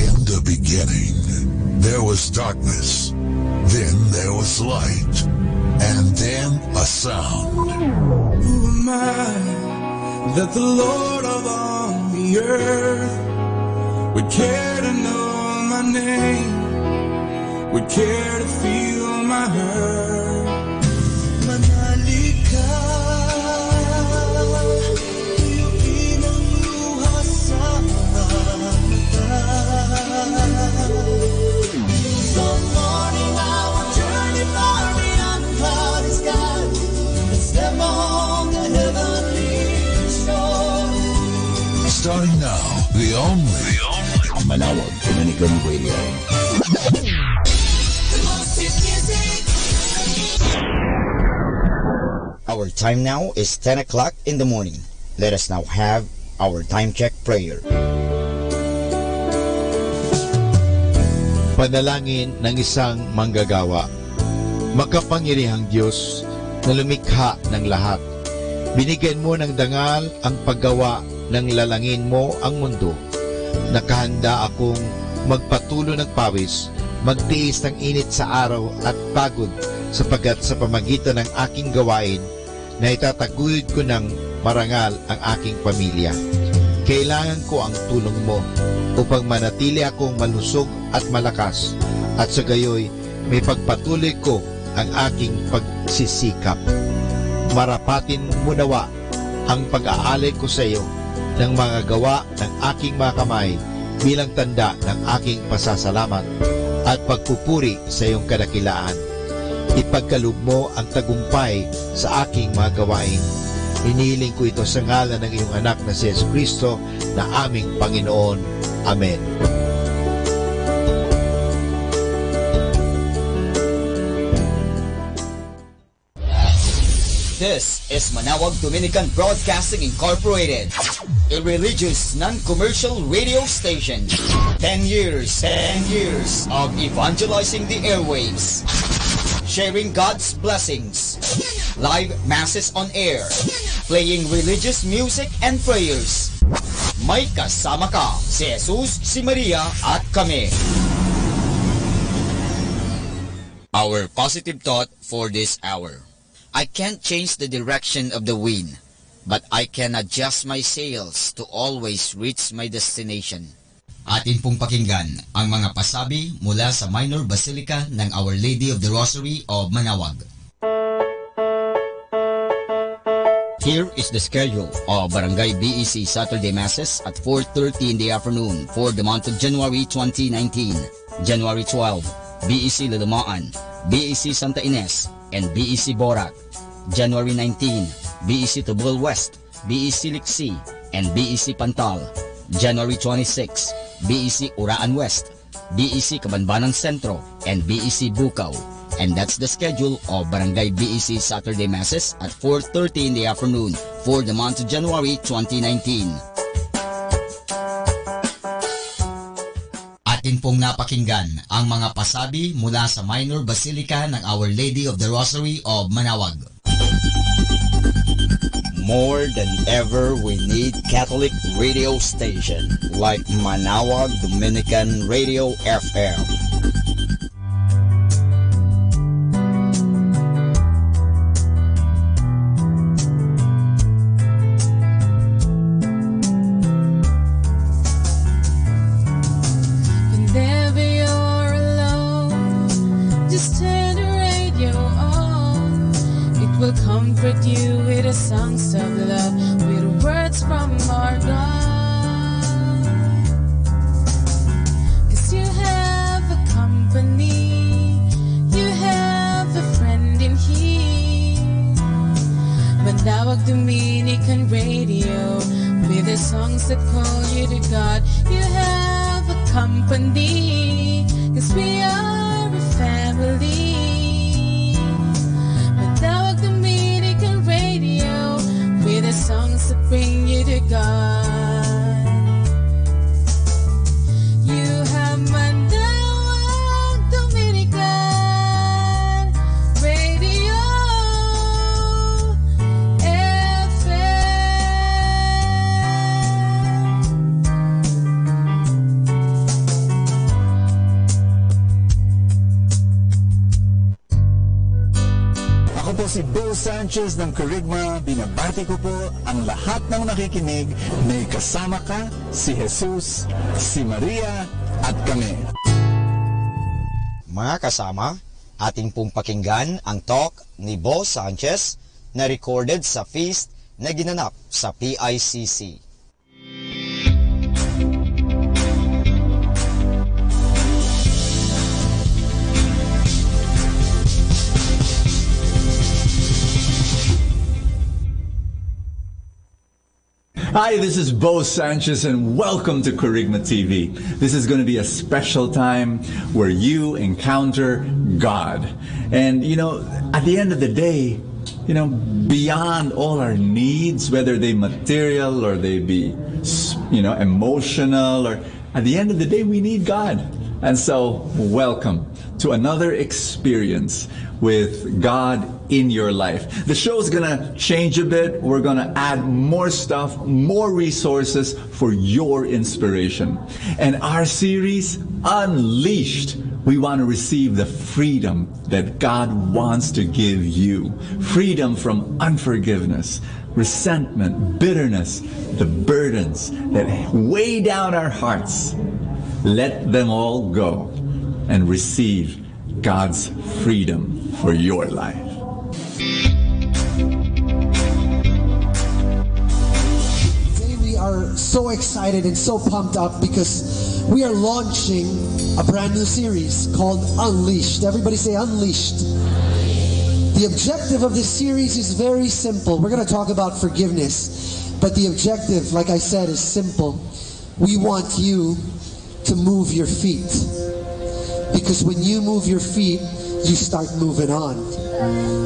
In the beginning, there was darkness, then there was light, and then a sound. that the Lord of all the earth would care to know my name, would care to feel my hurt. Manali ka, tuyuin ang luha sa mga mata. Some morning I will journey far beyond cloudy skies and step on the heavenly shore. Starting now, the only Manawag Dominican Radio. Our time now is 10 o'clock in the morning. Let us now have our time check prayer. Panalangin ng isang manggagawa. Makapangyarihang Diyos na lumikha ng lahat, binigyan mo ng dangal ang paggawa ng lalangin mo ang mundo. Nakahanda akong magpatulo ng pawis, magtiis ng init sa araw at pagod, sapagkat sa pamagitan ng aking gawain na itataguyod ko ng marangal ang aking pamilya. Kailangan ko ang tulong mo upang manatili akong malusog at malakas, at sa gayoy may pagpatuloy ko ang aking pagsisikap. Marapatin mo nawa ang pag-aalay ko sa iyo ng mga gawa ng aking mga kamay bilang tanda ng aking pasasalamat at pagpupuri sa iyong kadakilaan. Ipagkaloob mo ang tagumpay sa aking mga gawain. Inihiling ko ito sa ngalan ng iyong anak na si Jesucristo na aming Panginoon. Amen. This is Manawag Dominican Broadcasting Incorporated, a religious, non-commercial radio station. 10 years of evangelizing the airwaves, sharing God's blessings, live masses on air, playing religious music and prayers. May kasama ka, si Jesus, si Maria, at kami. Our positive thought for this hour. I can't change the direction of the wind, but I can adjust my sails to always reach my destination. Atin pong pakinggan ang mga pasabi mula sa Minor Basilica ng Our Lady of the Rosary of Manawag. Here is the schedule of Barangay BEC Saturday Masses at 4:30 in the afternoon for the month of January 2019. January 12, BEC Lalamaan, BEC Santa Ines, and BEC Borac. January 19, BEC Tubol West, BEC Liksi, and BEC Pantal. January 26, BEC Uraan West, BEC Cabanbanan Centro, and BEC Bukaw. And that's the schedule of Barangay BEC Saturday Masses at 4:30 in the afternoon for the month of January 2019. Atin pong napakinggan ang mga pasabi mula sa Minor Basilica ng Our Lady of the Rosary of Manawag. More than ever, we need Catholic radio station like Manawag Dominican Radio FM. Whenever you're alone, just turn the radio on. It will comfort you with the songs of love, with words from our God. 'Cause you have a company, you have a friend in here. Manawag Dominican Radio, with the songs that call you to God. You have a company, 'cause we are a family. Manawag Dominican Radio, with the songs that bring you to God. You have Manawag Dominican Radio Ako po si Bill San Sanchez ng Kerygma, binabati ko po ang lahat ng nakikinig. May kasama ka, si Jesus, si Maria, at kami. Mga kasama, ating pong pakinggan ang talk ni Bo Sanchez na recorded sa feast na ginanap sa PICC. Hi, this is Bo Sanchez and welcome to Kerygma TV. This is going to be a special time where you encounter God. And, at the end of the day, beyond all our needs, whether they material or they be, emotional, or at the end of the day, we need God. And so, welcome to another experience with God in your life. The show is going to change a bit. We're going to add more stuff, more resources for your inspiration. And our series, Unleashed, we want to receive the freedom that God wants to give you. Freedom from unforgiveness, resentment, bitterness, the burdens that weigh down our hearts. Let them all go and receive God's freedom for your life. Today we are so excited and so pumped up because we are launching a brand new series called Unleashed. Everybody say Unleashed. The objective of this series is very simple. We're going to talk about forgiveness, but the objective, like I said, is simple. We want you to move your feet. Because when you move your feet, you start moving on.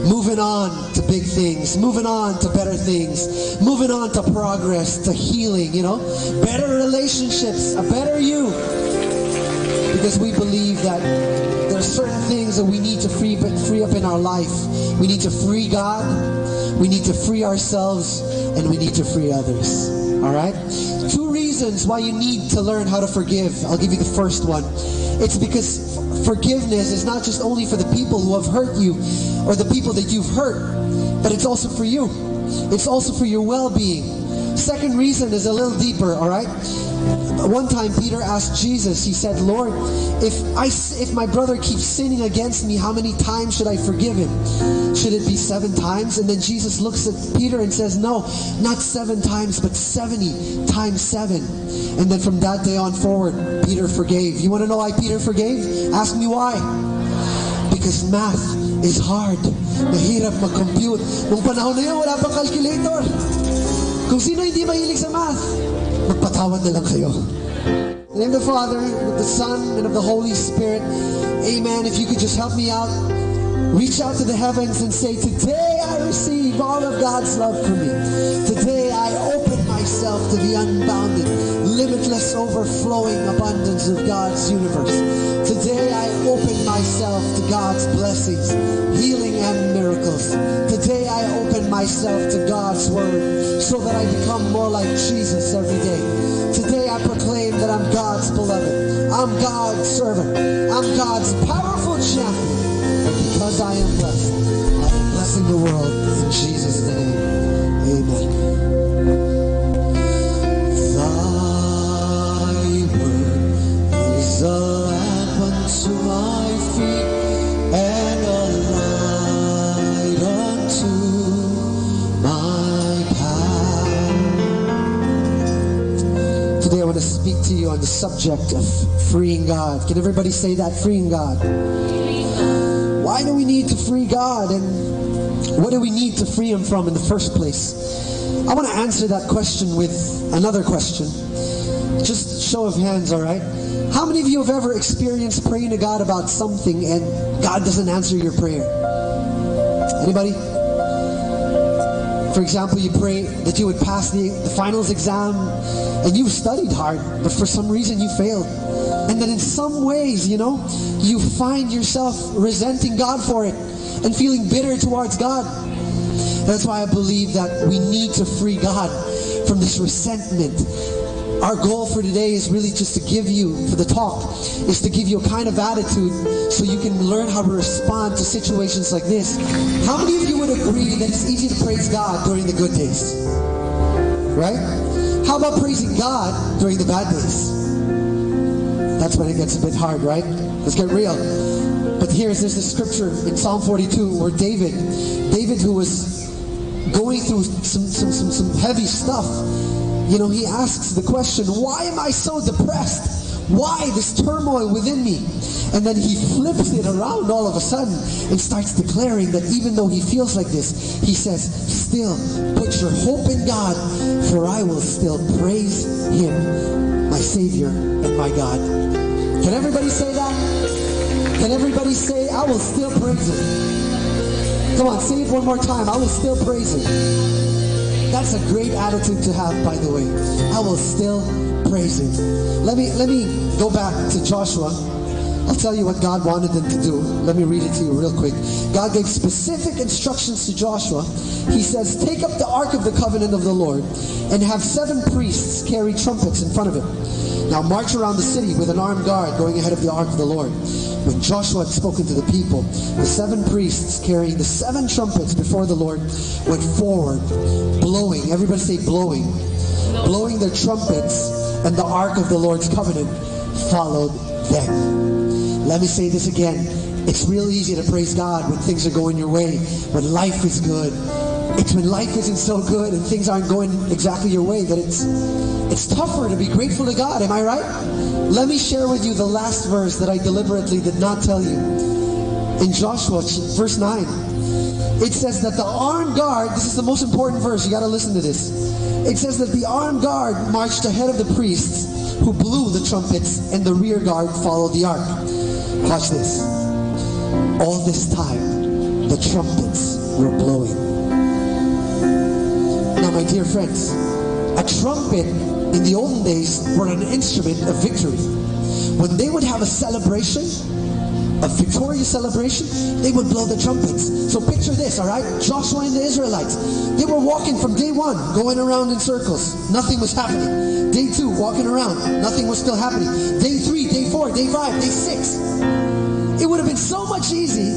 Moving on to big things. Moving on to better things. Moving on to progress, to healing, Better relationships, a better you. Because we believe that there are certain things that we need to free up in our life. We need to free God. We need to free ourselves. And we need to free others. Alright? 2 reasons why you need to learn how to forgive. I'll give you the first one. It's because forgiveness is not just only for the people who have hurt you or the people that you've hurt, but it's also for you. It's also for your well-being. Second reason is a little deeper, all right? One time Peter asked Jesus, he said, Lord, if my brother keeps sinning against me, how many times should I forgive him? Should it be 7 times? And then Jesus looks at Peter and says, no, not 7 times, but 70 times 7. And then from that day on forward, Peter forgave. You want to know why Peter forgave? Ask me why. Because math is hard. Mahirap mag-compute. Nung panahon na yun, wala pang calculator. Kung sino hindi mahilig sa math, magpatawad na lang kayo. In the name of the Father, of the Son, and of the Holy Spirit. Amen. If you could just help me out, reach out to the heavens and say, today I receive all of God's love for me. Today I open myself to the unbounded, limitless, overflowing abundance of God's universe. Today I open myself to God's blessings, healing and miracles. Today I open myself to God's word so that I become more like Jesus every day. Today I proclaim that I'm God's beloved. I'm God's servant. I'm God's powerful champion. And because I am blessed, I am blessing the world in Jesus' name. Amen. Thy word is a lamp unto my feet and a light unto my path. Today I want to speak to you on the subject of freeing God. Can everybody say that? Freeing God. Why do we need to free God, and what do we need to free Him from in the first place? I want to answer that question with another question. Just show of hands, all right? How many of you have ever experienced praying to God about something and God doesn't answer your prayer? Anybody? For example, you pray that you would pass the finals exam and you've studied hard, but for some reason you failed. And then in some ways, you find yourself resenting God for it and feeling bitter towards God. That's why I believe that we need to free God from this resentment our goal for today is really just to give you, for the talk, is to give you a kind of attitude so you can learn how to respond to situations like this. How many of you would agree that it's easy to praise God during the good days? Right? How about praising God during the bad days? That's when it gets a bit hard, right? Let's get real. But there's a scripture in Psalm 42 where David who was going through some heavy stuff, you know, he asks the question, why am I so depressed? Why this turmoil within me? And then he flips it around all of a sudden and starts declaring that even though he feels like this, he says, still put your hope in God, for I will still praise Him, my Savior and my God. Can everybody say that? Can everybody say, I will still praise Him? Come on, say it one more time. I will still praise Him. That's a great attitude to have, by the way. I will still praise Him. Let me go back to Joshua. I'll tell you what God wanted them to do. Let me read it to you real quick. God gave specific instructions to Joshua. He says, take up the Ark of the Covenant of the Lord and have 7 priests carry trumpets in front of it. Now march around the city with an armed guard going ahead of the Ark of the Lord. When Joshua had spoken to the people, the 7 priests carrying the 7 trumpets before the Lord went forward, blowing, everybody say blowing, blowing their trumpets, and the Ark of the Lord's covenant followed them. Let me say this again. It's real easy to praise God when things are going your way, when life is good. It's when life isn't so good and things aren't going exactly your way that it's tougher to be grateful to God. Am I right? Let me share with you the last verse that I deliberately did not tell you. In Joshua, verse 9, it says that the armed guard, this is the most important verse, you got to listen to this. It says that the armed guard marched ahead of the priests who blew the trumpets, and the rear guard followed the ark. Watch this. All this time, the trumpets were blowing. Now, my dear friends, a trumpet in the olden days were an instrument of victory. When they would have a celebration, a victorious celebration, they would blow the trumpets. So picture this, all right? Joshua and the Israelites, they were walking from day 1, going around in circles. Nothing was happening. Day 2, walking around. Nothing was still happening. Day 3, day 4, day 5, day 6. It would have been so much easy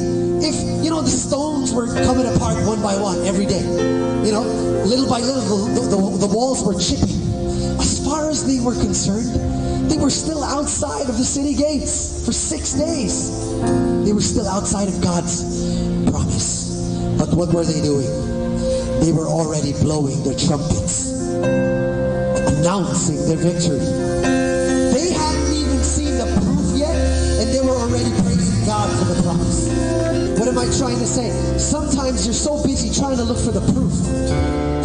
if, you know, the stones were coming apart one by one every day. You know, little by little, the walls were chipping. As far as they were concerned, they were still outside of the city gates for 6 days. They were still outside of God's promise. But what were they doing? They were already blowing their trumpets, announcing their victory. They hadn't even seen the proof yet, and they were already praising God for the promise. What am I trying to say? Sometimes you're so busy trying to look for the proof,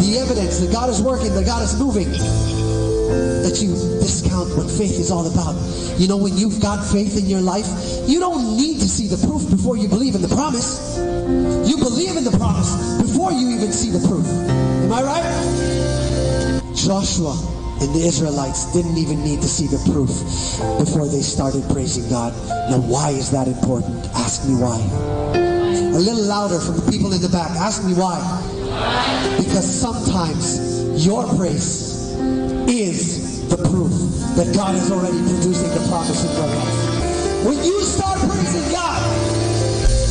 the evidence that God is working, that God is moving, that you discount what faith is all about. You know, when you've got faith in your life, you don't need to see the proof before you believe in the promise. You believe in the promise before you even see the proof. Am I right? Joshua and the Israelites didn't even need to see the proof before they started praising God. Now, why is that important? Ask me why. A little louder from the people in the back. Ask me why. Because sometimes your praise is the proof that God is already producing the promise in your life. When you start praising God,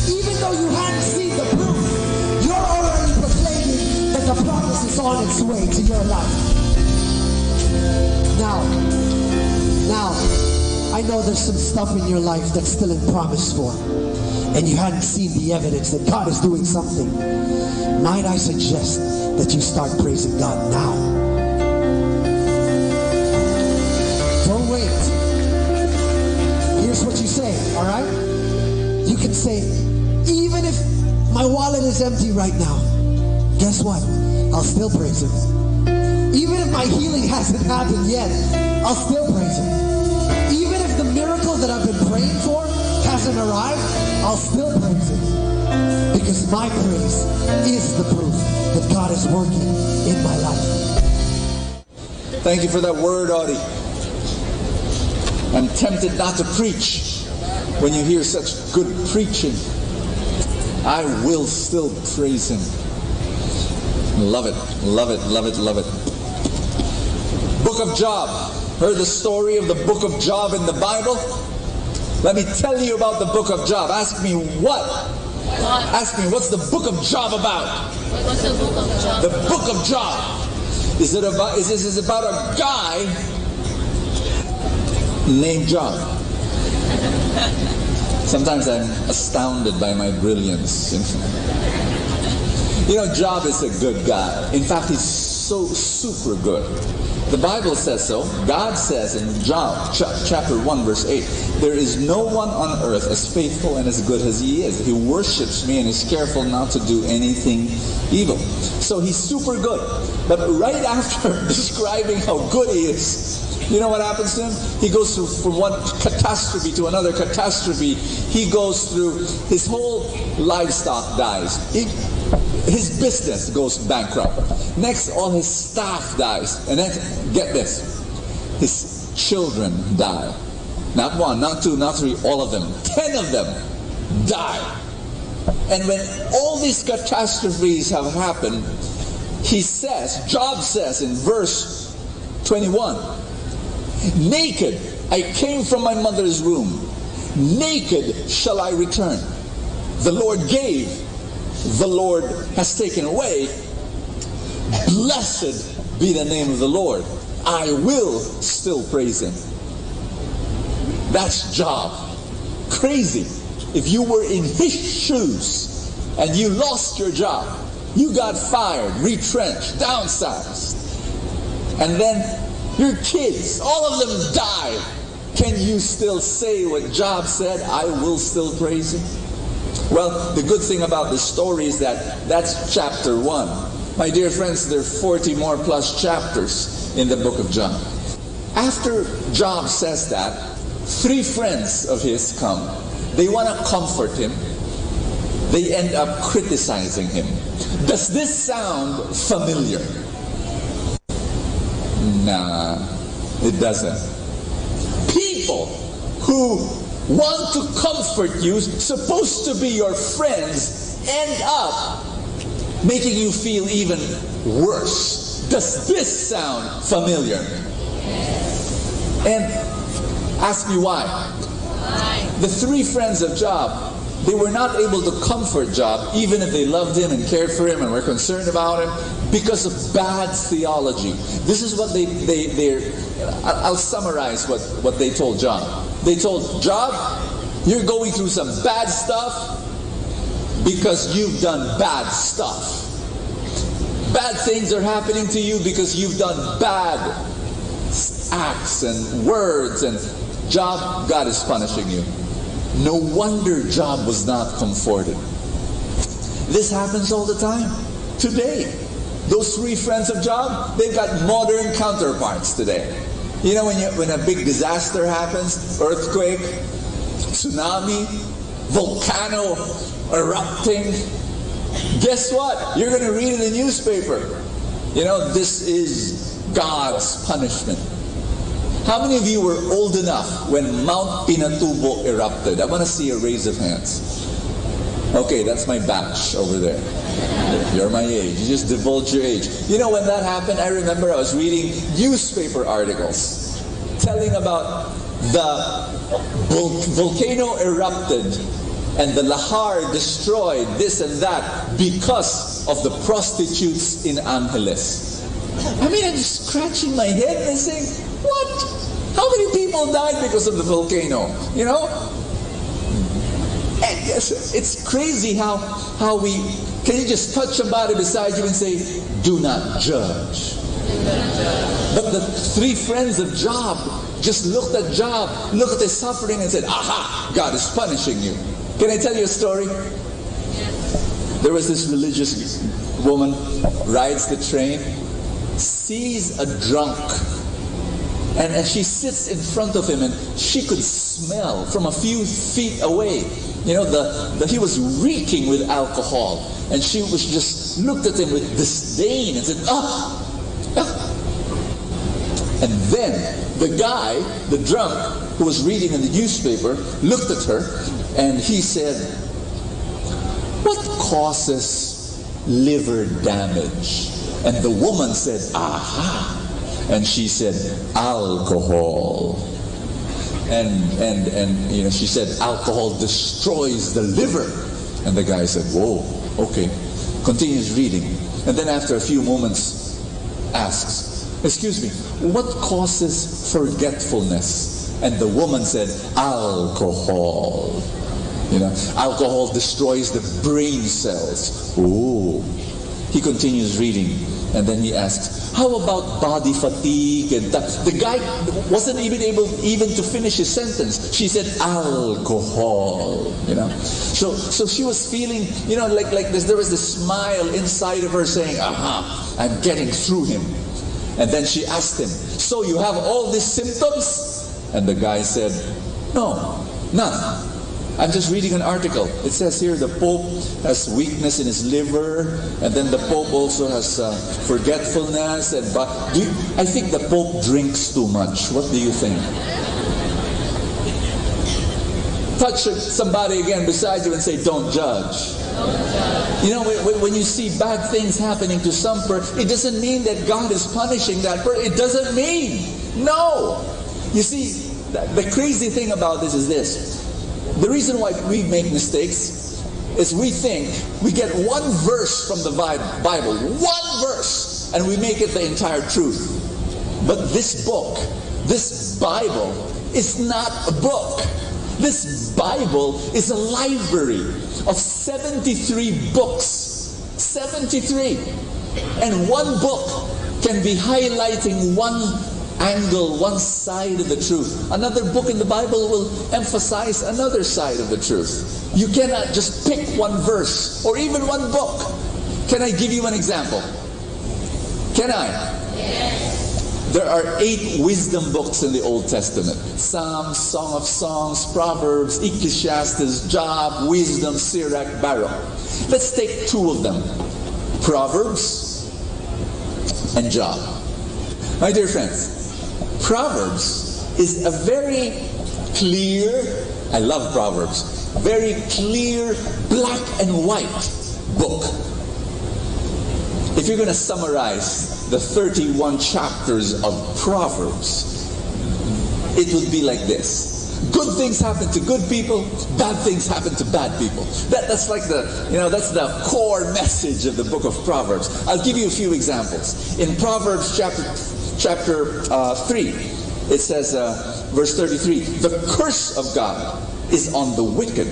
even though you hadn't seen the proof, you're already proclaiming that the promise is on its way to your life. Now, I know there's some stuff in your life that's still in promise for, and you hadn't seen the evidence that God is doing something. Might I suggest that you start praising God now? Don't wait. Here's what you say, all right? You can say, even if my wallet is empty right now, guess what? I'll still praise Him. Even if my healing hasn't happened yet, I'll still praise Him. Even if the miracle that I've been praying for hasn't arrived, I'll still praise Him. Because my praise is the proof that God is working in my life. Thank you for that word, Audie. I'm tempted not to preach when you hear such good preaching. I will still praise Him. Love it, love it, love it, love it. Book of Job. Heard the story of the book of Job in the Bible? Let me tell you about the book of Job. Ask me what? Ask me, what's the book of Job about? What's the book of Job? The book of Job. Is it about a guy named Job? Sometimes I'm astounded by my brilliance. You know, Job is a good guy. In fact, he's so super good. The Bible says so. God says in Job chapter 1 verse 8, there is no one on earth as faithful and as good as he is. He worships me and is careful not to do anything evil. So he's super good. But right after describing how good he is, you know what happens to him? He goes through from one catastrophe to another catastrophe. He goes through, his whole livestock dies. His business goes bankrupt. Next, all his staff dies. And then, get this, his children die. Not one, not two, not three, all of them. 10 of them die. And when all these catastrophes have happened, he says, Job says in verse 21, naked I came from my mother's womb. Naked shall I return. The Lord gave, the Lord has taken away. Blessed be the name of the Lord. I will still praise him. That's Job. Crazy. If you were in his shoes and you lost your job, you got fired, retrenched, downsized, and then your kids, all of them died, can you still say what Job said, I will still praise him? Well, the good thing about the story is that that's chapter 1. My dear friends, there are 40 more plus chapters in the book of Job. After Job says that, 3 friends of his come. They want to comfort him. They end up criticizing him. Does this sound familiar? Nah, it doesn't. People who want to comfort you, supposed to be your friends, end up making you feel even worse. Does this sound familiar? And ask me why. The 3 friends of Job, they were not able to comfort Job, even if they loved him and cared for him and were concerned about him, because of bad theology. This is what I'll summarize what they told Job. They told Job, you're going through some bad stuff because you've done bad stuff. Bad things are happening to you because you've done bad acts and words, and Job, God is punishing you. No wonder Job was not comforted. This happens all the time. Today, those 3 friends of Job, they've got modern counterparts today. You know, when a big disaster happens, earthquake, tsunami, volcano erupting, guess what? You're going to read in the newspaper, you know, this is God's punishment. How many of you were old enough when Mount Pinatubo erupted? I want to see a raise of hands. Okay, that's my batch over there. You're my age. You just divulge your age. You know, when that happened, I remember I was reading newspaper articles telling about the volcano erupted and the lahar destroyed this and that because of the prostitutes in Angeles. I mean, I'm just scratching my head and saying, what? How many people died because of the volcano? You know? And yes, it's crazy how we, can you just touch somebody beside you and say, do not judge. But the 3 friends of Job just looked at Job, looked at his suffering and said, aha, God is punishing you. Can I tell you a story? There was this religious woman, rides the train, sees a drunk, and as she sits in front of him, and she could smell from a few feet away, you know, he was reeking with alcohol, and she was just looked at him with disdain and said, ah. And then the guy, the drunk, who was reading in the newspaper, looked at her, and he said, what causes liver damage? And the woman said, aha, And she said, alcohol. And you know, she said, alcohol destroys the liver. And the guy said, whoa, okay. Continues reading. And then after a few moments, asks, excuse me, what causes forgetfulness? And the woman said, alcohol. You know, alcohol destroys the brain cells. Ooh. He continues reading, and then he asks, how about body fatigue? And that? The guy wasn't even able even to finish his sentence. She said, alcohol. You know, so she was feeling, you know, like this. There was this smile inside of her saying, aha, I'm getting through him. And then she asked him, so you have all these symptoms? And the guy said, no, none. I'm just reading an article. It says here the Pope has weakness in his liver, and then the Pope also has forgetfulness. And I think the Pope drinks too much. What do you think? Touch somebody again beside you and say, don't judge. You know, when you see bad things happening to some person, it doesn't mean that God is punishing that person. It doesn't mean. No. You see, the crazy thing about this is this. The reason why we make mistakes is we think we get one verse from the Bible, one verse, and we make it the entire truth. But this book, this Bible, is not a book. This Bible is a library of 73 books. 73. And one book can be highlighting one angle, one side of the truth. Another book in the Bible will emphasize another side of the truth. You cannot just pick one verse or even one book. Can I give you an example? Can I? Yes. There are 8 wisdom books in the Old Testament. Psalms, Song of Songs, Proverbs, Ecclesiastes, Job, Wisdom, Sirach, Baruch. Let's take 2 of them. Proverbs and Job. My dear friends, Proverbs is a very clear, I love Proverbs, very clear, black and white book. If you're going to summarize the 31 chapters of Proverbs, it would be like this. Good things happen to good people, bad things happen to bad people. That's like that's the core message of the book of Proverbs. I'll give you a few examples. In Proverbs chapter 3, it says, verse 33, the curse of God is on the wicked,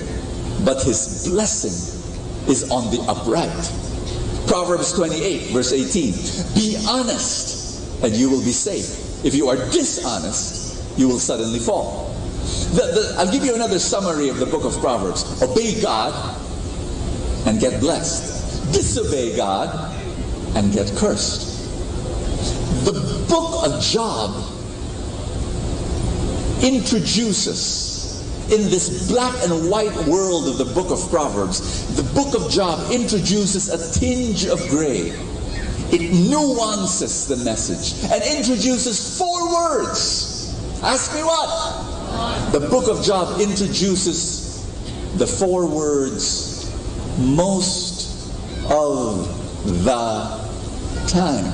but his blessing is on the upright. Proverbs 28, verse 18, be honest and you will be safe. If you are dishonest, you will suddenly fall. I'll give you another summary of the book of Proverbs. Obey God and get blessed. Disobey God and get cursed. The book of Job introduces, in this black and white world of the book of Proverbs, the book of Job introduces a tinge of gray. It nuances the message and introduces 4 words. Ask me what? The book of Job introduces the 4 words most of the time.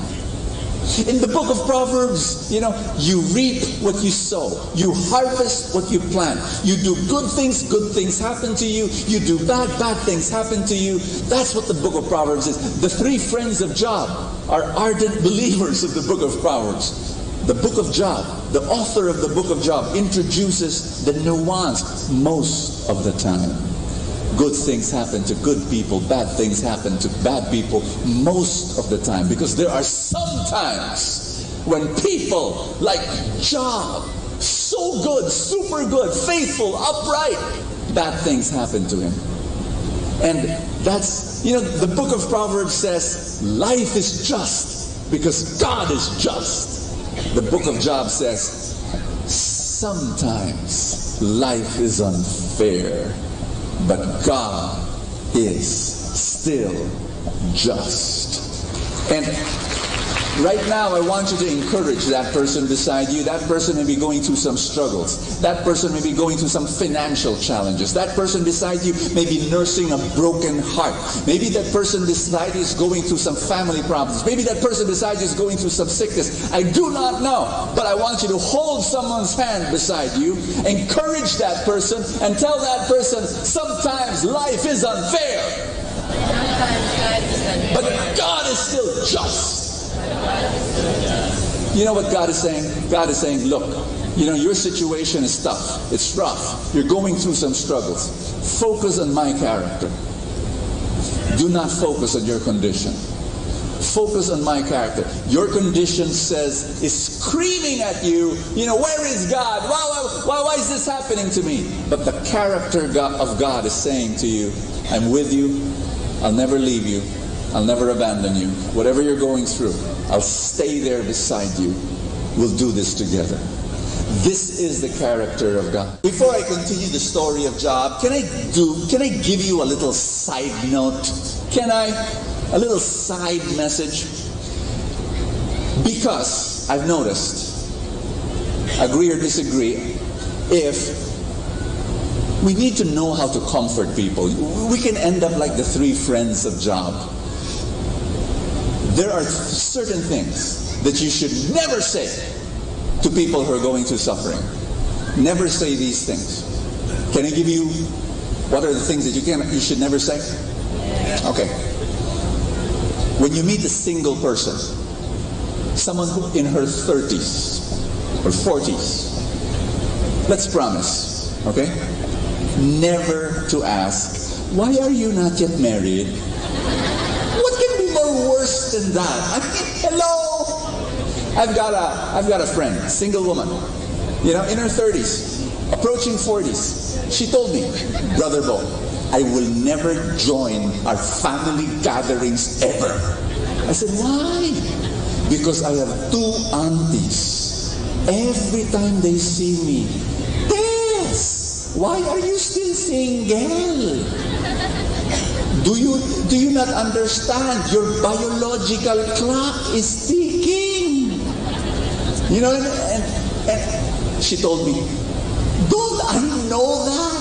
In the book of Proverbs, you reap what you sow. You harvest what you plant. You do good things happen to you. You do bad things happen to you. That's what the book of Proverbs is. The 3 friends of Job are ardent believers of the book of Proverbs. The book of Job, the author of the book of Job, introduces the nuance most of the time. Good things happen to good people, bad things happen to bad people most of the time. Because there are some times when people like Job, so good, super good, faithful, upright, bad things happen to him. And that's, the book of Proverbs says, life is just because God is just. The book of Job says, sometimes life is unfair, but God is still just. And Right now, I want you to encourage that person beside you. That person may be going through some struggles. That person may be going through some financial challenges. That person beside you may be nursing a broken heart. Maybe that person beside you is going through some family problems. Maybe that person beside you is going through some sickness. I do not know. But I want you to hold someone's hand beside you, encourage that person, and tell that person, sometimes life is unfair. But God is still just. You know what God is saying? God is saying, look, your situation is tough. It's rough. You're going through some struggles. Focus on my character. Do not focus on your condition. Focus on my character. Your condition is screaming at you, where is God? Why is this happening to me? But the character of God is saying to you, I'm with you. I'll never leave you. I'll never abandon you. Whatever you're going through, I'll stay there beside you. We'll do this together. This is the character of God. Before I continue the story of Job, can I give you a little side note? A little side message? Because I've noticed, agree or disagree, if we need to know how to comfort people, we can end up like the 3 friends of Job. There are certain things that you should never say to people who are going through suffering. Never say these things. Can I give you what are the things that you should never say? Okay. When you meet a single person, someone who in her 30s or 40s, let's promise, okay? Never to ask, why are you not yet married? What can be more worse than that? I mean, hello! I've got a friend, single woman, in her 30s, approaching 40s. She told me, Brother Bo, I will never join our family gatherings ever. I said, why? Because I have 2 aunties. Every time they see me, Tess, why are you still single? Do you not understand? Your biological clock is ticking. And she told me, don't I know that?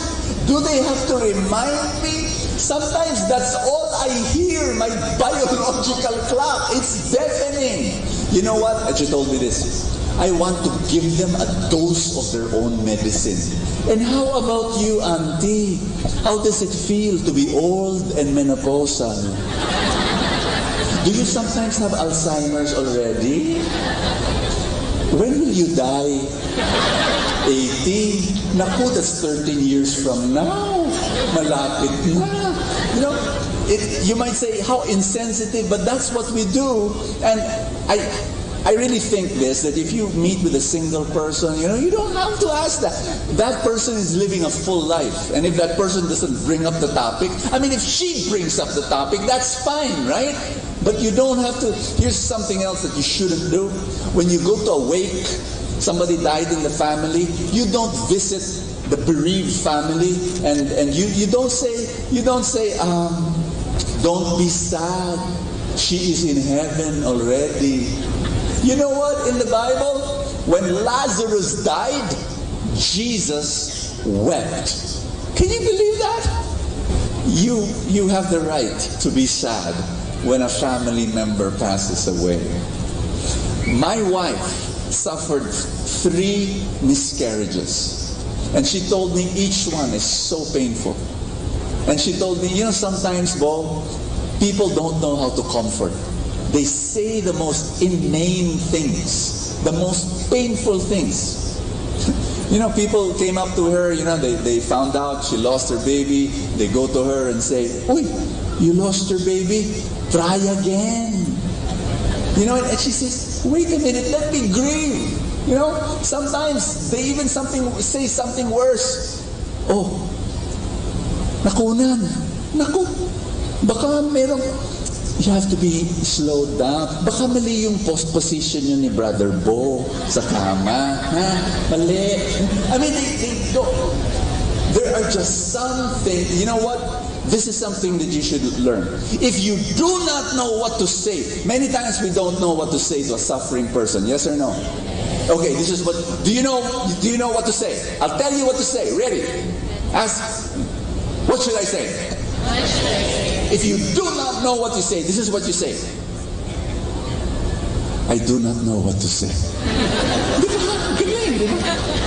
Do they have to remind me? Sometimes that's all I hear, my biological clock. It's deafening. You know what? And she told me this. I want to give them a dose of their own medicine. And how about you, Auntie? How does it feel to be old and menopausal? Do you sometimes have Alzheimer's already? When will you die? 80? Naku, that's 13 years from now. Malapit na. You might say, how insensitive, but that's what we do. And I really think that if you meet with a single person, you don't have to ask that. That person is living a full life. And if that person doesn't bring up the topic, if she brings up the topic, that's fine, right? But you don't have to. Here's something else that you shouldn't do. When you go to a wake, somebody died in the family, you don't visit the bereaved family and you don't say, don't be sad. She is in heaven already. You know what? In the Bible, when Lazarus died, Jesus wept. Can you believe that? You have the right to be sad when a family member passes away. My wife suffered 3 miscarriages. And she told me each one is so painful. And she told me, sometimes, Bo, people don't know how to comfort. They say the most inane things, the most painful things. People came up to her, they found out she lost her baby. They go to her and say, "Uy, you lost your baby? Try again." And she says, "Wait a minute, let me grieve." Sometimes they even say something worse. "Oh, nakunan. Naku, baka merong..." You have to be slowed down. Baka mali yung position yun ni Brother Bo sa kama. Mali. They don't. There are just some things. You know what? This is something that you should learn. If you do not know what to say, many times we don't know what to say to a suffering person. Yes or no? Okay, this is what. Do you know what to say? I'll tell you what to say. Ready? Ask. What should I say? If you do not know what to say, this is what you say. I do not know what to say.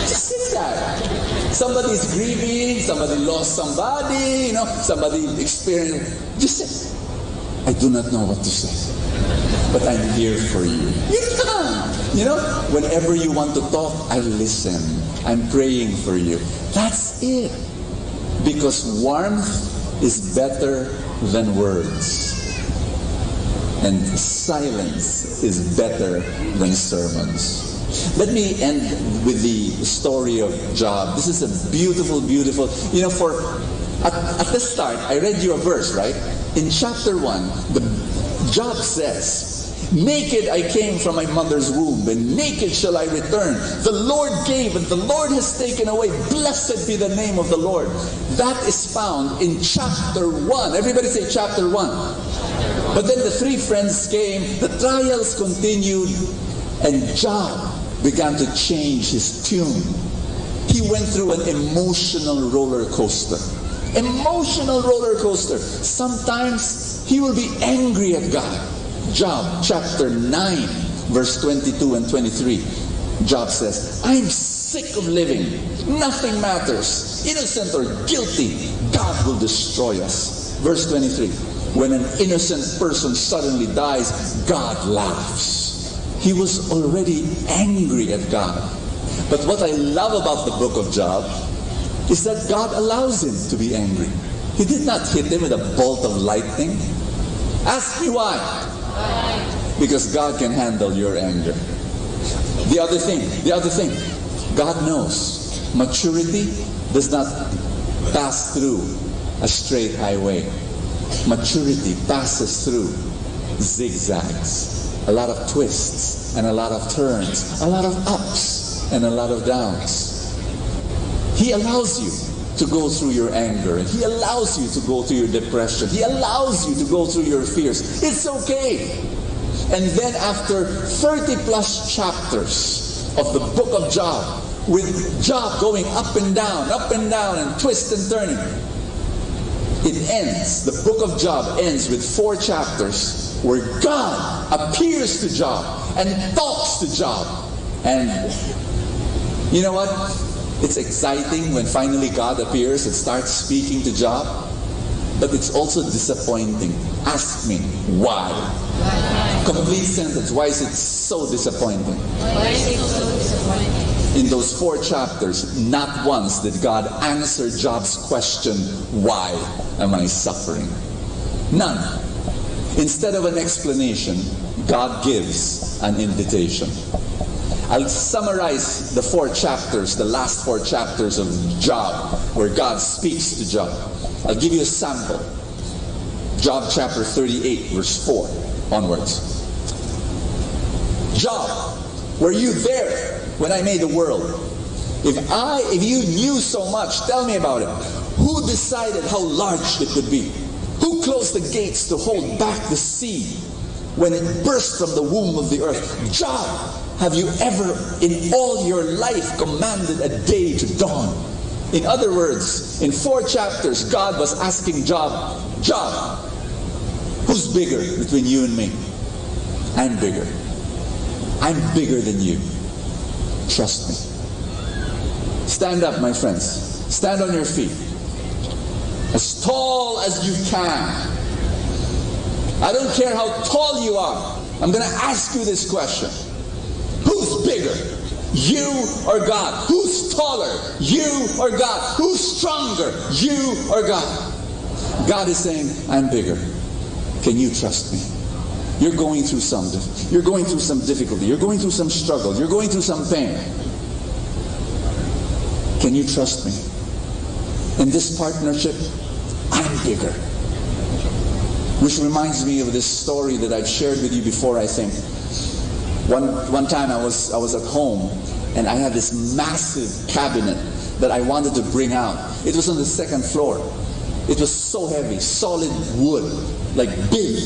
Just say that. Somebody's grieving, somebody lost somebody, somebody experienced. Just say, I do not know what to say, but I'm here for you. Whenever you want to talk, I listen. I'm praying for you. That's it. Because warmth is better than words. And silence is better than sermons. Let me end with the story of Job. This is a beautiful, beautiful, at the start, I read you a verse, right? In chapter 1, Job says, naked I came from my mother's womb, and naked shall I return. The Lord gave, and the Lord has taken away. Blessed be the name of the Lord. That is found in chapter 1. Everybody say chapter 1. But then the three friends came, the trials continued, and Job began to change his tune. He went through an emotional roller coaster. Emotional roller coaster. Sometimes he will be angry at God. Job chapter 9, verse 22 and 23. Job says, I'm sick of living. Nothing matters. Innocent or guilty, God will destroy us. Verse 23. When an innocent person suddenly dies, God laughs. He was already angry at God. But what I love about the book of Job is that God allows him to be angry. He did not hit him with a bolt of lightning. Ask me why. Because God can handle your anger. The other thing, God knows maturity does not pass through a straight highway. Maturity passes through zigzags. A lot of twists and a lot of turns, a lot of ups and a lot of downs. He allows you to go through your anger. He allows you to go through your depression. He allows you to go through your fears. It's okay. And then after 30 plus chapters of the book of Job, with Job going up and down and twist and turning, it ends, the book of Job ends with 4 chapters where God appears to Job and talks to Job. And you know what? It's exciting when finally God appears and starts speaking to Job. But it's also disappointing. Ask me, why? Complete sentence. Why is it so disappointing? Why is it so disappointing? In those 4 chapters, not once did God answer Job's question, why am I suffering? None. Instead of an explanation, God gives an invitation. I'll summarize the 4 chapters, the last 4 chapters of Job, where God speaks to Job. I'll give you a sample. Job chapter 38, verse 4 onwards. Job, were you there when I made the world? If you knew so much, tell me about it. Who decided how large it would be? Who closed the gates to hold back the sea when it burst from the womb of the earth? Job, have you ever in all your life commanded a day to dawn? In other words, in 4 chapters, God was asking Job, Job, who's bigger between you and me? I'm bigger. I'm bigger than you. Trust me. Stand up, my friends. Stand on your feet. As tall as you can. I don't care how tall you are. I'm going to ask you this question. Who's bigger? You or God? Who's taller? You or God? Who's stronger? You or God? God is saying, I'm bigger. Can you trust me? You're going through some difficulty. You're going through some struggle. You're going through some pain. Can you trust me? In this partnership, I'm bigger. Which reminds me of this story that I've shared with you before, I think. One time I was at home and I had this massive cabinet that I wanted to bring out. It was on the 2nd floor. It was so heavy, solid wood, like big.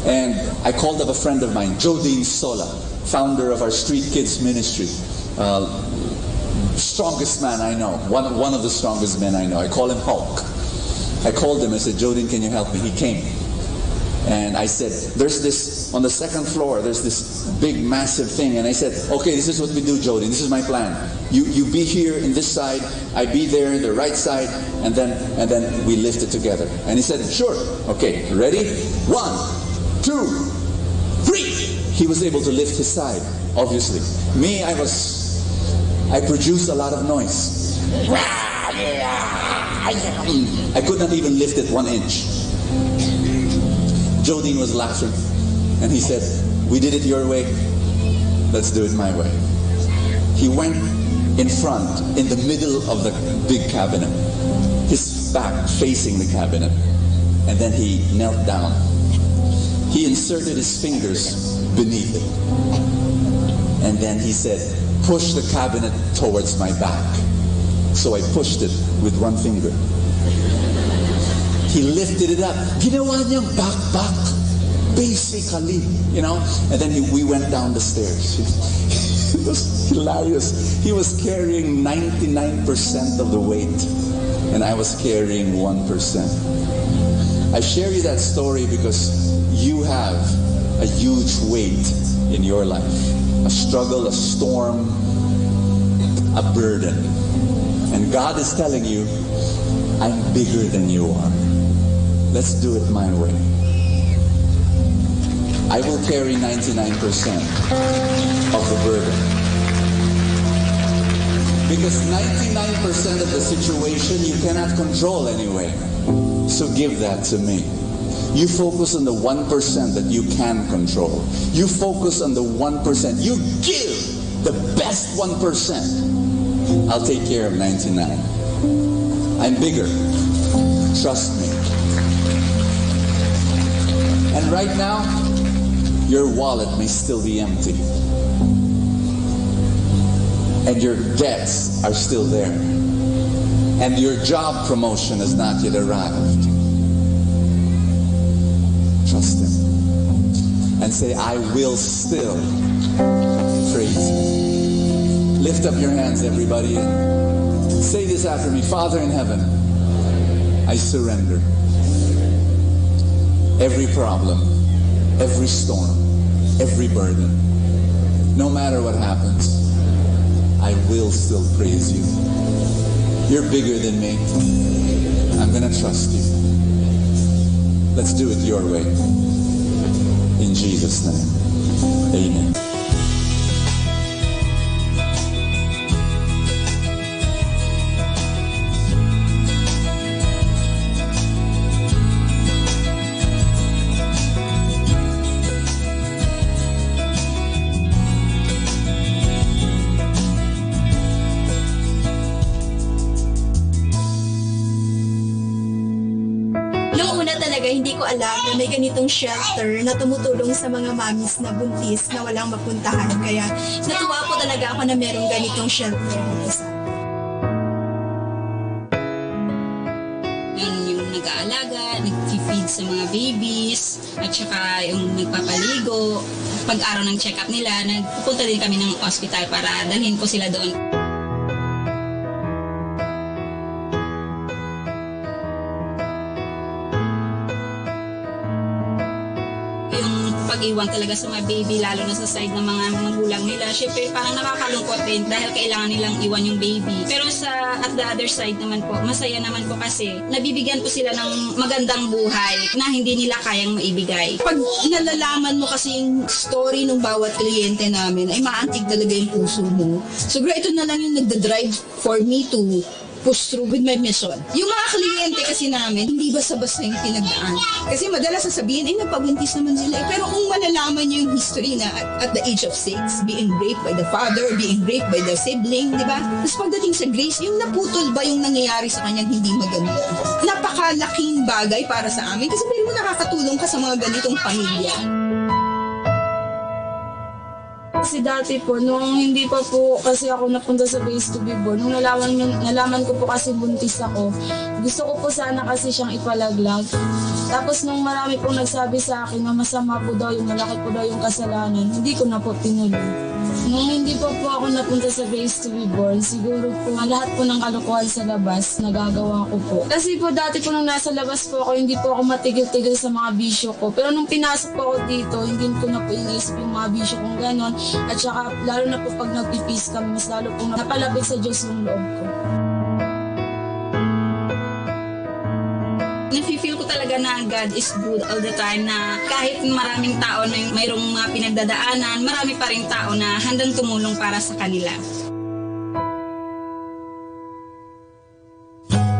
And I called up a friend of mine, Jodine Sola, founder of our Street Kids Ministry. Strongest man I know, one of the strongest men I know. I call him Hulk. I called him, I said, Jodine, can you help me? He came. And I said, there's this, on the second floor, there's this big, massive thing. And I said, okay, this is what we do, Jodine. This is my plan. You be here in this side, I be there in the right side, and then we lift it together. And he said, sure. Okay, ready? 1, 2, 3. He was able to lift his side, obviously. Me, I produced a lot of noise. I could not even lift it 1 inch. Jodine was laughing, and he said, we did it your way, let's do it my way. He went in front, in the middle of the big cabinet, his back facing the cabinet, and then he knelt down. He inserted his fingers beneath it, and then he said, push the cabinet towards my back. So I pushed it with 1 finger. He lifted it up. Ginawa niyang back, basically, you know. And then we went down the stairs. It was hilarious. He was carrying 99% of the weight, and I was carrying 1%. I share you that story because you have a huge weight in your life. A struggle, a storm, a burden. And God is telling you, I'm bigger than you are. Let's do it my way. I will carry 99% of the burden. Because 99% of the situation you cannot control anyway. So give that to me. You focus on the 1% that you can control. You focus on the 1%. You give the best 1%. I'll take care of 99. I'm bigger. Trust me. And right now, your wallet may still be empty. And your debts are still there. And your job promotion has not yet arrived. Trust Him. And say, I will still praise Him. Lift up your hands, everybody, and say this after me. Father in heaven, I surrender. Every problem, every storm, every burden, no matter what happens, I will still praise you. You're bigger than me. I'm going to trust you. Let's do it your way. In Jesus' name, amen. Hindi ko alam na may ganitong shelter na tumutulong sa mga mamis na buntis na walang mapuntahan. Kaya natuwa po talaga ako na merong ganitong shelter. Yung nag-aalaga, nag-feed sa mga babies, at saka yung nagpapaligo. Pag-araw ng check-up nila, nagpupunta din kami ng hospital para dalhin po sila doon. Iwan talaga sa mga baby, lalo na sa side ng mga magulang nila. Siyempre, parang nakakalungkot din dahil kailangan nilang iwan yung baby. Pero at the other side naman po, masaya naman po kasi nabibigyan po sila ng magandang buhay na hindi nila kayang maibigay. Pag nalalaman mo kasi yung story ng bawat kliyente namin, ay maantig talaga yung puso mo. Siguro ito na lang yung nagda-drive for me to push through with my mission. Yung mga kliyente kasi namin, hindi basta-basta yung pinagdaan. Kasi madalas sasabihin, ay nagpabuntis naman sila. Pero kung malalaman nyo yung history na at the age of 6, being raped by the father, being raped by the sibling, di ba? Tapos pagdating sa Grace, yung naputol ba yung nangyayari sa kanyang hindi maganda? Napakalaking bagay para sa amin kasi meron mo nakakatulong ka sa mga ganitong pamilya. Kasi dati po, nung hindi pa po kasi ako napunta sa Base to Be Born, nung nalaman ko po kasi buntis ako, gusto ko po sana kasi siyang ipalaglag. Tapos nung marami pong nagsabi sa akin na masama po daw, yung malaki po daw yung kasalanan, hindi ko na po tinuloy. Nung hindi pa po ako napunta sa Base to Be Born, siguro po lahat po ng kalokohan sa labas, nagagawa ko po. Kasi po dati po nung nasa labas po ako, hindi po ako matigil-tigil sa mga bisyo ko. Pero nung pinasok po ako dito, hindi ko na po iniisip yung mga bisyo kong ganon. At saka lalo na po pag nagpipis kami, mas lalo po napalapit sa Diyos yung loob ko. Nafe-feel ko talaga na God is good all the time, na kahit maraming tao na mayroong mga pinagdadaanan, marami pa rin tao na handang tumulong para sa kanila.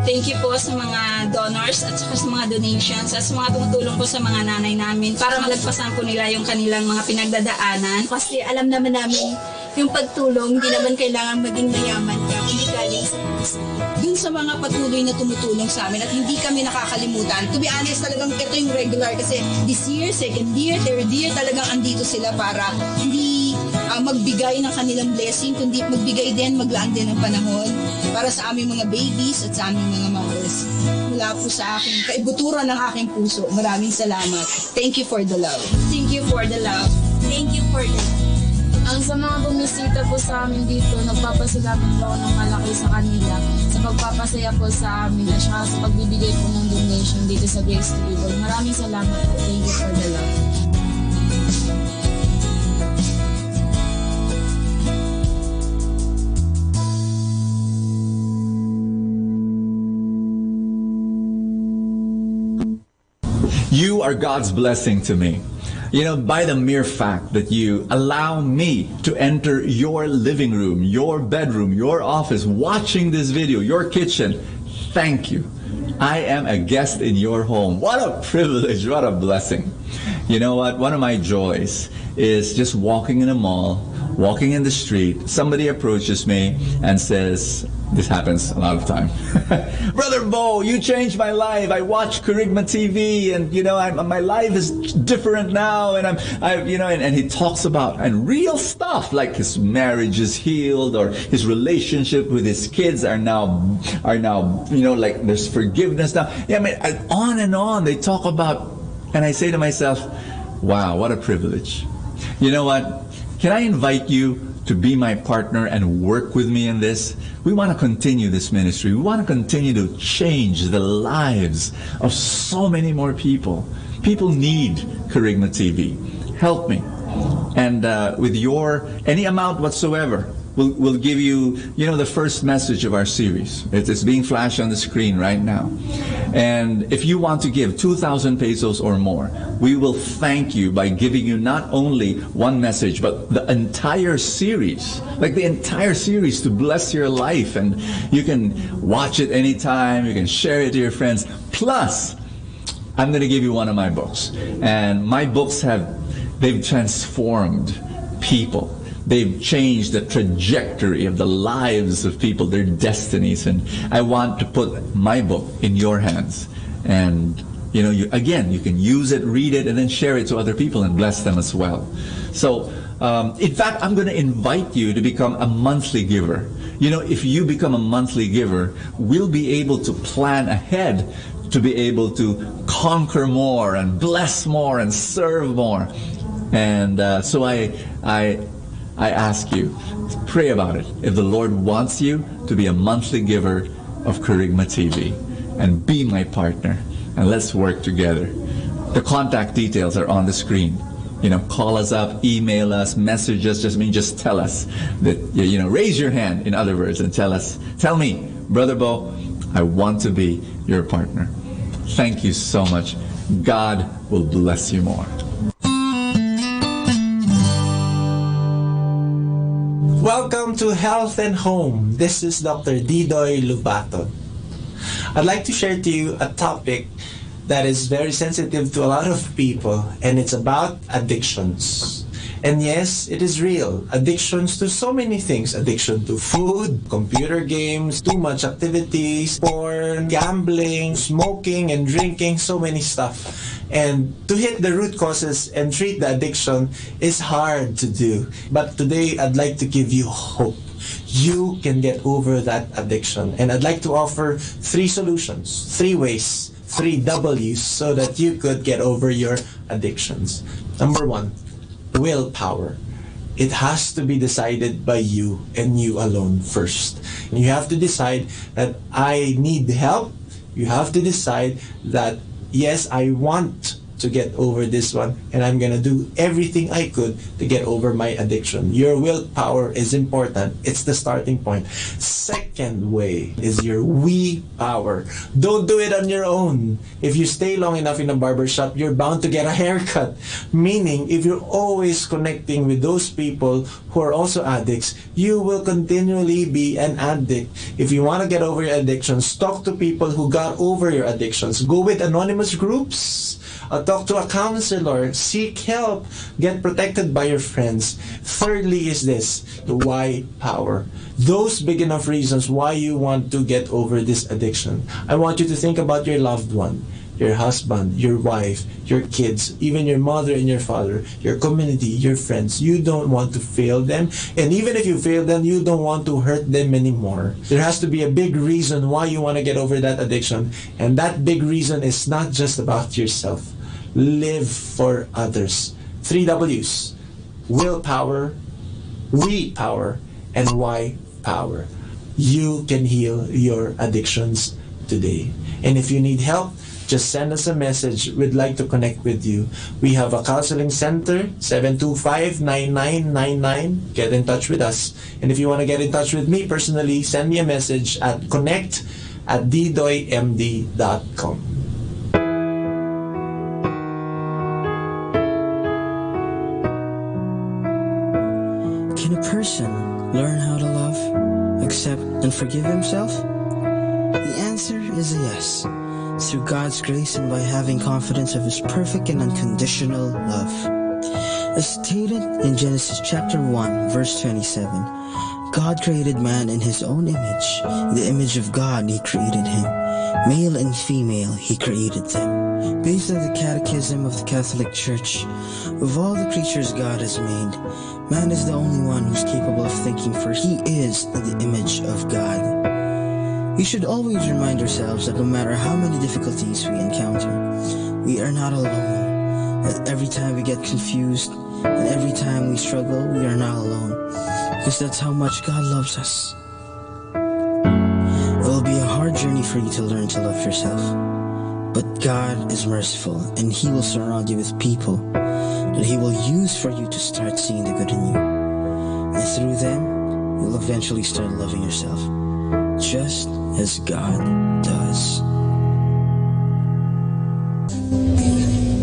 Thank you po sa mga donors at saka sa mga donations at sa mga tumutulong po sa mga nanay namin para malagpasan po nila yung kanilang mga pinagdadaanan. Kasi alam naman namin yung pagtulong, hindi naman kailangan maging mayaman ka, hindi galing sa puso. Dun sa mga patuloy na tumutulong sa amin at hindi kami nakakalimutan. To be honest, talagang ito yung regular kasi this year, second year, third year, talagang andito sila para hindi magbigay ng kanilang blessing, kundi magbigay din, maglaan din ng panahon para sa aming mga babies at sa aming mga mothers. Mula po sa aking kaibuturan ng aking puso, maraming salamat. Thank you for the love. Thank you for the love. Thank you for the love. Ang sa mga bumisita po sa amin dito, nagpapasalamat po ako ng malaki sa kanila sa pagpapasaya po sa amin at saka sa pagbibigay po ng donation dito sa Base to Be Born. Maraming salamat po. Thank you for the love. You are God's blessing to me. You know, by the mere fact that you allow me to enter your living room, your bedroom, your office, watching this video, your kitchen, thank you. I am a guest in your home. What a privilege, what a blessing. You know what? One of my joys is just walking in a mall, walking in the street, somebody approaches me and says, this happens a lot of time. Brother Bo, you changed my life. I watch Kerygma TV, and you know, my life is different now. And and he talks about and real stuff like his marriage is healed, or his relationship with his kids are now like there's forgiveness now. Yeah, I mean, on and on they talk about, and I say to myself, wow, what a privilege. You know what? Can I invite you to be my partner and work with me in this? We want to continue this ministry. We want to continue to change the lives of so many more people. People need Kerygma TV. Help me. And with your, any amount whatsoever, we'll give you, the first message of our series. It's being flashed on the screen right now. And if you want to give 2,000 pesos or more, we will thank you by giving you not only one message, but the entire series, like the entire series to bless your life. And you can watch it anytime, you can share it to your friends. Plus, I'm going to give you one of my books. And my books they've transformed people. They've changed the trajectory of the lives of people, their destinies. And I want to put my book in your hands. And, you can use it, read it, and then share it to other people and bless them as well. So, in fact, I'm going to invite you to become a monthly giver. If you become a monthly giver, we'll be able to plan ahead to be able to conquer more and bless more and serve more. And so I ask you, pray about it. If the Lord wants you to be a monthly giver of Kerygma TV, and be my partner, and let's work together. The contact details are on the screen. Call us up, email us, message us. Just tell us that, raise your hand, in other words, and tell me, Brother Bo, I want to be your partner. Thank you so much. God will bless you more. Welcome to Health and Home. This is Dr. Didoy Lubaton. I'd like to share to you a topic that is very sensitive to a lot of people, and it's about addictions. And yes, it is real. Addictions to so many things. Addiction to food, computer games, too much activities, porn, gambling, smoking and drinking, so many stuff. And to hit the root causes and treat the addiction is hard to do. But today, I'd like to give you hope. You can get over that addiction. And I'd like to offer 3 solutions, 3 ways, 3 W's so that you could get over your addictions. Number 1, willpower. It has to be decided by you and you alone first. And you have to decide that I need help. You have to decide that, yes, I want to get over this one, and I'm gonna do everything I could to get over my addiction. Your willpower is important. It's the starting point. Second way is your we power. Don't do it on your own. If you stay long enough in a barbershop, you're bound to get a haircut. Meaning, if you're always connecting with those people who are also addicts, you will continually be an addict. If you want to get over your addictions, talk to people who got over your addictions. Go with anonymous groups. Talk to a counselor, seek help, get protected by your friends. Thirdly is this, the why power. Those big enough reasons why you want to get over this addiction. I want you to think about your loved one, your husband, your wife, your kids, even your mother and your father, your community, your friends. You don't want to fail them. And even if you fail them, you don't want to hurt them anymore. There has to be a big reason why you want to get over that addiction. And that big reason is not just about yourself. Live for others. 3 W's. Willpower, we power, and why power. You can heal your addictions today. And if you need help, just send us a message. We'd like to connect with you. We have a counseling center, 725-9999. Get in touch with us. And if you want to get in touch with me personally, send me a message at connect@didoymd.com. Can a person learn how to love, accept, and forgive himself? The answer is a yes. Through God's grace and by having confidence of His perfect and unconditional love. As stated in Genesis chapter 1, verse 27, God created man in His own image. In the image of God He created him. Male and female He created them. Based on the Catechism of the Catholic Church, of all the creatures God has made, man is the only one who's capable of thinking, for he is in the image of God. We should always remind ourselves that no matter how many difficulties we encounter, we are not alone. That every time we get confused and every time we struggle, we are not alone. Because that's how much God loves us. It will be a hard journey for you to learn to love yourself. But God is merciful, and He will surround you with people that He will use for you to start seeing the good in you. And through them, you'll eventually start loving yourself, just as God does.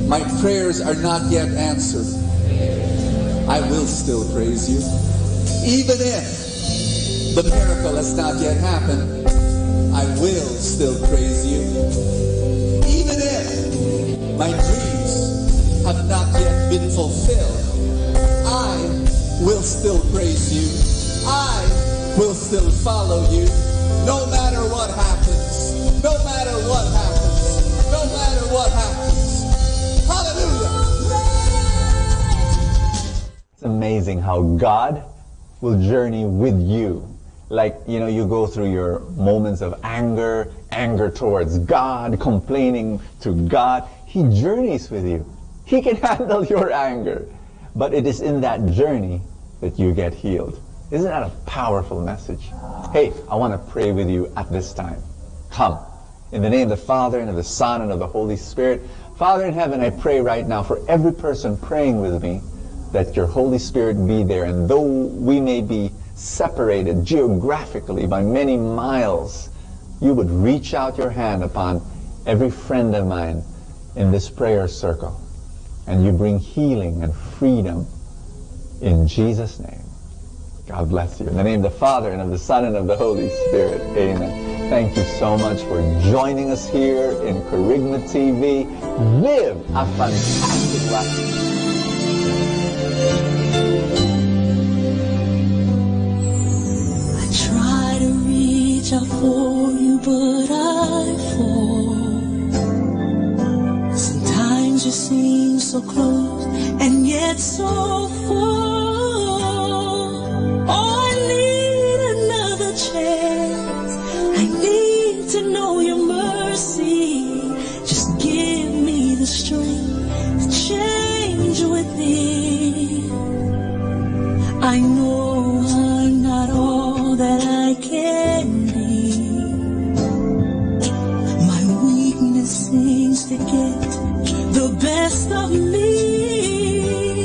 My prayers are not yet answered. I will still praise you. Even if the miracle has not yet happened, I will still praise you. Even if my dreams have not yet been fulfilled, I will still praise you. I will still follow you. No matter what happens, no matter what happens, no matter what happens. Hallelujah! It's amazing how God will journey with you. Like, you go through your moments of anger towards God, complaining to God. He journeys with you. He can handle your anger. But it is in that journey that you get healed. Isn't that a powerful message? Hey, I want to pray with you at this time. Come. In the name of the Father, and of the Son, and of the Holy Spirit. Father in heaven, I pray right now for every person praying with me that your Holy Spirit be there. And though we may be separated geographically by many miles, you would reach out your hand upon every friend of mine in this prayer circle. And you bring healing and freedom in Jesus' name. God bless you. In the name of the Father, and of the Son, and of the Holy Spirit. Amen. Thank you so much for joining us here in Kerygma TV. Live a fantastic life. for you, but I fall. Sometimes you seem so close and yet so far. Oh, I need another chance. I need to know your mercy. Just give me the strength to change within. I know I'm not all that I can be. My weakness seems to get the best of me.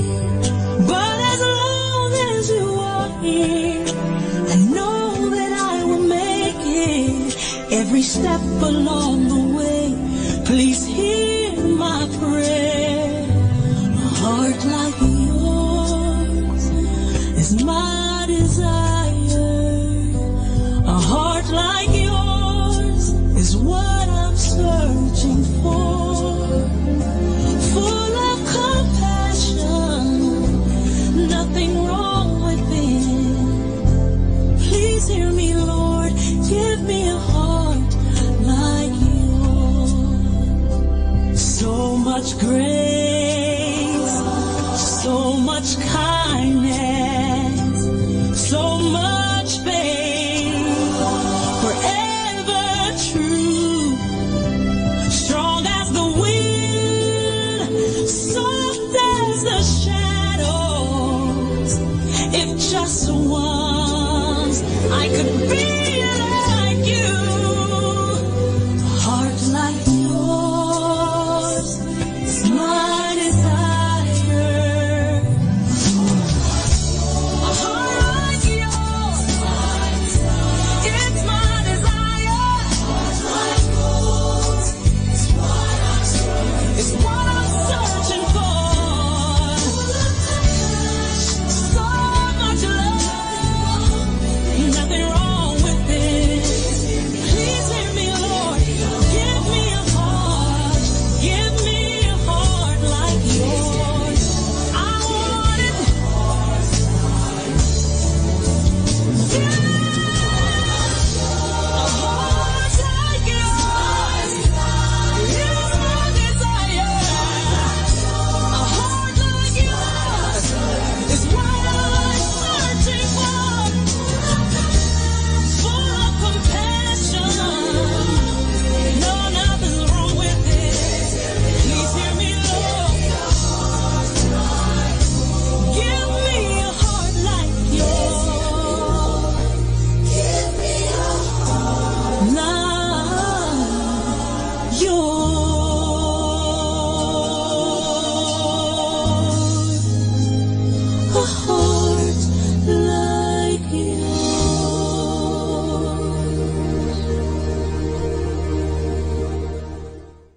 But as long as you are here, I know that I will make it. Every step along the way, please hear my prayer. A heart like yours is my desire. A heart like yours is what I'm searching for. Full of compassion, nothing wrong within. Please hear me, Lord, give me a heart like yours. So much grace, so much kindness, so much faith, forever true, strong as the wind, soft as the shadows. If just once I could be like you, a heart like yours is my desire. A heart like yours, it's my desire. It's what I'm searching for. So much love, nothing wrong with it. Please hear me, Lord. Give me a heart. Give me a heart like yours. I want it. A heart like yours is my desire. A heart like yours is what I'm searching for. Full of compassion, no, nothing's wrong with it. Please hear me, Lord. Give me a heart like yours. Give me a heart like yours. A heart like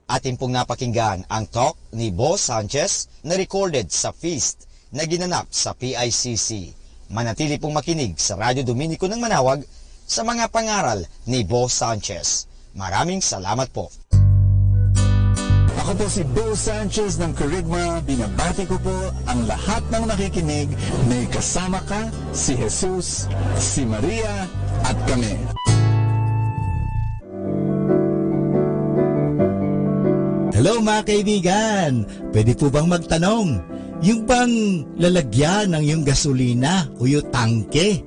Atin pong napakinggan ang talk ni Bo Sanchez na recorded sa feast na ginanap sa PICC. Manatili pong makinig sa Radyo Dominico ng Manawag sa mga pangaral ni Bo Sanchez. Maraming salamat po. Ako po si Bo Sanchez ng Kerygma. Binabati ko po ang lahat ng nakikinig. May kasama ka, si Jesus, si Maria, at kami. Hello mga kaibigan! Pwede po bang magtanong? Yung bang lalagyan ng yung gasolina o yung tangke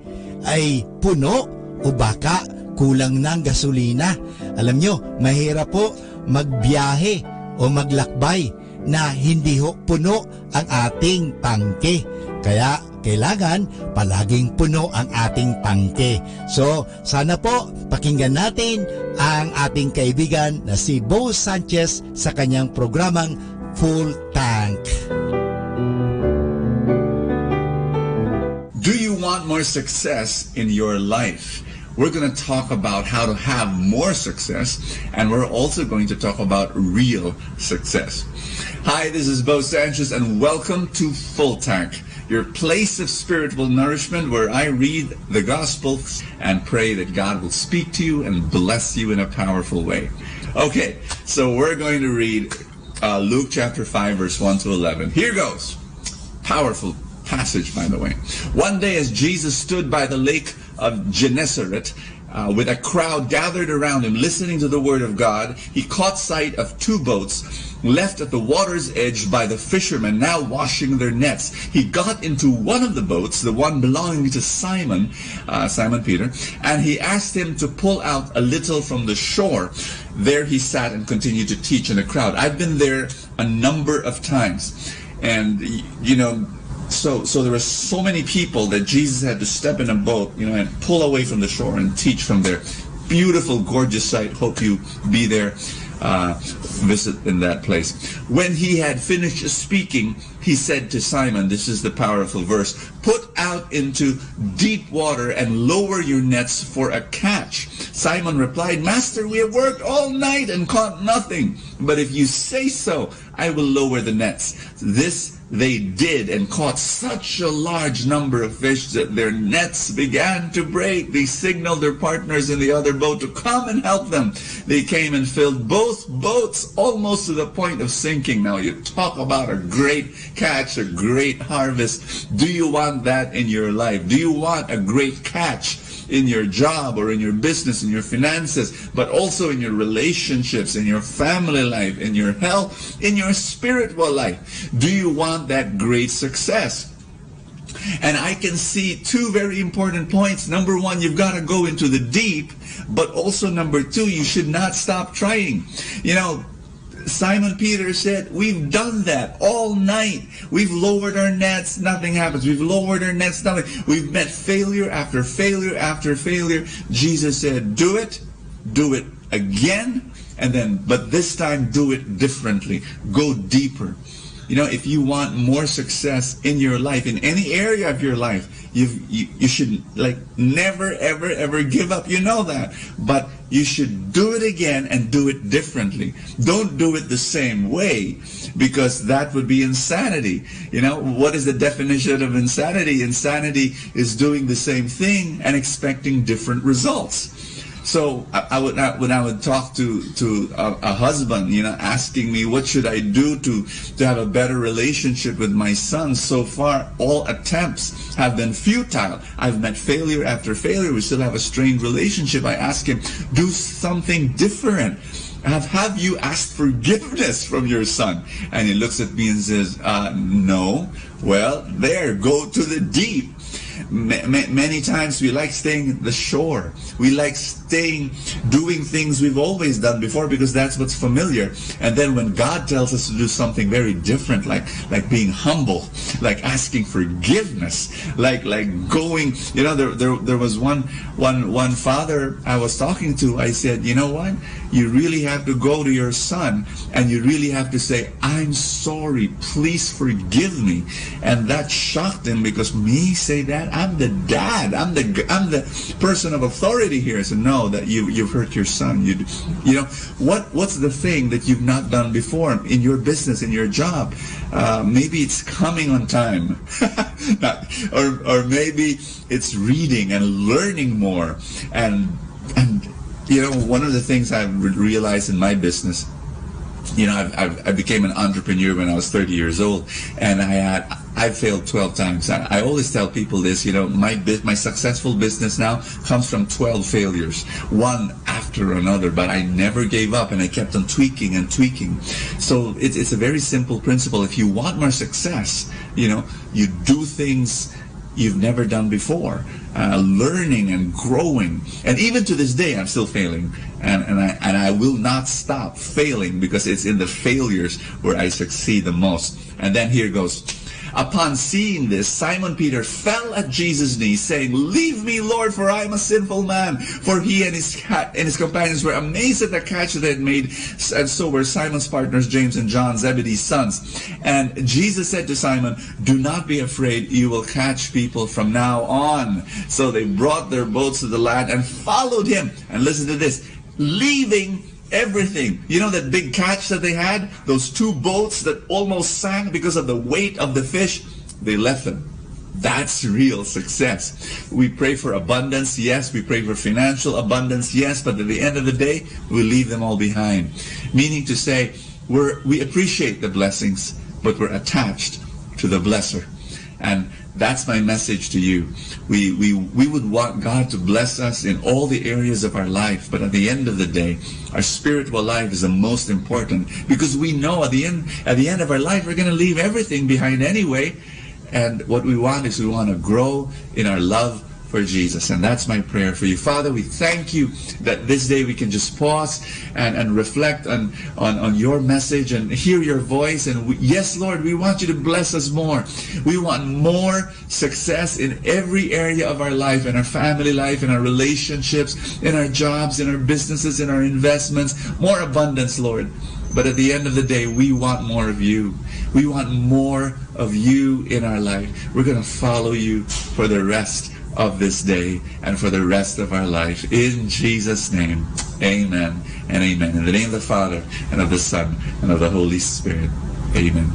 ay puno o baka kulang ng gasolina? Alam nyo, mahirap po magbiyahe o maglakbay na hindi ho puno ang ating tangke. Kaya kailangan palaging puno ang ating tangke. So, sana po pakinggan natin ang ating kaibigan na si Bo Sanchez sa kanyang programang Full Tank. Do you want more success in your life? We're going to talk about how to have more success, and we're also going to talk about real success. Hi, this is Bo Sanchez, and welcome to Full Tank, your place of spiritual nourishment where I read the gospel and pray that God will speak to you and bless you in a powerful way. Okay, so we're going to read Luke chapter 5, verse 1 to 11. Here goes. Powerful passage, by the way. One day as Jesus stood by the lake of Gennesaret, with a crowd gathered around him listening to the word of God, he caught sight of two boats left at the water's edge by the fishermen now washing their nets. He got into one of the boats, the one belonging to Simon Peter, and he asked him to pull out a little from the shore. There he sat and continued to teach in the crowd. I've been there a number of times, and so there were so many people that Jesus had to step in a boat, and pull away from the shore and teach from there. Beautiful, gorgeous sight. Hope you be there, visit in that place. When he had finished speaking, he said to Simon, this is the powerful verse, "Put out into deep water and lower your nets for a catch." Simon replied, "Master, we have worked all night and caught nothing. But if you say so, I will lower the nets." This they did and caught such a large number of fish that their nets began to break. They signaled their partners in the other boat to come and help them. They came and filled both boats almost to the point of sinking. Now you talk about a great catch, a great harvest. Do you want that in your life? Do you want a great catch in your job or in your business, in your finances, but also in your relationships, in your family life, in your health, in your spiritual life? Do you want that great success? And I can see two very important points. Number one, you've got to go into the deep, but also number two, you should not stop trying. Simon Peter said, we've done that all night. We've lowered our nets, nothing happens. We've lowered our nets, nothing. We've met failure after failure after failure. Jesus said, do it again, but this time do it differently. Go deeper. If you want more success in your life, in any area of your life, you should never, ever, ever give up. You know that. But you should do it again and do it differently. Don't do it the same way, because that would be insanity. What is the definition of insanity? Insanity is doing the same thing and expecting different results. So when I would talk to a husband, asking me what should I do to have a better relationship with my son, so far all attempts have been futile. I've met failure after failure. We still have a strained relationship. I ask him, do something different. Have you asked forgiveness from your son? And he looks at me and says, no. Well, go to the deep. Many times we like staying at the shore. We like doing things we've always done before because that's what's familiar. And then when God tells us to do something very different, like being humble, like asking forgiveness, like going, there was one father I was talking to. I said, you know what? You really have to go to your son and you really have to say, I'm sorry, please forgive me. And that shocked him, because me say that? I'm the dad. I'm the person of authority here. So no, that you've hurt your son. What's the thing that you've not done before in your business, in your job? Maybe it's coming on time, or maybe it's reading and learning more. And one of the things I've realized in my business, I became an entrepreneur when I was 30 years old, and I failed 12 times. I always tell people this, my successful business now comes from 12 failures, one after another, but I never gave up, and I kept on tweaking and tweaking. So it's a very simple principle. If you want more success, you do things you've never done before, learning and growing. And even to this day, I'm still failing, and I will not stop failing, because it's in the failures where I succeed the most. And then here goes. Upon seeing this, Simon Peter fell at Jesus' knees, saying, "Leave me, Lord, for I am a sinful man." For he and his companions were amazed at the catch that they had made, and so were Simon's partners, James and John, Zebedee's sons. And Jesus said to Simon, "Do not be afraid, you will catch people from now on." So they brought their boats to the land and followed him. And listen to this, leaving everything. That big catch that they had? Those two boats that almost sank because of the weight of the fish? They left them. That's real success. We pray for abundance, yes. We pray for financial abundance, yes. But at the end of the day, we leave them all behind. Meaning to say, we appreciate the blessings, but we're attached to the blesser. And That's my message to you. We would want God to bless us in all the areas of our life, but at the end of the day, our spiritual life is the most important, because we know at the end of our life, we're going to leave everything behind anyway. And what we want is we want to grow in our love for Jesus. And that's my prayer for you. Father, we thank you that this day we can just pause and reflect on your message and hear your voice. And yes, Lord, we want you to bless us more. We want more success in every area of our life, in our family life, in our relationships, in our jobs, in our businesses, in our investments. More abundance, Lord. But at the end of the day, we want more of you. We want more of you in our life. We're going to follow you for the rest of this day and for the rest of our life. In Jesus' name, amen and amen. In the name of the Father, and of the Son, and of the Holy Spirit. Amen.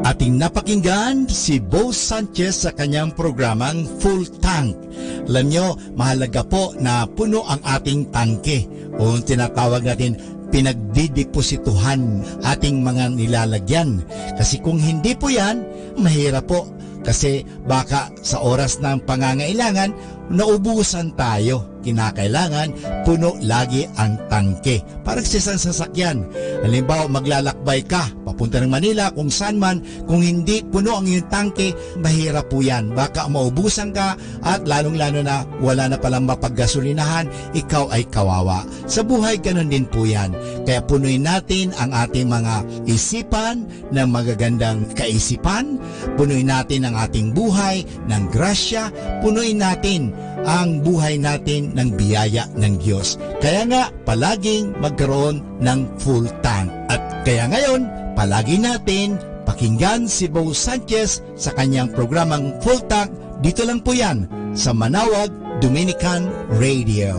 Ating napakinggan si Bo Sanchez sa kanyang programang Full Tank. Alam nyo, mahalaga po na puno ang ating tangke o tinatawag natin pinagdideposituhan ating mga nilalagyan. Kasi kung hindi po yan, mahirap po. Kasi baka sa oras ng pangangailangan, naubusan tayo. Kinakailangan, puno lagi ang tangke. Parang sa isang sasakyan. Halimbawa, maglalakbay ka, papunta ng Manila, kung saan man, kung hindi puno ang iyong tangke, mahirap po yan. Baka maubusan ka at lalong-lalo na wala na palang mapaggasolinahan, ikaw ay kawawa. Sa buhay, ganun din po yan. Kaya punuin natin ang ating mga isipan ng magagandang kaisipan, punuin natin ang ating buhay ng grasya, punuin natin ang buhay natin ng biyaya ng Diyos. Kaya nga, palaging magkaroon ng full tank. At kaya ngayon, palagi natin pakinggan si Bo Sanchez sa kanyang programang Full Tank. Dito lang po yan sa Manawag Dominican Radio.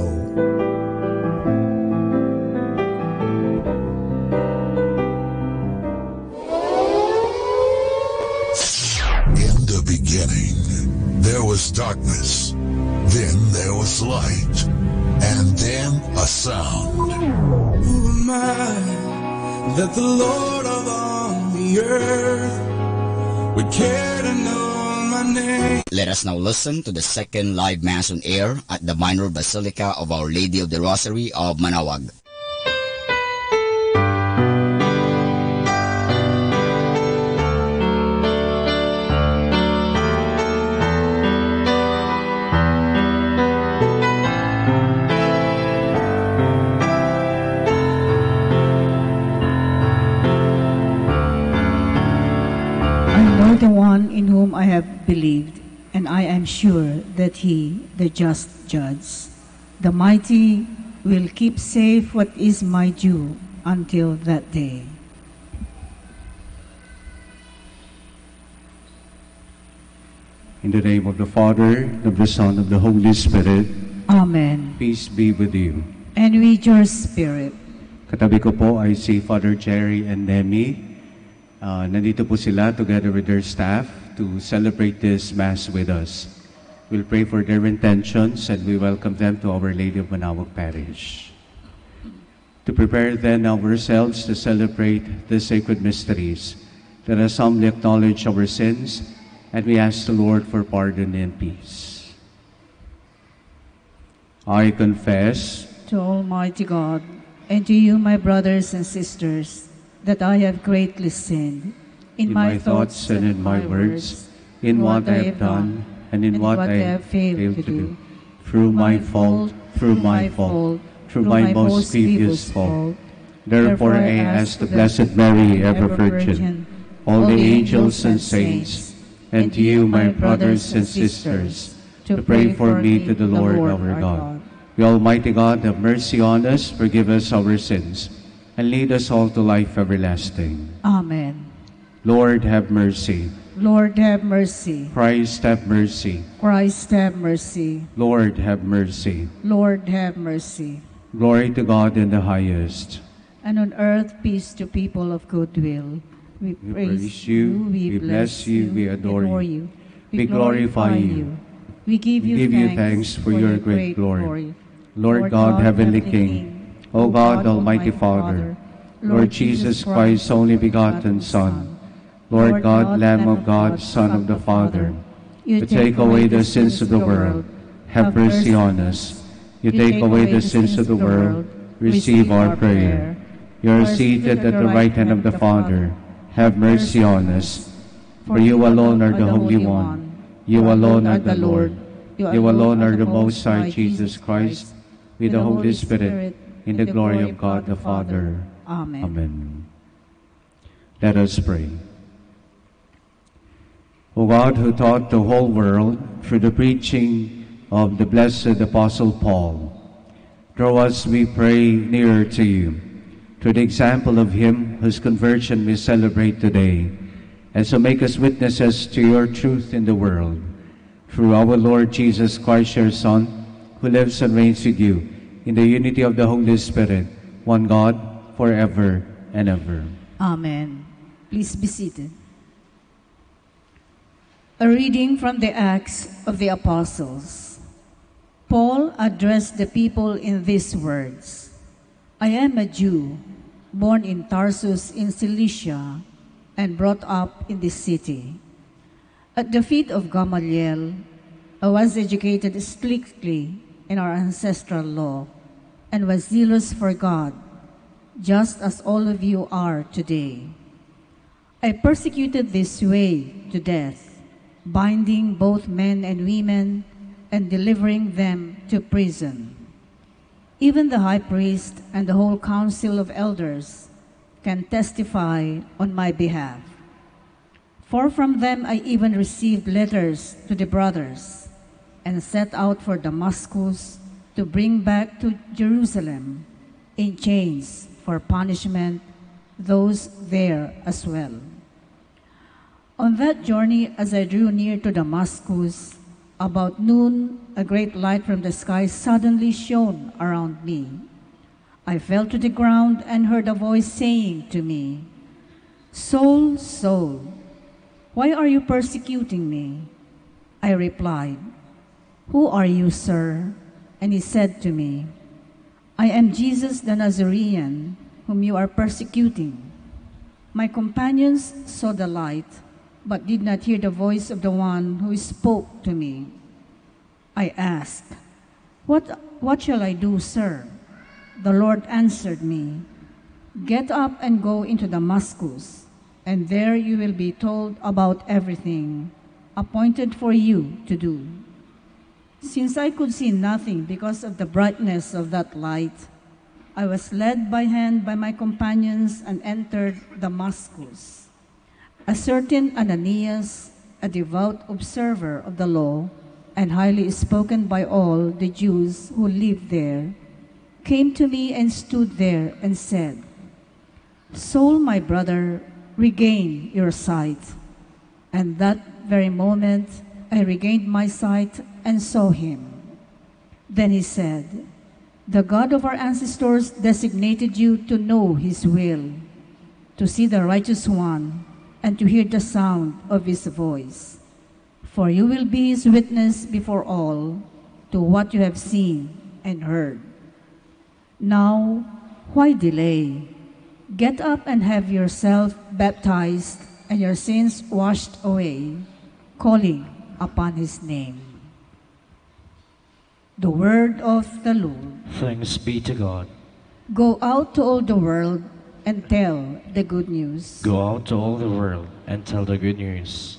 In the beginning, there was darkness. Then there was light, and then a sound. Who am I that the Lord of all the earth would care to know my name? Let us now listen to the second live Mass on air at the Minor Basilica of Our Lady of the Rosary of Manawag. The one in whom I have believed, and I am sure that he, the just judge, the mighty, will keep safe what is my due until that day. In the name of the Father, of the Son, of the Holy Spirit. Amen. Peace be with you. And with your spirit. Katabi ko po ay si Father Jerry and Nemi. Nandito po sila together with their staff to celebrate this Mass with us. We'll pray for their intentions and we welcome them to Our Lady of Manawag Parish. To prepare then ourselves to celebrate the sacred mysteries, let us humbly acknowledge our sins and we ask the Lord for pardon and peace. I confess to Almighty God and to you, my brothers and sisters, that I have greatly sinned in my thoughts and in my words, in what I have done and in what I have failed to do, through my fault, through my most grievous fault. Therefore I ask the Blessed Mary, ever Virgin, all the angels and saints, and to you, my brothers and sisters, to pray for me to the Lord our God. The Almighty God, have mercy on us, forgive us our sins, and lead us all to life everlasting. Amen. Lord, have mercy. Lord, have mercy. Christ, have mercy. Christ, have mercy. Lord, have mercy. Lord, have mercy. Glory to God in the highest. And on earth, peace to people of good will. We praise you, we bless you, we adore you, we glorify you. We give you thanks for your great glory. Lord God, Heavenly King, O God, Almighty Father, Lord Jesus Christ, only begotten Son, Lord God, Lamb of God, Son of the Father, you take away the sins of the world, have mercy on us. You take away the sins of the world, receive our prayer. You are seated at the right hand of the Father, have mercy on us. For you alone are the Holy One, you alone are the Lord, you alone are the Most High Jesus Christ, with the Holy Spirit, in the glory of God the Father. Amen. Amen. Let us pray. O God, who taught the whole world through the preaching of the blessed Apostle Paul, draw us, we pray, nearer to you, through the example of him whose conversion we celebrate today, and so make us witnesses to your truth in the world. Through our Lord Jesus Christ, your Son, who lives and reigns with you in the unity of the Holy Spirit, one God, forever and ever. Amen. Please be seated. A reading from the Acts of the Apostles. Paul addressed the people in these words: I am a Jew, born in Tarsus in Cilicia, and brought up in this city. At the feet of Gamaliel, I was educated strictly in our ancestral law, and was zealous for God, just as all of you are today. I persecuted this way to death, binding both men and women and delivering them to prison. Even the high priest and the whole council of elders can testify on my behalf. For from them I even received letters to the brothers, and set out for Damascus to bring back to Jerusalem in chains for punishment those there as well. On that journey, as I drew near to Damascus, about noon, a great light from the sky suddenly shone around me. I fell to the ground and heard a voice saying to me, Saul, Saul, why are you persecuting me? I replied, Who are you, sir? And he said to me, I am Jesus the Nazarene, whom you are persecuting. My companions saw the light, but did not hear the voice of the one who spoke to me. I asked, What shall I do, sir? The Lord answered me, Get up and go into Damascus, and there you will be told about everything appointed for you to do. Since I could see nothing because of the brightness of that light, I was led by hand by my companions and entered Damascus. A certain Ananias, a devout observer of the law and highly spoken by all the Jews who lived there, came to me and stood there and said, Saul, my brother, regain your sight. And that very moment I regained my sight and saw him. Then he said, The God of our ancestors designated you to know his will, to see the righteous one, and to hear the sound of his voice. For you will be his witness before all to what you have seen and heard. Now, why delay? Get up and have yourself baptized and your sins washed away, calling upon his name. The word of the Lord. Thanks be to God. Go out to all the world and tell the good news. Go out to all the world and tell the good news.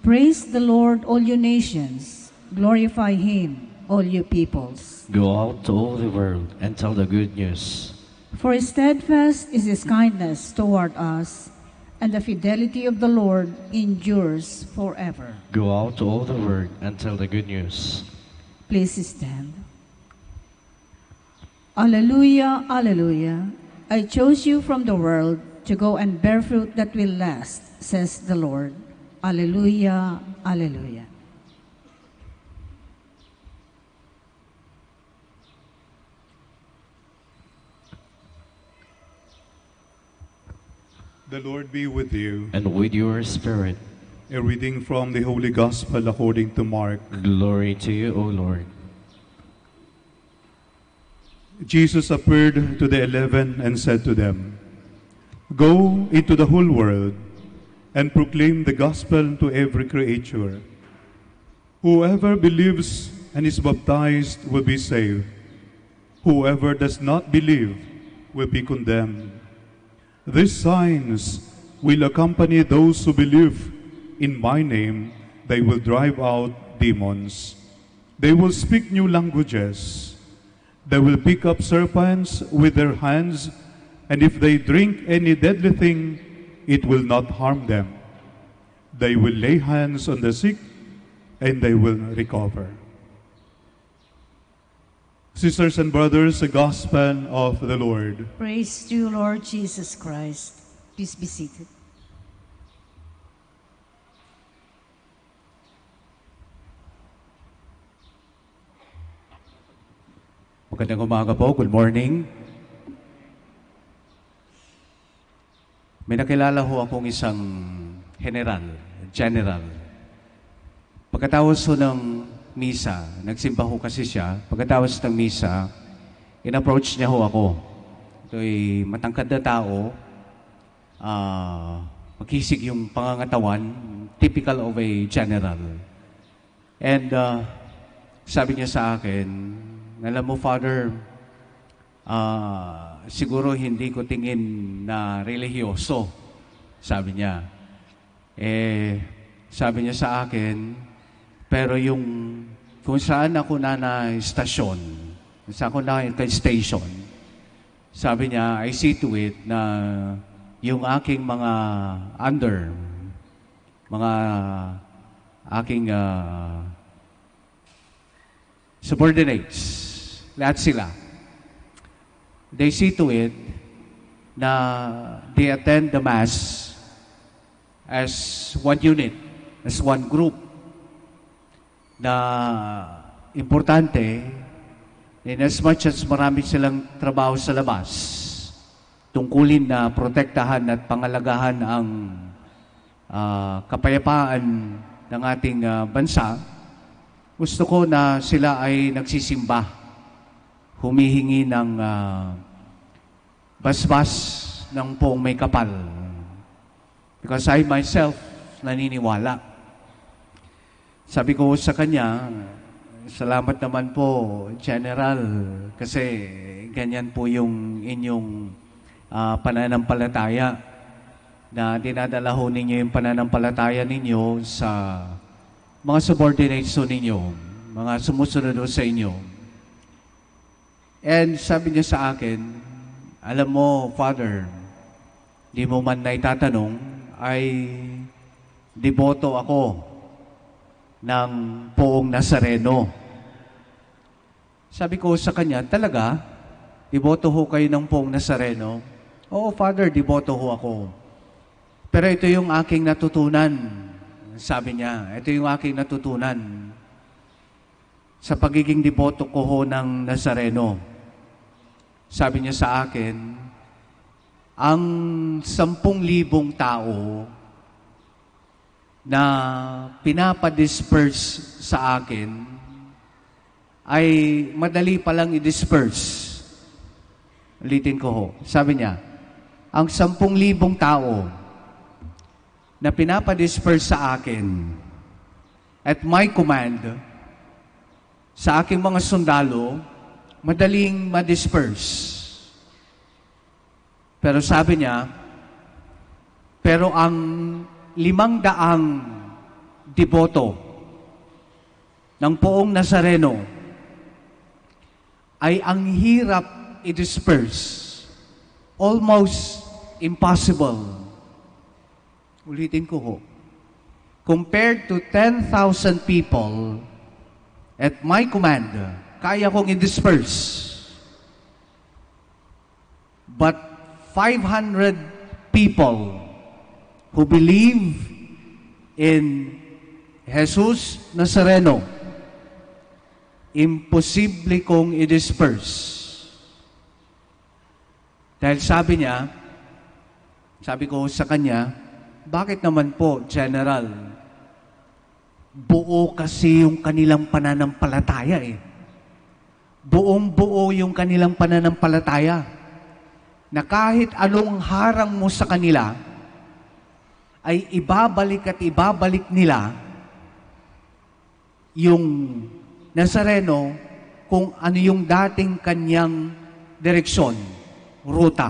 Praise the Lord, all you nations. Glorify him, all you peoples. Go out to all the world and tell the good news. For steadfast is his kindness toward us, and the fidelity of the Lord endures forever. Go out to all the world and tell the good news. Please stand. Alleluia, alleluia. I chose you from the world to go and bear fruit that will last, says the Lord. Alleluia, alleluia. The Lord be with you. And with your spirit. A reading from the Holy Gospel according to Mark. Glory to you, O Lord. Jesus appeared to the 11 and said to them, Go into the whole world and proclaim the gospel to every creature. Whoever believes and is baptized will be saved. Whoever does not believe will be condemned. These signs will accompany those who believe. In my name, they will drive out demons. They will speak new languages. They will pick up serpents with their hands, and if they drink any deadly thing, it will not harm them. They will lay hands on the sick, and they will recover. Sisters and brothers, the gospel of the Lord. Praise to you, Lord Jesus Christ. Please be seated. Magandang umaga po. Good morning. May nakilala ho akong isang general. Pagkatapos ho ng misa, nagsimba ho kasi siya. Pagkatapos ng misa, in-approach niya ho ako. Ito'y matangkad na tao, makisig yung pangangatawan, typical of a general. And sabi niya sa akin, alam mo, Father, siguro hindi ko tingin na relihiyoso, sabi niya. Sabi niya sa akin, pero yung kung saan ako na station, saan ako na station, sabi niya, I see to it na yung aking mga aking subordinates, lahat sila, they see to it na they attend the Mass as one unit, as one group, na importante, in as much as marami silang trabaho sa labas, tungkulin na protektahan at pangalagahan ang kapayapaan ng ating bansa. Gusto ko na sila ay nagsisimba, humihingi ng basbas ng poong may kapal. Because I myself naniniwala. Sabi ko sa kanya, salamat naman po, General, kasi ganyan po yung inyong pananampalataya, na dinadala ho ninyo yung pananampalataya ninyo sa mga subordinates ninyo, mga sumusunod sa inyo. And sabi niya sa akin, alam mo, Father, di mo man naitatanong, ay deboto ako ng poong Nazareno. Sabi ko sa kanya, talaga? Deboto ho kayo ng poong Nazareno? Oo, Father, deboto ho ako. Pero ito yung aking natutunan. Sabi niya, ito yung aking natutunan sa pagiging deboto ko ho ng Nazareno. Sabi niya sa akin, ang 10,000 tao na pinapadisperse sa akin ay madali palang i-disperse. Ulitin ko ho. Sabi niya, ang 10,000 tao na pinapadisperse sa akin at my command sa aking mga sundalo, madaling ma-disperse. Pero sabi niya, pero ang 500 deboto ng poong Nazareno ay ang hirap i-disperse. Almost impossible. Ulitin ko ho. Compared to 10,000 people at my command, kaya kong i-disperse. But 500 people who believe in Jesus Nazareno, imposible kong i-disperse. Dahil sabi niya, sabi ko sa kanya, bakit naman po, General? Buo kasi yung kanilang pananampalataya eh. Buong-buo yung kanilang pananampalataya. Na kahit anong harang mo sa kanila, ay ibabalik at ibabalik nila yung Nazareno kung ano yung dating kanyang direksyon, ruta.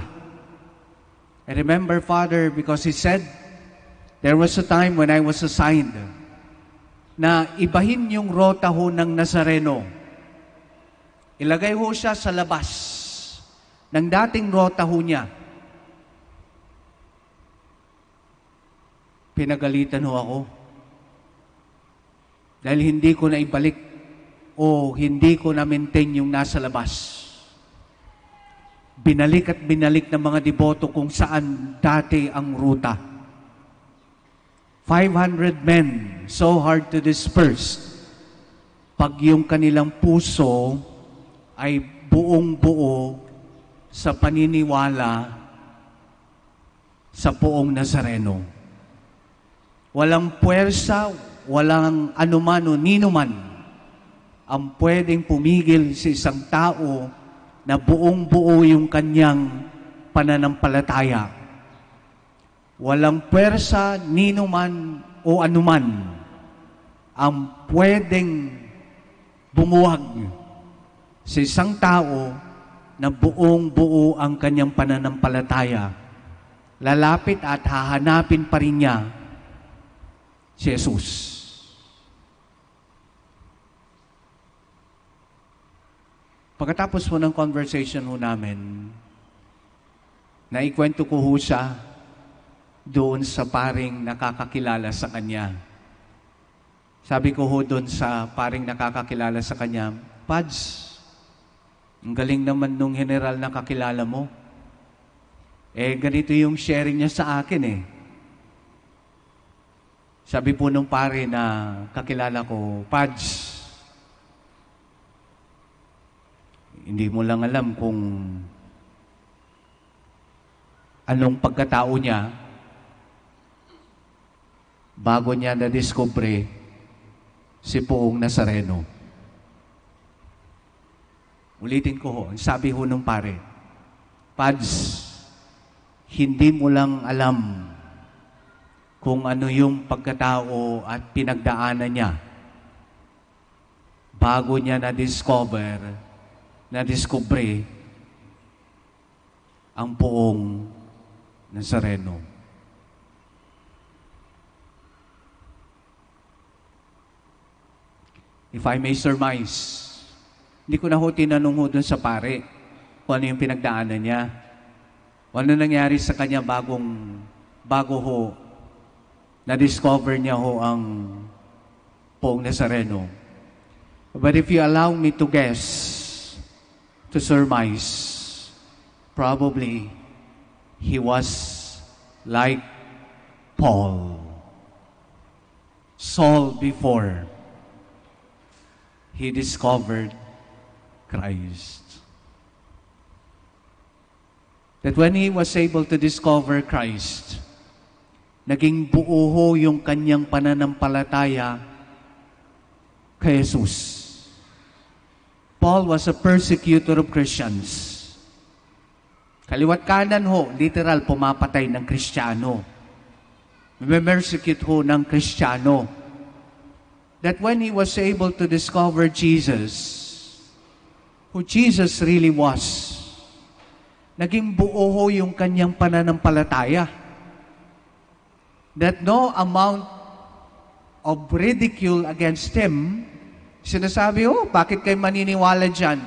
I remember, Father, because he said, there was a time when I was assigned na ibahin yung rota ho ng Nazareno. Ilagay ho siya sa labas ng dating rota ho niya. Pinagalitan ho ako. Dahil hindi ko na ibalik o hindi ko na maintain yung nasa labas. Binalik at binalik ng mga deboto kung saan dati ang ruta. 500 men, so hard to disperse. Pag yung kanilang puso ay buong-buo sa paniniwala sa poong Nazareno. Walang puwersa, walang anuman o ninuman ang pwedeng pumigil sa isang tao na buong-buo yung kanyang pananampalataya. Walang puwersa, ninuman o anuman ang pwedeng bumuwag sa isang tao na buong-buo ang kanyang pananampalataya. Lalapit at hahanapin pa rin niya si Jesus. Pagkatapos po ng conversation ho namin, naikwento ko ho siya doon sa paring nakakakilala sa kanya. Sabi ko ho doon sa paring nakakakilala sa kanya, Pads, ang galing naman nung general na kakilala mo. Ganito yung sharing niya sa akin Sabi po nung pare na kakilala ko, Pads, hindi mo lang alam kung anong pagkatao niya bago niya na-discover si poong Nazareno. Ulitin ko ho, sabi ho nung pare, Pads, hindi mo lang alam kung ano yung pagkatao at pinagdaanan niya bago niya na-discover ang poong Nazareno. If I may surmise, hindi ko na ho tinanong ho dun sa pare kung ano yung pinagdaanan niya. O ano nangyari sa kanya bago ho na-discover niya ho ang poong Nazareno. But if you allow me to guess, to surmise, probably he was like Paul, Saul before he discovered Christ. That when he was able to discover Christ, naging buo ho yung kanyang pananampalataya kay Jesus. Paul was a persecutor of Christians. Kaliwat kanan ho, literal, pumapatay ng Kristiyano. Memersecute ho ng Kristiyano. That when he was able to discover Jesus, who Jesus really was, naging buo ho yung kanyang pananampalataya. That no amount of ridicule against him, sinasabi, bakit kayo maniniwala dyan?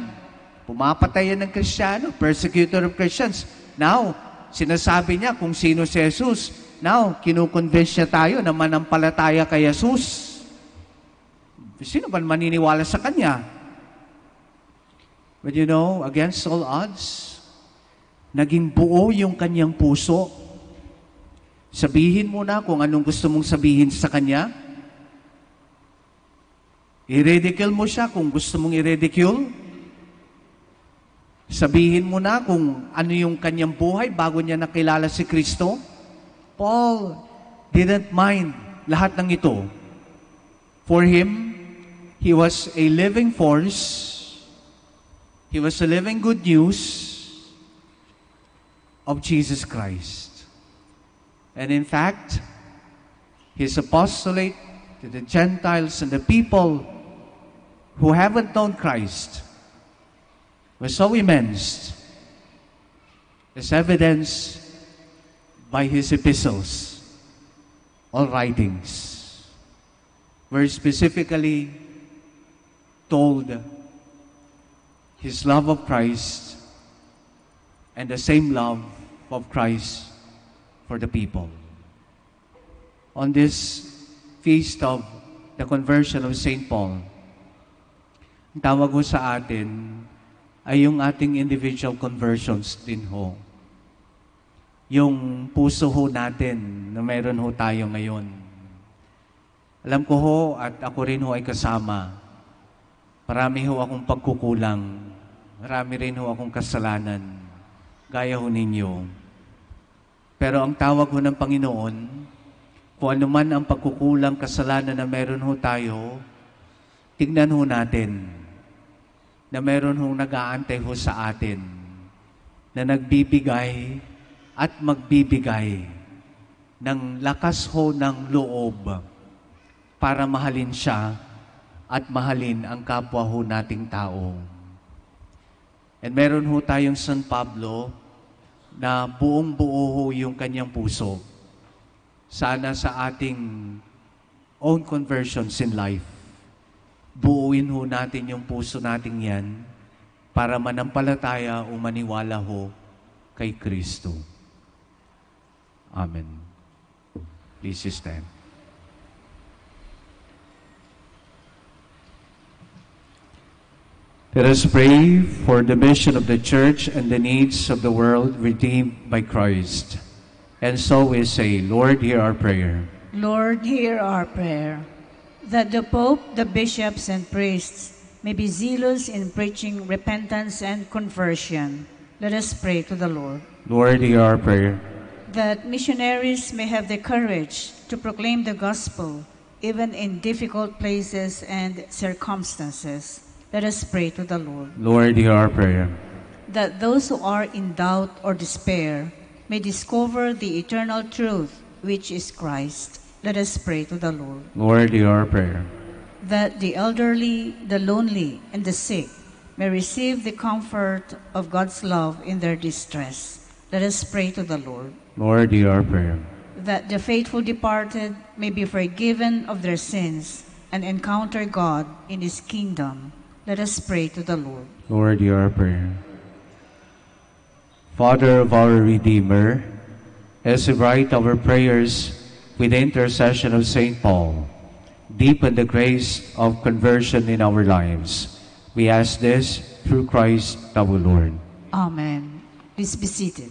Pumapatay yan ng Kristiyano, persecutor of Christians. Now, sinasabi niya kung sino si Jesus. Now, kinukonvince niya tayo na manampalataya kay Jesus. Sino ba maniniwala sa kanya? But you know, against all odds, naging buo yung kanyang puso. Sabihin mo na kung anong gusto mong sabihin sa kanya. I-ridicule mo siya kung gusto mong i-ridicule. Sabihin mo na kung ano yung kanyang buhay bago niya nakilala si Kristo. Paul didn't mind lahat ng ito. For him, he was a living force. He was a living good news of Jesus Christ. And in fact, His apostolate to the Gentiles and the people who haven't known Christ was so immense, as evidenced by his epistles, all writings, were specifically told his love of Christ and the same love of Christ for the people. On this feast of the conversion of St. Paul, ang tawag ho sa atin ay yung ating individual conversions din ho. Yung puso ho natin na meron ho tayo ngayon. Alam ko ho at ako rin ho ay kasama. Marami ho akong pagkukulang. Marami rin ho akong kasalanan. Gaya ho ninyo. Pero ang tawag ho ng Panginoon, kung ano man ang pagkukulang, kasalanan na meron ho tayo, tignan ho natin na meron hong nag-aantay ho sa atin na nagbibigay at magbibigay ng lakas ho ng loob para mahalin siya at mahalin ang kapwa ho nating tao. And meron ho tayong San Pablo na buong-buo ho yung kanyang puso. Sana sa ating own conversions in life, buuin ho natin yung puso natin yan para manampalataya o maniwala ho kay Kristo. Amen. Please stand. Let us pray for the mission of the Church and the needs of the world redeemed by Christ. And so we say, Lord, hear our prayer. Lord, hear our prayer. That the Pope, the bishops, and priests may be zealous in preaching repentance and conversion. Let us pray to the Lord. Lord, hear our prayer. That missionaries may have the courage to proclaim the gospel, even in difficult places and circumstances. Let us pray to the Lord. Lord, hear our prayer. That those who are in doubt or despair may discover the eternal truth, which is Christ. Let us pray to the Lord. Lord, hear our prayer. That the elderly, the lonely, and the sick may receive the comfort of God's love in their distress. Let us pray to the Lord. Lord, hear our prayer. That the faithful departed may be forgiven of their sins and encounter God in His kingdom. Let us pray to the Lord. Lord, hear our prayer. Father of our Redeemer, as we write our prayers with the intercession of St. Paul, deepen the grace of conversion in our lives. We ask this through Christ our Lord. Amen. Please be seated.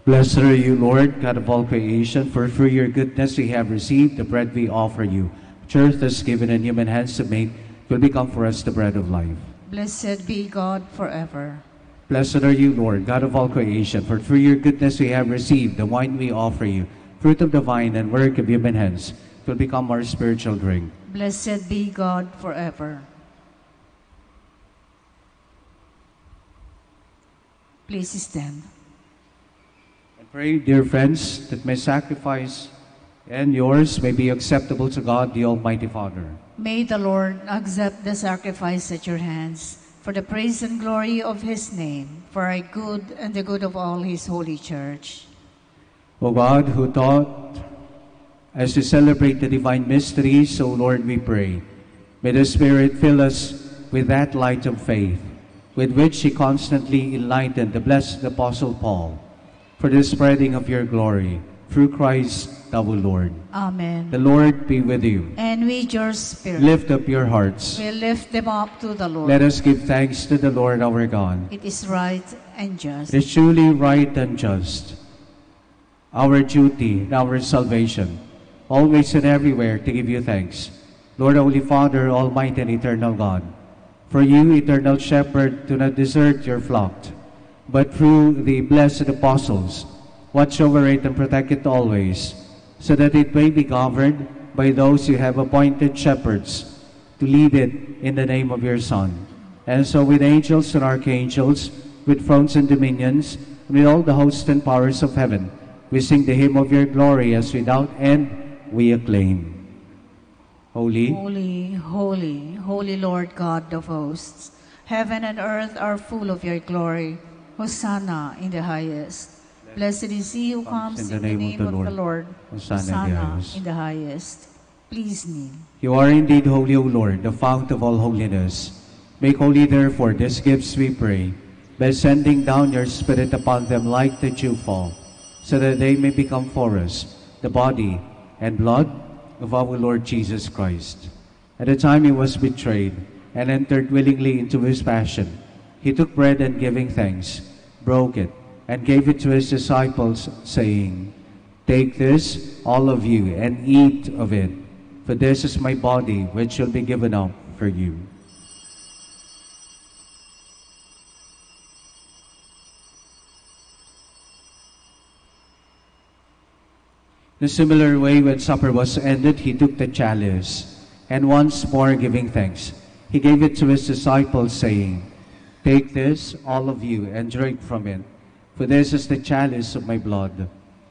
Blessed are you, Lord, God of all creation, for through your goodness we have received the bread we offer you, which earth has given and human hands have made, will become for us the bread of life. Blessed be God forever. Blessed are you, Lord, God of all creation, for through your goodness we have received the wine we offer you, fruit of the vine and work of human hands, will become our spiritual drink. Blessed be God forever. Please stand. Pray, dear friends, that my sacrifice and yours may be acceptable to God, the Almighty Father. May the Lord accept the sacrifice at your hands for the praise and glory of His name, for our good and the good of all His holy church. O God, who taught as we celebrate the divine mysteries, O Lord, we pray, may the Spirit fill us with that light of faith, with which He constantly enlightened the blessed Apostle Paul, for the spreading of your glory, through Christ our Lord. Amen. The Lord be with you. And with your spirit. Lift up your hearts. We lift them up to the Lord. Let us give thanks to the Lord our God. It is right and just. It is truly right and just, our duty and our salvation, always and everywhere to give you thanks. Lord, Holy Father, Almighty and Eternal God, for you, Eternal Shepherd, do not desert your flock, but through the blessed apostles, watch over it and protect it always, so that it may be governed by those you have appointed shepherds to lead it in the name of your Son. And so with angels and archangels, with thrones and dominions, and with all the hosts and powers of heaven, we sing the hymn of your glory as without end we acclaim. Holy, holy, holy, holy Lord God of hosts, heaven and earth are full of your glory. Hosanna in the highest. Blessed is he who comes in the name of the Lord. Hosanna in the highest. Please kneel. You are indeed holy, O Lord, the fount of all holiness. Make holy, therefore, these gifts, we pray, by sending down your Spirit upon them like the dewfall, so that they may become for us the body and blood of our Lord Jesus Christ. At the time he was betrayed and entered willingly into his passion, he took bread and giving thanks, broke it, and gave it to his disciples, saying, "Take this, all of you, and eat of it, for this is my body, which shall be given up for you." In a similar way, when supper was ended, he took the chalice, and once more giving thanks, he gave it to his disciples, saying, "Take this, all of you, and drink from it, for this is the chalice of my blood,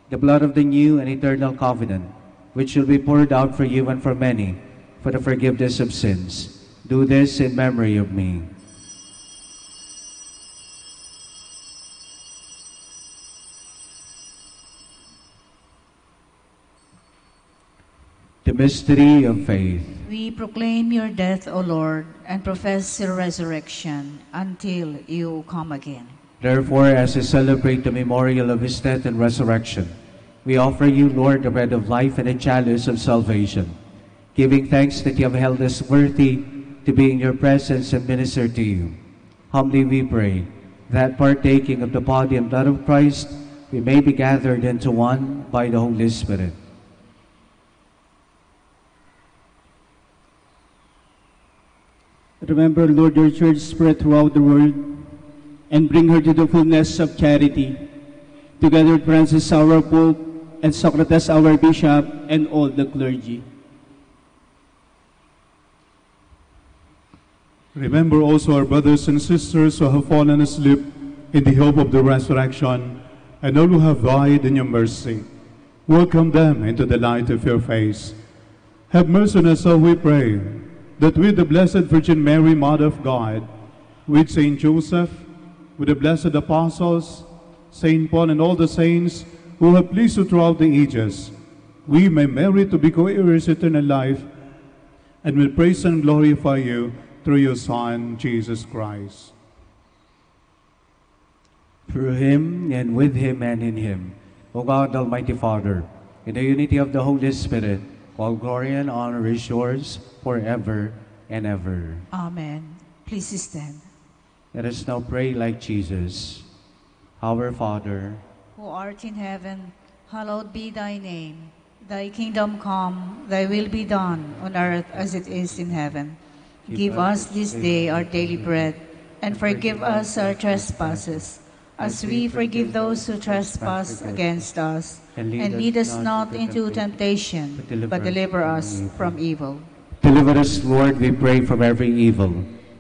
the blood of the new and eternal covenant, which will be poured out for you and for many, for the forgiveness of sins. Do this in memory of me." The mystery of faith. We proclaim your death, O Lord, and profess your resurrection until you come again. Therefore, as we celebrate the memorial of his death and resurrection, we offer you, Lord, the bread of life and the chalice of salvation, giving thanks that you have held us worthy to be in your presence and minister to you. Humbly we pray that partaking of the body and blood of Christ, we may be gathered into one by the Holy Spirit. Remember, Lord, your church spread throughout the world and bring her to the fullness of charity. Together with Francis, our Pope, and Socrates, our Bishop, and all the clergy. Remember also our brothers and sisters who have fallen asleep in the hope of the resurrection, and all who have died in your mercy. Welcome them into the light of your face. Have mercy on us, all we pray, that with the Blessed Virgin Mary, Mother of God, with Saint Joseph, with the blessed apostles, Saint Paul, and all the saints who have pleased you throughout the ages, we may merit to be co-heirs eternal life, and will praise and glorify you through your Son, Jesus Christ. Through him, and with him, and in him, O God, Almighty Father, in the unity of the Holy Spirit, all glory and honor is yours forever and ever. Amen. Please stand. Let us now pray like Jesus. Our Father, who art in heaven, hallowed be thy name. Thy kingdom come, thy will be done on earth as it is in heaven. Give us this day our daily bread, and forgive us our trespasses, as we forgive those who trespass against us. And lead us not into temptation, but deliver us from evil. Deliver us, Lord, we pray, from every evil,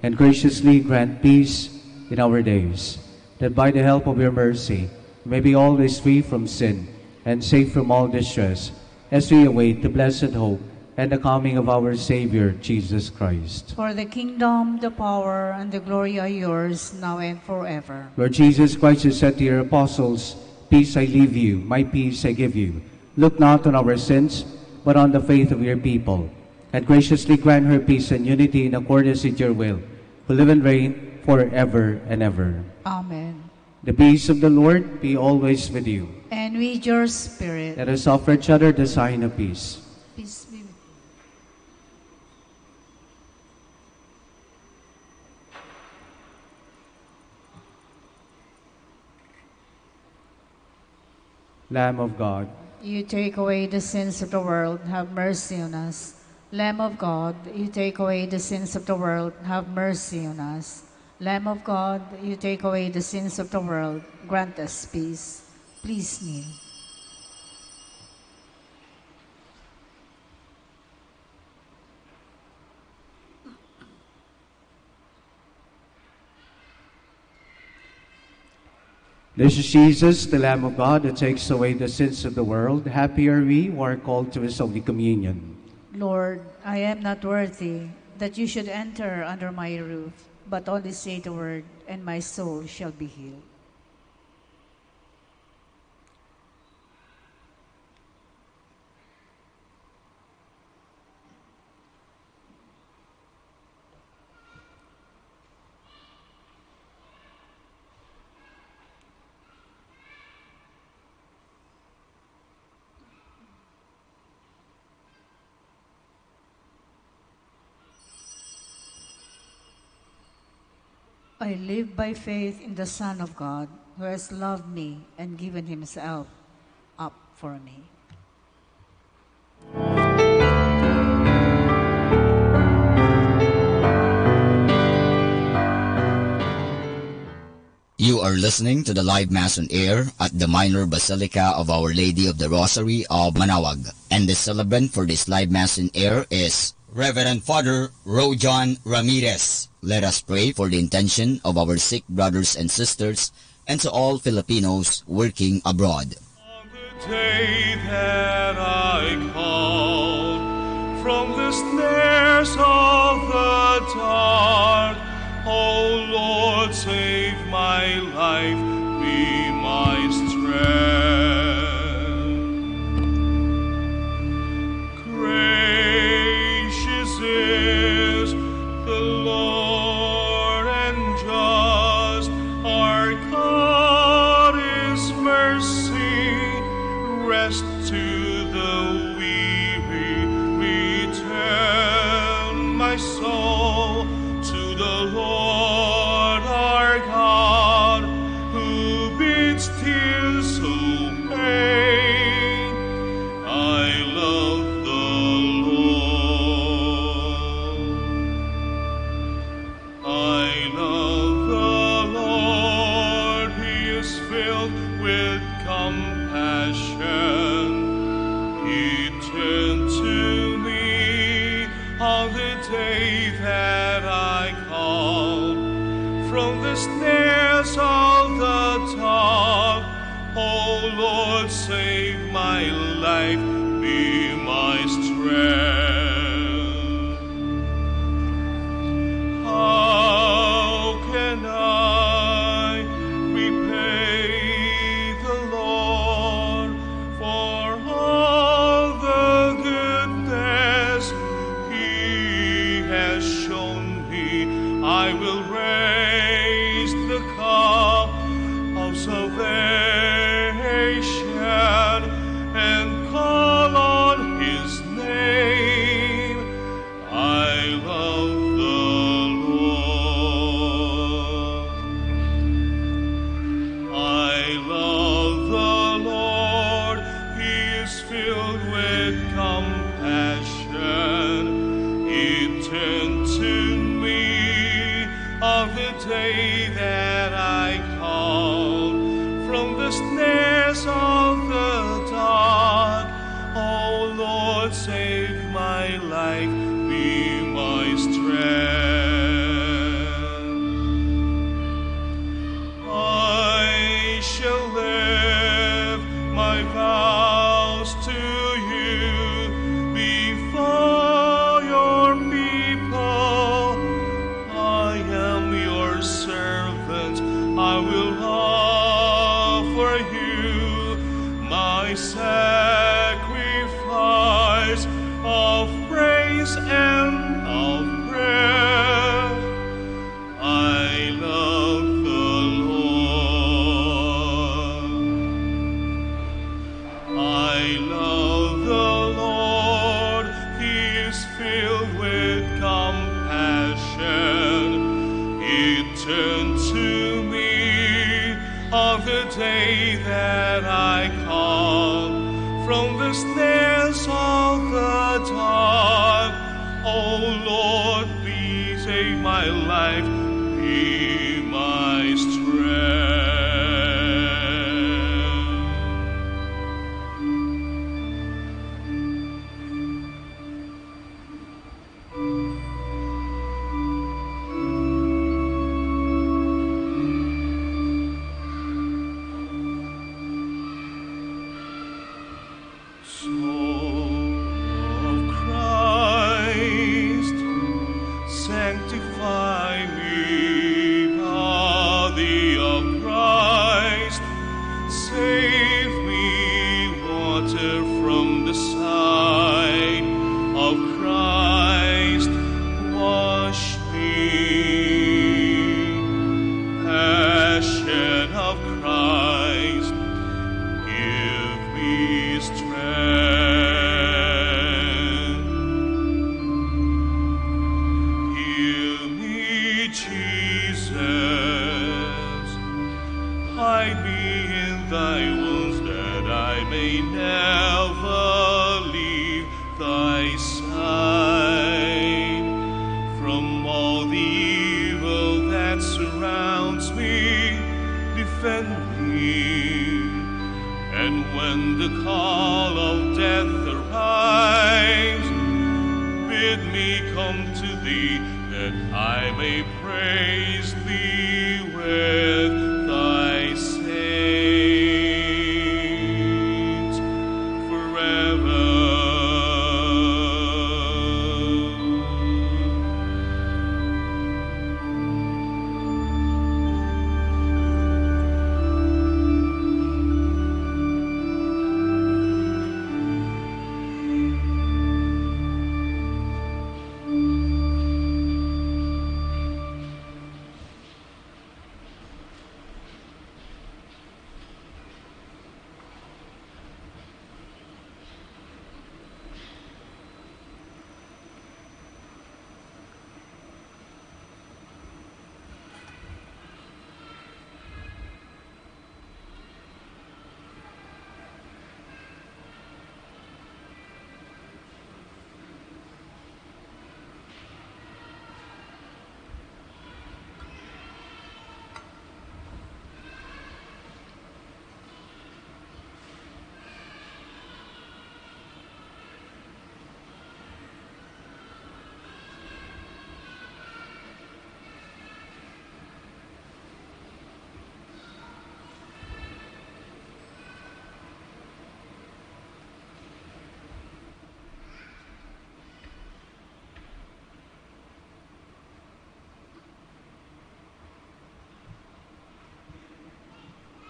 and graciously grant peace in our days, that by the help of your mercy we may be always free from sin and safe from all distress, as we await the blessed hope and the coming of our Savior, Jesus Christ. For the kingdom, the power, and the glory are yours, now and forever. Lord Jesus Christ, you said to your apostles, "Peace I leave you, my peace I give you. Look not on our sins, but on the faith of your people, and graciously grant her peace and unity in accordance with your will, who live and reign forever and ever." Amen. The peace of the Lord be always with you. And with your spirit. Let us offer each other the sign of peace. Peace be with you. Lamb of God, you take away the sins of the world, have mercy on us. Lamb of God, you take away the sins of the world, have mercy on us. Lamb of God, you take away the sins of the world, grant us peace. Please kneel. This is Jesus, the Lamb of God, that takes away the sins of the world. Happy are we who are called to His Holy Communion. Lord, I am not worthy that you should enter under my roof, but only say the word, and my soul shall be healed. I live by faith in the Son of God, who has loved me and given himself up for me. You are listening to the live Mass on air at the Minor Basilica of Our Lady of the Rosary of Manawag. And the celebrant for this live Mass on air is Reverend Father Rojan Ramirez. Let us pray for the intention of our sick brothers and sisters and to all Filipinos working abroad. The day that I called from the snares of the dark, O Lord, save my life, be my strength. Gracious is the Lord and just, our God is mercy, rest to the weary, return my soul to the Lord our God, who bids tears obey. I love the Lord. I love the Lord. He is filled with compassion. He turned to me on the day that I called from the snares of the dark. O Lord, save my life, be my strength. How can I repay the Lord for all the goodness He has shown me? I will raise the cup of salvation and call on His name. I love the Lord. I love the Lord. He is filled with compassion. He turned to me on the day that I called from the snares of the dark. O Lord, save my life, be my strength. I shall live my vows to you before your people. I am your servant. I will offer you my sacrifice of praise and of prayer. I love the Lord. I love the Lord. He is filled with compassion. He turned to me on the day that I called from take my life, be my strength.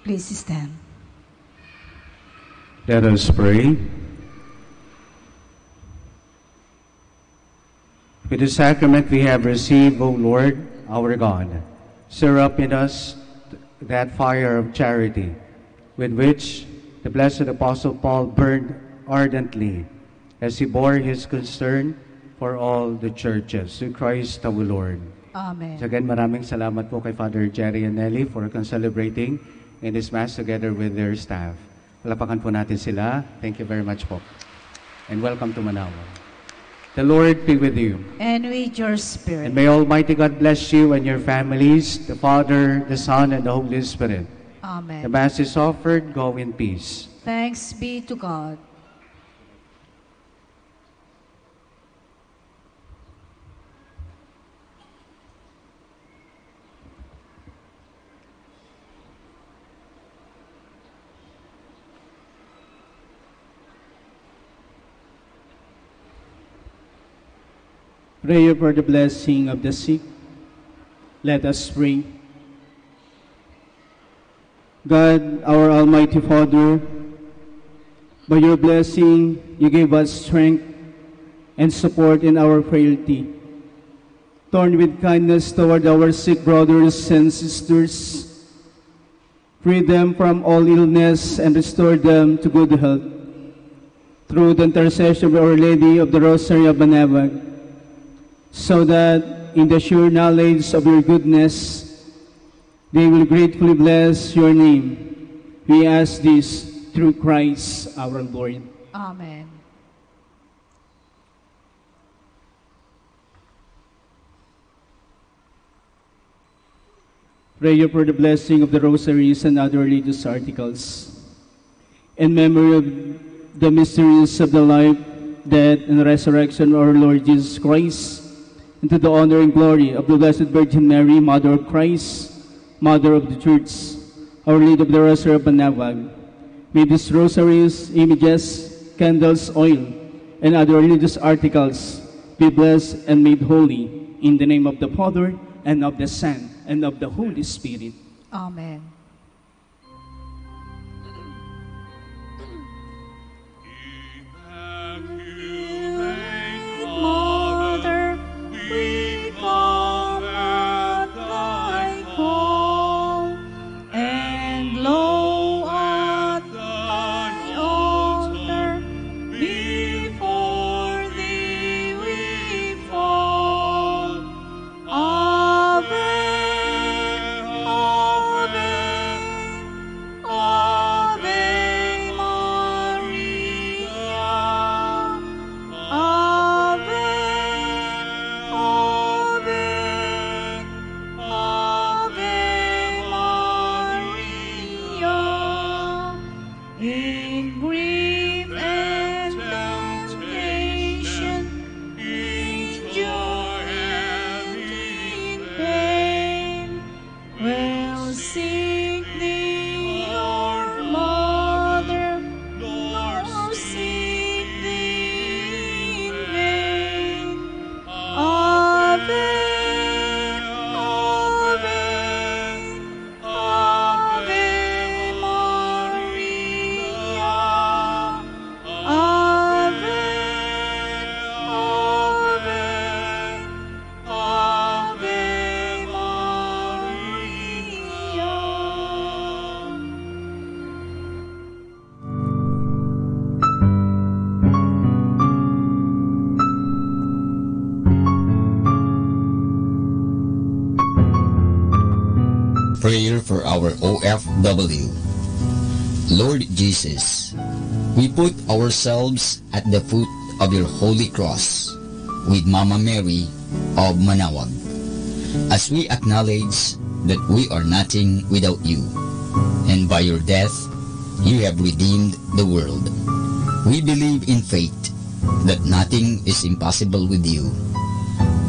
Please stand. Let us pray. With the sacrament we have received, O Lord, our God, stir up in us that fire of charity, with which the blessed Apostle Paul burned ardently as he bore his concern for all the churches. Through Christ our Lord. Amen. So again, maraming salamat po kay Father Jerry and Nelly for celebrating in this Mass together with their staff. Palapakan po natin sila. Thank you very much po. And welcome to Manawag. The Lord be with you. And with your spirit. And may Almighty God bless you and your families, the Father, the Son, and the Holy Spirit. Amen. The Mass is offered. Go in peace. Thanks be to God. Prayer for the blessing of the sick. Let us pray. God, our Almighty Father, by your blessing, you gave us strength and support in our frailty. Turn with kindness toward our sick brothers and sisters. Free them from all illness and restore them to good health. Through the intercession of Our Lady of the Rosary of Manawag, so that in the sure knowledge of your goodness, they will gratefully bless your name. We ask this through Christ our Lord. Prayer for the blessing of the rosaries and other religious articles. In memory of the mysteries of the life, death, and resurrection of our Lord Jesus Christ, and to the honor and glory of the Blessed Virgin Mary, Mother of Christ, Mother of the Church, Our Lady of the Rosary of Manawag. May these rosaries, images, candles, oil, and other religious articles be blessed and made holy in the name of the Father, and of the Son, and of the Holy Spirit. Amen. Mother, we come at thy call, and lo, at thy altar, before thee we fall. Ave, Ave, Ave Maria. Ave, Ave, Ave Maria. In grief and temptation, in joy and in pain, we'll seek thee, our Mother, nor seek thee in vain. Ave, Ave, Ave Maria. Ave, Ave, Ave Maria. Prayer for our OFW. Lord Jesus, we put ourselves at the foot of your holy cross with Mama Mary of Manawag, as we acknowledge that we are nothing without you, and by your death you have redeemed the world. We believe in faith that nothing is impossible with you.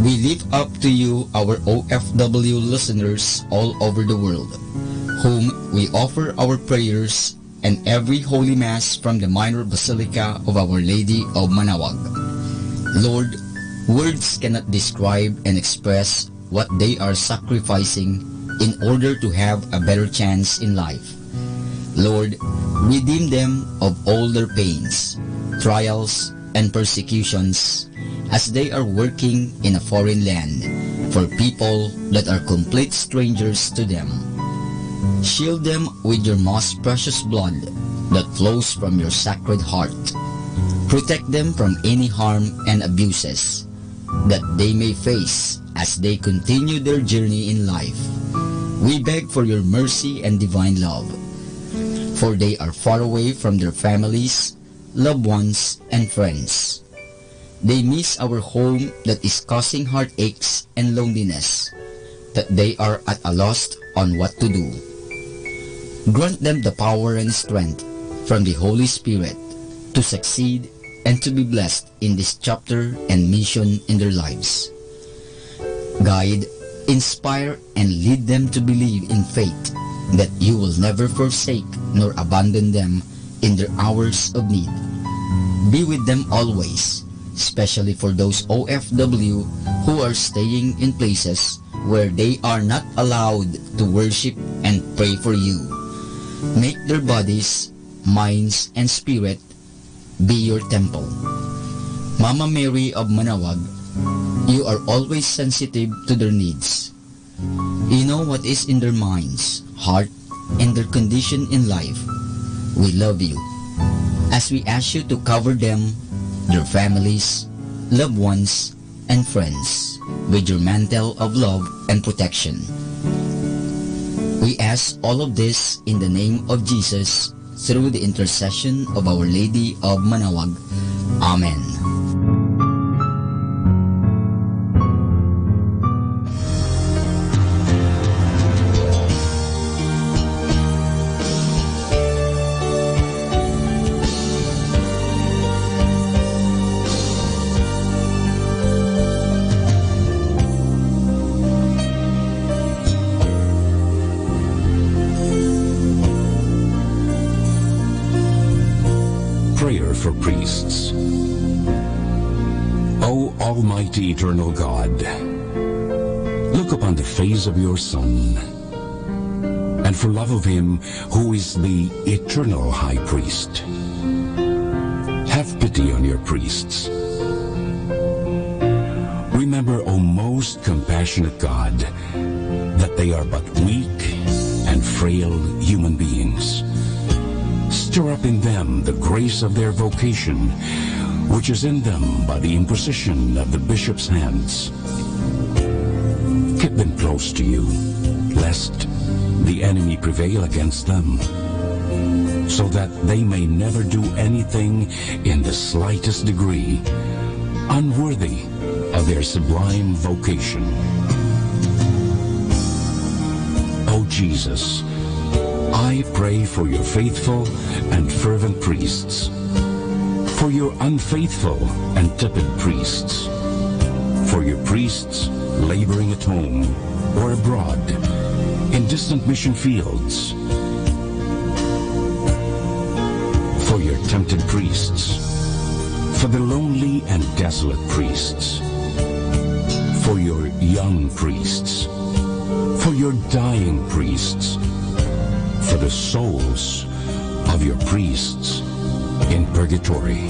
We lift up to you our OFW listeners all over the world, whom we offer our prayers and every Holy Mass from the Minor Basilica of Our Lady of Manawag. Lord, words cannot describe and express what they are sacrificing in order to have a better chance in life. Lord, redeem them of all their pains, trials, and persecutions as they are working in a foreign land for people that are complete strangers to them. Shield them with your most precious blood that flows from your sacred heart. Protect them from any harm and abuses that they may face as they continue their journey in life. We beg for your mercy and divine love, for they are far away from their families, loved ones, and friends. They miss our home that is causing heartaches and loneliness, that they are at a loss on what to do. Grant them the power and strength from the Holy Spirit to succeed and to be blessed in this chapter and mission in their lives. Guide, inspire, and lead them to believe in faith that you will never forsake nor abandon them in their hours of need. Be with them always, especially for those OFW who are staying in places where they are not allowed to worship and pray for you. Make their bodies, minds, and spirit be your temple. Mama Mary of Manawag, you are always sensitive to their needs. You know what is in their minds, heart, and their condition in life. We love you. As we ask you to cover them, their families, loved ones, and friends with your mantle of love and protection. We ask all of this in the name of Jesus through the intercession of Our Lady of Manawag. Amen. for priests. O Almighty Eternal God, look upon the face of your Son, and for love of him who is the eternal High Priest, have pity on your priests. Remember, O most compassionate God, that they are but weak and frail human beings. Stir up in them the grace of their vocation, which is in them by the imposition of the bishop's hands. Keep them close to you, lest the enemy prevail against them, so that they may never do anything in the slightest degree unworthy of their sublime vocation. O Jesus, I pray for your faithful and fervent priests, for your unfaithful and tepid priests, for your priests laboring at home or abroad in distant mission fields, for your tempted priests, for the lonely and desolate priests, for your young priests, for your dying priests, for the souls of your priests in purgatory.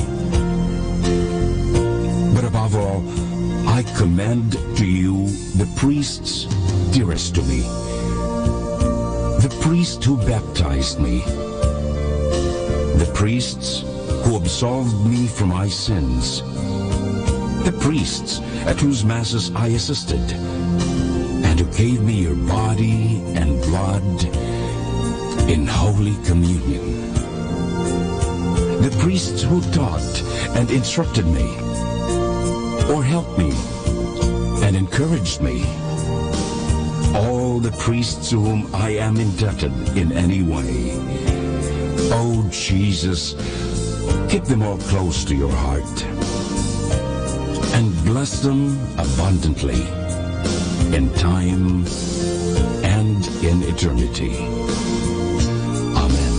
But above all, I commend to you the priests dearest to me, the priest who baptized me, the priests who absolved me from my sins, the priests at whose masses I assisted, and who gave me your body and blood in Holy Communion, the priests who taught and instructed me, or helped me and encouraged me, all the priests to whom I am indebted in any way. Oh, Jesus, keep them all close to your heart and bless them abundantly in time and in eternity. Amen.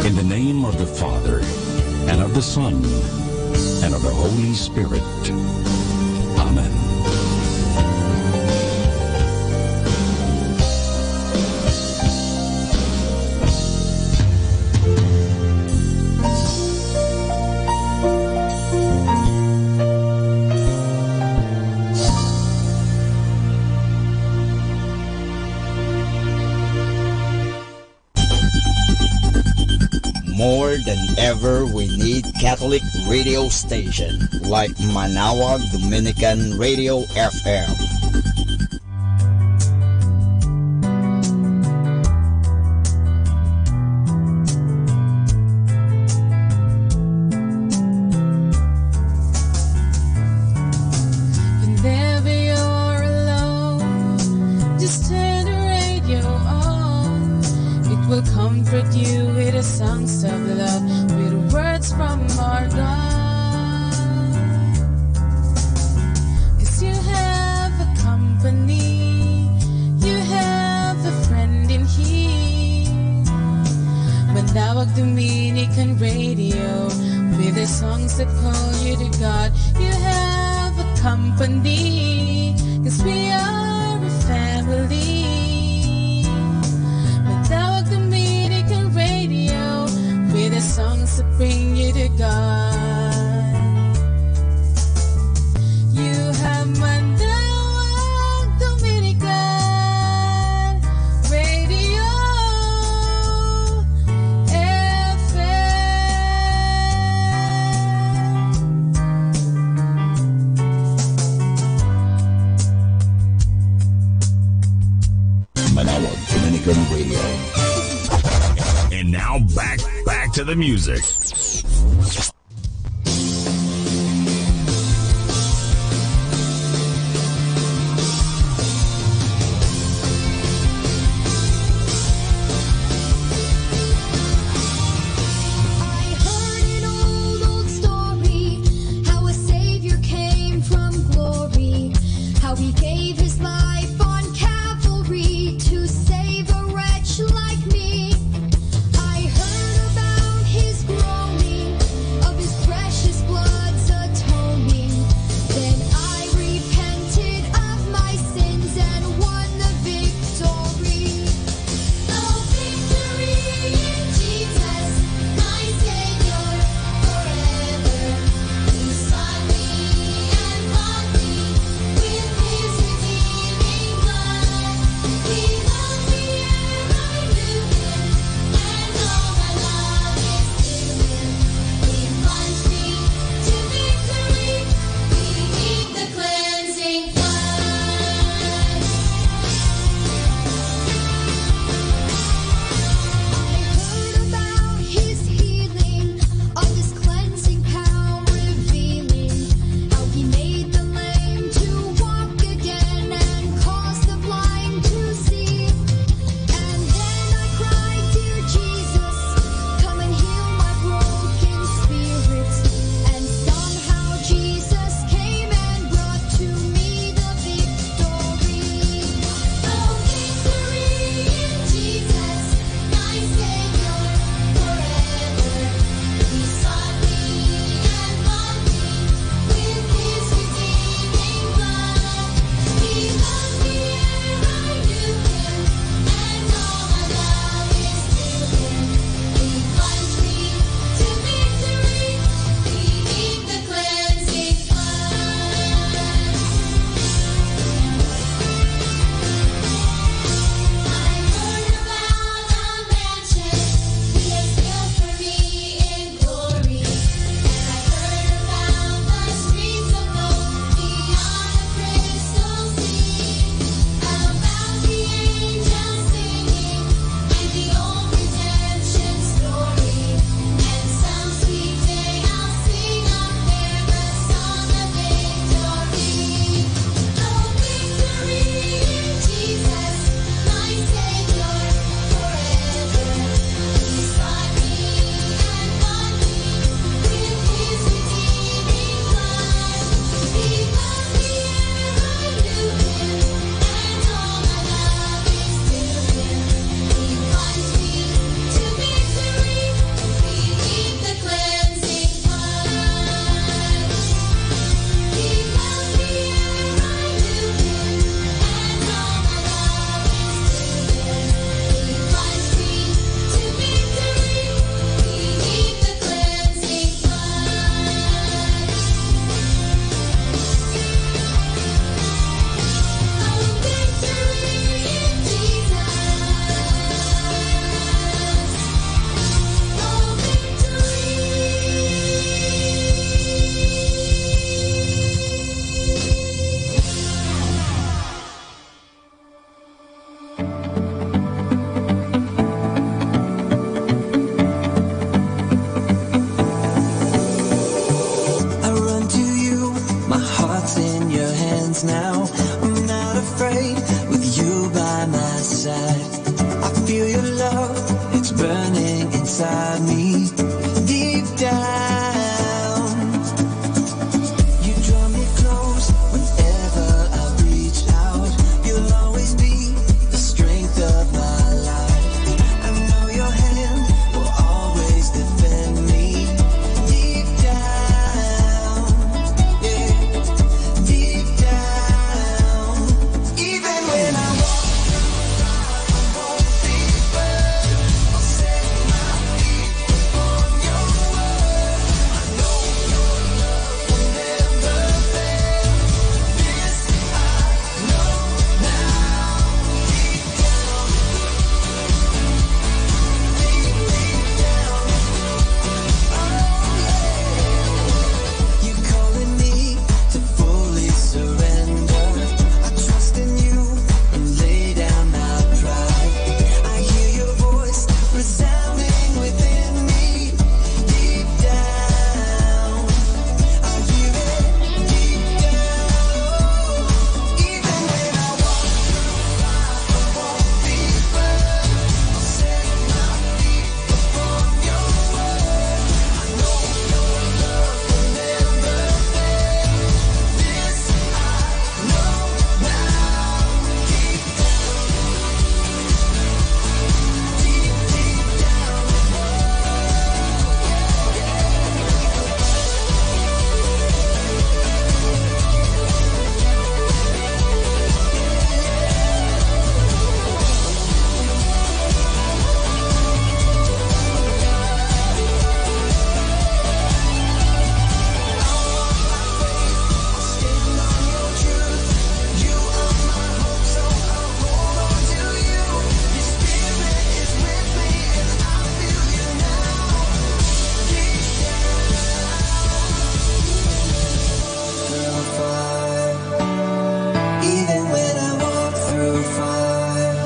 In the name of the Father, and of the Son, and of the Holy Spirit. Amen. More than ever, we need Catholic radio station like Manawag Dominican Radio FM. Whenever you're alone, just turn the radio on. It will comfort you with the songs of love, with words from our God. 'Cause you have a company, you have a friend in here. Manawag Dominican Radio, with the songs that call you to God. You have a company, 'cause we are a family. Manawag Dominican Radio, with the songs that bring you to God. You have Manawag Dominican Radio Manawag Dominican Radio. And now back to the music. Old story, how a savior came from glory, how he gave his life on Calvary to save a wretch like me. I hands now. I'm not afraid with you by my side. I feel your love, it's burning inside me. Deep down, you draw me close whenever I reach out. You'll always be the strength of my life. I know your hand will always defend me. Deep down, yeah, deep down. Even when I walk through life, I won't be burned. I'll set my feet upon your word. I know your love will never fail. This I know now. Deep down, deep down. You calling me to fully surrender. I trust in you and lay down my pride. I hear your voice resounding within me. Deep down, I hear it deep down. Even when I walk through life, I won't be burned. I'll set my feet upon your word. I know your love will never fail. This I know now. Deep down, deep, deep down. You are my hope, so I'll hold on to you. Your spirit is with me, and I feel you now. Deep down, through fire. Even when I walk through fire.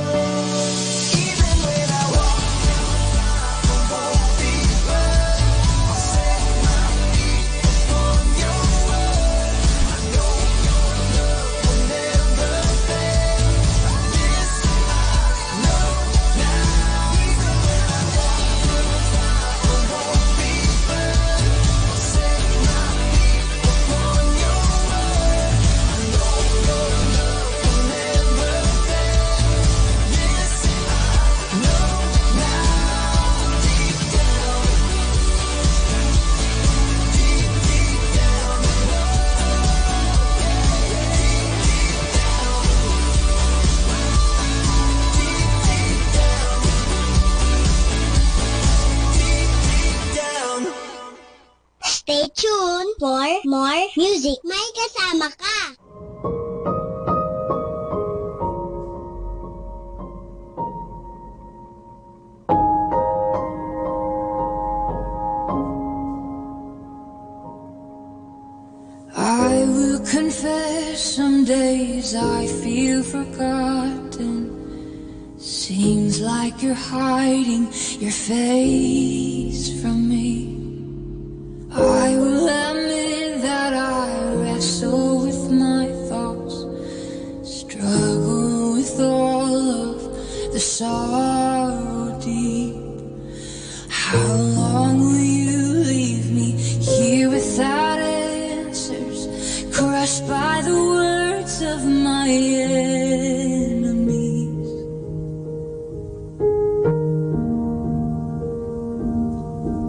Even when I walk through life, I won't be burned. I'll set my feet upon your word. I know your love will never fail. This I know now. Even when I walk through fire, I won't be burned. I'll set my feet upon your word. I know your love will never fail. This I know now. Deep down, deep, deep down, down. Stay tuned for more music. May kasama ka. I will confess some days I feel forgotten. Seems like you're hiding your face from me. I will admit that I wrestle with my thoughts, struggle with all of the sorrow deep. How long will you leave me here without answers, crushed by the words of my enemies?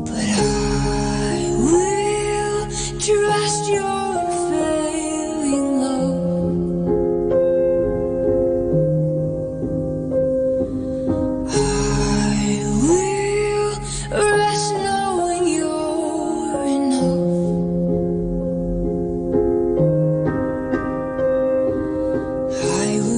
But I will trust your unfailing love. I will rest knowing you're enough. I will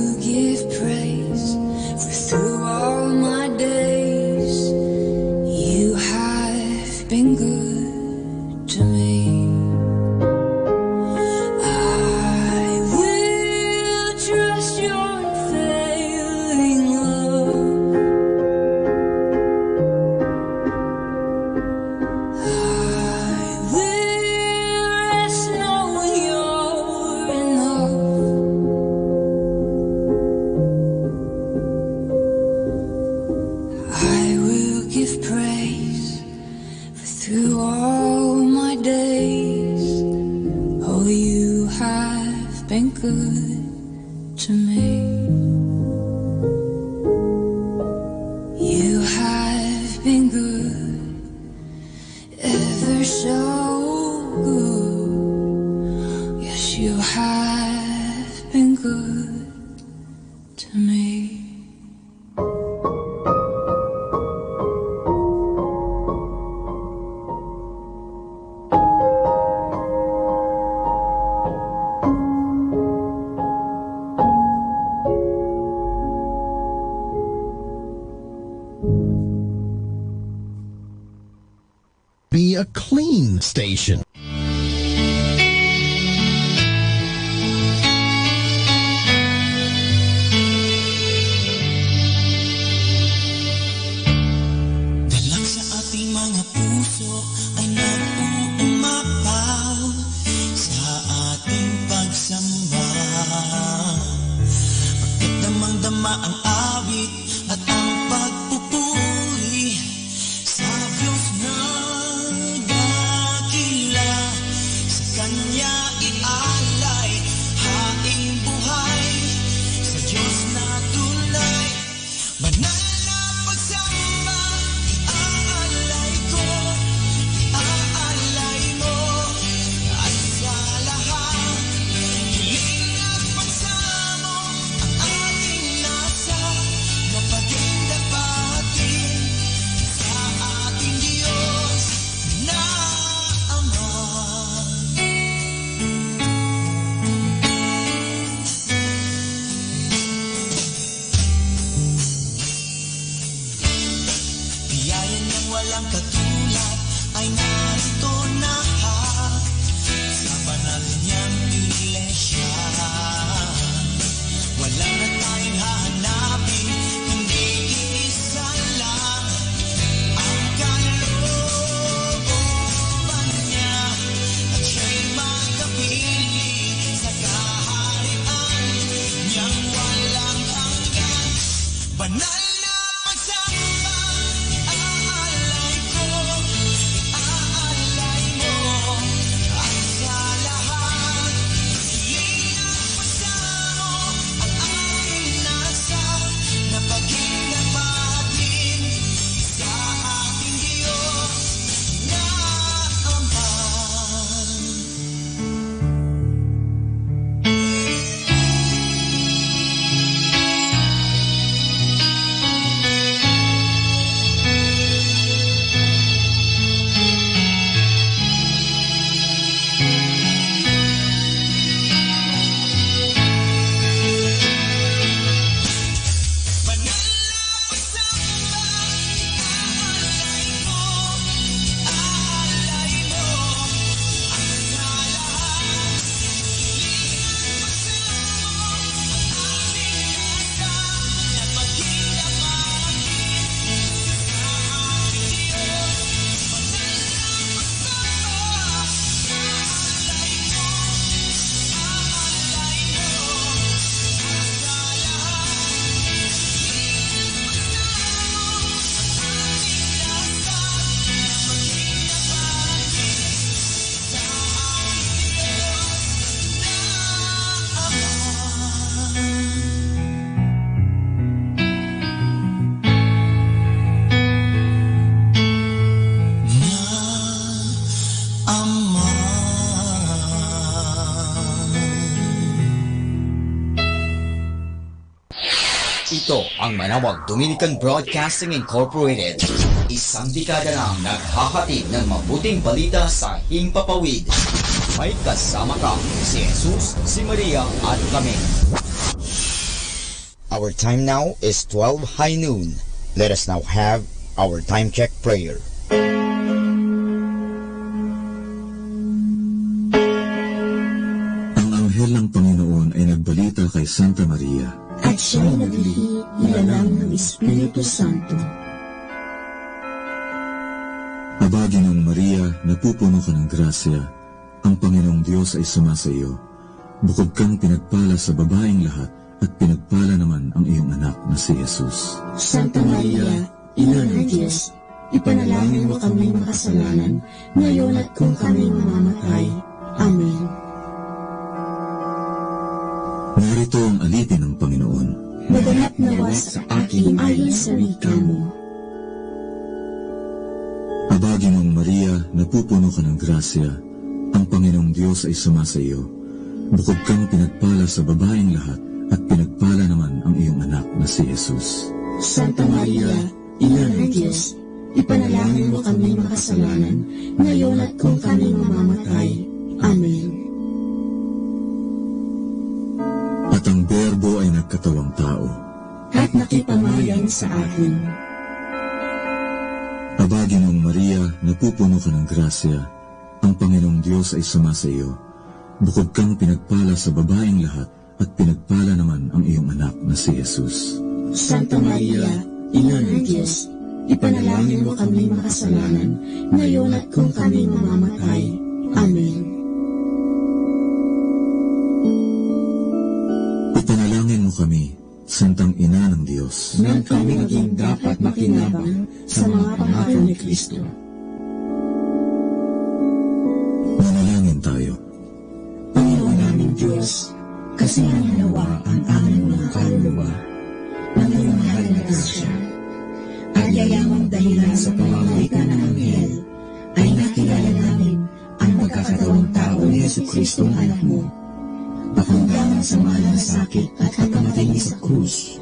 been good to me. You have been good, ever so good. Yes, you have been good to me. Be a clean station. Dalak sa ating mga puso ay nag-uumapaw sa ating pagsamba. Pagkat damang-dama ang awit at ang pagpupuri sa Diyos na dakila. Sa Kanya ialay haing buhay, sa Diyos na tunay. Banal na pagsamba, iaalay ko, iaalay mo. At sa lahat, hiling at pagsamo ang ating nasa, napaging-dapatin sa ating Diyos na Ama. Biyaya niyang walang katulad ay narito na sa banal niyang iglesia. Wala na tayong hahanapin, kundi iisa lang ang kalooban niya. At siya'y magkapili sa kaharian niyang walang hanggan. Banal na pagsamba, iaalay ko, iaalay mo. At sa lahat, hiling at pagsamo ang ating nasa, napaging-dapatin sa ating Diyos na Ama. Ito ang Manawag Dominican Broadcasting Incorporated. Isang dekada nang naghahatid ng mabuting balita sa himpapawid. May kasama ka, si Jesus, si Maria at kami. Our time now is 12 high noon. Let us now have our time check prayer. Ang anghel ng Panginoon ay nagbalita kay Santa Maria. At siya'y naglihi, ilalang ng Espiritu Santo. Aba, Ginoong Maria, napupuno ka ng grasya. Ang Panginoong Diyos ay sumasa iyo. Bukod kang pinagpala sa babaeng lahat, at pinagpala naman ang iyong anak na si Jesus. Santa Maria, Ina ng Diyos, ipanalangin mo kami makasalanan, ngayon at kung kami mamamatay. Amen. Narito ang alipin ng Panginoon. Maganap nawa sa akin ayon sa wika mo. Abagi mong Maria, napupuno ka ng grasya. Ang Panginoong Diyos ay sumasa iyo. Bukod kang pinagpala sa babaeng lahat, at pinagpala naman ang iyong anak na si Jesus. Santa Maria, Ina ng Diyos, ipanalangin mo kami makasalanan, ngayon at kung kami mamamatay. Amen. At ang Berbo ay nagkatawang tao, at nakipamayan sa atin. Abagi mong Maria, napupuno ka ng grasya. Ang Panginoong Diyos ay sumasa iyo. Bukod kang pinagpala sa babaeng lahat, at pinagpala naman ang iyong anak na si Jesus. Santa Maria, Ina ng Diyos, ipanalangin mo kami makasalanan, ngayon at kung kami mamamatay. Amen. Ipanalangin mo kami, Santang Ina ng Diyos, nang kami maging dapat makinabang sa mga pangako ni Kristo. Manalangin tayo. Panginoon naming Diyos, kasi nawa ang aming mga kaluluwa ng iyong mahal na grasya, at yayamang dahilan sa pamamagitan ng anghel, ay nakilala namin ang magkakatawang tao ni Jesucristo ang anak mo, pakunggaman sa mahal na sakit at pagkamatay niya sa krus.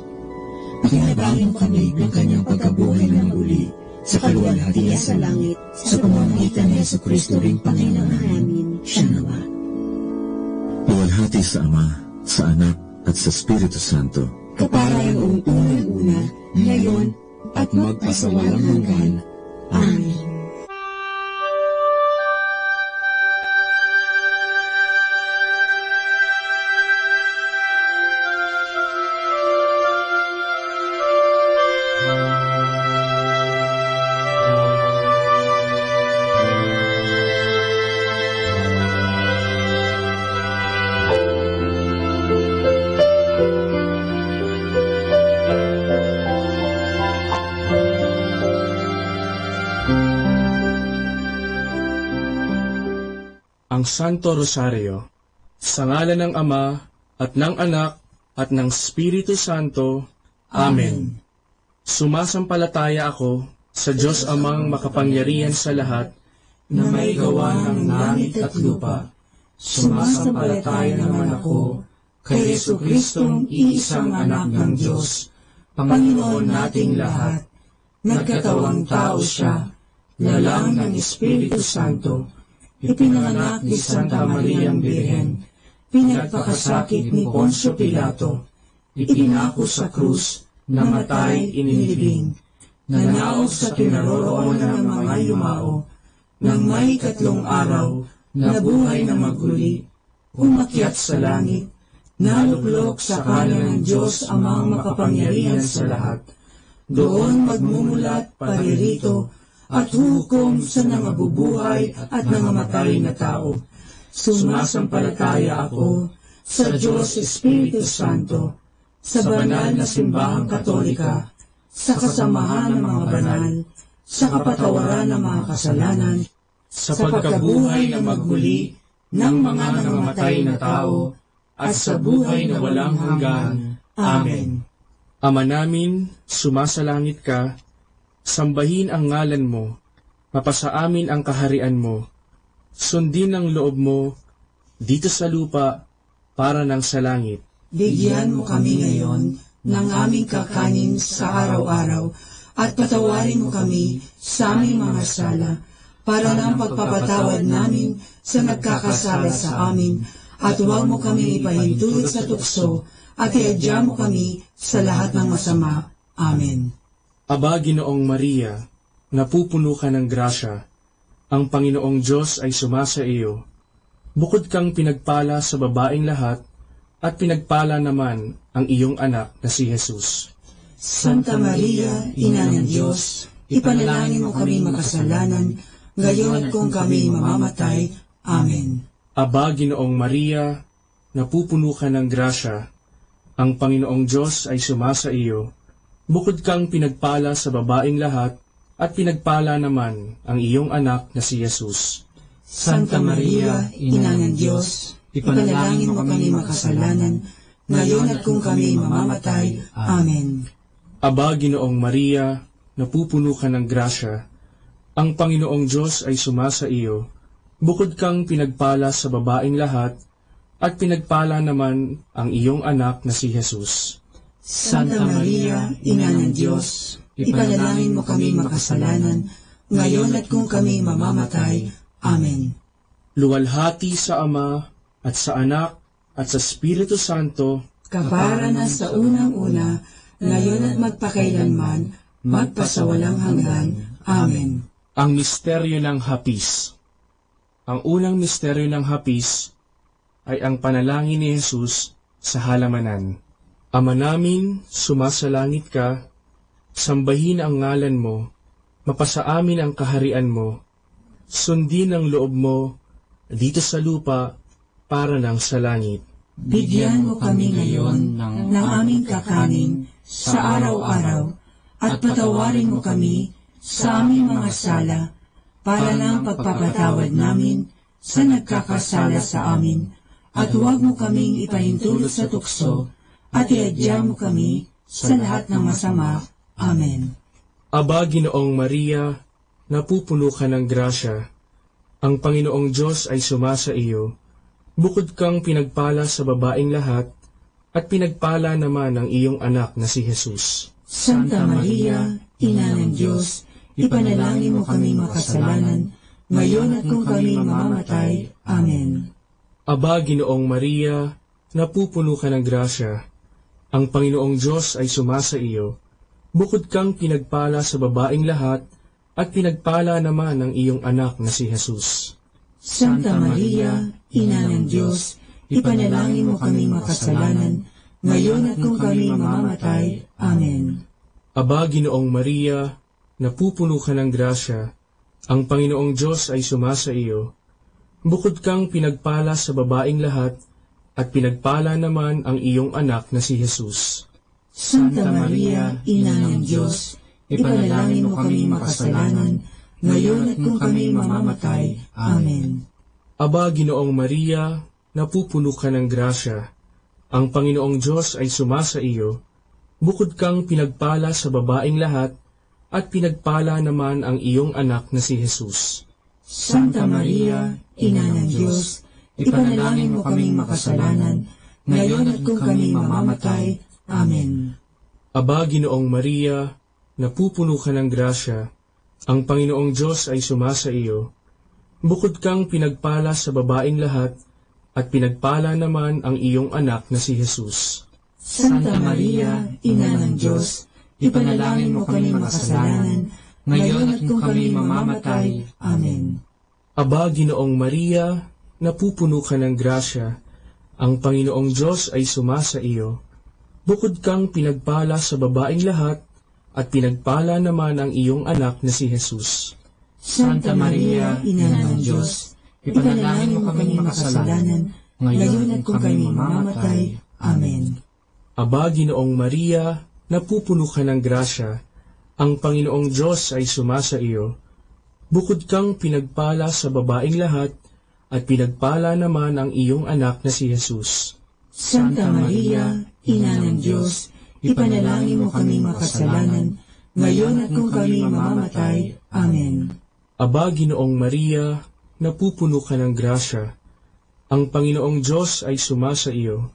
Pakinabangin kami ng kanyang pagkabuhay ng muli sa kaluwalhatian sa langit, sa pamamagitan ni Jesucristo ring Panginoon namin, siya nawa. Luwalhati sa Ama, sa Anak, at sa Espiritu Santo, kapara yung unang-una, ngayon, at magpasawalang hanggan. Amen. Ang Santo Rosario, sa ngalan ng Ama, at ng Anak, at ng Espiritu Santo. Amen. Sumasampalataya ako sa Diyos Amang makapangyarihan sa lahat, na may gawa ng langit at lupa. Sumasampalataya naman ako kay Jesucristong iisang anak ng Diyos, Panginoon nating lahat. Nagkatawang tao siya, lalang ng Espiritu Santo, ipinanganak ni Santa Mariang Birhen, pinagpakasakit ni Poncio Pilato, ipinako sa krus, namatay, inilibing, nanaog sa kinaroroonan ng mga yumao, nang may 3 araw, nabuhay na maguli, umakyat sa langit, naluklok sa kanan ng Diyos Amang makapangyarihan sa lahat, doon magmumulat paririto, at hukom sa nangabubuhay at nangamatay na tao. Sumasampalataya ako sa Diyos Espiritu Santo, sa banal na simbahang katolika, sa kasamahan ng mga banal, sa kapatawaran ng mga kasalanan, sa pagkabuhay na maghuli ng mga nangamatay na tao, at sa buhay na walang hanggan. Amen. Ama namin, sumasalangit ka, sambahin ang ngalan mo, mapasa amin ang kaharian mo, sundin ang loob mo, dito sa lupa, para ng sa langit. Bigyan mo kami ngayon ng aming kakanin sa araw-araw, at patawarin mo kami sa aming mga sala, para ng pagpapatawad namin sa nagkakasala sa amin, at huwag mo kami ipahintulot sa tukso, at iadya mo kami sa lahat ng masama. Amen. Aba, Ginoong Maria, napupuno ka ng grasya, ang Panginoong Diyos ay sumasa iyo. Bukod kang pinagpala sa babaeng lahat, at pinagpala naman ang iyong anak na si Jesus. Santa Maria, Ina ng Diyos, ipanalangin mo kami makasalanan, ngayon at kung kami mamamatay. Amen. Aba, Ginoong Maria, napupuno ka ng grasya, ang Panginoong Diyos ay sumasa iyo. Bukod kang pinagpala sa babaeng lahat, at pinagpala naman ang iyong anak na si Jesus. Santa Maria, Ina ng Diyos, ipanalangin mo kami makasalanan, ngayon at kung kami mamamatay. Amen. Aba, Ginoong Maria, napupuno ka ng grasya, ang Panginoong Diyos ay sumasa iyo, bukod kang pinagpala sa babaeng lahat, at pinagpala naman ang iyong anak na si Jesus. Santa Maria, Ina ng Diyos, ipanalangin mo kami makasalanan, ngayon at kung kami mamamatay. Amen. Luwalhati sa Ama, at sa Anak, at sa Espiritu Santo, kapara na sa unang-una, ngayon at magpakailanman, magpasawalang hanggan. Amen. Ang misteryo ng hapis. Ang unang misteryo ng hapis ay ang panalangin ni Jesus sa halamanan. Ama namin, sumasalangit ka, sambahin ang ngalan mo, mapasa amin ang kaharian mo, sundin ang loob mo dito sa lupa para ng sa langit. Bigyan mo kami ngayon ng aming kakanin sa araw-araw at patawarin mo kami sa aming mga sala para ng pagpapatawad namin sa nagkakasala sa amin, at huwag mo kaming ipahintulot sa tukso at iadya mo kami sa lahat ng masama. Amen. Aba, Ginoong Maria, napupuno ka ng grasya, ang Panginoong Diyos ay sumasa iyo, bukod kang pinagpala sa babaeng lahat, at pinagpala naman ang iyong anak na si Jesus. Santa Maria, Ina ng Diyos, ipanalangin mo kami makasalanan, ngayon at kung kami mamamatay. Amen. Aba, Ginoong Maria, napupuno ka ng grasya, ang Panginoong Diyos ay sumasa iyo, bukod kang pinagpala sa babaeng lahat, at pinagpala naman ang iyong anak na si Jesus. Santa Maria, Ina ng Diyos, ipanalangin mo kami makasalanan, ngayon at kung kami mamamatay. Amen. Aba, Ginoong Maria, napupuno ka ng grasya, ang Panginoong Diyos ay sumasa iyo, bukod kang pinagpala sa babaeng lahat, at pinagpala naman ang iyong anak na si Jesus. Santa Maria, Ina ng Diyos, ipanalangin mo kami makasalanan, ngayon at kung kami mamamatay. Amen. Aba, Ginoong Maria, napupuno ka ng grasya, ang Panginoong Diyos ay sumasa iyo, bukod kang pinagpala sa babaeng lahat, at pinagpala naman ang iyong anak na si Jesus. Santa Maria, Ina ng Diyos, ipanalangin mo kaming makasalanan, ngayon at kung kami mamamatay. Amen. Aba, Ginoong Maria, napupuno ka ng grasya, ang Panginoong Diyos ay sumasa iyo, bukod kang pinagpala sa babaeng lahat, at pinagpala naman ang iyong anak na si Jesus. Santa Maria, Ina ng Diyos, ipanalangin mo kami makasalanan, ngayon at kung kami mamamatay. Amen. Aba, Ginoong Maria, napupuno ka ng grasya, ang Panginoong Diyos ay sumasa iyo, bukod kang pinagpala sa babaeng lahat, at pinagpala naman ang iyong anak na si Jesus. Santa Maria, Ina ng Diyos, ipanalangin mo kami makasalanan, ngayon at kung kami mamamatay. Amen. Aba, Ginoong Maria, napupuno ka ng grasya, ang Panginoong Diyos ay sumasa iyo, bukod kang pinagpala sa babaeng lahat, at pinagpala naman ang iyong anak na si Jesus. Santa Maria, Ina ng Diyos, ipanalangin mo kami makasalanan, ngayon at kung kami mamamatay. Amen. Aba, Ginoong Maria, napupuno ka ng grasya, ang Panginoong Diyos ay sumasa iyo,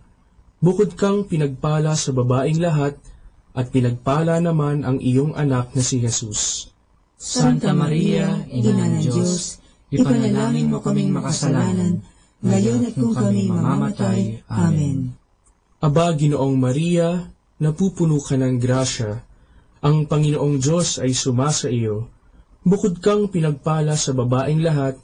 bukod kang pinagpala sa babaeng lahat, at pinagpala naman ang iyong anak na si Jesus. Santa Maria, Ina ng Diyos, ipanalangin mo kaming makasalanan, ngayon at kung kami mamamatay. Amen. Aba, Ginoong Maria, napupuno ka ng grasya, ang Panginoong Diyos ay sumasa iyo, bukod kang pinagpala sa babaeng lahat,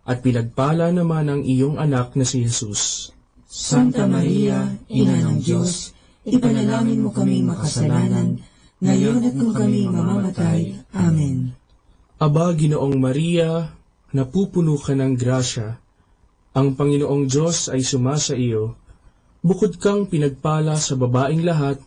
at pinagpala naman ang iyong anak na si Jesus. Santa Maria, Ina ng Diyos, ipanalangin mo kaming makasalanan, ngayon at kung kami mamamatay. Amen. Aba, Ginoong Maria, napupuno ka ng grasya, ang Panginoong Diyos ay sumasa iyo, bukod kang pinagpala sa babaeng lahat,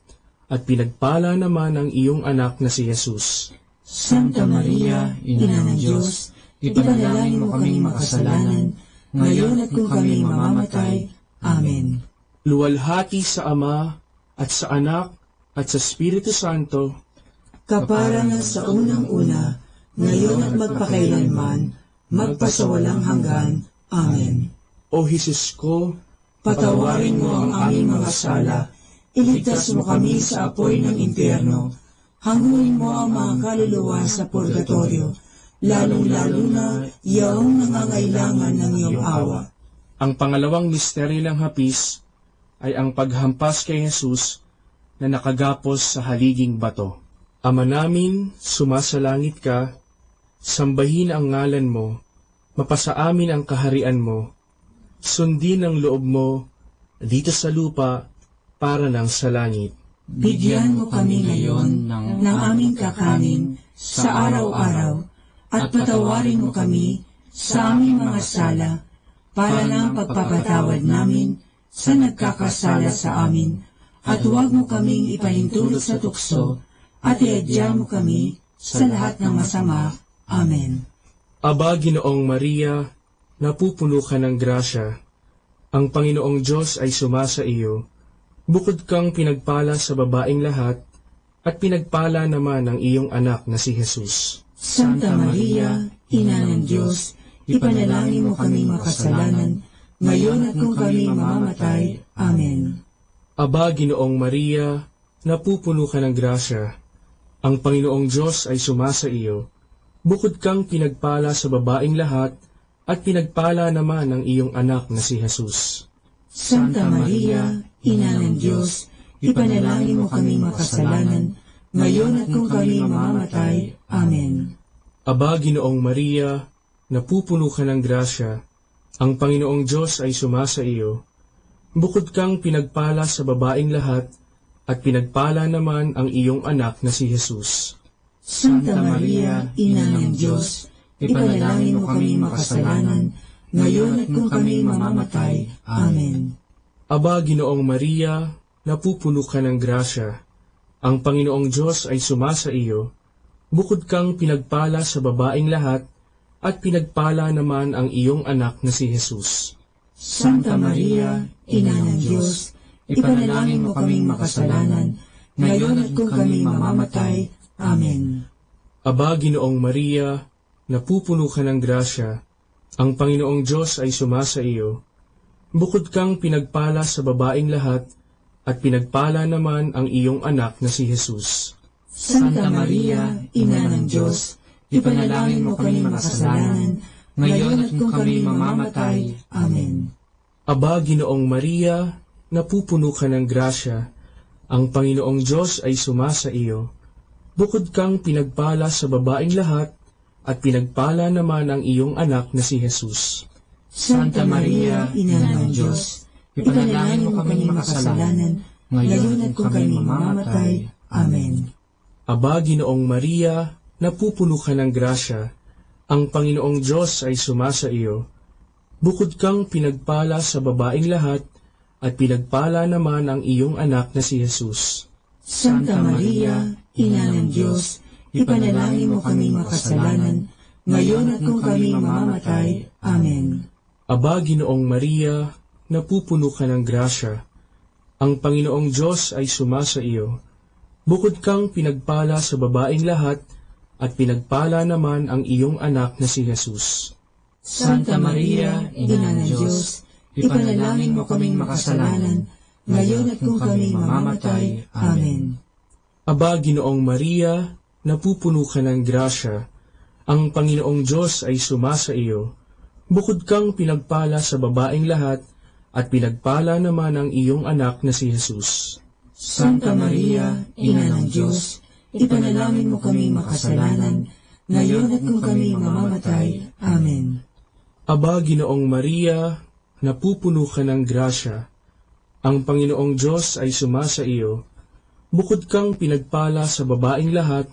at pinagpala naman ang iyong anak na si Jesus. Santa Maria, Ina ng Diyos, ipanalangin mo kaming makasalanan, ngayon at kung kami mamamatay. Amen. luwalhati sa Ama at sa Anak at sa Espiritu Santo, kapara na sa unang-una, ngayon at magpakailanman, magpasawalang hanggan. Amen. O Jesus ko, patawarin mo ang aming mga sala, iligtas mo kami sa apoy ng impyerno, hanguin mo ang mga kaluluwa sa purgatorio, lalong-lalo na yaong nangangailangan ng iyong awa. Ang pangalawang misteryo ng hapis ay ang paghampas kay Jesus na nakagapos sa haliging bato. Ama namin, sumasalangit ka, sambahin ang ngalan mo, mapasa amin ang kaharian mo, sundin ang loob mo dito sa lupa para ng sa langit. Bigyan mo kami ngayon ng aming kakanin sa araw-araw at patawarin mo kami sa aming mga sala para ng pagpapatawad namin sa nagkakasala sa amin, at huwag mo kaming ipahintulot sa tukso at iadya mo kami sa lahat ng masama. Amen. Aba, Ginoong Maria, napupuno ka ng grasya. Ang Panginoong Diyos ay sumasa iyo. Bukod kang pinagpala sa babaeng lahat, at pinagpala naman ang iyong anak na si Jesus. Santa Maria, Ina ng Diyos, ipanalangin mo kami makasalanan, ngayon at kung kami mamamatay. Amen. Aba, Ginoong Maria, napupuno ka ng grasya. Ang Panginoong Diyos ay sumasa iyo. Bukod kang pinagpala sa babaeng lahat, at pinagpala naman ang iyong anak na si Jesus. Santa Maria, Ina ng Diyos, ipanalangin mo kami makasalanan, ngayon at kung kami mamamatay. Amen. Aba, Ginoong Maria, napupuno ka ng grasya. Ang Panginoong Diyos ay sumasa iyo. Bukod kang pinagpala sa babaeng lahat, at pinagpala naman ang iyong anak na si Jesus. Santa Maria, Ina ng Diyos, ipanalangin mo kami makasalanan, ngayon at kung kami mamamatay. Amen. Aba, Ginoong Maria, napupuno ka ng grasya. Ang Panginoong Diyos ay sumasa iyo. Bukod kang pinagpala sa babaeng lahat, at pinagpala naman ang iyong anak na si Jesus. Santa Maria, Ina ng Diyos, ipanalangin mo kaming makasalanan, ngayon at kung kami mamamatay. Amen. Aba, Ginoong Maria, napupuno ka ng grasya. Ang Panginoong Diyos ay sumasa iyo. Bukod kang pinagpala sa babaeng lahat, at pinagpala naman ang iyong anak na si Jesus. Santa Maria, Ina ng Diyos, ipanalangin mo kami makasalanan, ngayon at kung kami mamamatay. Amen. Aba, Ginoong Maria, napupuno ka ng grasya. Ang Panginoong Diyos ay sumasa iyo. Bukod kang pinagpala sa babaeng lahat, at pinagpala naman ang iyong anak na si Jesus. Santa Maria, Ina ng Diyos, ipanalangin mo kami makasalanan, ngayon at kung kami mamamatay. Amen. Aba, Ginoong Maria, napupuno ka ng grasya. Ang Panginoong Diyos ay sumasa iyo. Bukod kang pinagpala sa babaeng lahat, at pinagpala naman ang iyong anak na si Jesus. Santa Maria, Ina ng Diyos, ipanalangin mo kami makasalanan, ngayon at kung kami mamamatay. Amen. Aba, Ginoong Maria, napupuno ka ng grasya. Ang Panginoong Diyos ay sumasa iyo. Bukod kang pinagpala sa babaeng lahat, at pinagpala naman ang iyong anak na si Jesus. Santa Maria, Ina ng Diyos, ipanalangin mo kaming makasalanan, ngayon at kung kami mamamatay. Amen. Aba, Ginoong Maria, napupuno ka ng grasya. Ang Panginoong Diyos ay sumasa iyo. Bukod kang pinagpala sa babaeng lahat, at pinagpala naman ang iyong anak na si Jesus. Santa Maria, Ina ng Diyos, ipanalangin mo kami makasalanan, ngayon at kung kami mamamatay. Amen. Aba, Ginoong Maria, napupuno ka ng grasya. Ang Panginoong Diyos ay sumasa iyo. Bukod kang pinagpala sa babaeng lahat,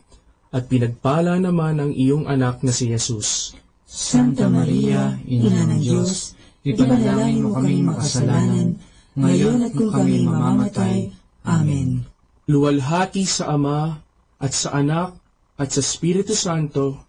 at pinagpala naman ang iyong anak na si Jesus. Santa Maria, Ina ng Diyos, ipanalangin mo kami makasalanan, ngayon at kung kami mamamatay. Amen. Luwalhati sa Ama, at sa Anak, at sa Espiritu Santo,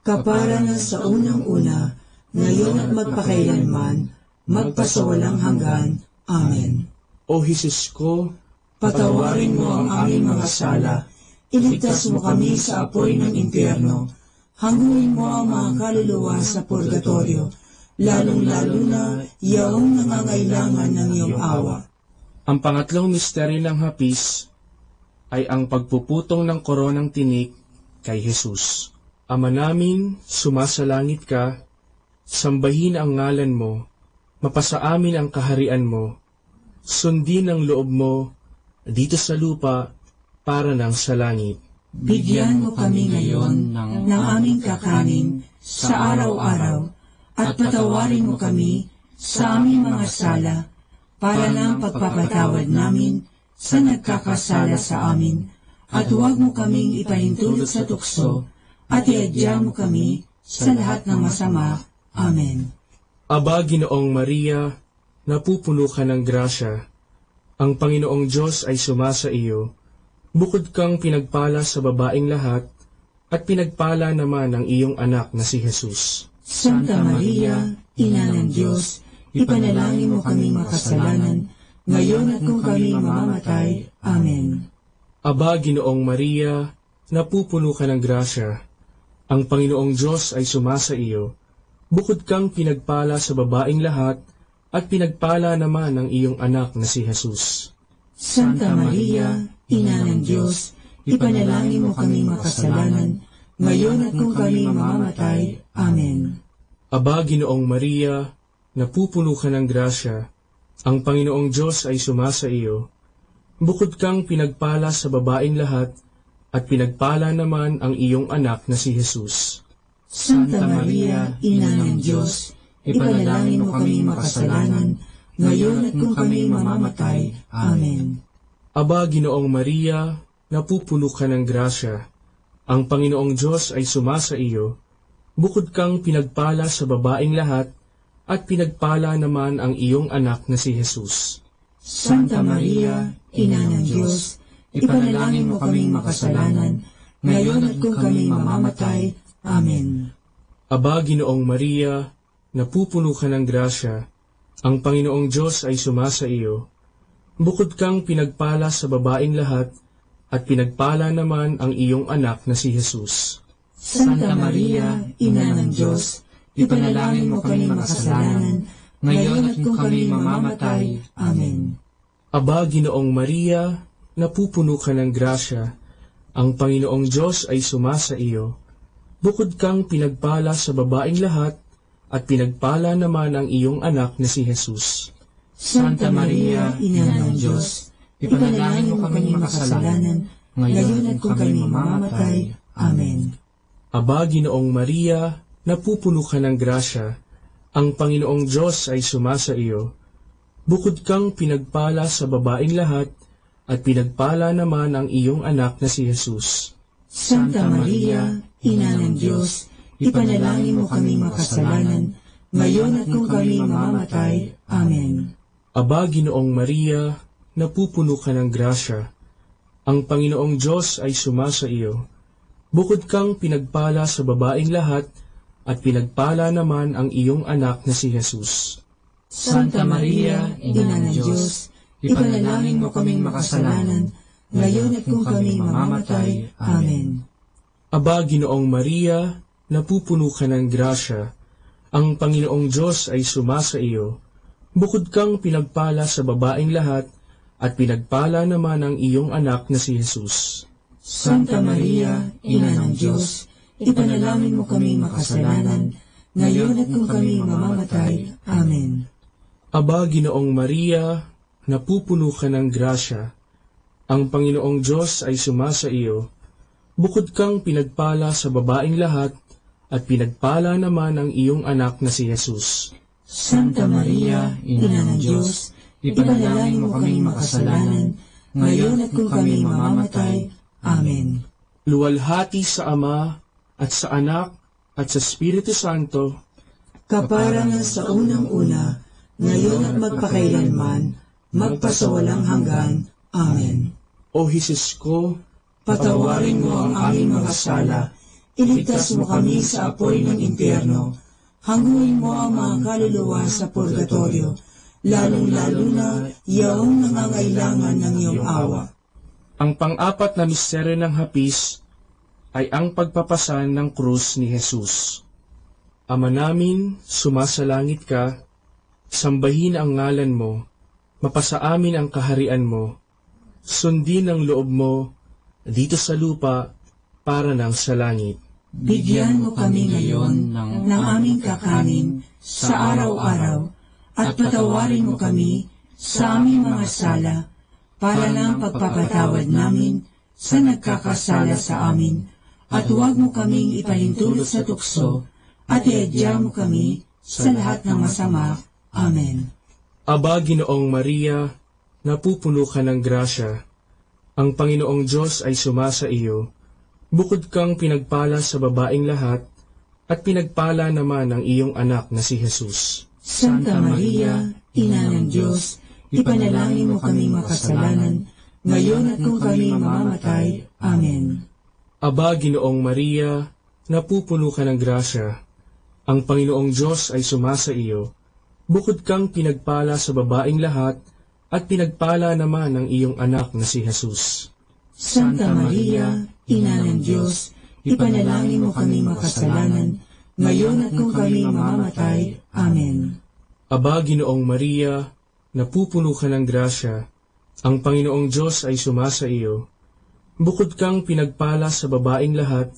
kapara na sa unang-una, ngayon at magpakailanman, magpasawalang hanggan. Amen. O Jesus ko, patawarin mo ang aming mga sala, iligtas mo kami sa apoy ng impyerno, hanguin mo ang mga kaluluwa sa purgatorio, lalong-lalo na yaong nangangailangan ng iyong awa. Ang pangatlong misteryo ng hapis ay ang pagpuputong ng koronang tinik kay Jesus. Ama namin, sumasalangit ka, sambahin ang ngalan mo, mapasa amin ang kaharian mo, sundin ang loob mo dito sa lupa para ng sa langit. Bigyan mo kami ngayon ng aming kakanin sa araw-araw at patawarin mo kami sa aming mga sala para ng pagpapatawad namin sa nagkakasala sa amin, at huwag mo kaming ipahintulot sa tukso at iadya mo kami sa lahat ng masama. Amen. Aba, Ginoong Maria, napupuno ka ng grasya, ang Panginoong Diyos ay sumasa iyo, bukod kang pinagpala sa babaeng lahat, at pinagpala naman ang iyong anak na si Jesus. Santa Maria, Ina ng Diyos, ipanalangin mo kami makasalanan, ngayon at kung kami mamamatay. Amen. Aba, Ginoong Maria, napupuno ka ng grasya, ang Panginoong Diyos ay sumasa iyo, bukod kang pinagpala sa babaeng lahat, at pinagpala naman ang iyong anak na si Jesus. Santa Maria, Ina ng Diyos, ipanalangin mo kami makasalanan, ngayon at kung kami mamamatay. Amen. Aba, Ginoong Maria, napupuno ka ng grasya, ang Panginoong Diyos ay sumasa iyo, bukod kang pinagpala sa babaeng lahat, at pinagpala naman ang iyong anak na si Jesus. Santa Maria, Ina ng Diyos, ipanalangin mo kami makasalanan, ngayon at kung kami mamamatay. Amen. Aba, Ginoong Maria, napupuno ka ng grasya, ang Panginoong Diyos ay sumasa iyo, bukod kang pinagpala sa babaeng lahat, at pinagpala naman ang iyong anak na si Jesus. Santa Maria, Ina ng Diyos, ipanalangin mo kaming makasalanan, ngayon at kung kami mamamatay. Amen. Aba, Ginoong Maria, napupuno ka ng grasya, ang Panginoong Diyos ay sumasa iyo, bukod kang pinagpala sa babaeng lahat, at pinagpala naman ang iyong anak na si Jesus. Santa Maria, Ina ng Diyos, ipanalangin mo kami makasalanan, ngayon at kung kami mamamatay. Amen. Aba, Ginoong Maria, napupuno ka ng grasya, ang Panginoong Diyos ay sumasa iyo, bukod kang pinagpala sa babaeng lahat, at pinagpala naman ang iyong anak na si Jesus. Santa Maria, Ina ng Diyos, ipanalangin mo kami makasalanan, ngayon at kung kami mamamatay. Amen. Aba, Ginoong Maria, napupuno ka ng grasya, ang Panginoong Diyos ay sumasa iyo, bukod kang pinagpala sa babaeng lahat, at pinagpala naman ang iyong anak na si Jesus. Santa Maria, Ina ng Diyos, ipanalangin mo kami makasalanan, ngayon at kung kami mamamatay. Amen. Aba, Ginoong Maria, napupuno ka ng grasya, ang Panginoong Diyos ay sumasa iyo, bukod kang pinagpala sa babaeng lahat, at pinagpala naman ang iyong anak na si Jesus. Santa Maria, Ina ng Diyos, ipanalangin mo kaming makasalanan, ngayon at kung kami mamamatay. Amen. Aba, Ginoong Maria, napupuno ka ng grasya, ang Panginoong Diyos ay sumasa iyo, bukod kang pinagpala sa babaeng lahat, at pinagpala naman ang iyong anak na si Jesus. Santa Maria, Ina ng Diyos, ipanalangin mo kaming makasalanan, ngayon at kung kami mamamatay. Amen. Aba, Ginoong Maria, napupuno ka ng grasya, ang Panginoong Diyos ay sumasa iyo, bukod kang pinagpala sa babaeng lahat, at pinagpala naman ang iyong anak na si Jesus. Santa Maria, Ina ng Diyos, ipanalangin mo kaming makasalanan, ngayon at kung kami mamamatay. Amen. Luwalhati sa Ama, at sa Anak, at sa Espiritu Santo, kaparangan sa unang-una, ngayon at magpakailanman, magpasawalang hanggan. Amen. O Jesus ko, patawarin mo ang aming mga sala, iligtas mo kami sa apoy ng impyerno, hanguin mo ang mga kaluluwa sa purgatorio, lalong-lalo na yaong nangangailangan ng iyong awa. Ang pang-apat na misteryo ng hapis ay ang pagpapasan ng krus ni Jesus. Ama namin, sumasalangit ka, sambahin ang ngalan mo, mapasa amin ang kaharian mo, sundin ang loob mo dito sa lupa para ng sa langit. Bigyan mo kami ngayon ng aming kakanin sa araw-araw at patawarin mo kami sa aming mga sala para ng pagpapatawad namin sa nagkakasala sa amin, at huwag mo kaming ipahintulot sa tukso at iadya mo kami sa lahat ng masama. Amen. Aba, Ginoong Maria, napupuno ka ng grasya. Ang Panginoong Diyos ay sumasa iyo. Bukod kang pinagpala sa babaeng lahat, at pinagpala naman ang iyong anak na si Jesus. Santa Maria, Ina ng Diyos, ipanalangin mo kaming makasalanan, ngayon at kung kami mamamatay. Amen. Aba, Ginoong Maria, napupuno ka ng grasya. Ang Panginoong Diyos ay sumasa iyo. Bukod kang pinagpala sa babaeng lahat, at pinagpala naman ang iyong anak na si Jesus. Santa Maria, Ina ng Diyos, ipanalangin mo kaming makasalanan, ngayon at kung kami mamamatay. Amen. Aba, Ginoong Maria, napupuno ka ng grasya. Ang Panginoong Diyos ay sumasa iyo. Bukod kang pinagpala sa babaeng lahat,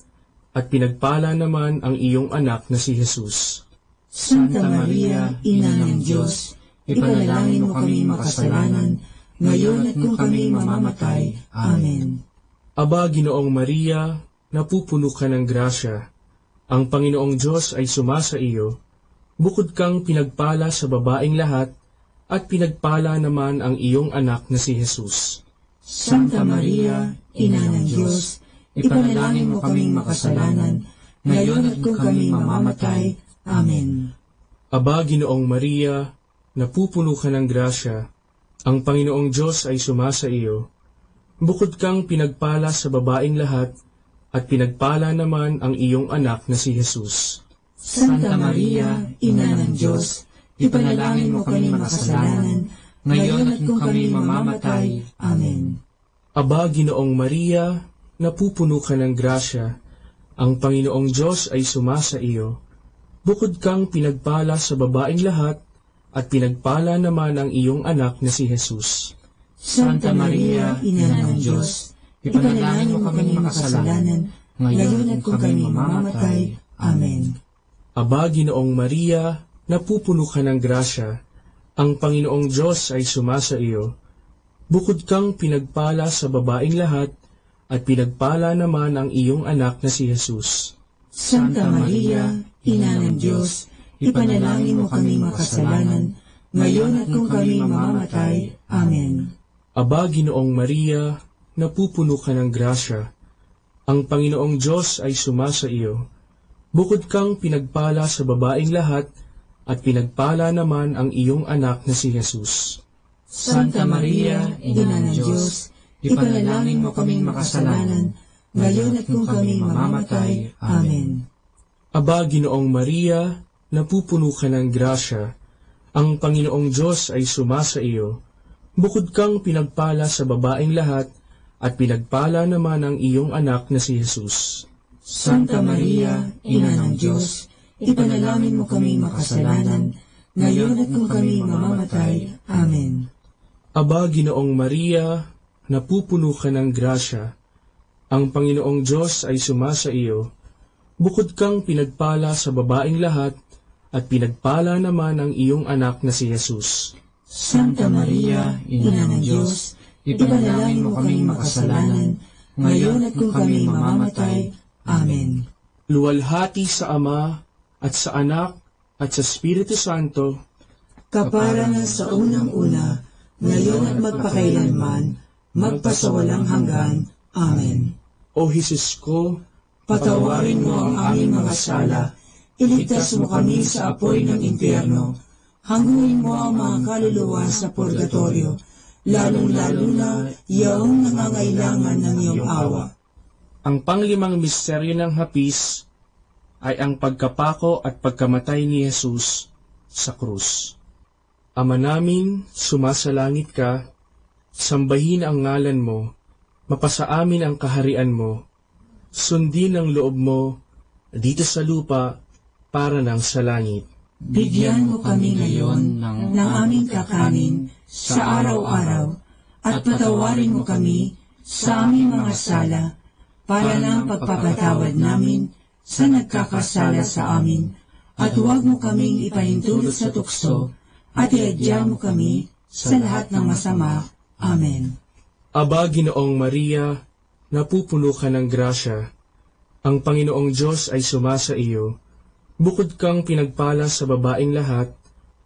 at pinagpala naman ang iyong anak na si Jesus. Santa Maria, Ina ng Diyos, ipanalangin mo kaming makasalanan, ngayon at kung kami mamamatay. Amen. Aba, Ginoong Maria, napupuno ka ng grasya. Ang Panginoong Diyos ay sumasa iyo. Bukod kang pinagpala sa babaeng lahat, at pinagpala naman ang iyong anak na si Jesus. Santa Maria, Ina ng Diyos, ipanalangin mo kaming makasalanan, ngayon at kung kami mamamatay. Amen. Aba, Ginoong Maria, napupuno ka ng grasya. Ang Panginoong Diyos ay sumasa iyo. Bukod kang pinagpala sa babaeng lahat, at pinagpala naman ang iyong anak na si Jesus. Santa Maria, Ina ng Diyos, ipanalangin mo kaming makasalanan, ngayon at kung kami mamamatay. Amen. Aba, Ginoong Maria, napupuno ka ng grasya. Ang Panginoong Diyos ay sumasa iyo. Bukod kang pinagpala sa babaeng lahat, at pinagpala naman ang iyong anak na si Jesus. Santa Maria, Ina ng Diyos, ipanalangin mo kaming makasalanan, ngayon at kung kami mamamatay. Amen. Aba, Ginoong Maria, napupuno ka ng grasya. Ang Panginoong Diyos ay sumasa iyo. Bukod kang pinagpala sa babaeng lahat, at pinagpala naman ang iyong anak na si Jesus. Santa Maria, Ina ng Diyos, ipanalangin mo kaming makasalanan, ngayon at kung kami mamamatay. Amen. Aba, Ginoong Maria, napupuno ka ng grasya. Ang Panginoong Diyos ay sumasa iyo. Bukod kang pinagpala sa babaeng lahat, at pinagpala naman ang iyong anak na si Jesus. Santa Maria, Ina ng Diyos, ipanalangin mo kaming makasalanan, ngayon at kung kami mamamatay. Amen. Aba, Ginoong Maria, napupuno ka ng grasya. Ang Panginoong Diyos ay sumasa iyo. Bukod kang pinagpala sa babaeng lahat, at pinagpala naman ang iyong anak na si Jesus. Santa Maria, Ina ng Diyos, ipanalangin mo kaming makasalanan, ngayon at kung kami mamamatay. Amen. Aba, Ginoong Maria, napupuno ka ng grasya. Ang Panginoong Diyos ay sumasa iyo. Bukod kang pinagpala sa babaeng lahat, at pinagpala naman ang iyong anak na si Jesus. Santa Maria, Ina ng Diyos, ipanalangin mo kaming makasalanan, ngayon at kung kami mamamatay. Amen. Luwalhati sa Ama, at sa Anak, at sa Espiritu Santo, kapara na sa unang-una, ngayon at magpakailanman, magpasawalang hanggan. Amen. O Jesus ko, patawarin mo ang aming mga sala, iligtas mo kami sa apoy ng impyerno, hanguin mo ang mga kaluluwa sa purgatorio, lalong-lalo na yaong nangangailangan ng iyong awa. Ang panglimang misteryo ng hapis ay ang pagkapako at pagkamatay ni Jesus sa krus. Ama namin, sumasalangit ka, sambahin ang ngalan mo, mapasa amin ang kaharian mo, sundin ang loob mo, dito sa lupa, para ng sa langit. Bigyan mo kami ngayon ng aming kakanin sa araw-araw at patawarin mo kami sa aming mga sala para ng pagpapatawad namin sa nagkakasala sa amin at huwag mo kaming ipahintulot sa tukso at iadya mo kami sa lahat ng masama. Amen. Aba, Ginoong Maria, napupuno ka ng grasya. Ang Panginoong Diyos ay sumasa iyo. Bukod kang pinagpala sa babaeng lahat,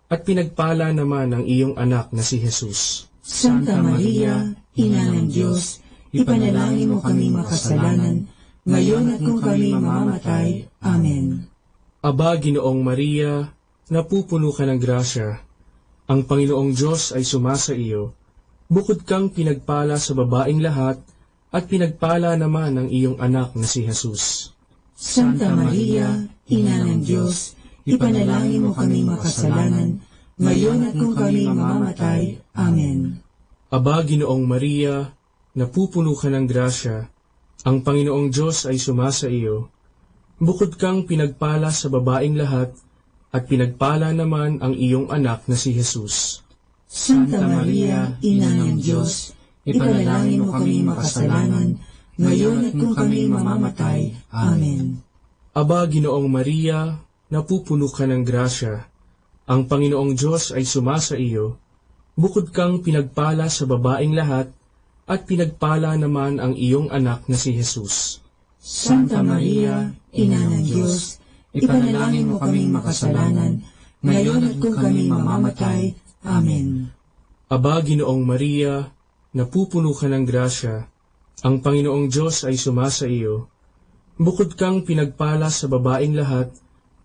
at pinagpala naman ang iyong anak na si Jesus. Santa Maria, Ina ng Diyos, ipanalangin mo kami makasalanan, ngayon at kung kami mamamatay. Amen. Aba, Ginoong Maria, napupuno ka ng grasya. Ang Panginoong Diyos ay sumasa iyo. Bukod kang pinagpala sa babaeng lahat, at pinagpala naman ang iyong anak na si Jesus. Santa Maria, Ina ng Diyos, ipanalangin mo kami makasalanan, ngayon at kung kami mamamatay. Amen. Aba, Ginoong Maria, napupuno ka ng grasya. Ang Panginoong Diyos ay sumasa iyo. Bukod kang pinagpala sa babaeng lahat, at pinagpala naman ang iyong anak na si Jesus. Santa Maria, Ina ng Diyos, ipanalangin mo kami makasalanan, ngayon at kung kami mamamatay. Amen. Aba, Ginoong Maria, napupuno ka ng grasya. Ang Panginoong Diyos ay sumasa iyo. Bukod kang pinagpala sa babaeng lahat, at pinagpala naman ang iyong anak na si Jesus. Santa Maria, Ina ng Diyos, ipanalangin mo kami makasalanan, ngayon at kung kami mamamatay. Amen. Aba, Ginoong Maria, napupuno ka ng grasya. Ang Panginoong Diyos ay sumasa iyo. Bukod kang pinagpala sa babaeng lahat,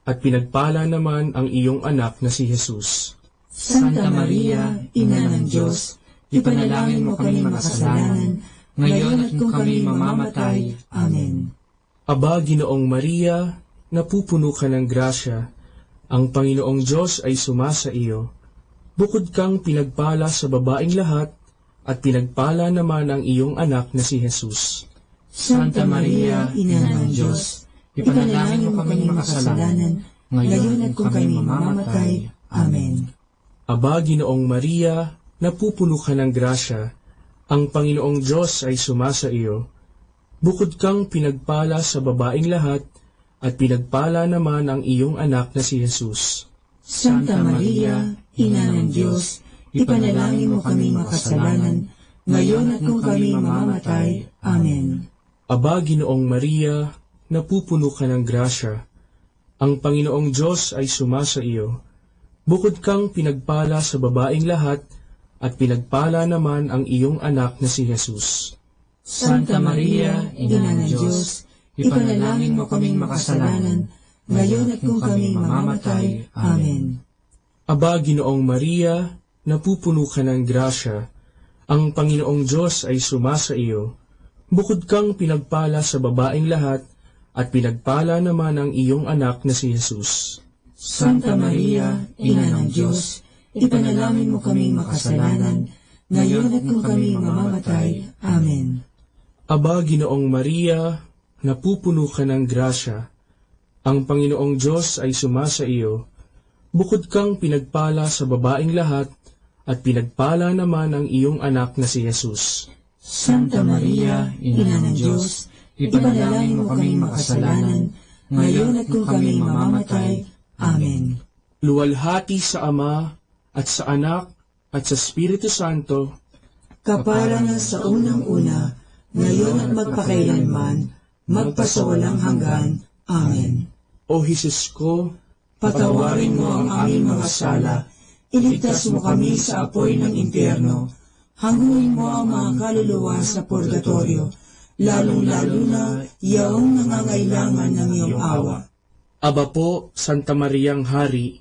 at pinagpala naman ang iyong anak na si Jesus. Santa Maria, Ina ng Diyos, ipanalangin mo kami makasalanan, ngayon at kung kami mamamatay. Amen. Aba, Ginoong Maria, napupuno ka ng grasya. Ang Panginoong Diyos ay sumasa iyo. Bukod kang pinagpala sa babaeng lahat, at pinagpala naman ang iyong anak na si Jesus. Santa Maria, Ina ng Diyos, ipanalangin mo kami makasalanan, ngayon at kung kami mamamatay. Amen. Aba, Ginoong Maria, napupuno ka ng grasya. Ang Panginoong Diyos ay sumasa iyo. Bukod kang pinagpala sa babaeng lahat, at pinagpala naman ang iyong anak na si Jesus. Santa Maria, Ina ng Diyos, ipanalangin mo kami makasalanan, ngayon at kung kami mamamatay. Amen. Aba, Ginoong Maria, napupuno ka ng grasya. Ang Panginoong Diyos ay sumasa iyo. Bukod kang pinagpala sa babaeng lahat, at pinagpala naman ang iyong anak na si Jesus. Santa Maria, Ina ng Diyos, ipanalangin mo kaming makasalanan, ngayon at kung kami mamamatay. Amen. Aba, Ginoong Maria, napupuno ka ng grasya. Ang Panginoong Diyos ay sumasa iyo. Bukod kang pinagpala sa babaeng lahat, at pinagpala naman ang iyong anak na si Jesus. Santa Maria, Ina ng Diyos, ipanalangin mo kaming makasalanan, ngayon at kung kami mamamatay. Amen. Aba, Ginoong Maria, napupuno ka ng grasya. Ang Panginoong Diyos ay sumasa iyo. Bukod kang pinagpala sa babaeng lahat, at pinagpala naman ang iyong anak na si Jesus. Santa Maria, Ina ng Diyos, ipanalangin mo kaming makasalanan, ngayon at kung kami mamamatay. Amen. Luwalhati sa Ama, at sa Anak, at sa Espiritu Santo, kapara na sa unang-una, ngayon at magpakailanman, magpasawalang hanggan. Amen. O Jesus ko, patawarin mo ang aming mga sala, iligtas mo kami sa apoy ng impyerno, hanguin mo ang mga kaluluwa sa purgatorio, lalong-lalo na yaong nangangailangan ng iyong awa. Aba po, Santa Mariang Hari,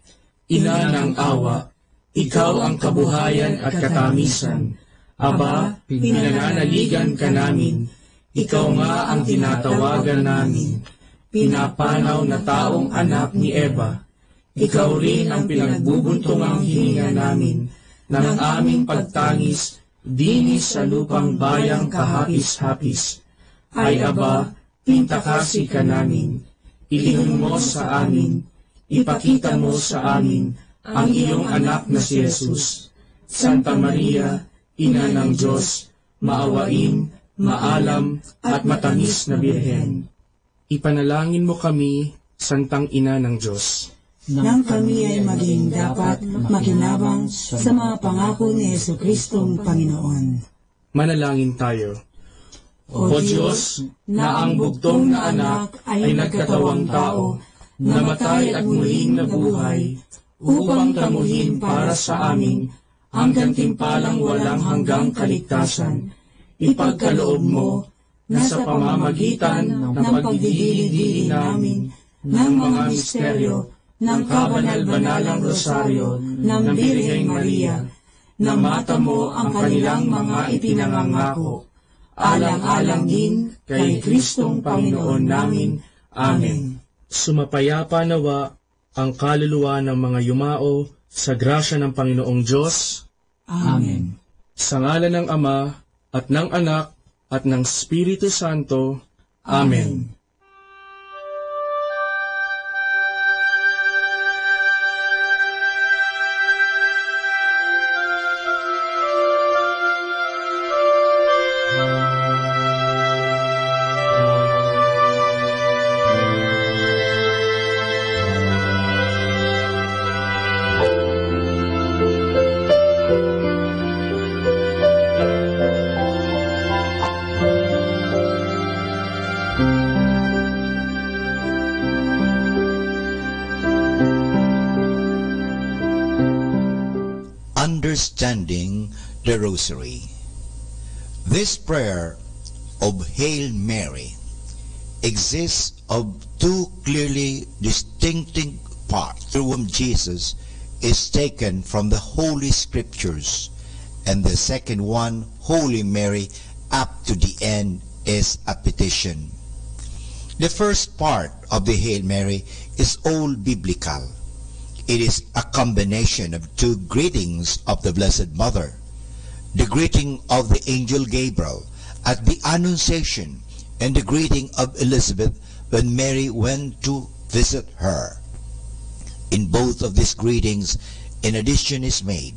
Ina ng awa, ikaw ang kabuhayan at katamisan. Aba, pinananaligan ka namin, ikaw nga ang tinatawagan namin, pinapanaw na taong anak ni Eva, Ikaw rin ang pinagbubuntungang hininga namin ng aming pagtangis dinis sa lupang bayang kahapis-hapis. Ay Aba, pintakasi ka namin, ilihon mo sa amin, ipakita mo sa amin ang iyong anak na si Jesus. Santa Maria, Ina ng Diyos, maawain, maalam at matamis na Birhen. Ipanalangin mo kami, Santang Ina ng Diyos, nang kami ay maging dapat makinabang sa mga pangako ni Jesucristong Panginoon. Manalangin tayo. O Diyos, na ang bugtong na anak ay nagkatawang tao, namatay at muling nabuhay, upang tamuhin para sa amin ang gantimpalang walang hanggang kaligtasan, ipagkaloob mo na sa pamamagitan ng pagdidili-dili namin ng mga misteryo ng kabanal-banalang rosaryo ng Birheng Maria, na mata mo ang kanilang mga ipinangangako, alang-alang din kay Kristong Panginoon namin. Amen. Sumapayapa nawa ang kaluluwa ng mga yumao sa grasya ng Panginoong Diyos. Amen. Sa ngalan ng Ama, at ng Anak, at ng Espiritu Santo. Amen. Understanding the Rosary. This prayer of Hail Mary exists of two clearly distinctive parts. The whom Jesus is taken from the Holy Scriptures, and the second one, Holy Mary, up to the end is a petition. The first part of the Hail Mary is all biblical. It is a combination of two greetings of the Blessed Mother. The greeting of the angel Gabriel at the Annunciation, and the greeting of Elizabeth when Mary went to visit her. In both of these greetings, an addition is made.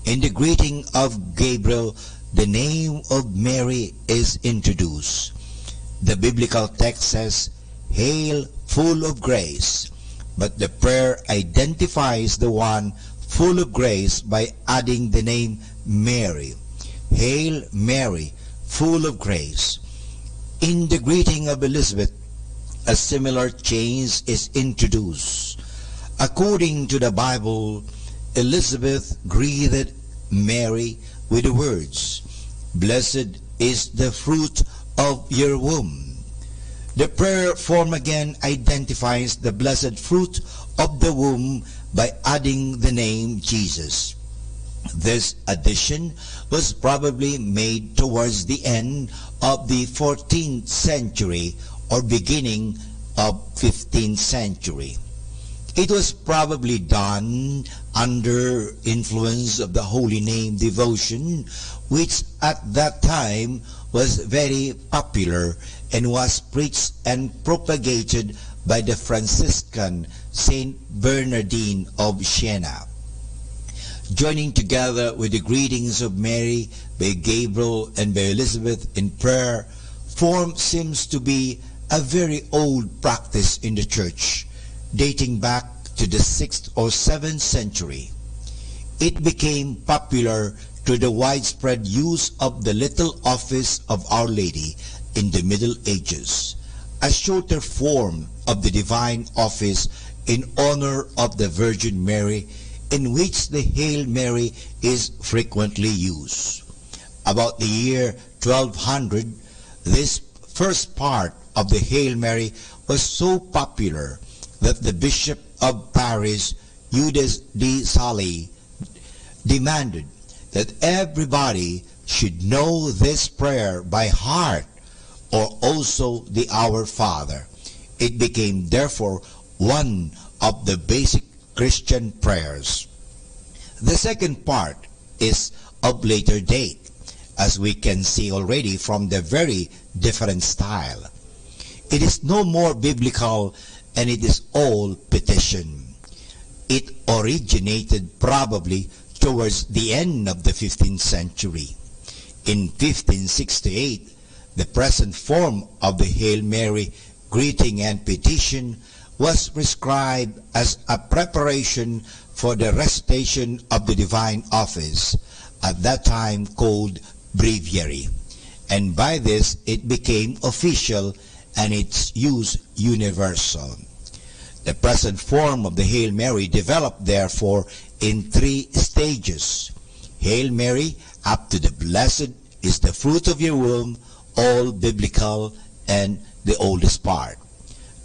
In the greeting of Gabriel, the name of Mary is introduced. The biblical text says, "Hail, full of grace," but the prayer identifies the one full of grace by adding the name Mary. Hail Mary, full of grace. In the greeting of Elizabeth, a similar change is introduced. According to the Bible, Elizabeth greeted Mary with the words, "Blessed is the fruit of your womb." The prayer form again identifies the blessed fruit of the womb by adding the name Jesus. This addition was probably made towards the end of the 14th century or beginning of 15th century. It was probably done under influence of the Holy Name devotion, which at that time was very popular and was preached and propagated by the Franciscan Saint Bernardine of Siena. Joining together with the greetings of Mary by Gabriel and by Elizabeth in prayer form seems to be a very old practice in the Church, dating back to the 6th or 7th century. It became popular through the widespread use of the little office of Our Lady in the Middle Ages, a shorter form of the divine office in honor of the Virgin Mary, in which the Hail Mary is frequently used. About the year 1200, this first part of the Hail Mary was so popular that the Bishop of Paris, Eudes de Sally, demanded that everybody should know this prayer by heart, or also the Our Father. It became therefore one of the basic Christian prayers. The second part is of later date, as we can see already from the very different style. It is no more biblical, and it is all petition. It originated probably towards the end of the 15th century. In 1568, the present form of the Hail Mary greeting and petition was prescribed as a preparation for the recitation of the divine office, at that time called breviary, and by this it became official and its use universal. The present form of the Hail Mary developed therefore in 3 stages. Hail Mary, up to the blessed is the fruit of your womb, all biblical and the oldest part.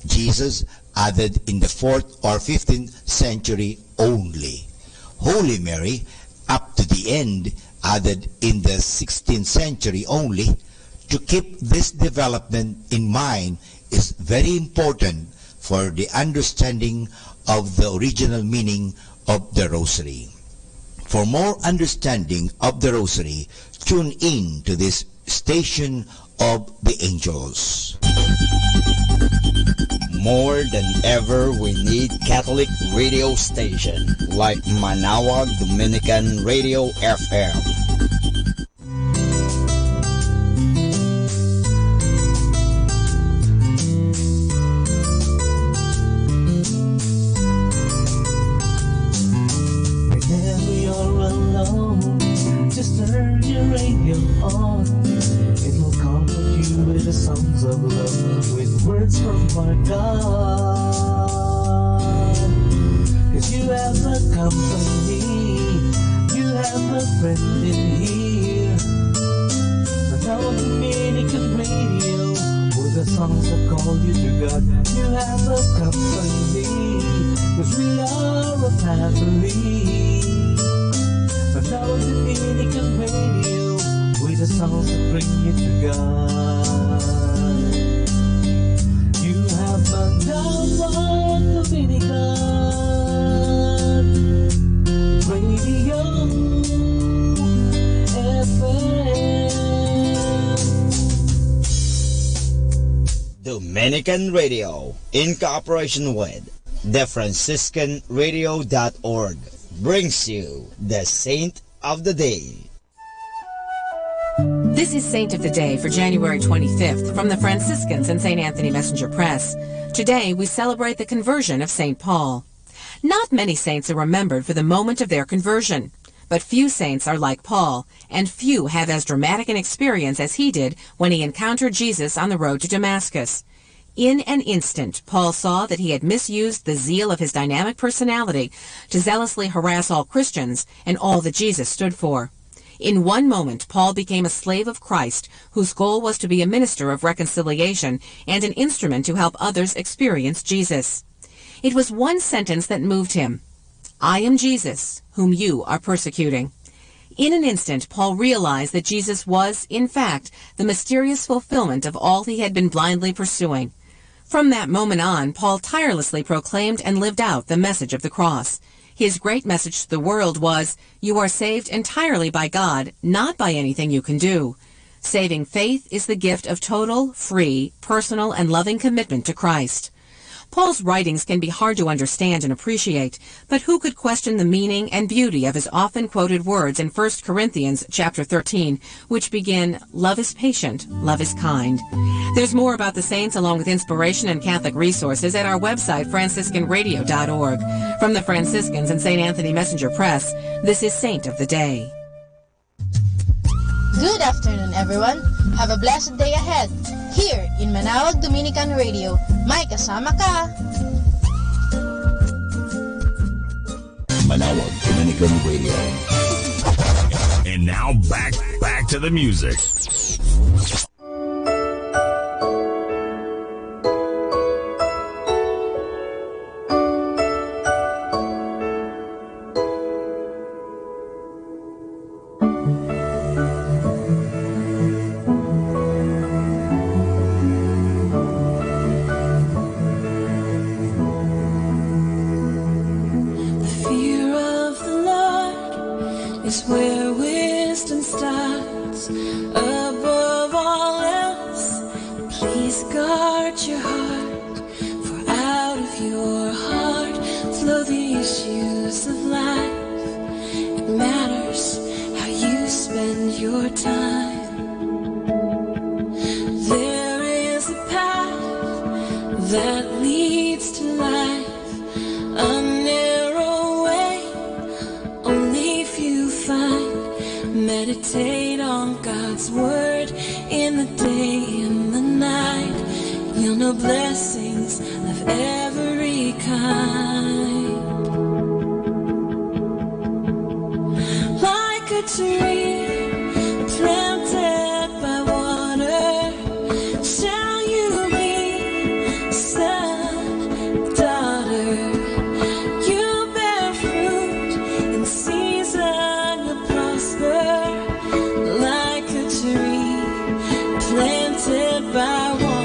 Jesus added in the 4th or 15th century only. Holy Mary, up to the end, added in the 16th century only. To keep this development in mind is very important for the understanding of the original meaning of the Rosary. For more understanding of the Rosary, tune in to this station of the angels. More than ever, we need Catholic radio station like Manawag Dominican Radio FM. Whenever you're alone, just turn your radio on. It will comfort you with the songs of love, with words from our God. 'Cause you have a company, you have a friend in here. Manawag Dominican Radio, with the songs that call you to God. You have a company, 'cause we are a family. Manawag Dominican Radio, with the songs that bring you to God. You have Manawag Dominican Radio FM. Dominican Radio, in cooperation with thefranciscanradio.org, brings you the Saint of the Day. This is Saint of the Day for January 25th from the Franciscans and St. Anthony Messenger Press. Today we celebrate the conversion of St. Paul. Not many saints are remembered for the moment of their conversion, but few saints are like Paul, and few have as dramatic an experience as he did when he encountered Jesus on the road to Damascus. In an instant, Paul saw that he had misused the zeal of his dynamic personality to zealously harass all Christians and all that Jesus stood for. In one moment, Paul became a slave of Christ, whose goal was to be a minister of reconciliation and an instrument to help others experience Jesus. It was one sentence that moved him. I am Jesus, whom you are persecuting. In an instant, Paul realized that Jesus was, in fact, the mysterious fulfillment of all he had been blindly pursuing. From that moment on, Paul tirelessly proclaimed and lived out the message of the cross. His great message to the world was, you are saved entirely by God, not by anything you can do. Saving faith is the gift of total, free, personal, and loving commitment to Christ. Paul's writings can be hard to understand and appreciate, but who could question the meaning and beauty of his often quoted words in 1 Corinthians chapter 13, which begin, love is patient, love is kind. There's more about the saints along with inspiration and Catholic resources at our website, franciscanradio.org. From the Franciscans and St. Anthony Messenger Press, this is Saint of the Day. Good afternoon, everyone. Have a blessed day ahead. Here in Manawag Dominican Radio, may kasama ka. Manawag Dominican Radio. And now back to the music. guard your heart, for out of your heart flow the issues of life. It matters how you spend your time. There is a path that leads to life, a narrow way only few find. Meditate on God's word in the day and the night. You'll know blessings of every kind. Like a tree planted by water, shall you be, son, daughter. You bear fruit in season, you'll prosper. Like a tree planted by water.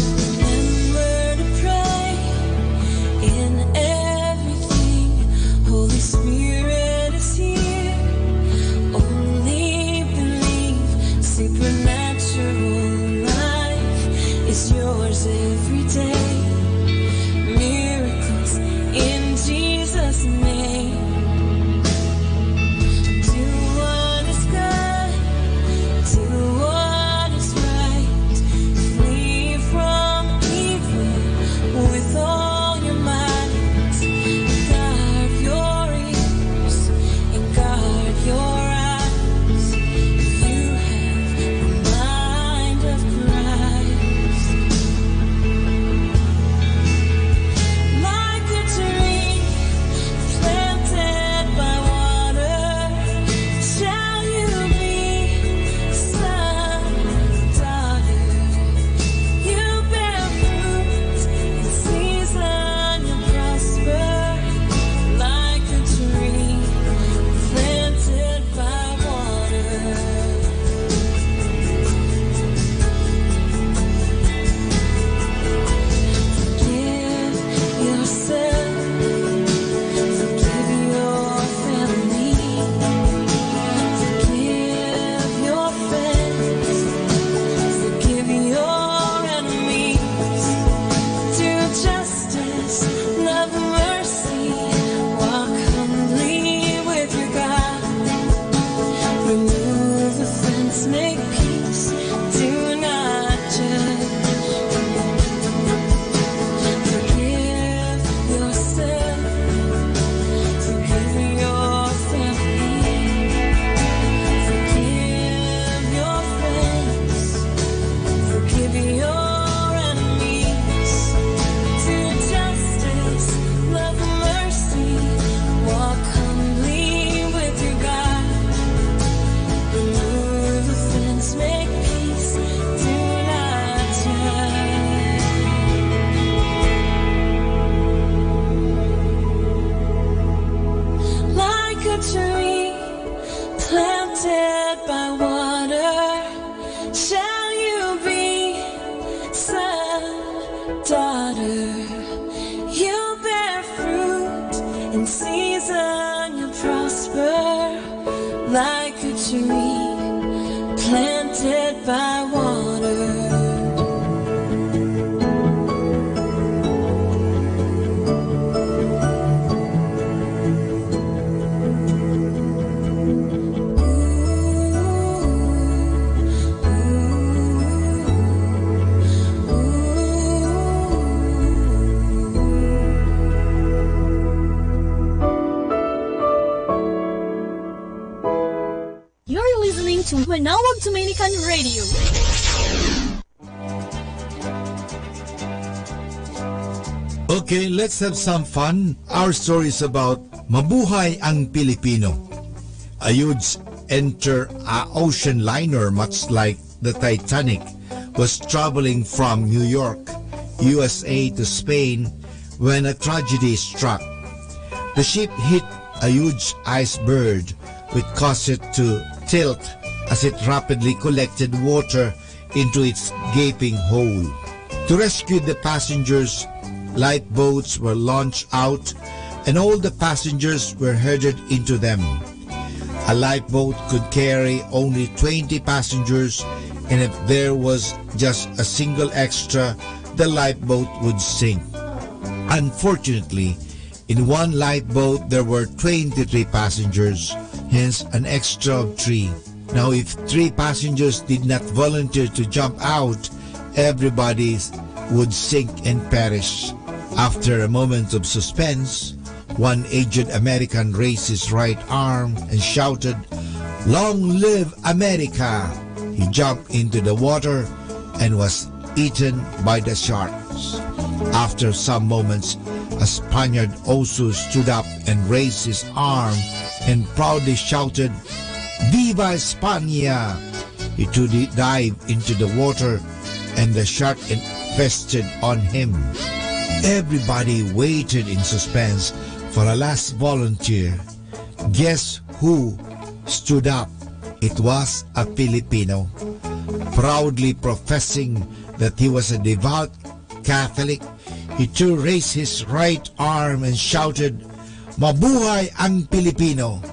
Remember to pray in everything. Holy Spirit is here. Only believe. Supernatural life is yours every day. Miracles in Jesus' name. Do what is good, do what is right. Flee from evil with all your might. Guard your ears and guard your eyes. You have the mind of Christ. Like a tree planted by water, shall you be, son, daughter. You bear fruit in season, you prosper. Like a tree planted by water. Forgive yourself, forgive your family, forgive your friends, forgive your enemies. Do justice, love mercy, walk humbly with your God. Remove offense, make peace, do not judge. Forgive yourself, forgive your family, forgive your friends, forgive your enemies. Do justice, love mercy, walk humbly with your God. Remove offense, make peace, do not judge. Like a tree planted by water, shall you be, son, daughter. You bear fruit in season, you prosper. Like a tree planted by water. You're listening to Manawag Dominican Radio. Okay, let's have some fun. Our story is about Mabuhay ang Pilipino. A huge ocean liner, much like the Titanic, was traveling from New York, USA to Spain when a tragedy struck. The ship hit a huge iceberg which caused it to tilt as it rapidly collected water into its gaping hole. To rescue the passengers, lifeboats were launched out and all the passengers were herded into them. A lifeboat could carry only 20 passengers, and if there was just a single extra, the lifeboat would sink. Unfortunately, in one lifeboat there were 23 passengers, hence an extra of 3. Now if 3 passengers did not volunteer to jump out, everybody would sink and perish. After a moment of suspense, one aged American raised his right arm and shouted, "Long live America!" He jumped into the water and was eaten by the sharks. After some moments, a Spaniard also stood up and raised his arm and proudly shouted, "Viva España!" He too dived into the water and the shark infested on him. Everybody waited in suspense for a last volunteer. Guess who stood up? It was a Filipino. Proudly professing that he was a devout Catholic, he too raised his right arm and shouted, "Mabuhay ang Pilipino!"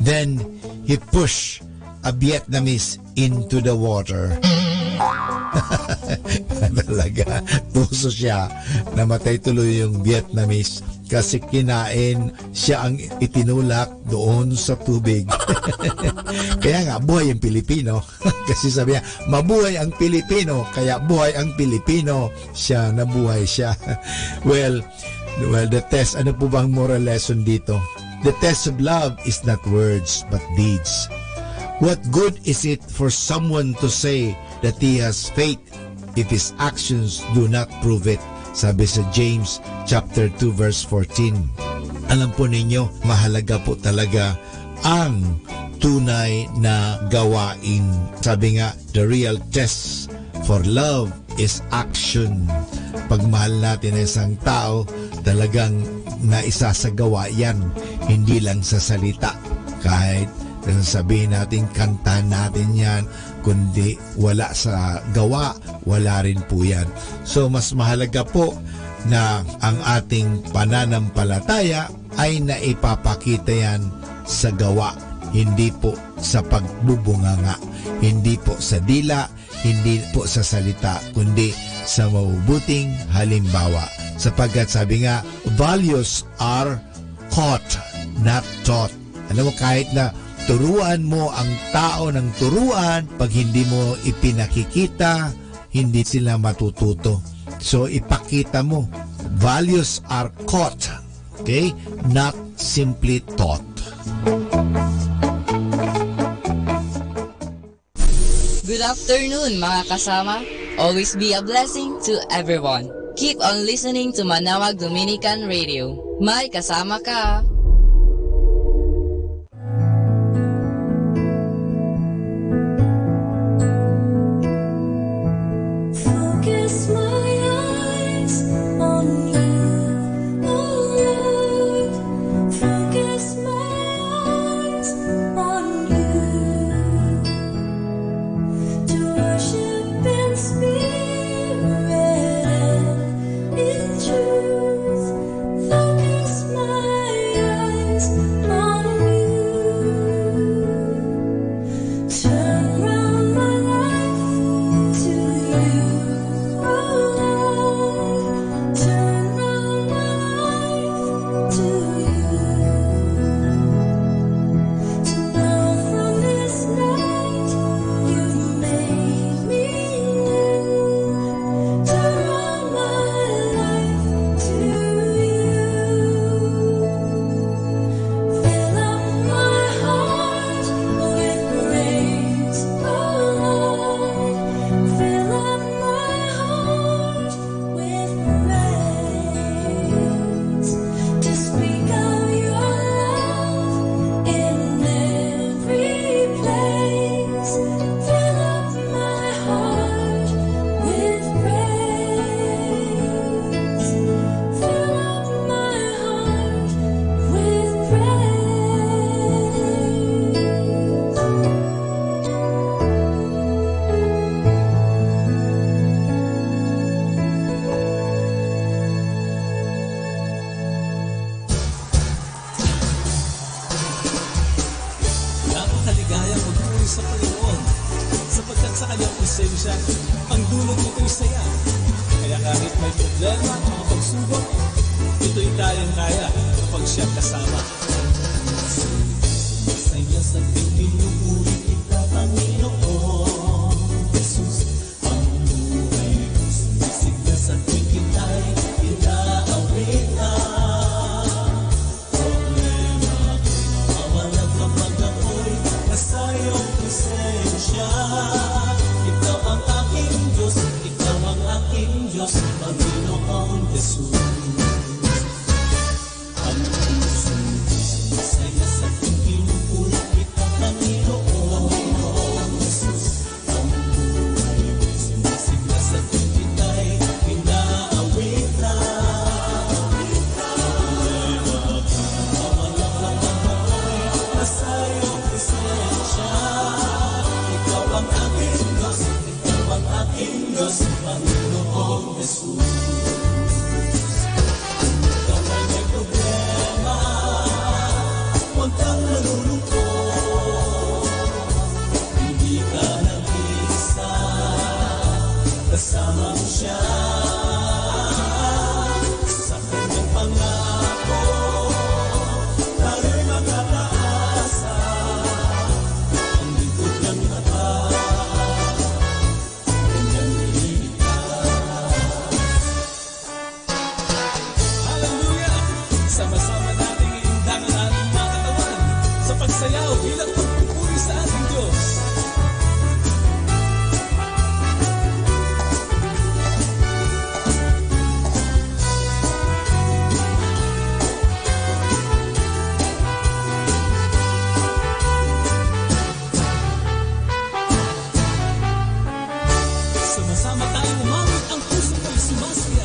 Then he pushed a Vietnamese into the water. Talaga, puso siya. Namatay tuloy yung Vietnamese kasi kinain siya ang itinulak doon sa tubig. Kaya nga, buhay ang Pilipino. Kasi sabi niya, mabuhay ang Pilipino. Kaya buhay ang Pilipino. Siya, nabuhay siya. Well, the test, ano po bang moral lesson dito? The test of love is not words, but deeds. What good is it for someone to say that he has faith if his actions do not prove it? Sabi sa James chapter 2 verse 14. Alam po ninyo, mahalaga po talaga ang tunay na gawain. Sabi nga, the real test for love is action. Pag mahal natin ang isang tao, talagang naisasagawa yan, hindi lang sa salita. Kahit sabihin natin, kantahan natin yan, kundi wala sa gawa, wala rin po yan. So mas mahalaga po na ang ating pananampalataya ay naipapakita yan sa gawa, hindi po sa pagbubunganga, hindi po sa dila, hindi po sa salita, kundi sa mabubuting halimbawa. Sapagkat sabi nga, values are caught, not taught. Alam mo, kahit na turuan mo ang tao ng turuan, pag hindi mo ipinakikita, hindi sila matututo. So ipakita mo. Values are caught, okay? Not simply taught. Good afternoon mga kasama. Always be a blessing to everyone. Keep on listening to Manawag Dominican Radio. May kasama ka. Focus my eyes on you, oh Lord. Focus my eyes on you. To worship in spirit and in truth. Focus my eyes. siya ang dulot nito'y saya. Kaya kahit may problema at mga pagsubok, ito'y kayang-kaya kapag siya kasama. Masaya sa pinupuri kita, Panginoon Jesus. Ang buhay ko sumisiglas at ikita'y inaawit na. Problema ko'y mawawala kapag ako'y nasa iyong presensya. Ikaw ang aking Diyos, ikaw ang aking Diyos, Panginoon Jesus. Ang puso masaya sa pinupuri kita, Panginoon Jesus. Ang buhay ko sumisiglas at ikita'y inaawit na. Problema ka, mawala kapag ako'y nasa iyong presensya. Ikaw ang aking Diyos, ikaw ang aking Diyos, Panginoon Jesus. Ikaw ay may problema, huwag kang malulungkot. Hindi ka nag-iisa, kasama mo siya. Sa kanyang pangako, tayo'y makakaasa. Ang lingkod ng Ama, kanyang ililigtas. Hallelujah! Sama-sama nating iindang ang ating mga katawan sa pagsayaw bilang pagpupuri sa ating Diyos. Sama-sama tayong umamit ang puso ko'y sumasaya.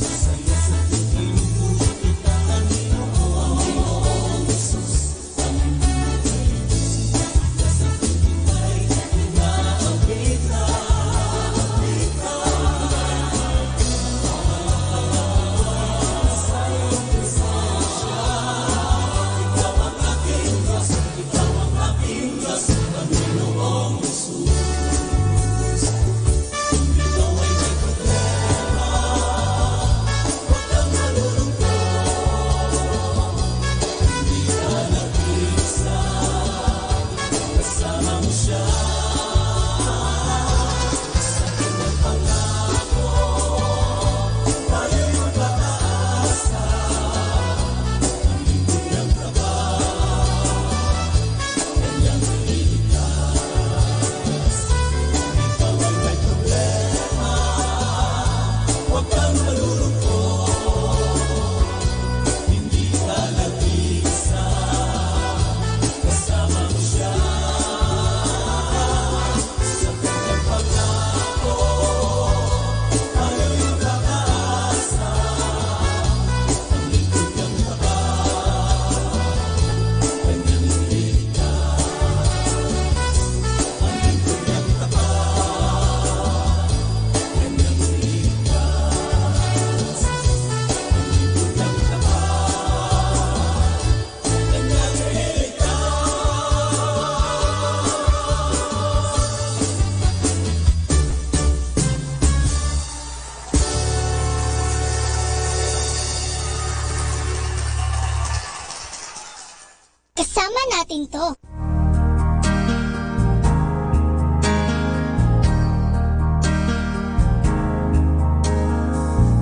Masaya sa pinupuri kita, Panginoon Jesus. Ang buhay ko sumisiglas at ikita'y inaawit na. Nasa iyong presensya. Ikaw ang aking Diyos, ikaw ang aking Diyos, Panginoon Jesus. Ikaw ay may problema, huwag kang malulungkot. Hindi ka nag-iisa, kasama mo siya. Sa kanyang pangako, tayo'y mag-aasa. Ang lingkod ng Ama, kanyang ililigtas. Ikaw ay may problema, huwag kang malulungkot. Hindi ka nag-iisa, kasama mo siya. Sa kanyang pangako, tayo'y mag-aasa. Ang lingkod ng Ama, kanyang ililigtas. Ang lingkod ng Ama, kanyang ililigtas. Ang lingkod ng Ama, kanyang Kasama natin to.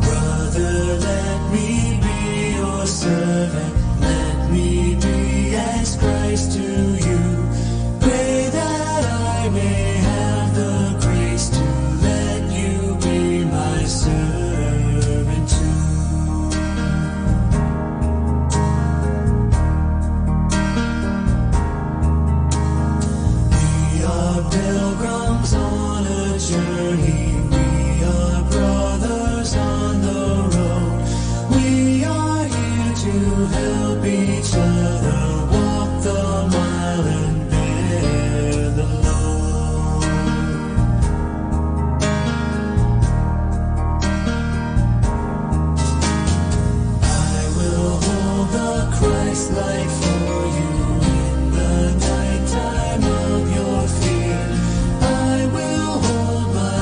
Brother, let me be your servant. Let me be as Christ to you. Pray that I may have the grace to let you be my servant too. We are pilgrims on a journey. We are brothers on the road. We are here to help each other walk the mile and bear the load. I will hold the Christ light for you in the nighttime of your fear. I will hold my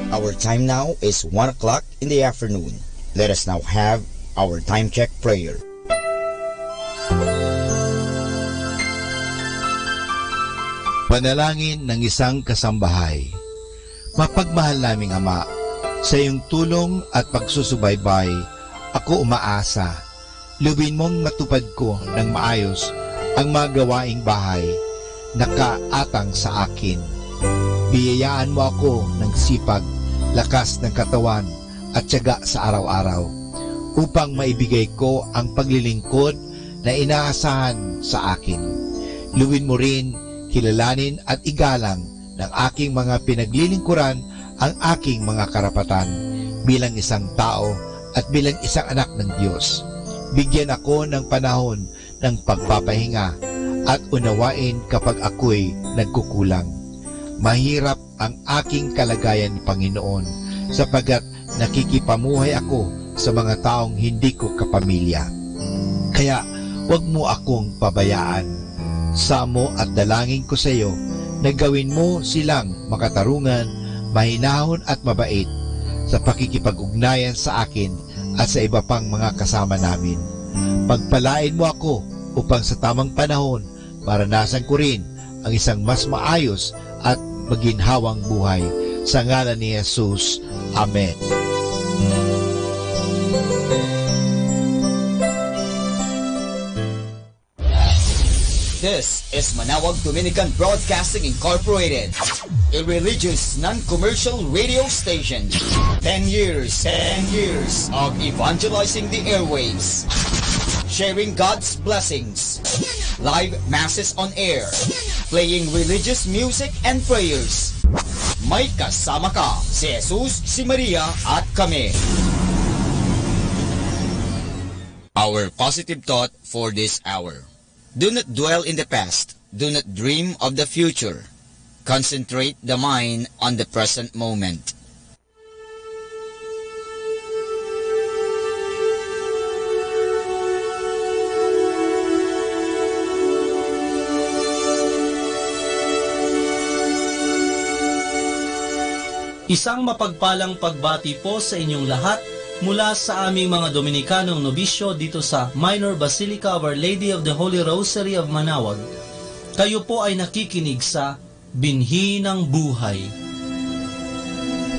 Our time now is 1 o'clock in the afternoon. Let us now have our time check prayer. Panalangin ng isang kasambahay. Mapagmahal naming Ama, sa iyong tulong at pagsusubaybay, ako umaasa. Luwin mong matupad ko ng maayos ang mga gawaing bahay na kaatang sa akin. Biyayaan mo ako ng sipag, lakas ng katawan at tiyaga sa araw-araw upang maibigay ko ang paglilingkod na inaasahan sa akin. Luwin mo rin, kilalanin at igalang ng aking mga pinaglilingkuran ang aking mga karapatan bilang isang tao at bilang isang anak ng Diyos. Bigyan ako ng panahon ng pagpapahinga at unawain kapag ako'y nagkukulang. Mahirap ang aking kalagayan, Panginoon, sapagkat nakikipamuhay ako sa mga taong hindi ko kapamilya. Kaya huwag mo akong pabayaan. Samo at dalangin ko sa iyo na gawin mo silang makatarungan, mahinahon at mabait sa pakikipag-ugnayan sa akin at sa iba pang mga kasama namin. Pagpalain mo ako upang sa tamang panahon maranasan ko rin ang isang mas maayos at maginhawang buhay. Sa ngalan ni Jesus. Amen. This is Manawag Dominican Broadcasting Incorporated, a religious non-commercial radio station. 10 years of evangelizing the airwaves, sharing God's blessings, live masses on air, playing religious music and prayers. May kasama ka, si Jesus, si Maria at kami. Our positive thought for this hour. Do not dwell in the past. Do not dream of the future. Concentrate the mind on the present moment. Isang mapagpalang pagbati po sa inyong lahat mula sa aming mga Dominikanong nobisyo dito sa Minor Basilica of Our Lady of the Holy Rosary of Manawag. Kayo po ay nakikinig sa Binhi ng Buhay.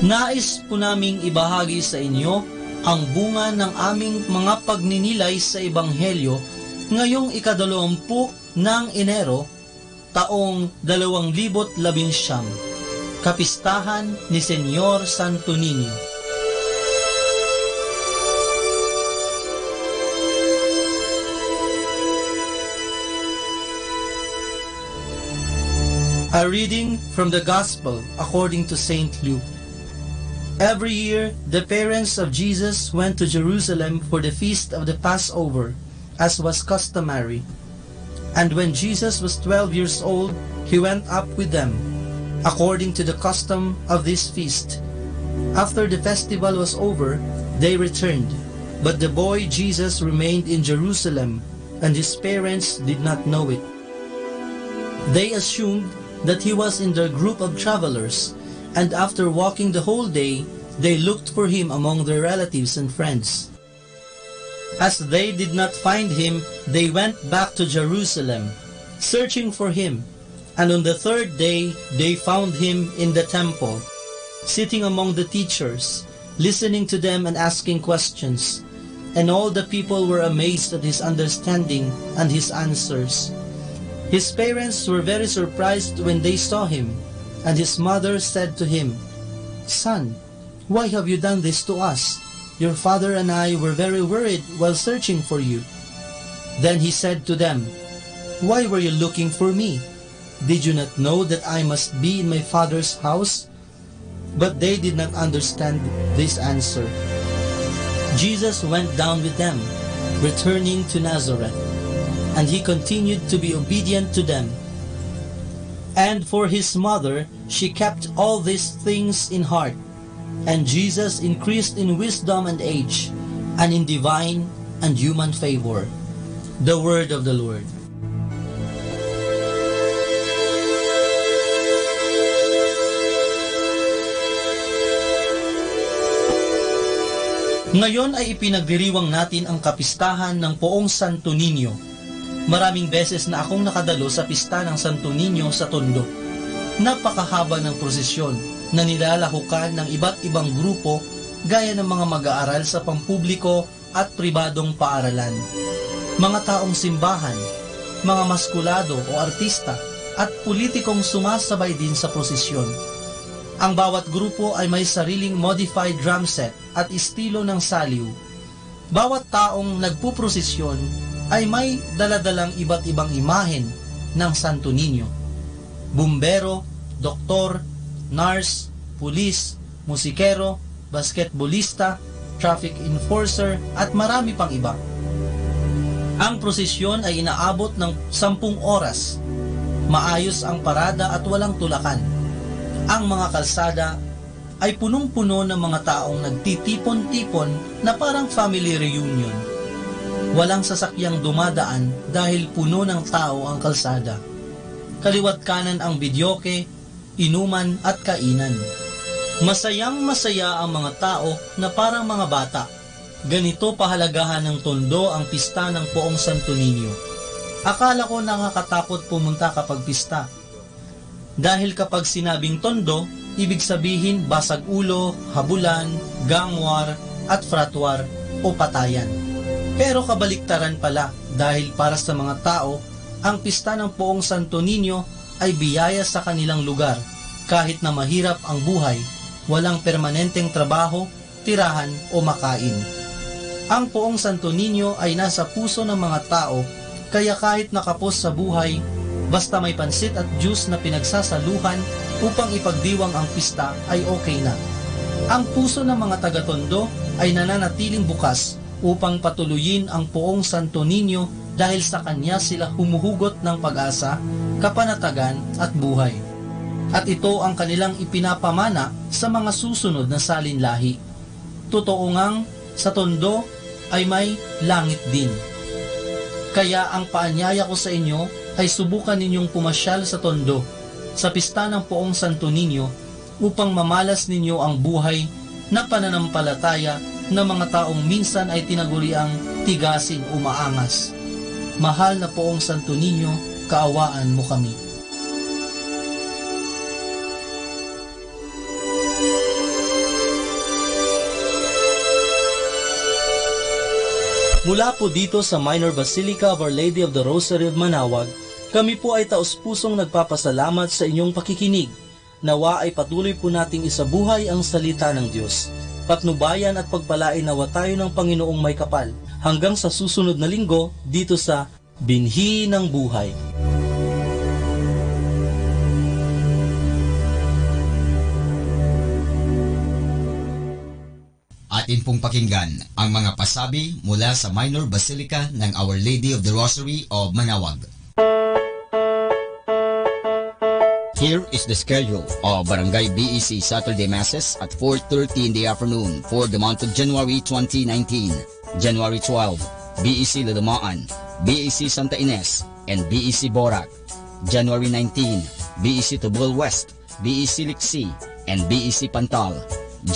Nais po naming ibahagi sa inyo ang bunga ng aming mga pagninilay sa Ebanghelyo ngayong ika-20 ng Enero, taong 2019. Kapistahan ni Senyor Santo Niño. A reading from the Gospel according to St. Luke. Every year, the parents of Jesus went to Jerusalem for the feast of the Passover, as was customary. And when Jesus was 12 years old, he went up with them, according to the custom of this feast. After the festival was over, they returned, but the boy Jesus remained in Jerusalem, and his parents did not know it. They assumed that he was in their group of travelers, and after walking the whole day, they looked for him among their relatives and friends. As they did not find him, they went back to Jerusalem, searching for him. And on the third day, they found him in the temple, sitting among the teachers, listening to them and asking questions. And all the people were amazed at his understanding and his answers. His parents were very surprised when they saw him, and his mother said to him, "Son, why have you done this to us? Your father and I were very worried while searching for you." Then he said to them, "Why were you looking for me? Did you not know that I must be in my father's house?" But they did not understand this answer. Jesus went down with them, returning to Nazareth, and he continued to be obedient to them. And for his mother, she kept all these things in heart. And Jesus increased in wisdom and age, and in divine and human favor. The word of the Lord. Ngayon ay ipinagdiriwang natin ang kapistahan ng Poong Santo Niño. Maraming beses na akong nakadalo sa pista ng Santo Niño sa Tondo. Napakahaba ng prosesyon na nilalahukan ng iba't ibang grupo gaya ng mga mag-aaral sa pampubliko at pribadong paaralan, mga taong simbahan, mga maskulado o artista at politikong sumasabay din sa prosesyon. Ang bawat grupo ay may sariling modified drum set at estilo ng saliw. Bawat taong nagpuprosesyon ay may daladalang iba't ibang imahen ng Santo Niño. Bumbero, doktor, nurse, pulis, musikero, basketbolista, traffic enforcer at marami pang iba. Ang prosesyon ay inaabot ng 10 oras. Maayos ang parada at walang tulakan. Ang mga kalsada ay punong-puno ng mga taong nagtitipon-tipon na parang family reunion. Walang sasakyang dumadaan dahil puno ng tao ang kalsada. Kaliwat kanan ang bidyoke, inuman at kainan. Masayang masaya ang mga tao na parang mga bata. Ganito pahalagahan ng Tondo ang pista ng Poong Santo Niño. Akala ko nakakatakot pumunta kapag pista. Dahil kapag sinabing Tondo, ibig sabihin basag ulo, habulan, gangwar at fratwar o patayan. Pero kabaliktaran pala dahil para sa mga tao, ang pista ng Poong Santo Niño ay biyaya sa kanilang lugar kahit na mahirap ang buhay. Walang permanenteng trabaho, tirahan o makain. Ang Poong Santo Niño ay nasa puso ng mga tao, kaya kahit nakapos sa buhay, basta may pansit at juice na pinagsasaluhan upang ipagdiwang ang pista ay okay na. Ang puso ng mga taga-Tondo ay nananatiling bukas upang patuloyin ang Poong Santo Niño dahil sa kanya sila humuhugot ng pag-asa, kapanatagan at buhay. At ito ang kanilang ipinapamana sa mga susunod na salinlahi. Totoo ngang sa Tondo ay may langit din. Kaya ang paanyaya ko sa inyo ay subukan ninyong pumasyal sa Tondo, sa pista ng Poong Santo Niño, upang mamalas ninyo ang buhay na pananampalataya ng mga taong minsan ay tinaguriang tigasin o maangas. Mahal na Poong Santo Niño, kaawaan mo kami. Mula po dito sa Minor Basilica of Our Lady of the Rosary of Manawag, kami po ay taus-pusong nagpapasalamat sa inyong pakikinig. Nawa ay patuloy po nating isabuhay ang salita ng Diyos. Patnubayan at pagpalain nawa tayo ng Panginoong may kapal. Hanggang sa susunod na linggo dito sa Binhi ng Buhay. Atin pong pakinggan ang mga pasabi mula sa Minor Basilica ng Our Lady of the Rosary of Manawag. Here is the schedule of Barangay BEC Saturday Masses at 4:30 in the afternoon for the month of January 2019. January 12, BEC Ladamaan, BEC Santa Ines, and BEC Borac. January 19, BEC Tubol West, BEC Liksi, and BEC Pantal.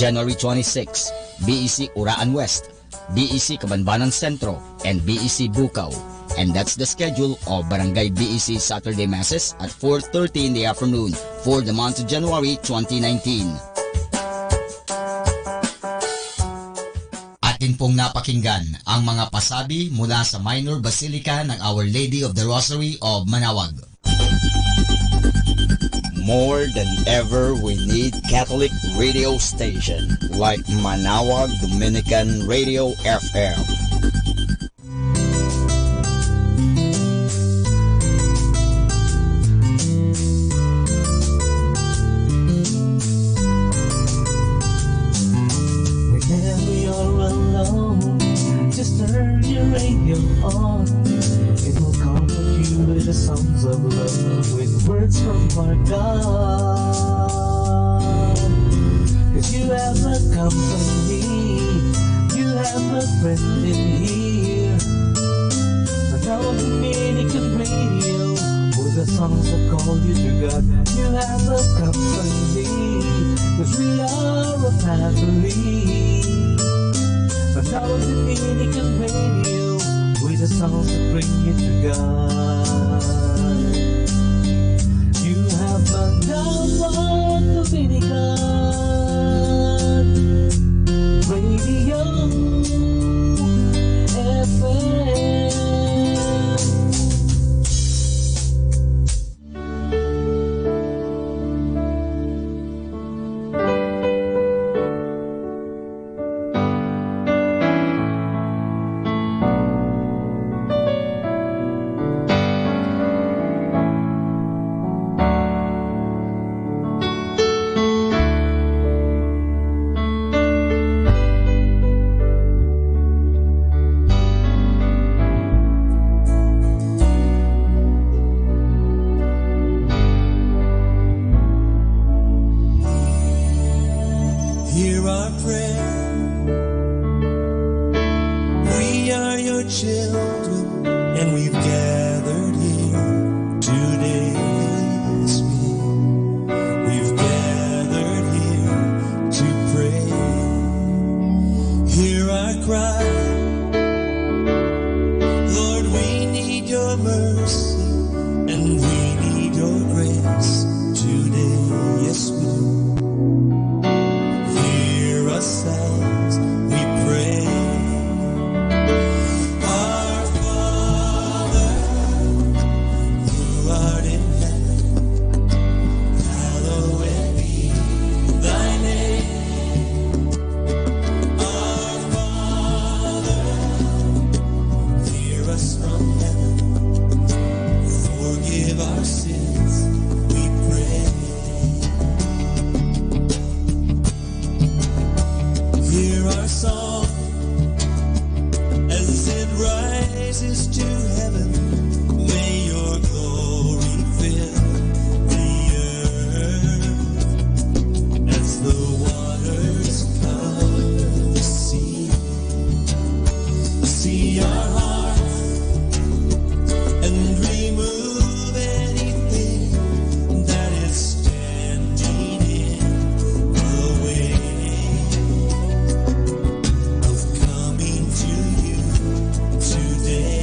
January 26, BEC Uraan West, BEC Cabanbanan Centro, and BEC Bukaw. And that's the schedule of Barangay BEC Saturday Masses at 4:30 in the afternoon for the month of January 2019. Atin pong napakinggan ang mga pasabi mula sa Minor Basilica ng Our Lady of the Rosary of Manawag. More than ever, we need Catholic radio station like Manawag Dominican Radio FM. Whenever you're alone, just turn your radio on. It will comfort you with the songs of love, with words from our God. 'Cause you have a company, you have a friend in here. Manawag Dominican Radio, with the songs that call you to God. You have a company, 'cause we are a family. Manawag Dominican Radio, with a song to bring you to God. You have Manawag Dominican Radio FM. Hear our prayer. We are your children, and we've gathered here today. Yes, we've gathered here to pray. Hear our cry. Lord, we need your mercy, and we need your grace today. Yes, we do. Hear us as we pray. Our Father, who art in heaven, hallowed be thy name. Our Father, hear us from heaven, forgive our sins, we pray. Hear our song as it rises to heaven. May your glory fill the earth as the waters cover the sea. See our hearts and remove anything that is standing in the way of coming to you today.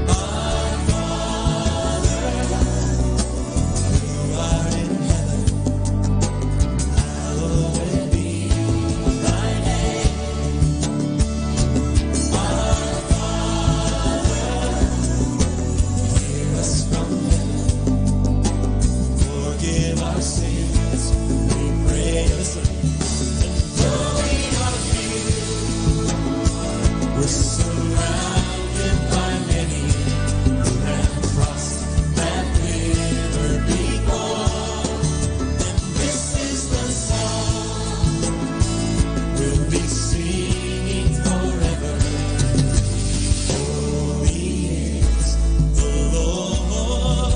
Our Father, who art in heaven, hallowed be thy name. Our Father, hear us from heaven, forgive our sins, we pray. Listen. Going on a field, we're surrounded by many who have crossed that river before. And this is the song we'll be singing forever. Holy is the Lord.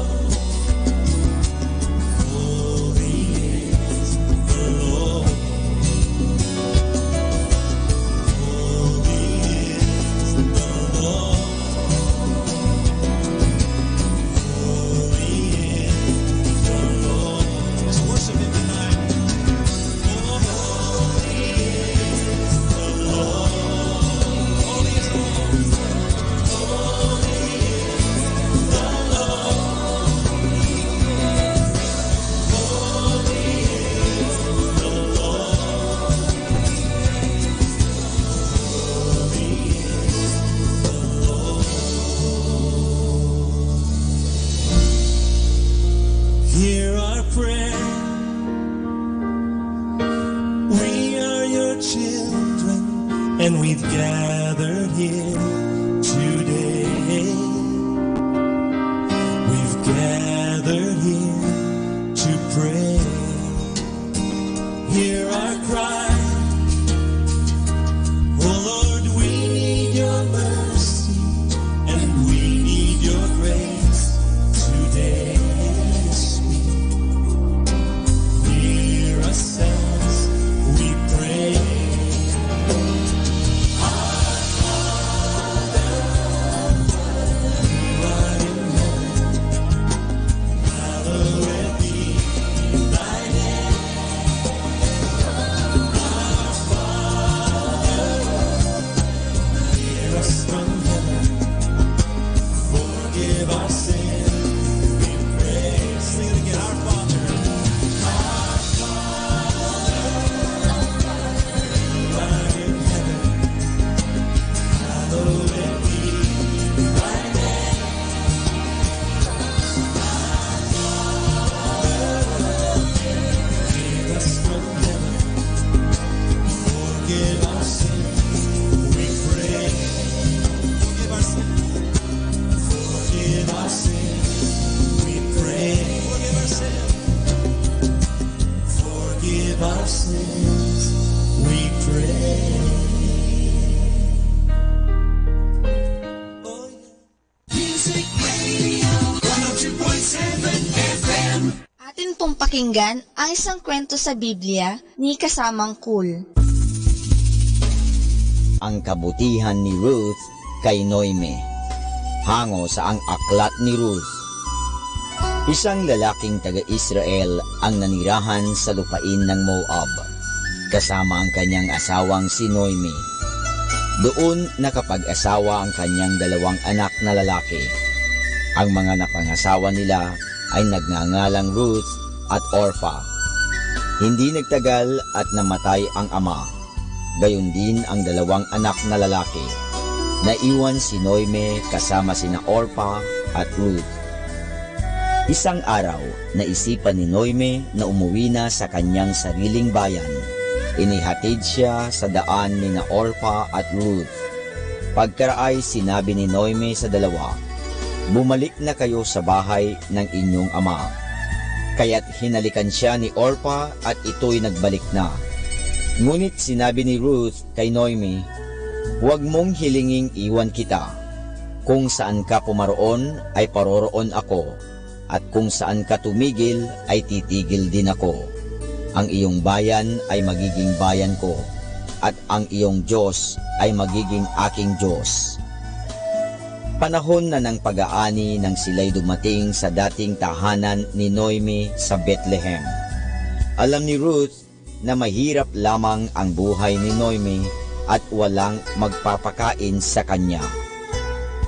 Holy is the Lord. Holy is the Lord. Holy is the Lord. Let's worship Him tonight. Holy is the Lord. Holy is the Lord. Holy is the Lord. Holy is the Hear our prayer. We are your children, and we've gathered here today. We've gathered here to pray. Hear our cry. Oh Lord, we need your mercy, and we need your grace today. Hear us as we pray. Our Father, who art in heaven, hallowed be thy name. Forgive our sins, we pray. Forgive our sins. Forgive our sins, we pray. Forgive our sins. Forgive our sins, we pray. Music Radio 102.7 FM. Atin pong pakinggan ang isang kwento sa Biblia ni Kasamang Cool. Ang kabutihan ni Ruth kay Noemi. Hango sa ang aklat ni Ruth. Isang lalaking taga-Israel ang nanirahan sa lupain ng Moab, kasama ang kanyang asawang si Noemi. Doon nakapag-asawa ang kanyang dalawang anak na lalaki. Ang mga napangasawa nila ay nagngangalang Ruth at Orpha. Hindi nagtagal at namatay ang ama. Gayon din ang dalawang anak na lalaki. Naiwan si Noemi kasama sina Orpha at Ruth. Isang araw, naisipan ni Noemi na umuwi na sa kanyang sariling bayan. Inihatid siya sa daan ni na Orpha at Ruth. Pagkaraay, sinabi ni Noemi sa dalawa, "Bumalik na kayo sa bahay ng inyong ama." Kaya't hinalikan siya ni Orpha at ito'y nagbalik na. Ngunit sinabi ni Ruth kay Noemi, "Huwag mong hilinging iwan kita. Kung saan ka pumaroon ay paroroon ako, at kung saan ka tumigil ay titigil din ako. Ang iyong bayan ay magiging bayan ko, at ang iyong Diyos ay magiging aking Diyos." Panahon na ng pag-aani nang sila'y dumating sa dating tahanan ni Noemi sa Bethlehem. Alam ni Ruth na mahirap lamang ang buhay ni Noemi at walang magpapakain sa kanya.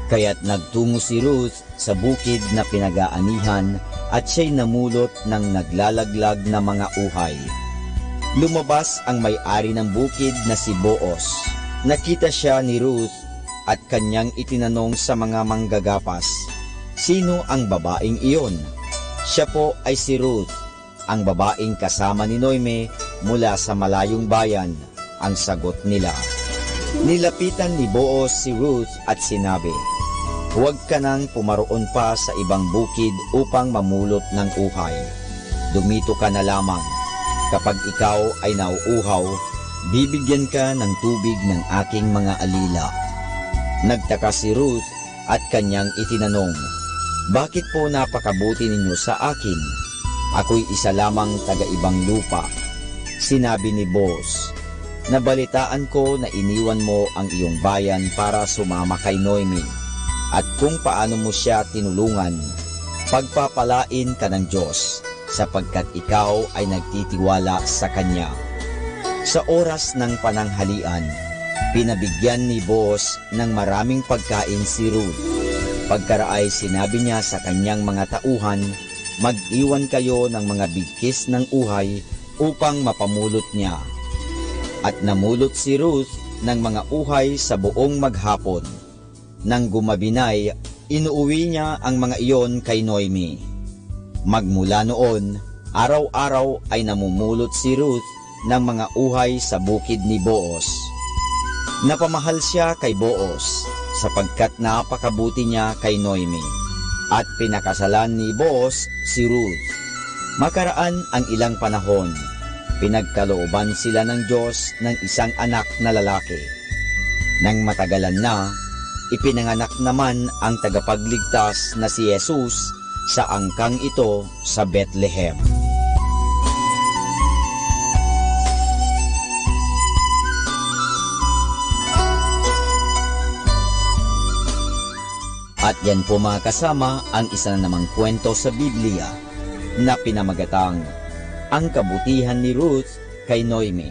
Kaya't nagtungo si Ruth sa bukid na pinag-aanihan at siya'y namulot ng naglalaglag na mga uhay. Lumabas ang may-ari ng bukid na si Boaz. Nakita siya ni Ruth at kanyang itinanong sa mga manggagapas, "Sino ang babaeng iyon?" Siya po ay si Ruth, ang babaeng kasama ni Noemi mula sa malayong bayan. Ang sagot nila. Nilapitan ni Boaz si Ruth at sinabi, "Huwag ka nang pumaroon pa sa ibang bukid upang mamulot ng uhay. Dumito ka na lamang. Kapag ikaw ay nauuhaw, bibigyan ka ng tubig ng aking mga alila." Nagtaka si Ruth at kanyang itinanong, "Bakit po napakabuti ninyo sa akin? Ako'y isa lamang taga-ibang lupa." Sinabi ni Boaz, "Nabalitaan ko na iniwan mo ang iyong bayan para sumama kay Noemi, at kung paano mo siya tinulungan. Pagpapalain ka ng Diyos, sapagkat ikaw ay nagtitiwala sa Kanya." Sa oras ng pananghalian, pinabigyan ni Boaz ng maraming pagkain si Ruth. Pagkaraay, sinabi niya sa kanyang mga tauhan, "Mag-iwan kayo ng mga bigkis ng uhay upang mapamulot niya." At namulot si Ruth ng mga uhay sa buong maghapon. Nang gumabinay, inuuwi niya ang mga iyon kay Noemi. Magmula noon, araw-araw ay namumulot si Ruth ng mga uhay sa bukid ni Boaz. Napamahal siya kay Boaz sapagkat napakabuti niya kay Noemi, at pinakasalan ni Boaz si Ruth. Makaraan ang ilang panahon, pinagkalooban sila ng Diyos ng isang anak na lalaki. Nang matagalan na, ipinanganak naman ang tagapagligtas na si Jesus sa angkang ito sa Bethlehem. At yan po mga kasama ang isa na namang kwento sa Biblia na pinamagatang Ang Kabutihan ni Ruth kay Noemi,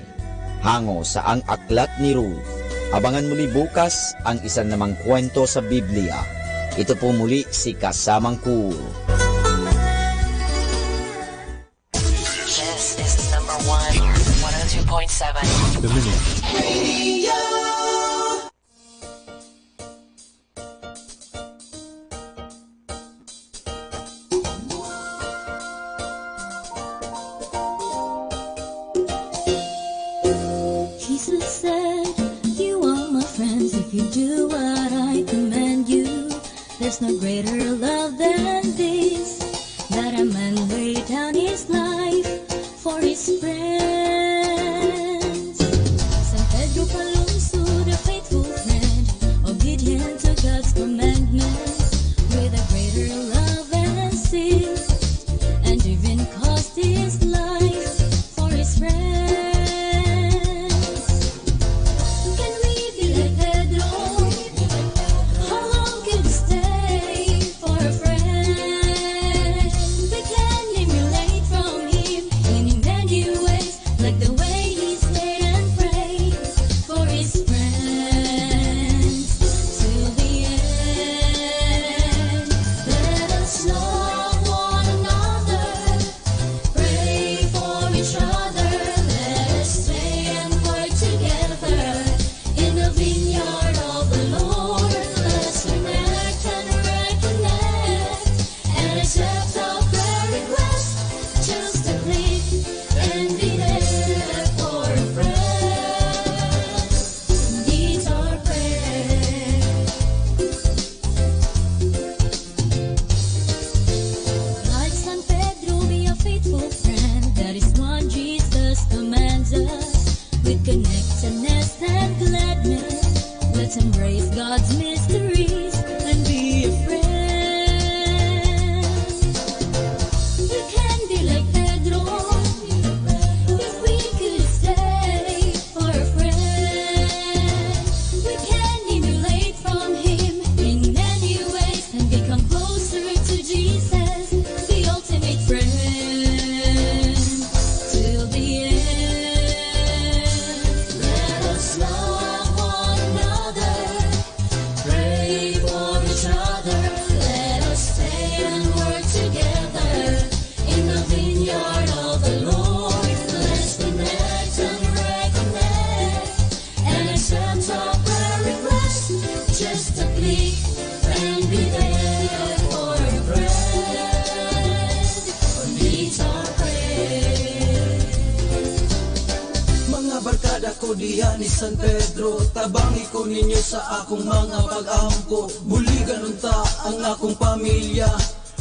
hango sa Ang Aklat ni Ruth. Abangan muli bukas ang isa na namang kwento sa Biblia. Ito po muli si Kasamang Cool. This is number 1, 102.7 The Minute. Radio. Jesus said, you are my friends if you do what I command you. There's no greater love than this, that a man lay down his life for his friends. San Pedro Palonso, the faithful friend, obedient to God's commandments, with a greater love than sin, and even cost his life for his friends. Can we be like Pedro? How long can we stay for a friend? We can emulate from him in many ways, like the way he stayed and prayed for his friends till the end. Let us love one another, pray for each other. Let us stay and work together in the vineyard of the Lord. Let's connect and reconnect and accept our prayer request. Just a click and be there for a friend. Needs our prayer. Like San Pedro, be a faithful friend. That is what Jesus commands us. With connectedness and gladness, let's embrace God's mysteries and be a friend. We can be like Pedro if we could stay for a friend. We can emulate from him in many ways and become closer to Jesus, the ultimate friend, till the end. Let us love one another, pray for each other. Let us stay and work together in the vineyard of the Lord. Let's connect and reconnect and accept our prayer request. Just a click and be there for a friend who needs our prayer. Mga barkada ko diyan ni San Pedro, tabangi ko ninyo sa akong mga pag-amko. Buligan unta ang akong pamilya,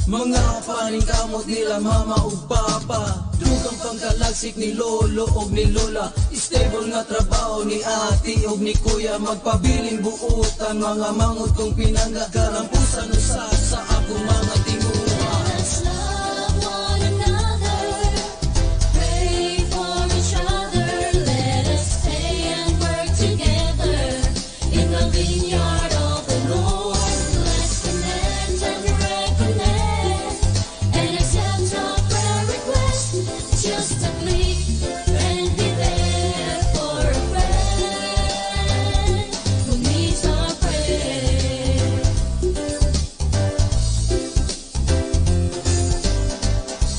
mga paningkamot nila mama ug papa. Dugang pangkalagsik ni lolo og ni lola, stable nga trabaho ni ati og ni kuya. Magpabiling buutan mga mangot kong pinangga, karampusan usa sa akong mga tinguha. Let's love one another, pray for each other. Let us stay and work together in the vineyard of the Lord. Let's connect and reconnect and accept our prayer request. Just a click and be there for a friend who needs our prayer.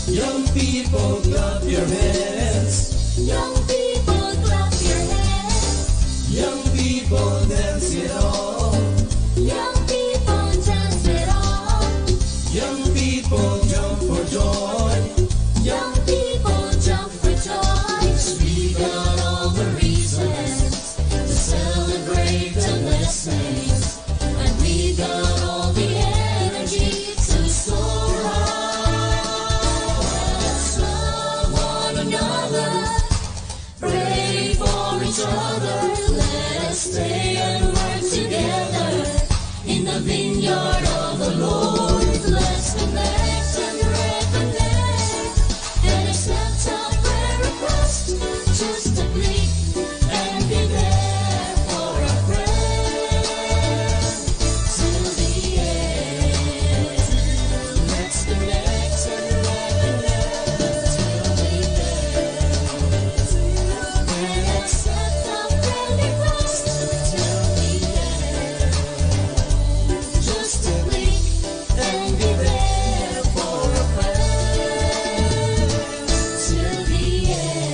Young people, clap your hands. Young people, clap your hands. Young people, dance it on. Young people, dance it on. Young people, jump for joy. Young people, jump for joy. We got all the reasons to celebrate the blessings, and we got all the energy to soar high. Let's love one another, pray for each other. Let us stay and work together in the vineyard of the Lord. Let's connect and reconnect and accept our prayer request. Just a click and be there for a friend till the end. Let's connect and reconnect till the end and accept our prayer request till the end. Just a click and be there for a friend till the end.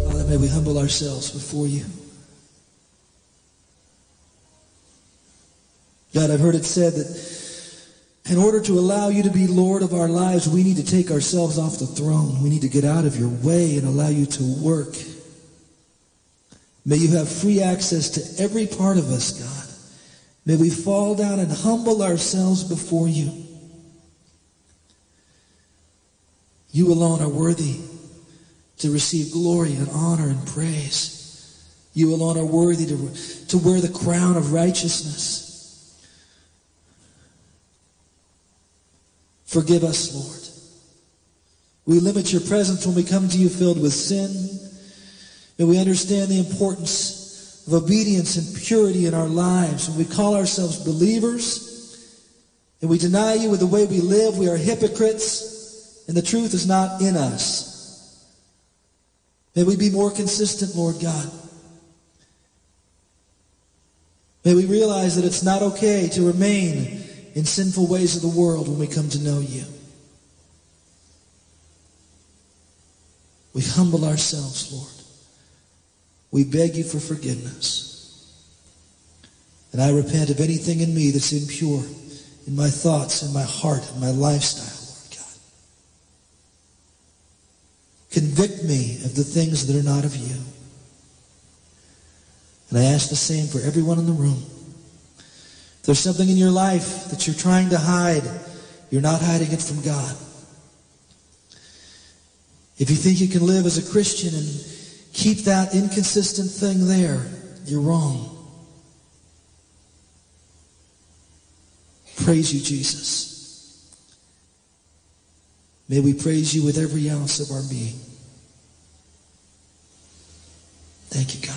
Father, may we humble ourselves before you. God, I've heard it said that In order to allow you to be Lord of our lives, we need to take ourselves off the throne. We need to get out of your way and allow you to work. May you have free access to every part of us, God. May we fall down and humble ourselves before you. You alone are worthy to receive glory and honor and praise. You alone are worthy to wear the crown of righteousness. Forgive us, Lord. We limit your presence when we come to you filled with sin. And we understand the importance of obedience and purity in our lives. When we call ourselves believers and we deny you with the way we live, we are hypocrites and the truth is not in us. May we be more consistent, Lord God. May we realize that it's not okay to remain in sinful ways of the world when we come to know you. We humble ourselves, Lord. We beg you for forgiveness. And I repent of anything in me that's impure, in my thoughts, in my heart, in my lifestyle, Lord God. Convict me of the things that are not of you. And I ask the same for everyone in the room. If there's something in your life that you're trying to hide, you're not hiding it from God. If you think you can live as a Christian and keep that inconsistent thing there, you're wrong. Praise you, Jesus. May we praise you with every ounce of our being. Thank you, God.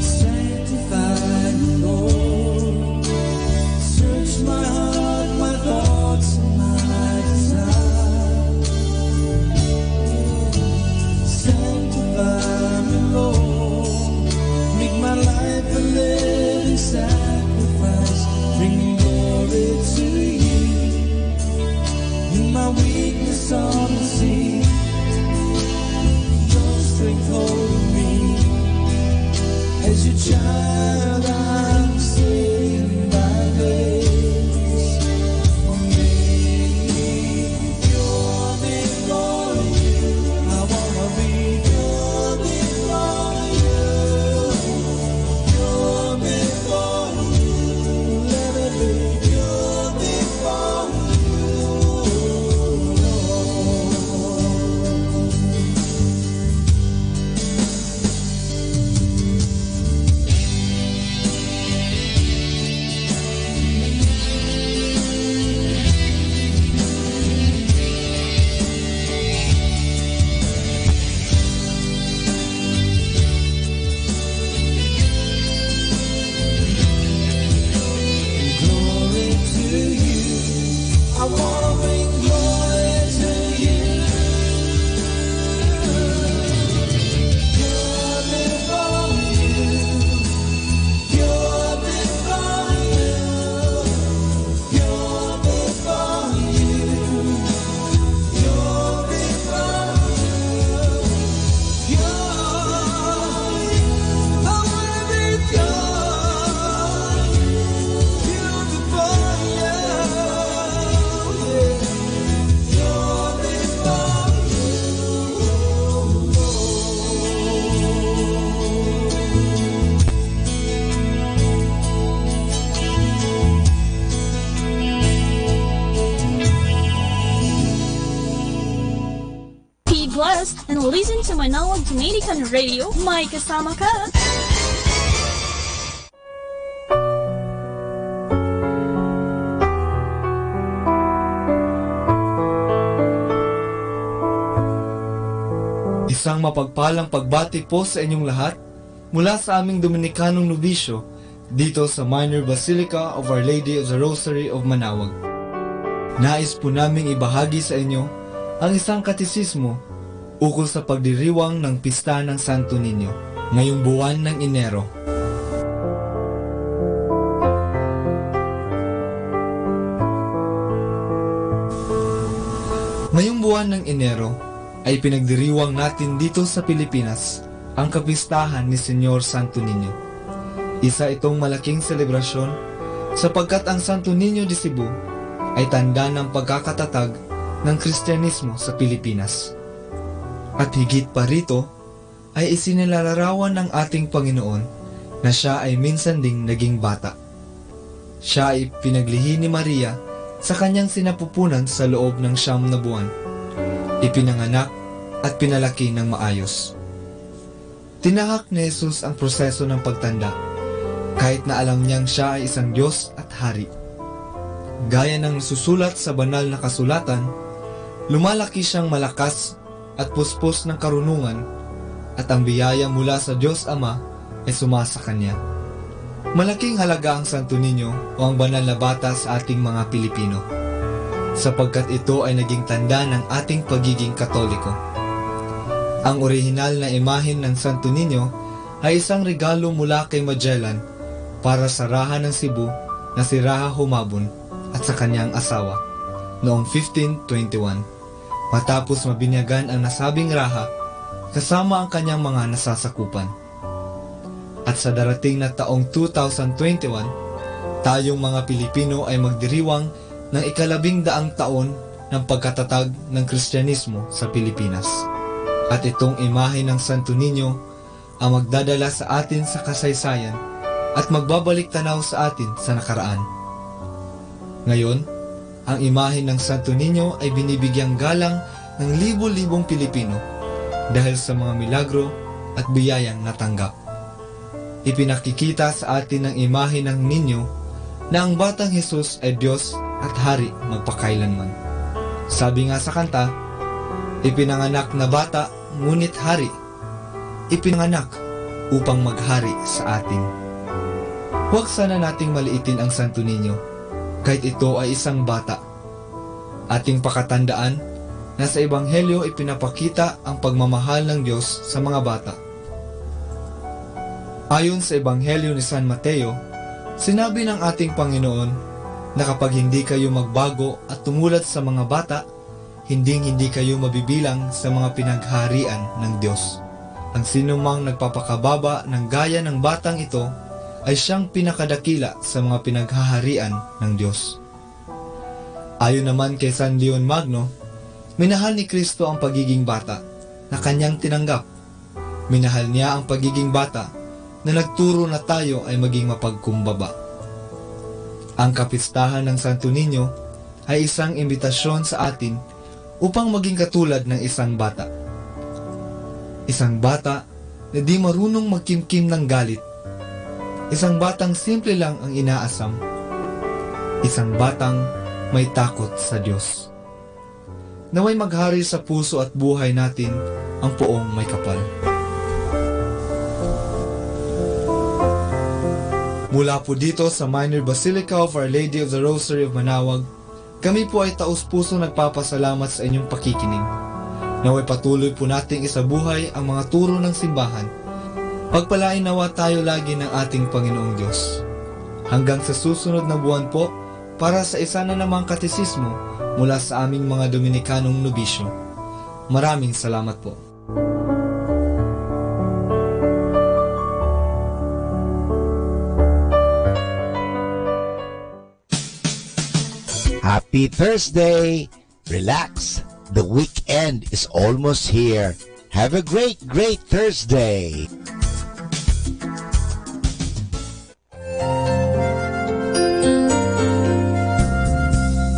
Stand Be blessed and listen to Manawag Dominican Radio. May kasama ka! Isang mapagpalang pagbati po sa inyong lahat mula sa aming Dominikanong nobisyo dito sa Minor Basilica of Our Lady of the Rosary of Manawag. Nais po naming ibahagi sa inyo ang isang katisismo ukol sa pagdiriwang ng Pista ng Santo Niño ngayong buwan ng Enero. Ngayong buwan ng Enero ay pinagdiriwang natin dito sa Pilipinas ang kapistahan ni Señor Santo Niño. Isa itong malaking selebrasyon sapagkat ang Santo Niño de Cebu ay tanda ng pagkakatatag ng Kristyanismo sa Pilipinas. At higit pa rito ay isinilalarawan ng ating Panginoon na siya ay minsan ding naging bata. Siya ay pinaglihi ni Maria sa kanyang sinapupunan sa loob ng 9 na buwan. Ipinanganak at pinalaki ng maayos. Tinahak ni Jesus ang proseso ng pagtanda, kahit na alam niyang siya ay isang Diyos at Hari. Gaya ng nasusulat sa banal na kasulatan, lumalaki siyang malakas at puspos ng karunungan, at ang biyaya mula sa Diyos Ama ay sumasa kanya. Malaking halaga ang Santo Niño o ang banal na bata sa ating mga Pilipino, sapagkat ito ay naging tanda ng ating pagiging Katoliko. Ang orihinal na imahen ng Santo Niño ay isang regalo mula kay Magellan para sa Raha ng Cebu na si Raha Humabon at sa kanyang asawa noong 1521, matapos mabinyagan ang nasabing Raha kasama ang kanyang mga nasasakupan. At sa darating na taong 2021, tayong mga Pilipino ay magdiriwang ng 100 taon ng pagkatatag ng Kristyanismo sa Pilipinas. At itong imahe ng Santo Niño ang magdadala sa atin sa kasaysayan at magbabalik tanaw sa atin sa nakaraan. Ngayon, ang imahe ng Santo Niño ay binibigyang galang ng libo-libong Pilipino dahil sa mga milagro at biyayang natanggap. Ipinakikita sa atin ng imahe ng Niño na ang batang Jesus ay Diyos at Hari magpakailanman. Sabi nga sa kanta, ipinanganak na bata, ngunit hari. Ipinanganak upang maghari sa atin. Huwag sana nating maliitin ang Santo Niño, kahit ito ay isang bata. Ating pakatandaan na sa Ebanghelyo ipinapakita ang pagmamahal ng Diyos sa mga bata. Ayon sa Ebanghelyo ni San Mateo, sinabi ng ating Panginoon na kapag hindi kayo magbago at tumulad sa mga bata, hindi kayo mabibilang sa mga pinagharian ng Diyos. Ang sinumang nagpapakababa ng gaya ng batang ito ay siyang pinakadakila sa mga pinaghaharian ng Diyos. Ayon naman kay San Leon Magno, minahal ni Kristo ang pagiging bata na kanyang tinanggap. Minahal niya ang pagiging bata na nagturo na tayo ay maging mapagkumbaba. Ang kapistahan ng Santo Niño ay isang imbitasyon sa atin upang maging katulad ng isang bata. Isang bata na di marunong magkimkim ng galit. Isang batang simple lang ang inaasam. Isang batang may takot sa Diyos. Naway maghari sa puso at buhay natin ang poong may kapal. Mula po dito sa Minor Basilica of Our Lady of the Rosary of Manawag, kami po ay taus-puso nagpapasalamat sa inyong pakikinig. Naway patuloy po nating isabuhay ang mga turo ng simbahan. Pagpalain nawa tayo lagi ng ating Panginoong Diyos. Hanggang sa susunod na buwan po, para sa isa na namang katisismo mula sa aming mga Dominikanong nobisyo. Maraming salamat po. Happy Thursday! Relax! The weekend is almost here. Have a great Thursday!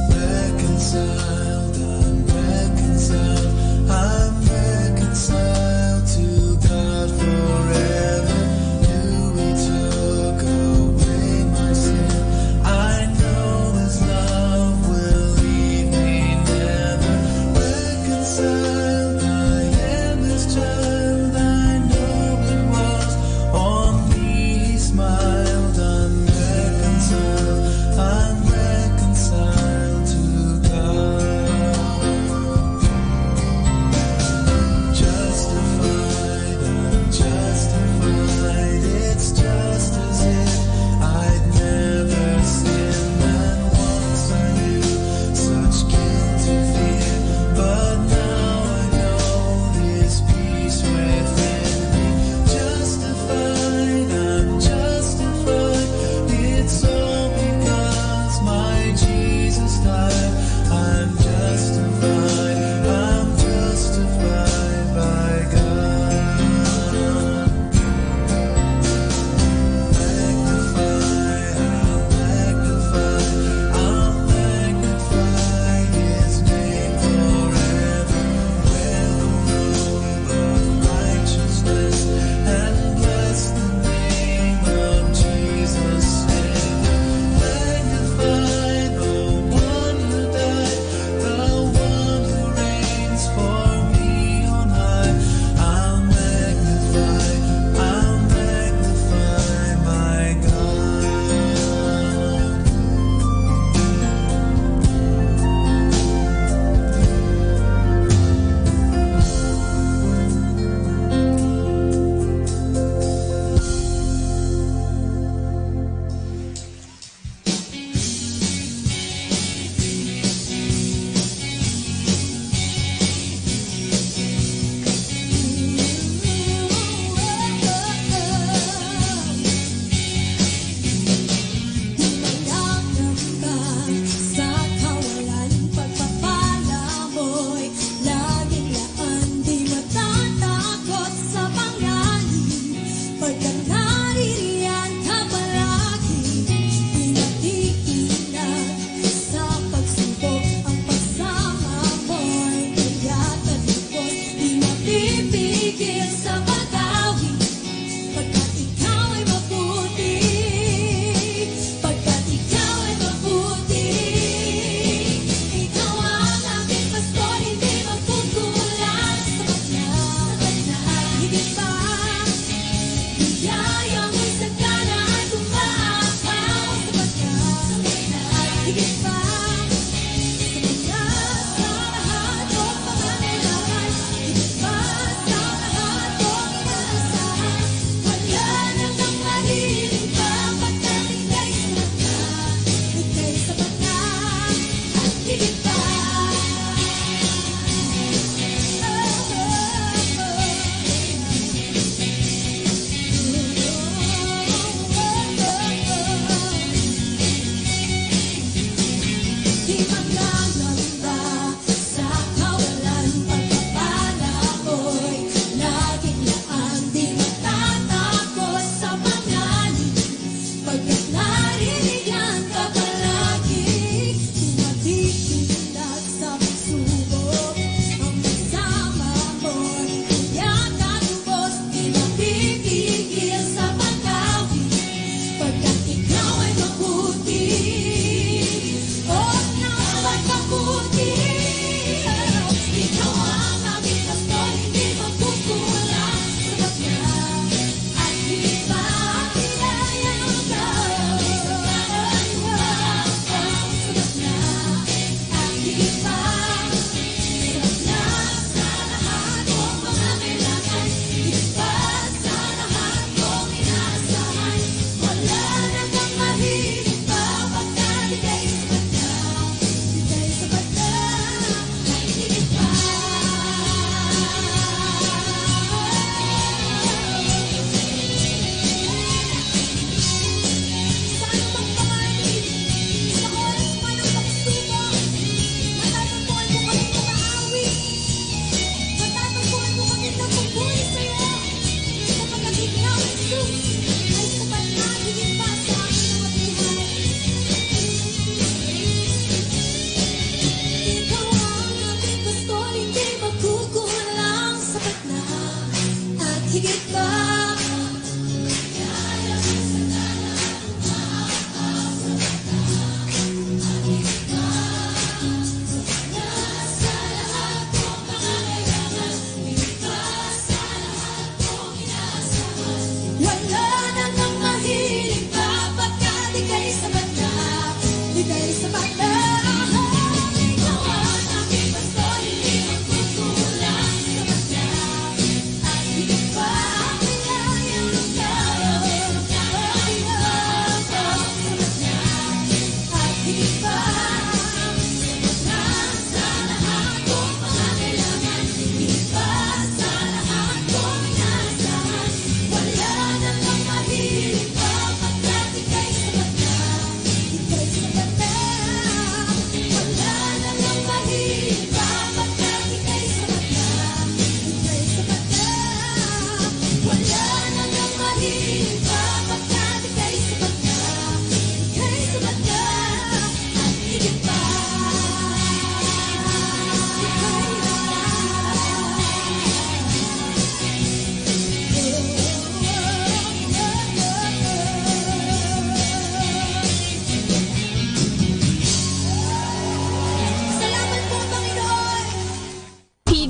Reconciled, unreconciled, I'm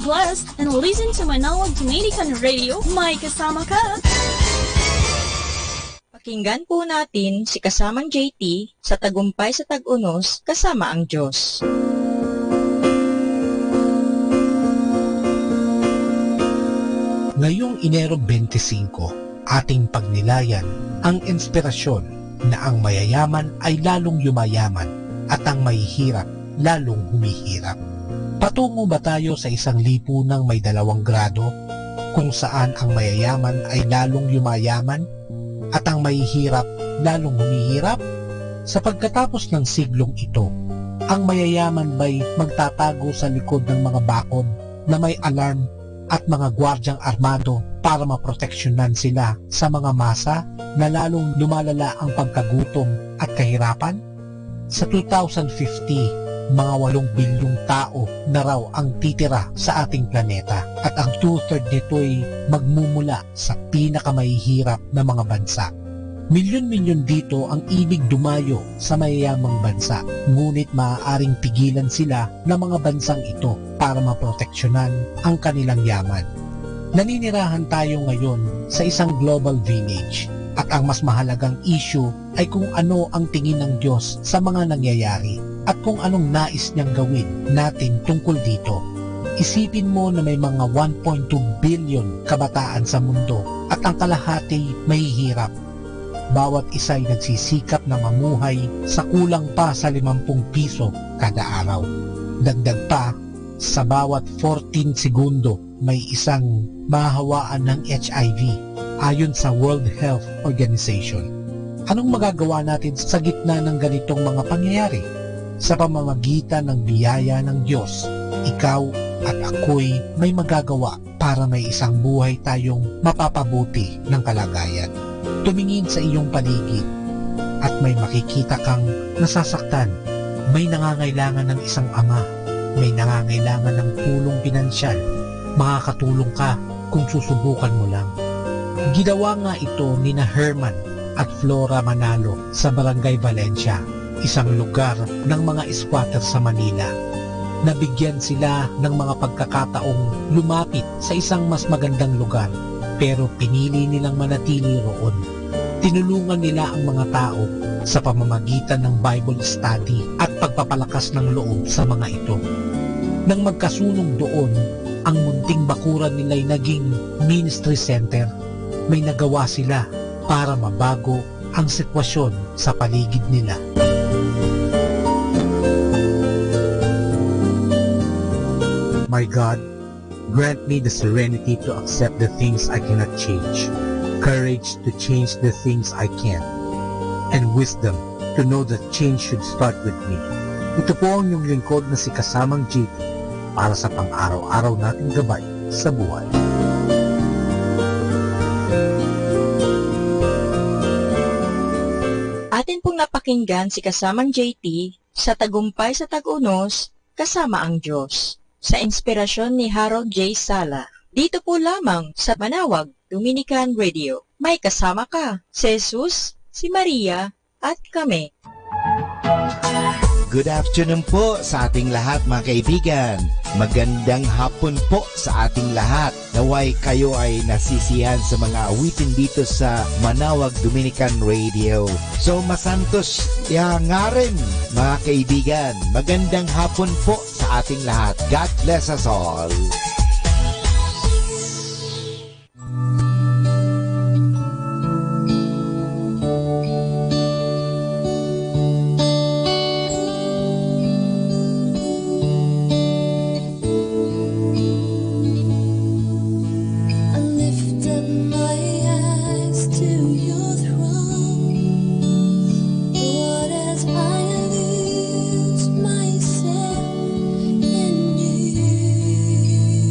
blessed and listen to Manawag Dominican Radio. May kasama ka! Pakinggan po natin si kasamang JT sa Tagumpay sa Tag-Unos, Kasama ang Diyos. Ngayong Enero 25, ating pagnilayan ang inspirasyon na ang mayayaman ay lalong yumayaman at ang mahihirap lalong humihirap. Patungo ba tayo sa isang lipunang may 2 grado kung saan ang mayayaman ay lalong yumayaman at ang mahihirap lalong humihirap? Sa pagkatapos ng siglong ito, ang mayayaman ba'y magtatago sa likod ng mga bakod na may alarm at mga gwardyang armado para maproteksyonan sila sa mga masa na lalong lumalala ang pagkagutom at kahirapan? Sa 2050, mga 8 bilyong tao na raw ang titira sa ating planeta at ang 2/3 nito'y magmumula sa pinakamahihirap na mga bansa. Milyon-milyon dito ang ibig dumayo sa mayayamang bansa, ngunit maaaring pigilan sila ng mga bansang ito para maproteksyonan ang kanilang yaman. Naninirahan tayo ngayon sa isang global village at ang mas mahalagang issue ay kung ano ang tingin ng Diyos sa mga nangyayari at kung anong nais niyang gawin natin tungkol dito. Isipin mo na may mga 1.2 billion kabataan sa mundo at ang kalahati mahihirap. Bawat isa'y nagsisikap na mamuhay sa kulang pa sa 50 piso kada araw. Dagdag pa, sa bawat 14 segundo may isang mahawaan ng HIV ayon sa World Health Organization. Anong magagawa natin sa gitna ng ganitong mga pangyayari? Sa pamamagitan ng biyaya ng Diyos, ikaw at ako'y may magagawa para may isang buhay tayong mapapabuti ng kalagayan. Tumingin sa iyong paligid at may makikita kang nasasaktan. May nangangailangan ng isang ama, may nangangailangan ng tulong pinansyal. Makakatulong ka kung susubukan mo lang. Ginawa nga ito ni na Herman at Flora Manalo sa Barangay Valencia, isang lugar ng mga squatter sa Manila. Nabigyan sila ng mga pagkakataong lumapit sa isang mas magandang lugar, pero pinili nilang manatili roon. Tinulungan nila ang mga tao sa pamamagitan ng Bible study at pagpapalakas ng loob sa mga ito. Nang magkasunong doon, ang munting bakuran nila'y naging ministry center. May nagawa sila para mabago ang sitwasyon sa paligid nila. My God, grant me the serenity to accept the things I cannot change, courage to change the things I can, and wisdom to know that change should start with me. Ito po ang iyong lingkod na si Kasamang JT para sa pang-araw-araw nating gabay sa buhay. Atin pong napakinggan si Kasamang JT sa Tagumpay sa Tag-Unos, Kasama ang Diyos, sa inspirasyon ni Harold J. Sala. Dito po lamang sa Manawag Dominican Radio. May kasama ka, si Jesus, si Maria, at kami. Good afternoon po sa ating lahat mga kaibigan. Magandang hapon po sa ating lahat. Naway kayo ay nasisiyahan sa mga awitin dito sa Manawag Dominican Radio. So masantos nga rin mga kaibigan. Magandang hapon po sa ating lahat. God bless us all. Myself in you.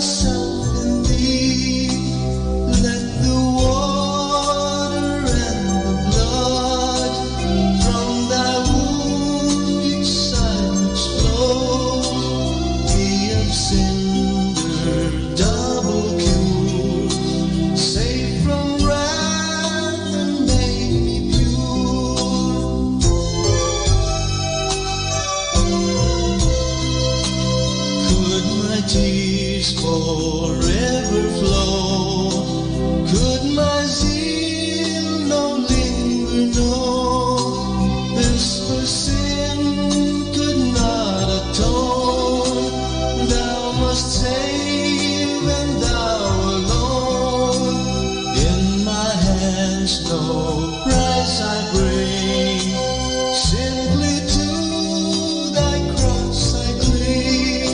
myself in thee. Let the water and the blood from thy wounded side which flows be of cinder double cure, safe from wrath and make me pure. Could my tears forever flow? Could my zeal no linger know? This for sin could not atone. Thou must save, and thou alone. In my hands no price I bring, simply to thy cross I cling.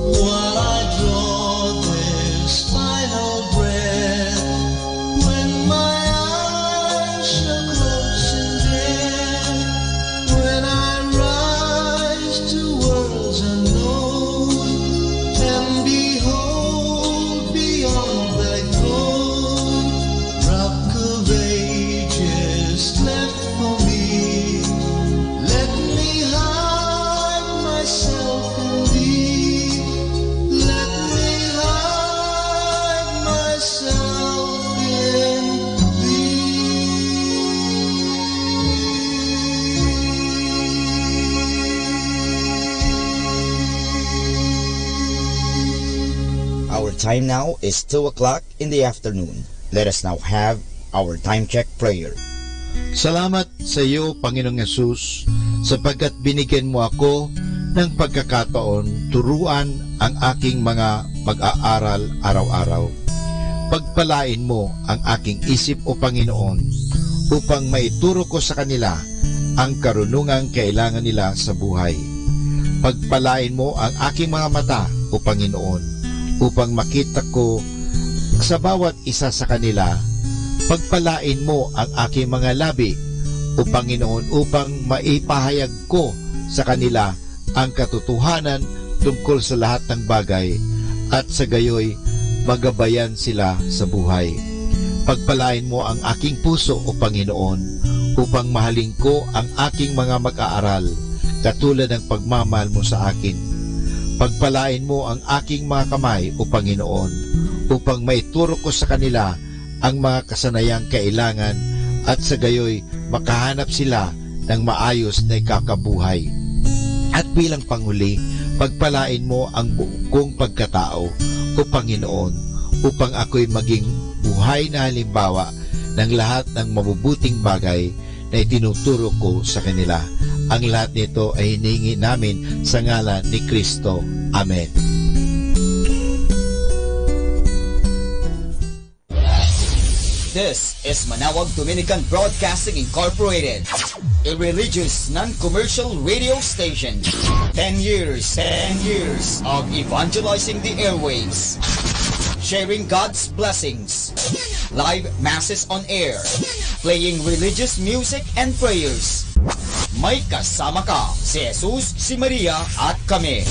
While I draw this final breath, when my eyes shall close in death, when I rise to worlds unknown, and behold beyond thy throne, rock of ages left for me, let me hide myself in thee. Let me hide myself in Our time now is 2 o'clock in the afternoon. Let us now have our time check prayer. Salamat sa iyo, Panginoong Yesus, sapagkat binigyan mo ako ng pagkakataon turuan ang aking mga pag-aaral araw-araw. Pagpalain mo ang aking isip, O Panginoon, upang maituro ko sa kanila ang karunungang kailangan nila sa buhay. Pagpalain mo ang aking mga mata, O Panginoon, upang makita ko sa bawat isa sa kanila. Pagpalain mo ang aking mga labi, O Panginoon, upang maipahayag ko sa kanila ang katotohanan tungkol sa lahat ng bagay, at sa gayoy magabayan sila sa buhay. Pagpalain mo ang aking puso, O Panginoon, upang mahalin ko ang aking mga mag-aaral, katulad ng pagmamahal mo sa akin. Pagpalain mo ang aking mga kamay, O Panginoon, upang maituro ko sa kanila ang mga kasanayang kailangan, at sa gayoy makahanap sila ng maayos na ikakabuhay. At bilang panghuli, pagpalain mo ang buong kong pagkatao, O Panginoon, upang ako'y maging buhay na halimbawa ng lahat ng mabubuting bagay na itinuturo ko sa kanila. Ang lahat nito ay hinihingi namin sa ngalan ni Kristo. Amen. This is Manawag Dominican Broadcasting Incorporated, a religious, non-commercial radio station. 10 years of evangelizing the airwaves, sharing God's blessings, live masses on air, playing religious music and prayers. May kasama ka, si Jesus, si Maria, at kami.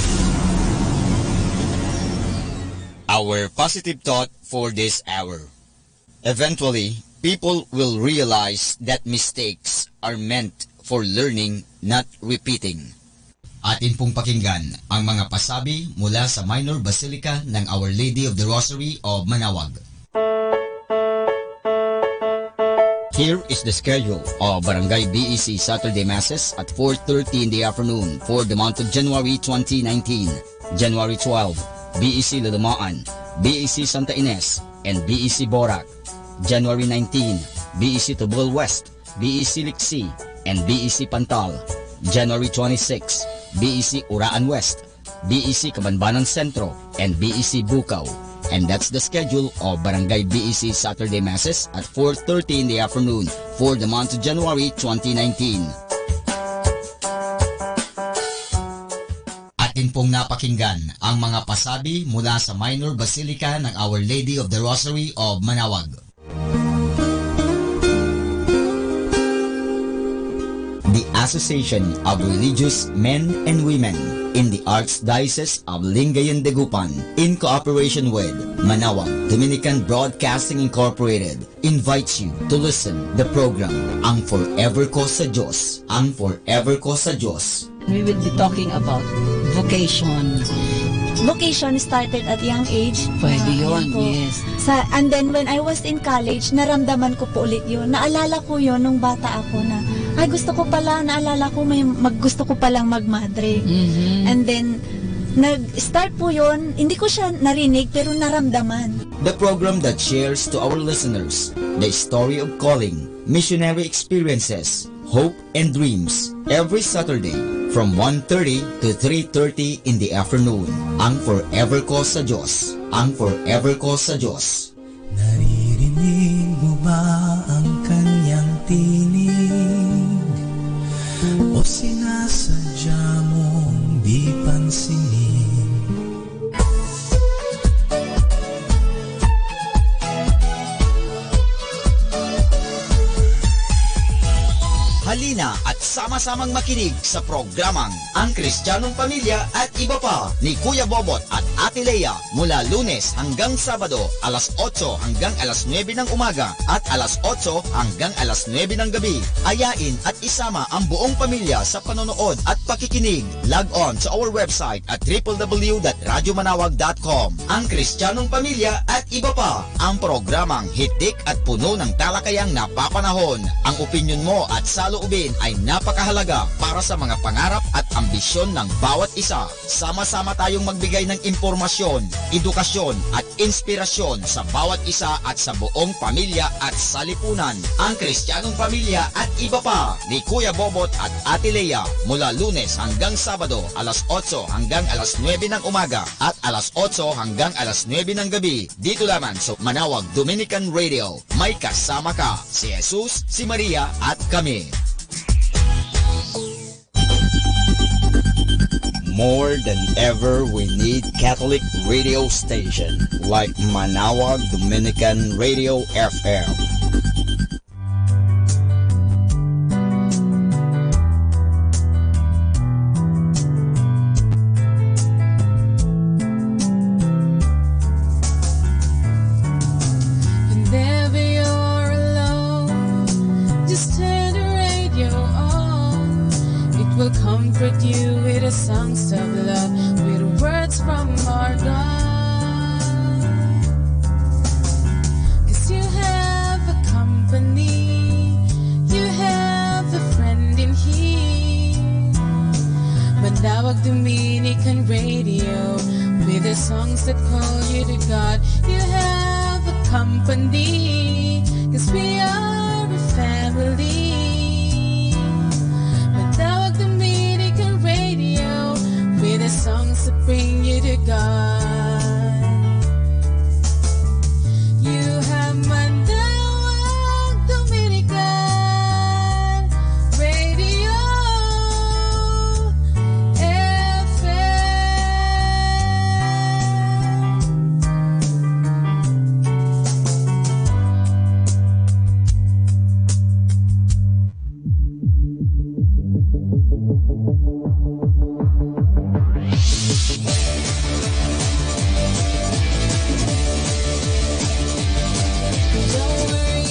Our positive thought for this hour. Eventually, people will realize that mistakes are meant for learning, not repeating. Atin pong pakinggan ang mga pasabi mula sa Minor Basilica ng Our Lady of the Rosary of Manawag. Here is the schedule of Barangay BEC Saturday Masses at 4:30 in the afternoon for the month of January 2019. January 12, BEC Lalamaan, BEC Santa Ines, and BEC Borac. January 19, BEC Tubol West, BEC Liksi, and BEC Pantal. January 26, BEC Uraan West, BEC Cabanbanan Centro, and BEC Bukaw. And that's the schedule of Barangay BEC Saturday Masses at 4:30 in the afternoon for the month of January 2019. Atin pong napakinggan ang mga pasabi mula sa Minor Basilica ng Our Lady of the Rosary of Manawag. The Association of Religious Men and Women in the Archdiocese of Lingayen de Gupan, in cooperation with Manawag Dominican Broadcasting Incorporated, invites you to listen the program Ang Forever Ko sa Diyos. Ang Forever Ko sa Diyos. We will be talking about vocation. Vocation started at young age. Pwede yun, Ayun po. yes. And then when I was in college, naramdaman ko po ulit yun. Naalala ko yun nung bata ako na, ay gusto ko pala, naalala ko gusto ko palang magmadre. And then, nag-start po yun, hindi ko siya narinig pero naramdaman. The program that shares to our listeners the story of calling, missionary experiences, hope and dreams every Saturday from 1:30 to 3:30 in the afternoon. Ang Forever Ko sa Diyos. Ang Forever Ko sa Diyos. Naririnig mo ba ang kanyang tinig? O sinasadya mong di pansinin? Halina at sama-samang makinig sa programang Ang Kristiyanong Pamilya at Iba Pa ni Kuya Bobot at Ate Lea mula Lunes hanggang Sabado alas 8 hanggang alas 9 ng umaga at alas 8 hanggang alas 9 ng gabi. Ayain at isama ang buong pamilya sa panonood at pakikinig. Log on to our website at www.radyomanawag.com. Ang Kristiyanong Pamilya at Iba Pa, ang programang hitik at puno ng talakayang napapanahon. Ang opinyon mo at saloobin ay napakahalaga para sa mga pangarap at ambisyon ng bawat isa. Sama-sama tayong magbigay ng impormasyon, edukasyon at inspirasyon sa bawat isa at sa buong pamilya at salipunan. Ang Kristiyanong Pamilya at Iba Pa ni Kuya Bobot at Ate Lea mula Lunes hanggang Sabado alas 8 hanggang alas 9 ng umaga at alas 8 hanggang alas 9 ng gabi dito lamang sa Manawag Dominican Radio. May kasama ka, si Jesus, si Maria at kami. More than ever, we need Catholic radio station like Manawag Dominican Radio FM. Whenever you're alone, just turn the radio on. It will comfort you with the songs of love, with words from our God. 'Cause you have a company, you have a friend in here. Manawag Dominican Radio, with the songs that call you to God. You have a company, 'cause we are a family. Manawag Dominican Radio, with the songs that bring you to God. You have Manawag Dominican Radio Don't worry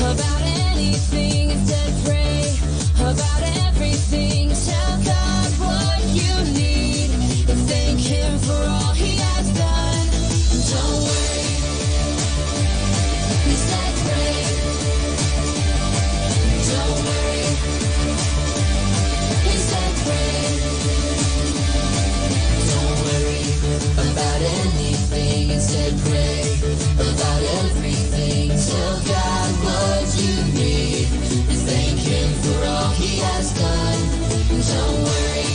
about anything, instead pray about everything. Tell God what you need and thank Him for all He has done. Don't worry, instead pray. Don't worry, instead pray. Don't worry about anything, instead pray about everything. Tell God what you need and thank Him for all He has done. Don't worry,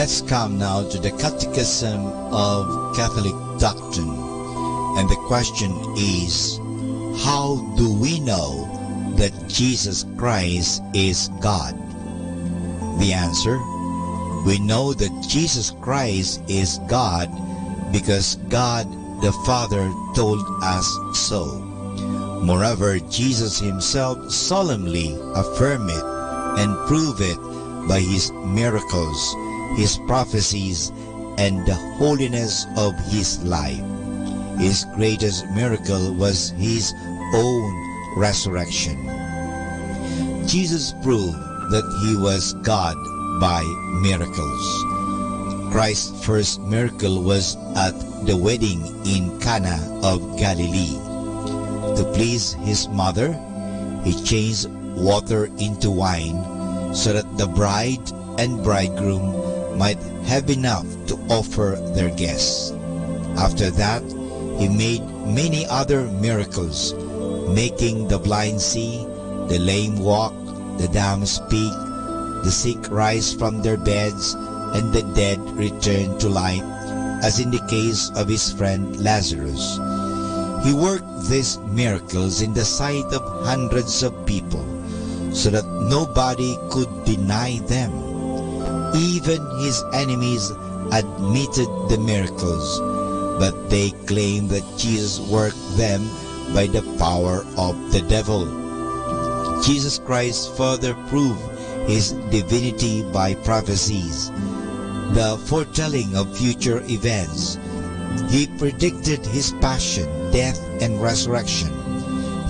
Let's come now to the Catechism of Catholic Doctrine. And the question is, how do we know that Jesus Christ is God? The answer, we know that Jesus Christ is God because God the Father told us so. Moreover, Jesus himself solemnly affirmed it and proved it by his miracles, his prophecies, and the holiness of his life. His greatest miracle was his own resurrection. Jesus proved that he was God by miracles. Christ's first miracle was at the wedding in Cana of Galilee. To please his mother, he changed water into wine so that the bride and bridegroom might have enough to offer their guests. After that, he made many other miracles, making the blind see, the lame walk, the dumb speak, the sick rise from their beds, and the dead return to life, as in the case of his friend Lazarus. He worked these miracles in the sight of hundreds of people, so that nobody could deny them. Even his enemies admitted the miracles, but they claimed that Jesus worked them by the power of the devil. Jesus Christ further proved his divinity by prophecies, the foretelling of future events. He predicted his passion, death, and resurrection.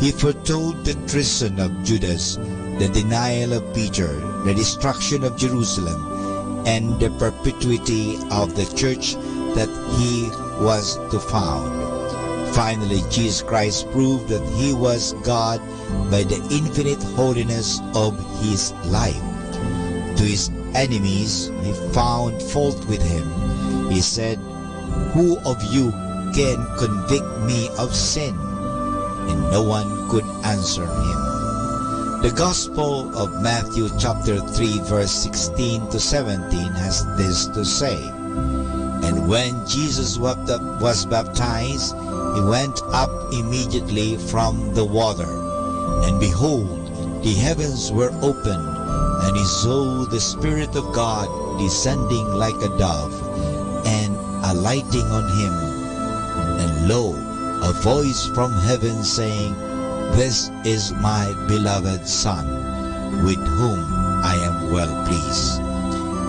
He foretold the treason of Judas, the denial of Peter, the destruction of Jerusalem, and the perpetuity of the church that he was to found. Finally, Jesus Christ proved that he was God by the infinite holiness of his life. To his enemies, he found fault with him. He said, "Who of you can convict me of sin?" And no one could answer him. The Gospel of Matthew chapter 3 verse 16 to 17 has this to say, "And when Jesus was baptized, he went up immediately from the water. And behold, the heavens were opened, and he saw the Spirit of God descending like a dove, and alighting on him. And lo, a voice from heaven saying, This is my beloved Son, with whom I am well pleased."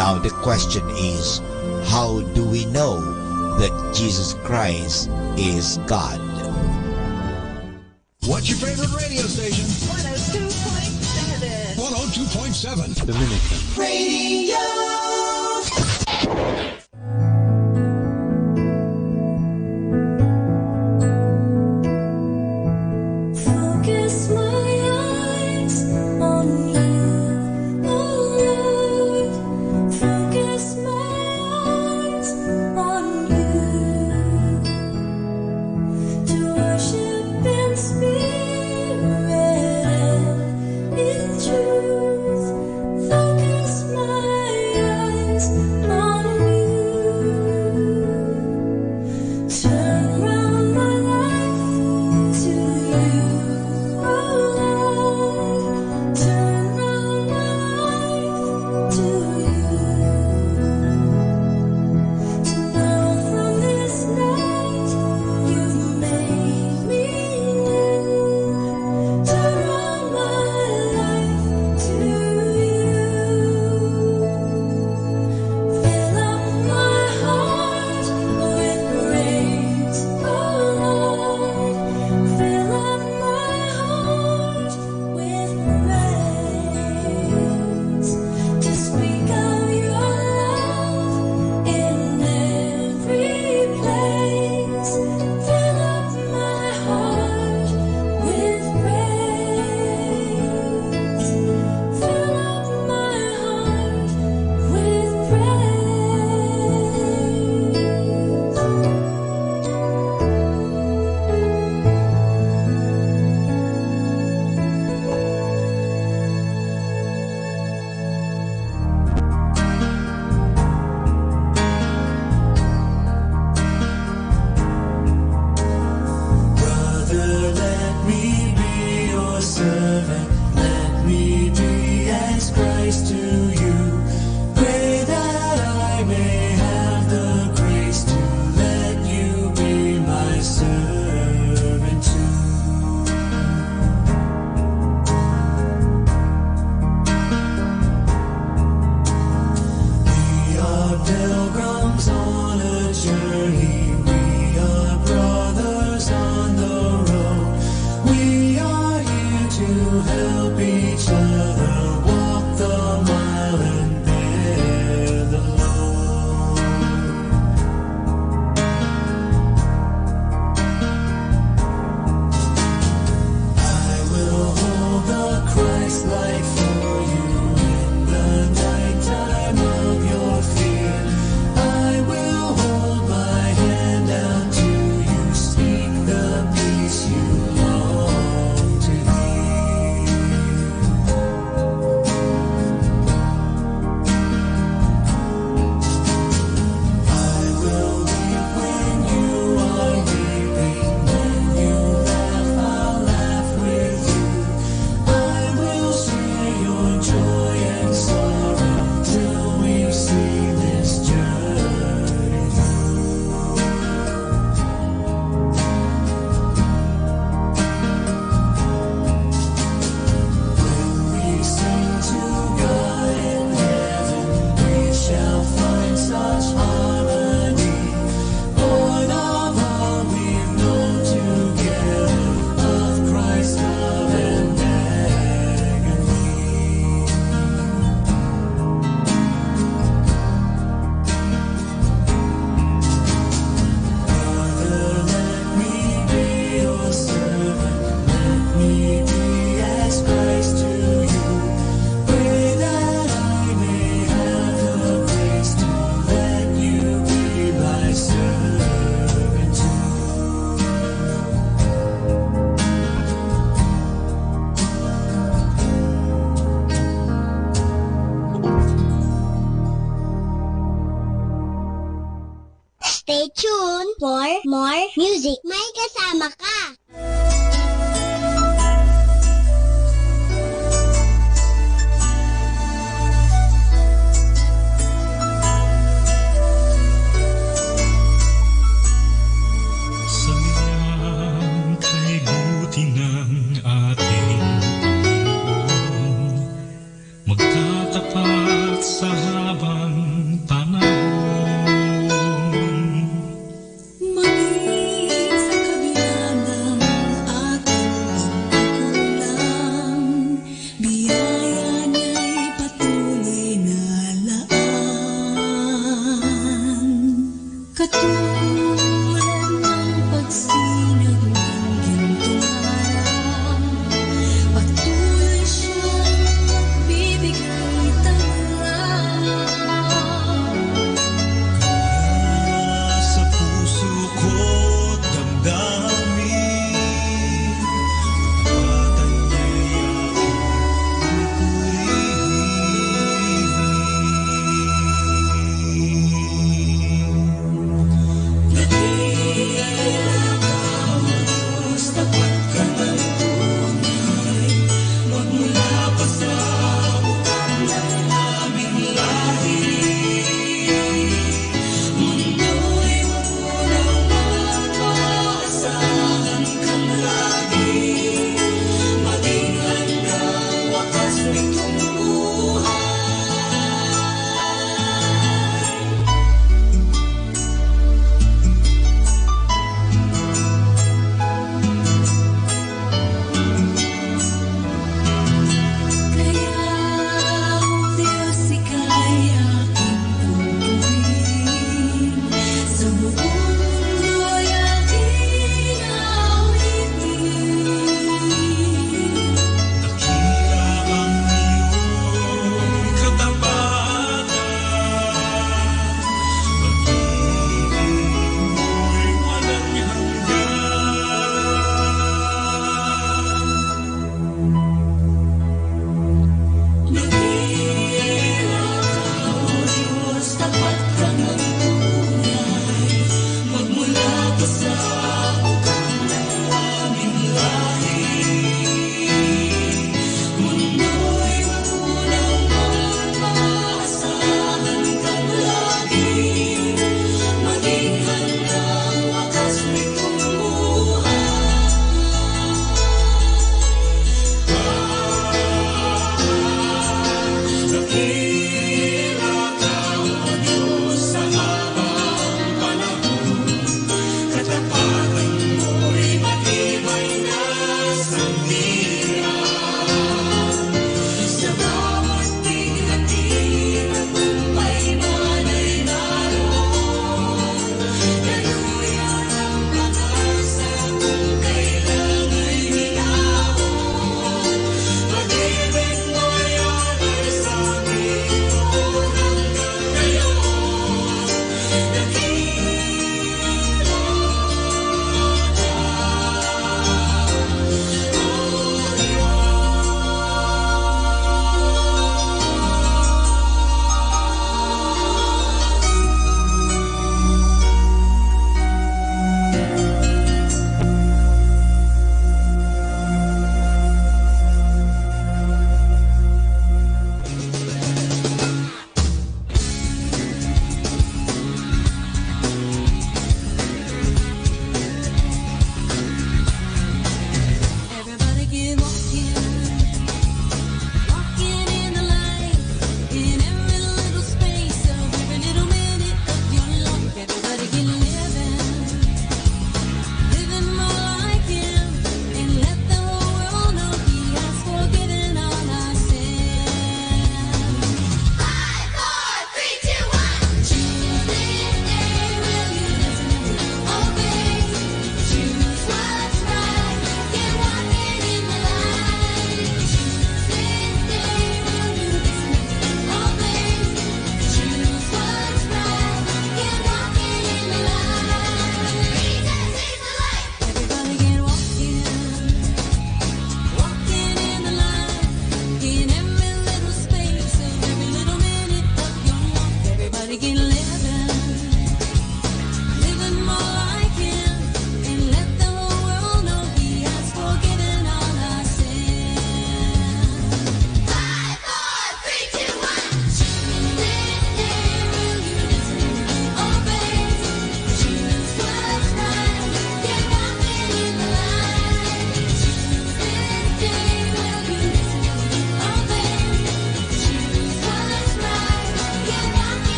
Now the question is, how do we know that Jesus Christ is God? What's your favorite radio station? 102.7. 102.7. Dominican Radio. Focus my eyes on you, oh Lord. Focus my eyes on you. To worship in spirit and in truth. Focus my eyes on you. Turn around my life to you, oh Lord. Turn around my life to you. To know from this night you've made me new. Turn around my life to you. pilgrims on a journey. We are brothers on the road. We are here to help each other walk the mile and bear the load. I will hold the Christ light for you in the nighttime of your fear. I will hold my hand out to you, speak the peace you long to hear. I will weep when you are weeping, when you laugh, I'll laugh with you. I will share your joy and sorrow till we see this journey through. When we sing to God in heaven, we shall find such harmony. Born of all we've known together, of Christ's love and agony. Father, let me be your servant. Let me be as Christ to you. Pray that I may have the grace to let you be my servant too. Stay tuned for more music. May kasama ka. Sabihan kay buti ng ating Panginoon, magtatapat sa habang panahon. Maging sa kabila ng ating pagkukulang, biyaya niya'y patuloy na laan. Katulad ng pagsinag ng gintong araw, patuloy siyang magbibigay taglaw.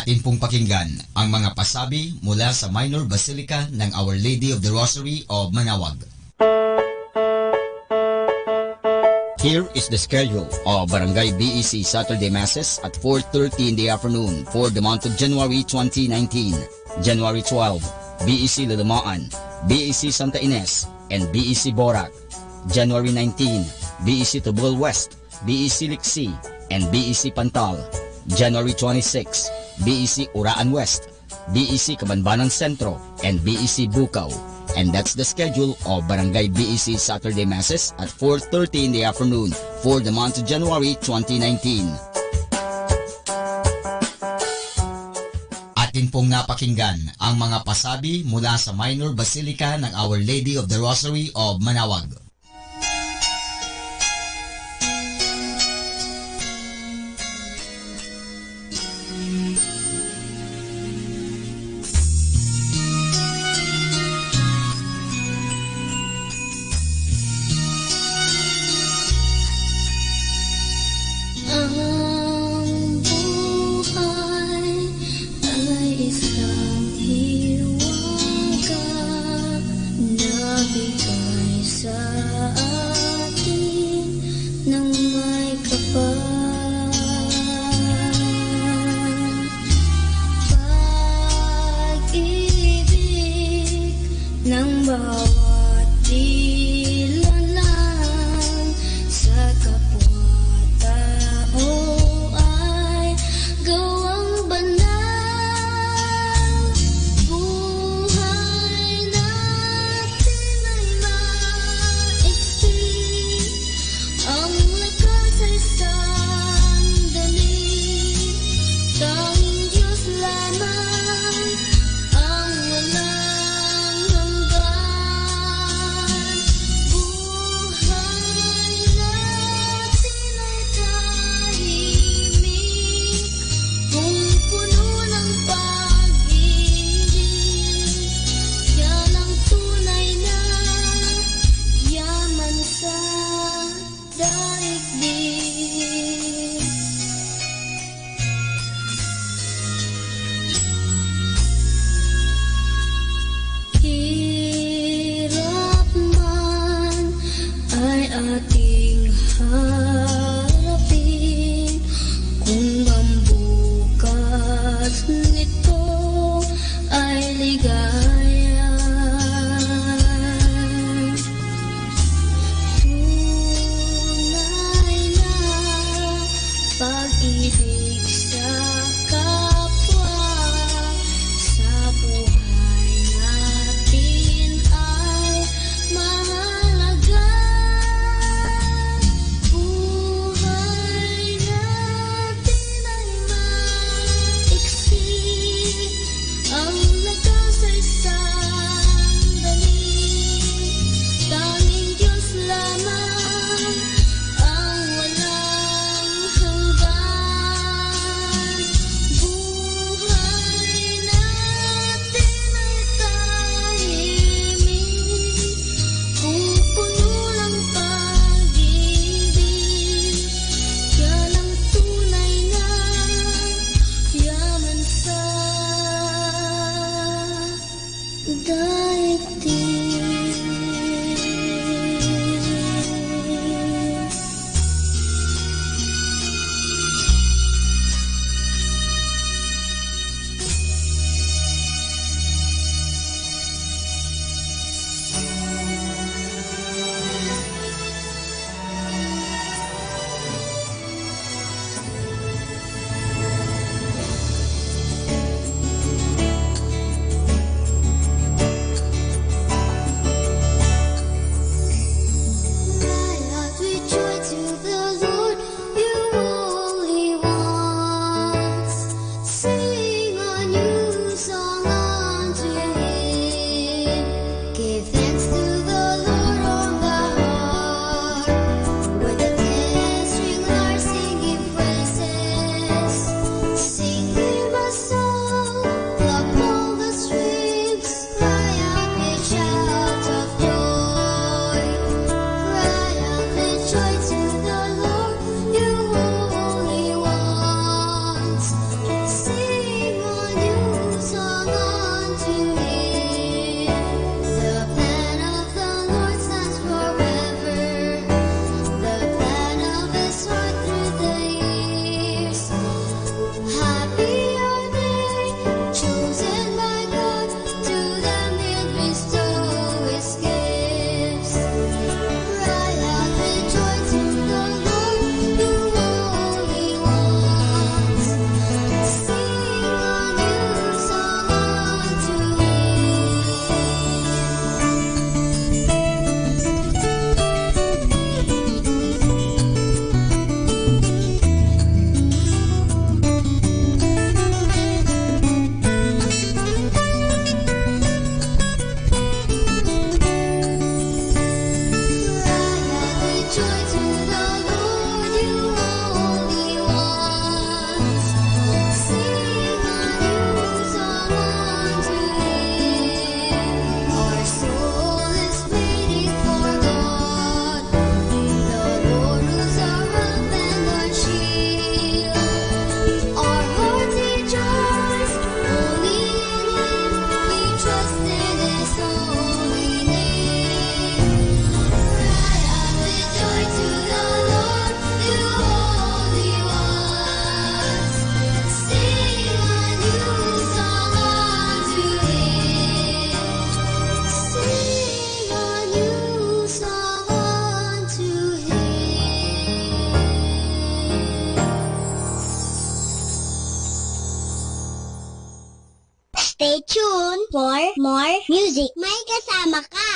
Atin pong pakinggan ang mga pasabi mula sa Minor Basilica ng Our Lady of the Rosary of Manaoag. Here is the schedule of Barangay BEC Saturday Masses at 4:30 in the afternoon for the month of January 2019. January 12, BEC Lalamaan, BEC Santa Ines, and BEC Borac. January 19, BEC Tubol West, BEC Liksi, and BEC Pantal. January 26, BEC Uraan West, BEC Kabanbanan Sentro, and BEC Bukaw. And that's the schedule of Barangay BEC Saturday Masses at 4:30 in the afternoon for the month of January 2019. Atin pong napakinggan ang mga pasabi mula sa Minor Basilica ng Our Lady of the Rosary of Manaoag. Ooh. more music. May kasama ka.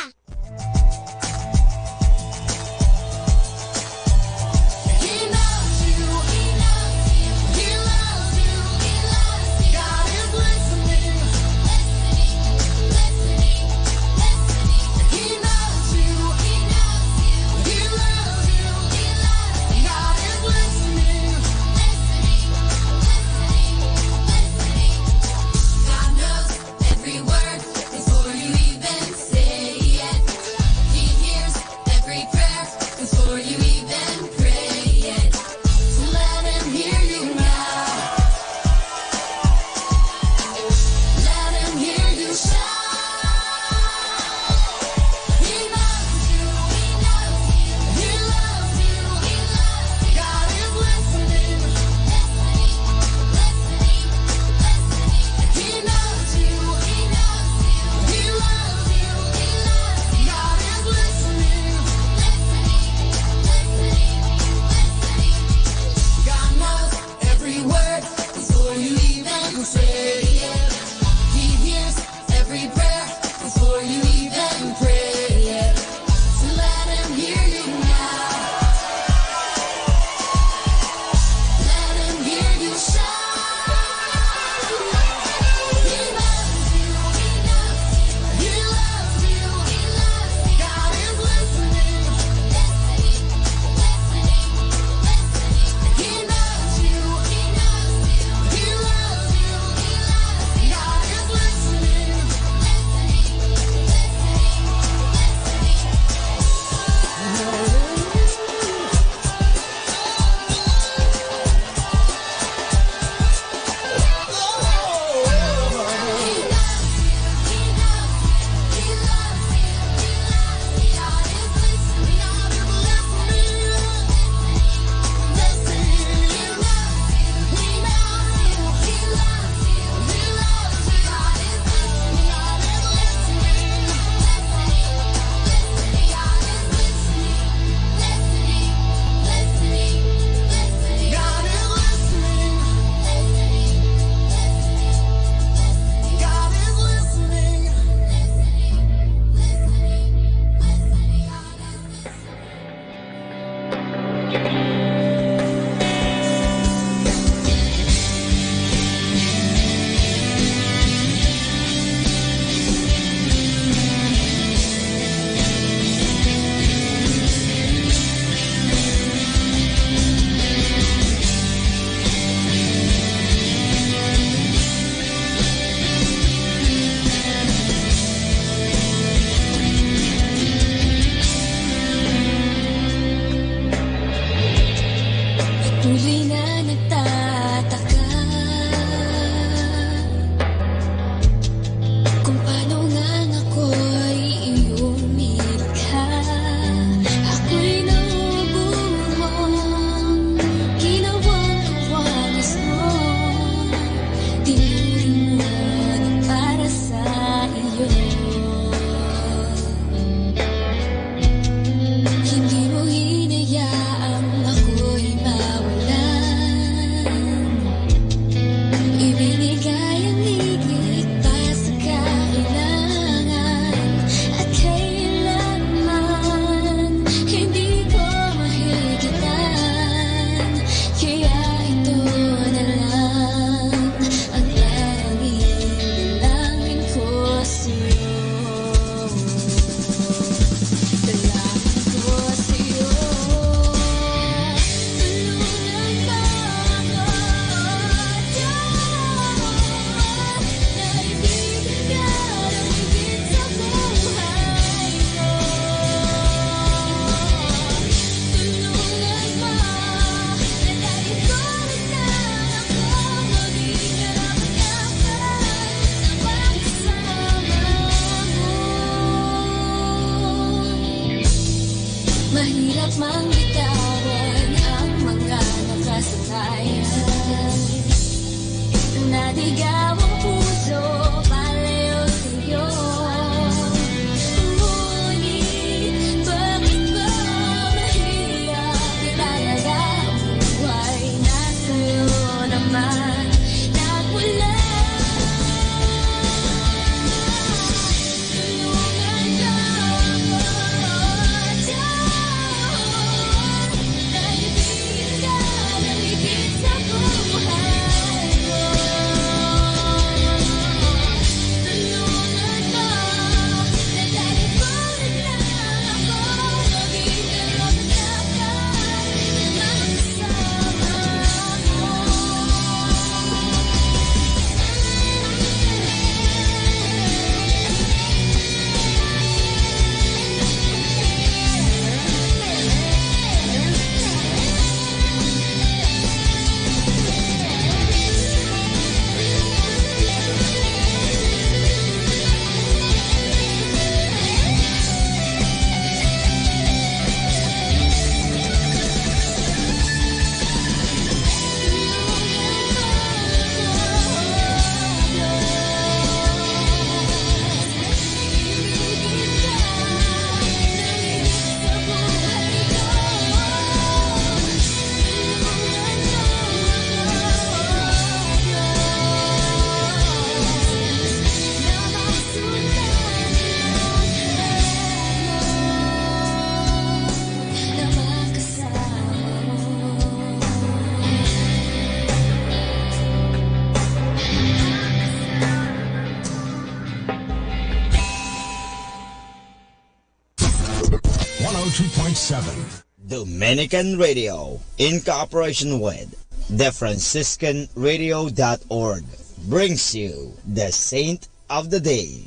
105.7 Dominican Radio, in cooperation with thefranciscanradio.org, brings you the Saint of the Day.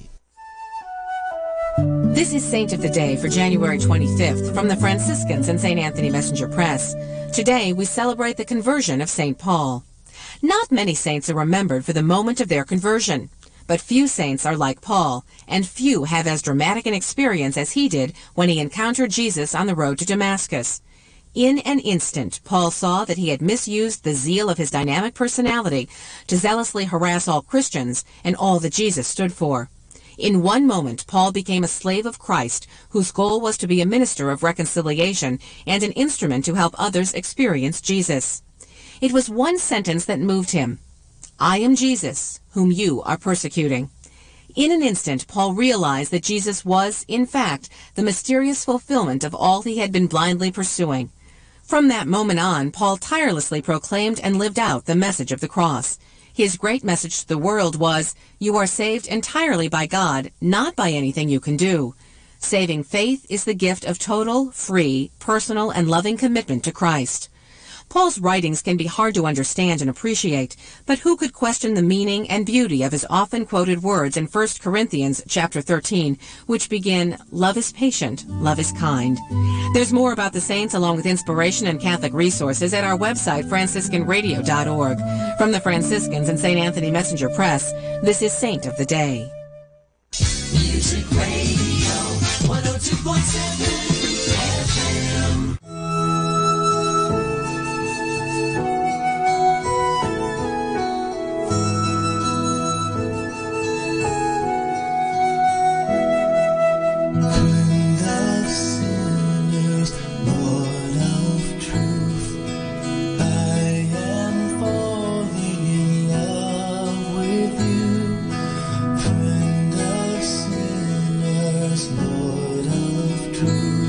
This is Saint of the Day for January 25th from the Franciscans and St. Anthony Messenger Press. Today we celebrate the conversion of St. Paul. Not many saints are remembered for the moment of their conversion, but few saints are like Paul, and few have as dramatic an experience as he did when he encountered Jesus on the road to Damascus. In an instant, Paul saw that he had misused the zeal of his dynamic personality to zealously harass all Christians and all that Jesus stood for. In one moment, Paul became a slave of Christ, whose goal was to be a minister of reconciliation and an instrument to help others experience Jesus. It was one sentence that moved him. I am Jesus, whom you are persecuting. In an instant, Paul realized that Jesus was, in fact, the mysterious fulfillment of all he had been blindly pursuing. From that moment on, Paul tirelessly proclaimed and lived out the message of the cross. His great message to the world was, you are saved entirely by God, not by anything you can do. Saving faith is the gift of total, free, personal, and loving commitment to Christ. Paul's writings can be hard to understand and appreciate, but who could question the meaning and beauty of his often quoted words in 1 Corinthians chapter 13, which begin, love is patient, love is kind. There's more about the saints along with inspiration and Catholic resources at our website, franciscanradio.org. From the Franciscans and St. Anthony Messenger Press, this is Saint of the Day. Music Radio 102.7 FM. True.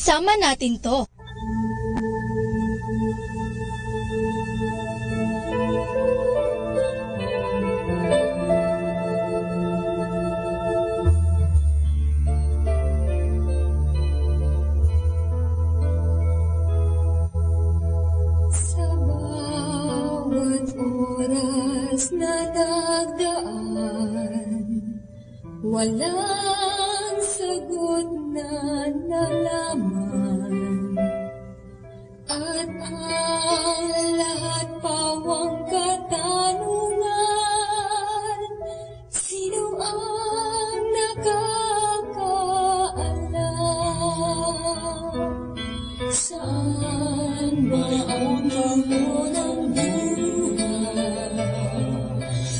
Isama natin to. Sa bawat oras na nagdaan, walang sagot na nalaman, at ang lahat pawang katanungan, sino ang nakakaalam? Saan ba ang tungo ng buhay?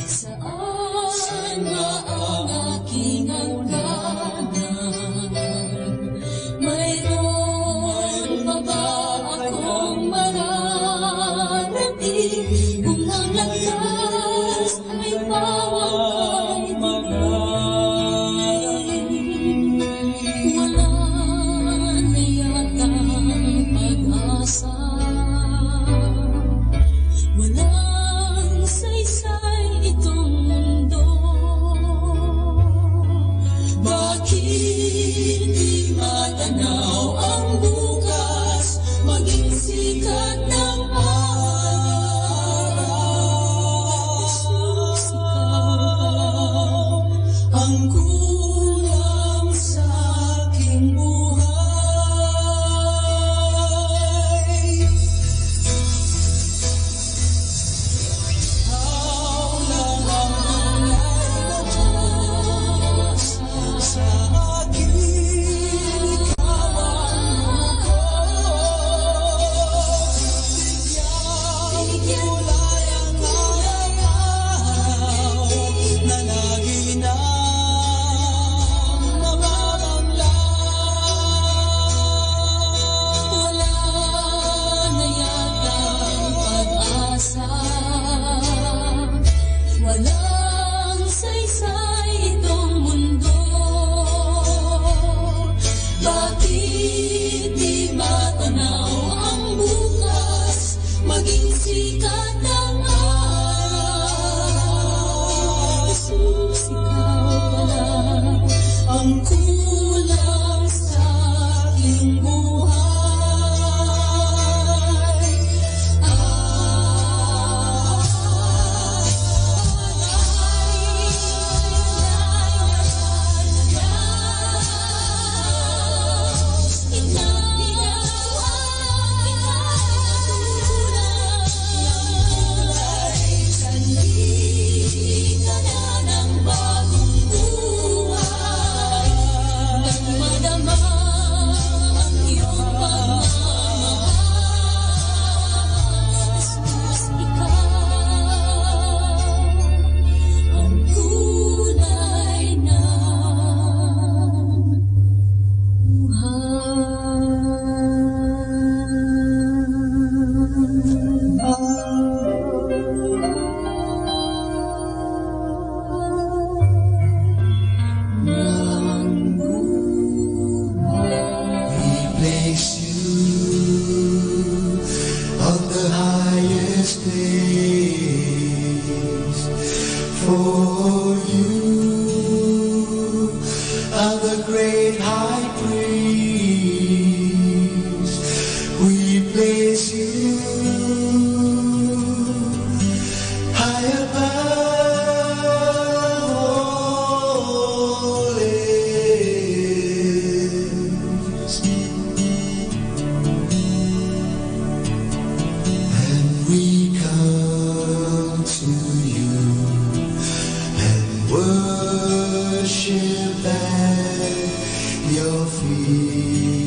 Saan ba ang aking hangganan? Mayroon pa ba akong mararating kung ang lakas ay pawang kaibigan? Wala na yatang pag-asa, walang saysay itong mundo. Bakit di matanaw ang bukas, maging sikat ng araw? Jesus, ikaw ang kulang sa aking buhay. Ikaw lang ang nangyayon sa akin, ikaw ang bigyan kulay ang araw na lagi nang nababanglaw. Wala na yatang pag-asa, walang saysay itong mundo. Bakit di matanaw ang bukas, maging sikat ng araw? Jesus, ikaw pala ang kulang sa aking buhay. Sanhi ka na ng bagong buhay, nang madama ang iyong pagmamahal. Jesus, ikaw ang kulay ng We place you on the highest place, for you are the great high priest. We place you high above all else. And we come to you and worship at your feet.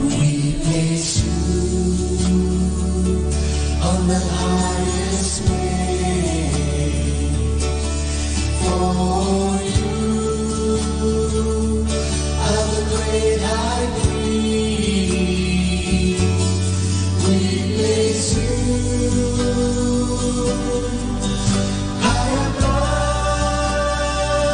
We place you on the highest way, for you are the great high priest. We place you high above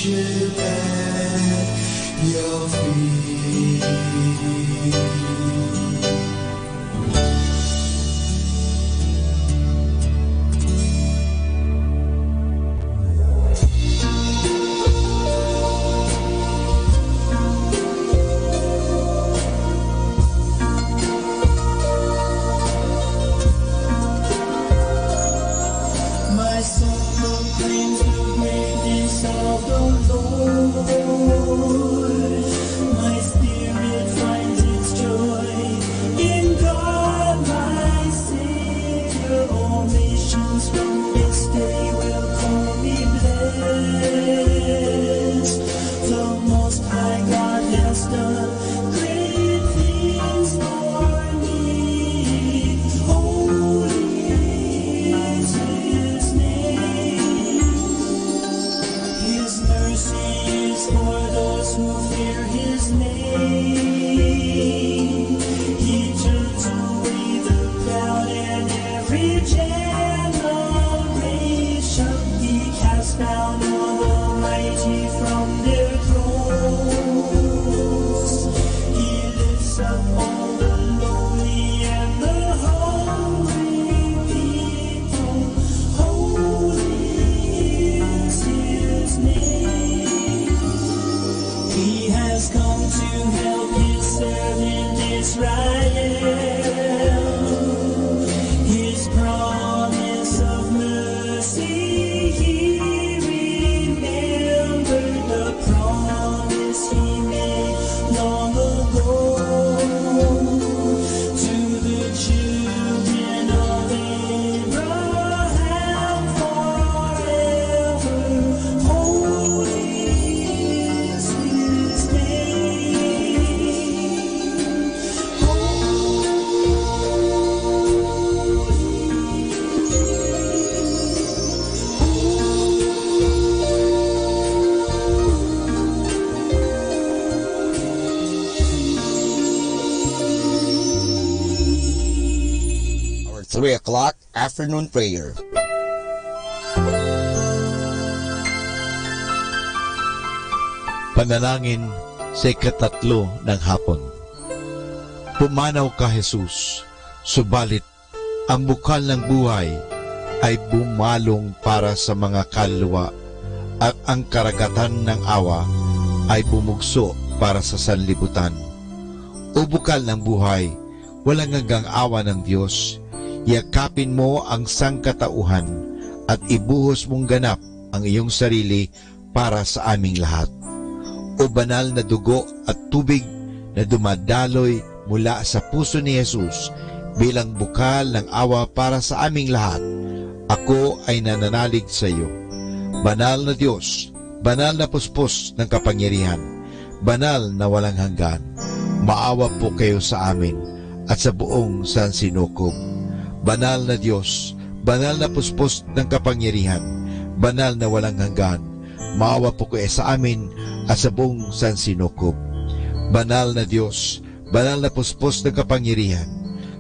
worship at your feet. My soul proclaims the greatness of the Lord. My spirit finds its joy in God, my Savior. All nations from this day will call me blessed. The Most High God has done great things for me. Holy is His name. His mercy is for those who fear His name. He turns away the proud and every generation. He casts down all the mighty from their thrones. He lifts up all the lowly and the hungry people. Holy is His name. He has come to help His servant Israel. His promise of mercy, He remembered the promise He made long ago to the children of Abraham forever. Holy is His name. Our 3 o'clock afternoon prayer. Panalangin sa ikatatlo ng hapon. Pumanaw ka, Jesus, subalit ang bukal ng buhay ay bumalong para sa mga kaluluwa at ang karagatan ng awa ay bumugso para sa sanlibutan. O bukal ng buhay, walang hanggang awa ng Diyos, yakapin mo ang sangkatauhan at ibuhos mong ganap ang iyong sarili para sa aming lahat. O banal na dugo at tubig na dumadaloy mula sa puso ni Jesus bilang bukal ng awa para sa aming lahat, ako ay nananalig sa iyo. Banal na Diyos, banal na puspos ng kapangyarihan, banal na walang hanggan, maawa po kayo sa amin at sa buong sansinukob. Banal na Diyos, banal na puspos ng kapangyarihan, banal na walang hanggan, maawa po kayo sa amin at sa buong sansinukob. Banal na Diyos, banal na puspos ng kapangyarihan,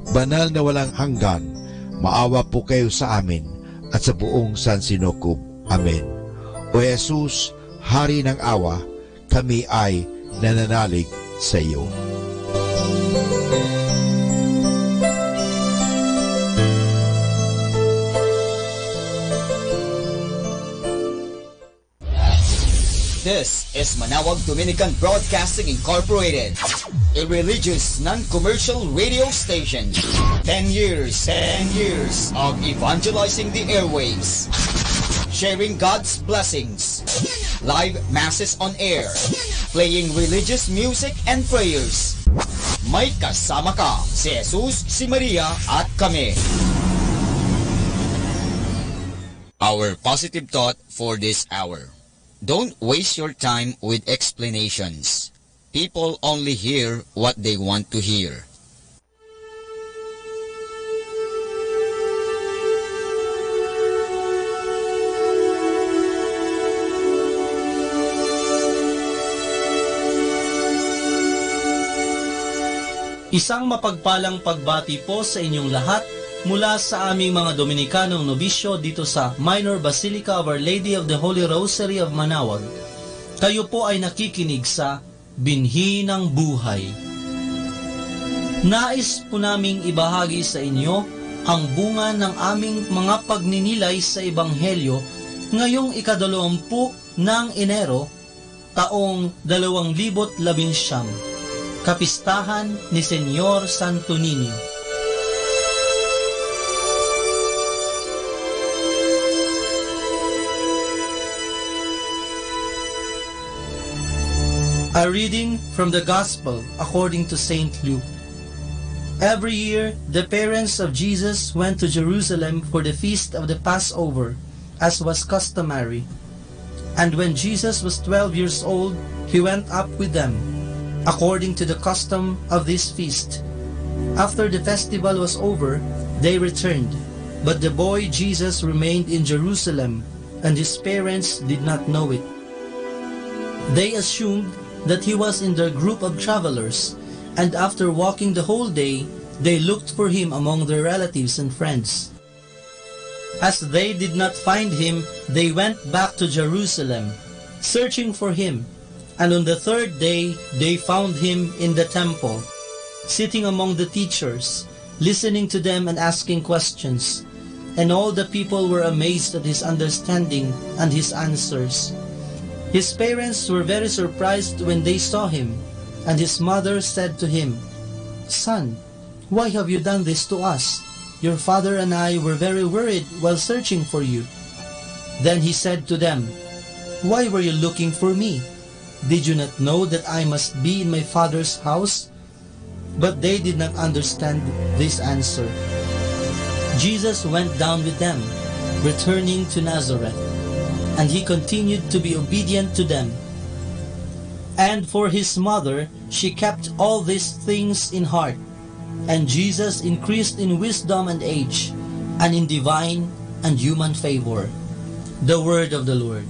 banal na walang hanggan, maawa po kayo sa amin at sa buong sansinukob. Amen. O Jesus, Hari ng awa, kami ay nananalig sa iyo. This is Manawag Dominican Broadcasting Incorporated, a religious, non-commercial radio station. 10 years of evangelizing the airwaves, sharing God's blessings, live masses on air, playing religious music and prayers. May kasama ka, si Jesus, si Maria, at kami. Our positive thought for this hour. Don't waste your time with explanations. People only hear what they want to hear. Isang mapagpalang pagbati po sa inyong lahat mula sa aming mga Dominikanong nobisyo dito sa Minor Basilica of Our Lady of the Holy Rosary of Manawag. Kayo po ay nakikinig sa Binhi ng Buhay. Nais po naming ibahagi sa inyo ang bunga ng aming mga pagninilay sa Ebanghelyo ngayong ika-20 ng Enero, taong 2019, Kapistahan ni Senyor Santo Niño. A reading from the Gospel according to St. Luke. Every year, the parents of Jesus went to Jerusalem for the feast of the Passover, as was customary. And when Jesus was 12 years old, he went up with them, according to the custom of this feast. After the festival was over, they returned, but the boy Jesus remained in Jerusalem, and his parents did not know it. They assumed that he was in their group of travelers, and after walking the whole day, they looked for him among their relatives and friends. As they did not find him, they went back to Jerusalem, searching for him, and on the third day they found him in the temple, sitting among the teachers, listening to them and asking questions. And all the people were amazed at his understanding and his answers. His parents were very surprised when they saw him, and his mother said to him, "Son, why have you done this to us? Your father and I were very worried while searching for you." Then he said to them, "Why were you looking for me? Did you not know that I must be in my father's house?" But they did not understand this answer. Jesus went down with them, returning to Nazareth, and he continued to be obedient to them. And for his mother, she kept all these things in heart. And Jesus increased in wisdom and age, and in divine and human favor. The word of the Lord.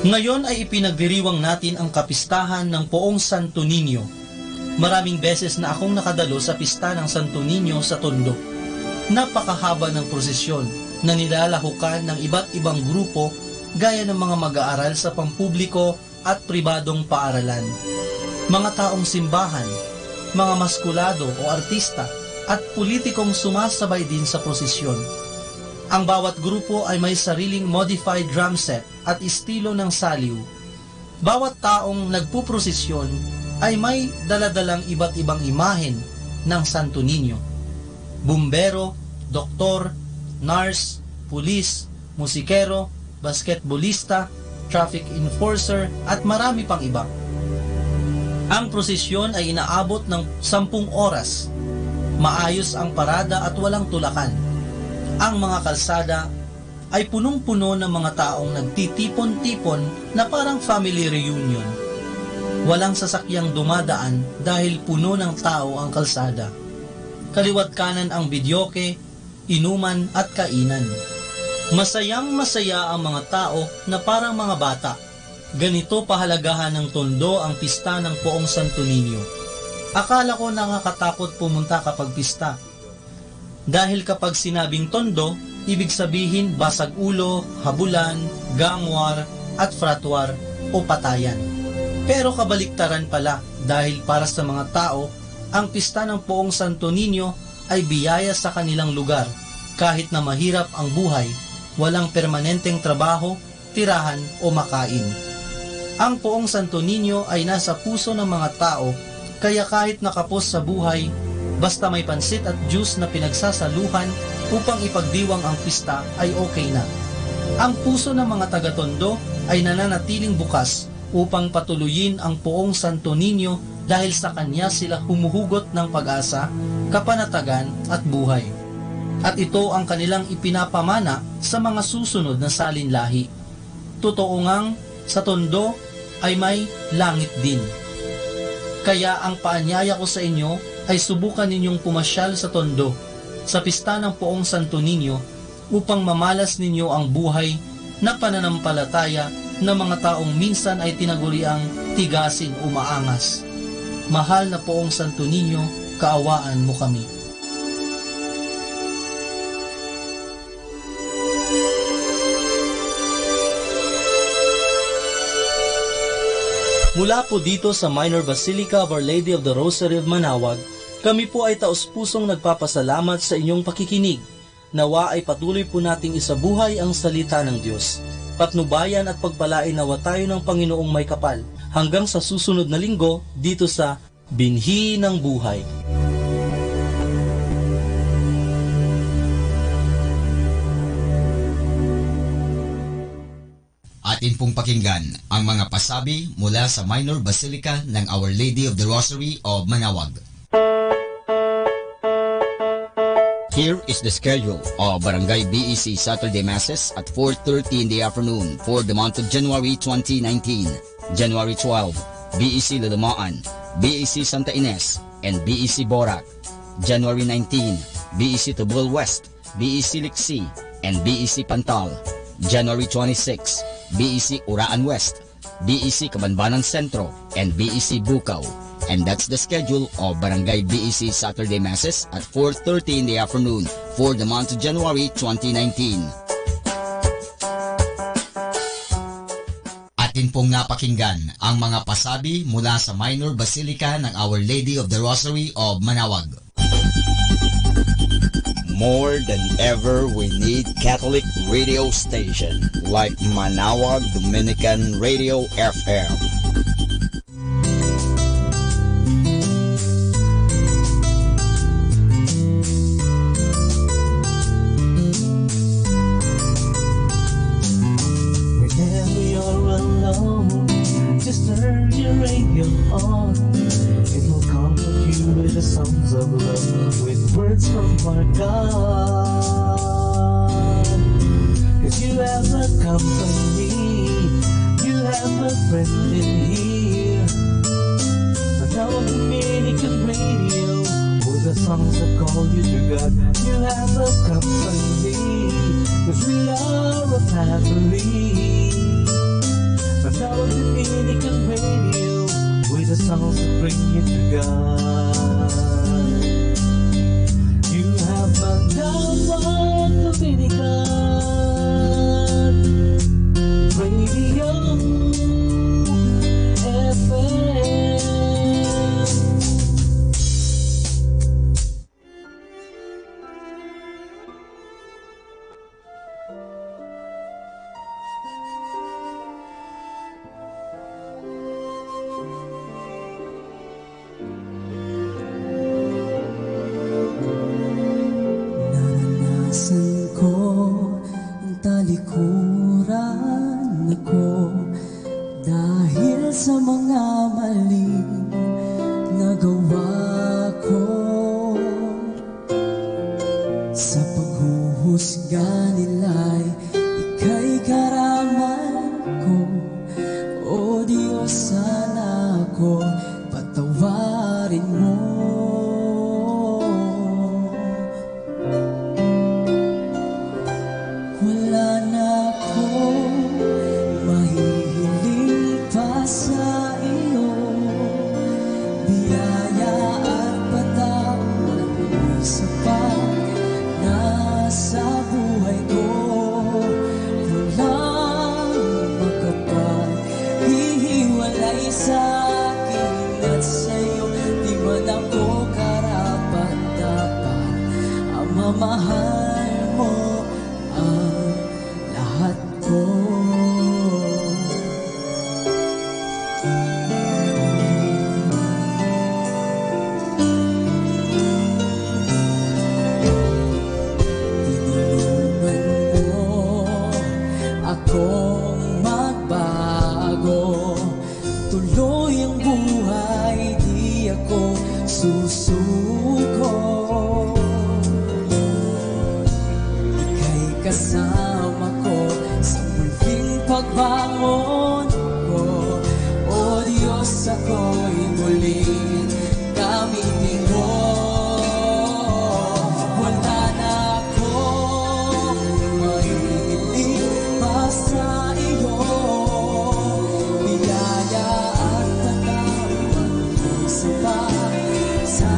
Ngayon ay ipinagdiriwang natin ang kapistahan ng Poong Santo Niño. Maraming beses na akong nakadalo sa pista ng Santo Niño sa Tondo. Napakahaba ng prosesyon na nilalahukan ng iba't ibang grupo gaya ng mga mag-aaral sa pampubliko at pribadong paaralan, mga taong simbahan, mga maskulado o artista at politikong sumasabay din sa prosesyon. Ang bawat grupo ay may sariling modified drum set at estilo ng saliw. Bawat taong nagpuprosesyon ay may daladalang iba't ibang imahen ng Santo Niño. Bumbero, doktor, nurse, pulis, musikero, basketballista, traffic enforcer at marami pang iba. Ang prosesyon ay inaabot ng 10 oras. Maayos ang parada at walang tulakan. Ang mga kalsada ay punong-puno ng mga taong nagtitipon-tipon na parang family reunion. Walang sasakyang dumadaan dahil puno ng tao ang kalsada. Kaliwat kanan ang bidyoke, inuman at kainan. Masayang masaya ang mga tao na parang mga bata. Ganito pahalagahan ng Tondo ang pista ng Poong Santo Niño. Akala ko nakakatakot pumunta kapag pista. Dahil kapag sinabing Tondo, ibig sabihin basag ulo, habulan, gangwar at fratwar o patayan. Pero kabaliktaran pala dahil para sa mga tao, ang pista ng Poong Santo Niño ay biyaya sa kanilang lugar kahit na mahirap ang buhay, walang permanenteng trabaho, tirahan o makain. Ang Poong Santo Niño ay nasa puso ng mga tao kaya kahit nakapos sa buhay, basta may pansit at juice na pinagsasaluhan upang ipagdiwang ang pista ay okay na. Ang puso ng mga taga-Tondo ay nananatiling bukas upang patuloyin ang Poong Santo Niño dahil sa kanya sila humuhugot ng pag-asa, kapanatagan at buhay. At ito ang kanilang ipinapamana sa mga susunod na salinlahi. Totoo ngang sa Tondo ay may langit din. Kaya ang paanyaya ko sa inyo ay subukan ninyong pumasyal sa Tondo, sa pista ng Poong Santo Niño, upang mamalas ninyo ang buhay na pananampalataya ng mga taong minsan ay tinaguriang tigasin o maangas. Mahal na Poong Santo Niño, kaawaan mo kami. Mula po dito sa Minor Basilica of Our Lady of the Rosary of Manawag, kami po ay taos-pusong nagpapasalamat sa inyong pakikinig. Nawa ay patuloy po nating isabuhay ang salita ng Diyos. Patnubayan at pagpalain nawa tayo ng Panginoong may kapal. Hanggang sa susunod na linggo dito sa Binhi ng Buhay. Atin pong pakinggan ang mga pasabi mula sa Minor Basilica ng Our Lady of the Rosary of Manawag. Here is the schedule of Barangay BEC Saturday Masses at 4:30 in the afternoon for the month of January 2019. January 12, BEC Lalamaan, BEC Santa Ines, and BEC Borac. January 19, BEC Tubul West, BEC Liksi, and BEC Pantal. January 26, BEC Uraan West, BEC Kabanbanan Sentro, and BEC Bukaw. And that's the schedule of Barangay BEC Saturday Masses at 4:30 in the afternoon for the month of January 2019. Atin pong napakinggan ang mga pasabi mula sa Minor Basilica ng Our Lady of the Rosary of Manawag. More than ever, we need Catholic radio station like Manawag Dominican Radio FM. Whenever you're alone, just turn your radio on. It will comfort you with the songs of love, with words from our God. 'Cause you have a company, you have a friend in here. Manawag Dominican Radio, with the songs that call you to God. You have a company, 'cause we are a family. Manawag Dominican Radio, with the songs that bring you to God. You have Manawag Dominican Radio FM. Naranasan ko ang talikuran ako dahil sa mga maling nagawa ko. Sa paghuhusga nila'y ika'y karaman ko. O Diyos, sana ako patawarin mo. Wala na akong mahihiling pa sa iyo. Biyaya at patawad mo'y sapat na sa buhay ko. Walang makapaghihiwalay sa akin at sa'yo. Di man ako karapat-dapat ang mamahal mo ang lahat ko. Tinulungan mo akong magbago. Tuloy ang buhay, di ako susuko. Ika'y kasama ko sa muling pagbangon ko. O Diyos, ako'y muling gamitin mo. Wala na akong mahihiling pa sa iyo. Biyaya at patawad mo'y sapat sa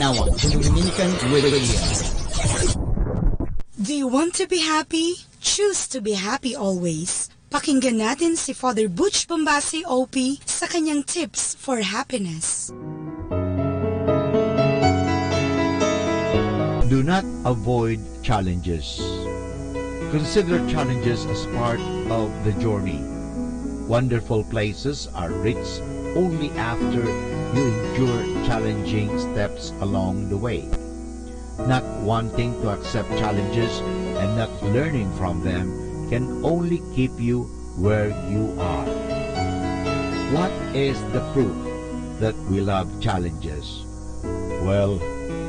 Manawag Dominican Radio. Do you want to be happy? Choose to be happy always. Pakinggan natin si Father Butch Bombasi OP sa kanyang tips for happiness. Do not avoid challenges. Consider challenges as part of the journey. Wonderful places are reached only after you endure challenging steps along the way. Not wanting to accept challenges and not learning from them can only keep you where you are. What is the proof that we love challenges? Well,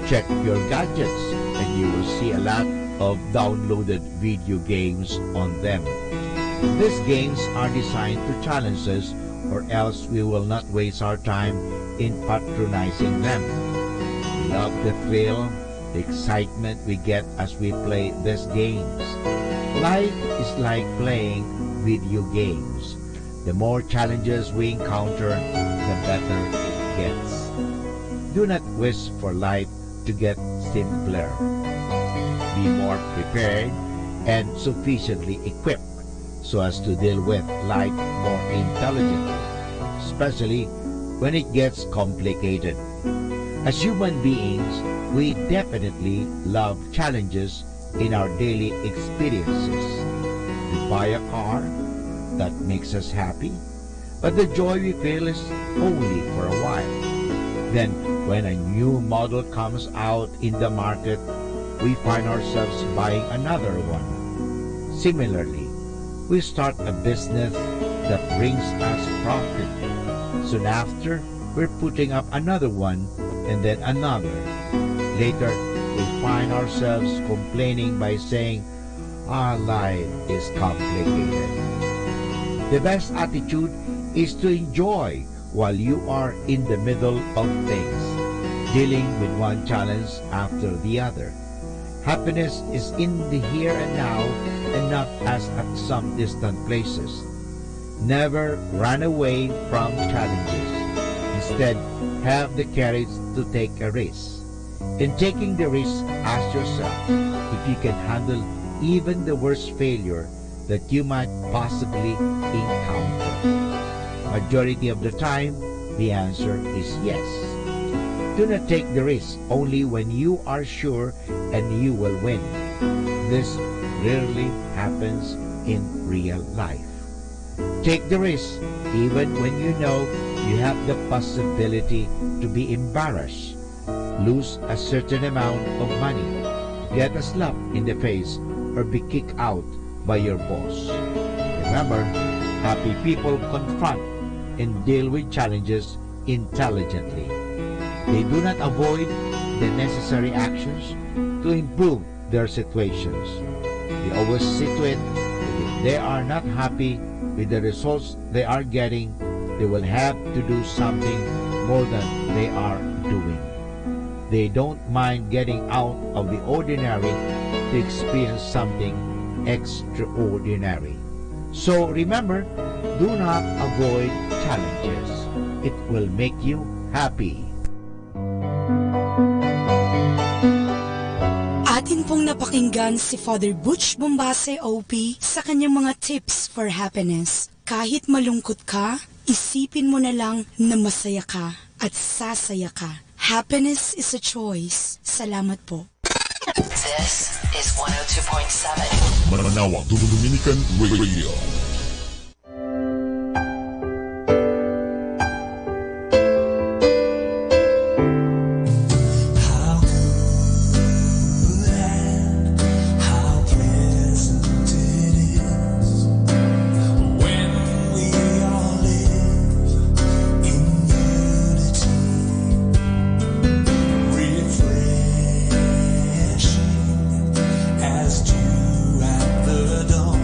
check your gadgets and you will see a lot of downloaded video games on them. These games are designed to challenge us, or else we will not waste our time in patronizing them. We love the thrill, the excitement we get as we play these games. Life is like playing video games. The more challenges we encounter, the better it gets. Do not wish for life to get simpler. Be more prepared and sufficiently equipped so as to deal with life more intelligently, especially when it gets complicated. As human beings, we definitely love challenges in our daily experiences. We buy a car that makes us happy, but the joy we feel is only for a while. Then, when a new model comes out in the market, we find ourselves buying another one. Similarly, we start a business that brings us profit. Soon after, we're putting up another one and then another. Later, we find ourselves complaining by saying, our life is complicated. The best attitude is to enjoy while you are in the middle of things, dealing with one challenge after the other. Happiness is in the here and now and not as at some distant places. Never run away from challenges. Instead, have the courage to take a risk. In taking the risk, ask yourself if you can handle even the worst failure that you might possibly encounter. Majority of the time, the answer is yes. Do not take the risk only when you are sure and you will win. This rarely happens in real life. Take the risk even when you know you have the possibility to be embarrassed, lose a certain amount of money, get a slap in the face, or be kicked out by your boss. Remember, happy people confront and deal with challenges intelligently. They do not avoid the necessary actions to improve their situations. They always see to it that if they are not happy with the results they are getting, they will have to do something more than they are doing. They don't mind getting out of the ordinary to experience something extraordinary. So remember, do not avoid challenges. It will make you happy. Atin pong napakinggan si Father Butch Bombase OP sa kanyang mga tips for happiness. Kahit malungkot ka, isipin mo na lang na masaya ka at sasaya ka. Happiness is a choice. Salamat po. This is 102.7 Manawag Dominican Radio. As dew at the dawn,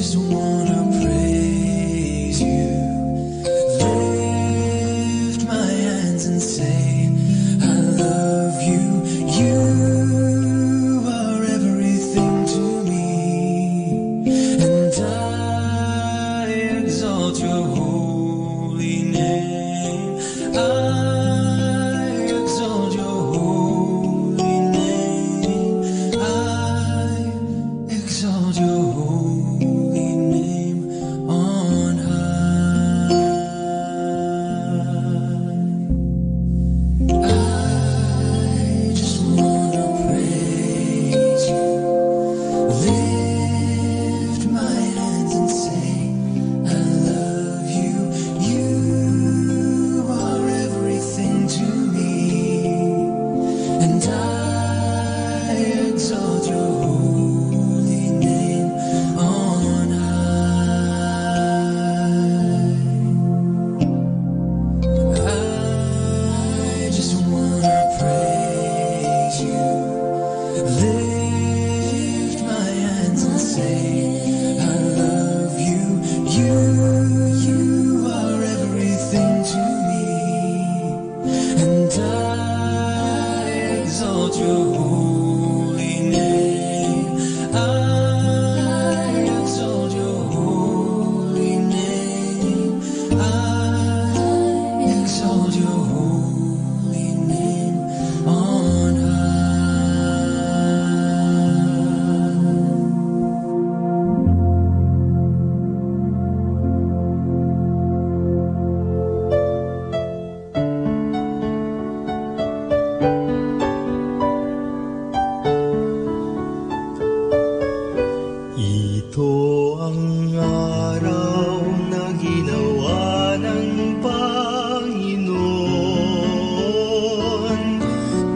just wanna praise you. Lift my hands and say, I love you. You are everything to me, and I exalt your holy name. I exalt your holy name. I exalt your holy name on high. I just wanna praise you. Lift my hands and say, I love you. You are everything to me, and I exalt your holy name on high. I just wanna praise you. Lift my hands and say, I love you. You are everything to me, and I exalt your holy name. I exalt your holy name. I exalt your holy name on Ito ang araw na ginawa ng Panginoon.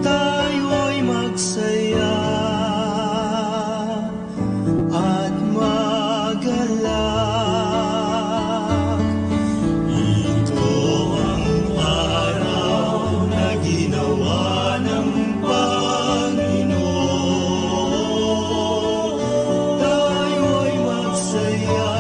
Tayo'y magsaya at magalak. Ito ang araw na ginawa ng Panginoon. Tayo'y magsaya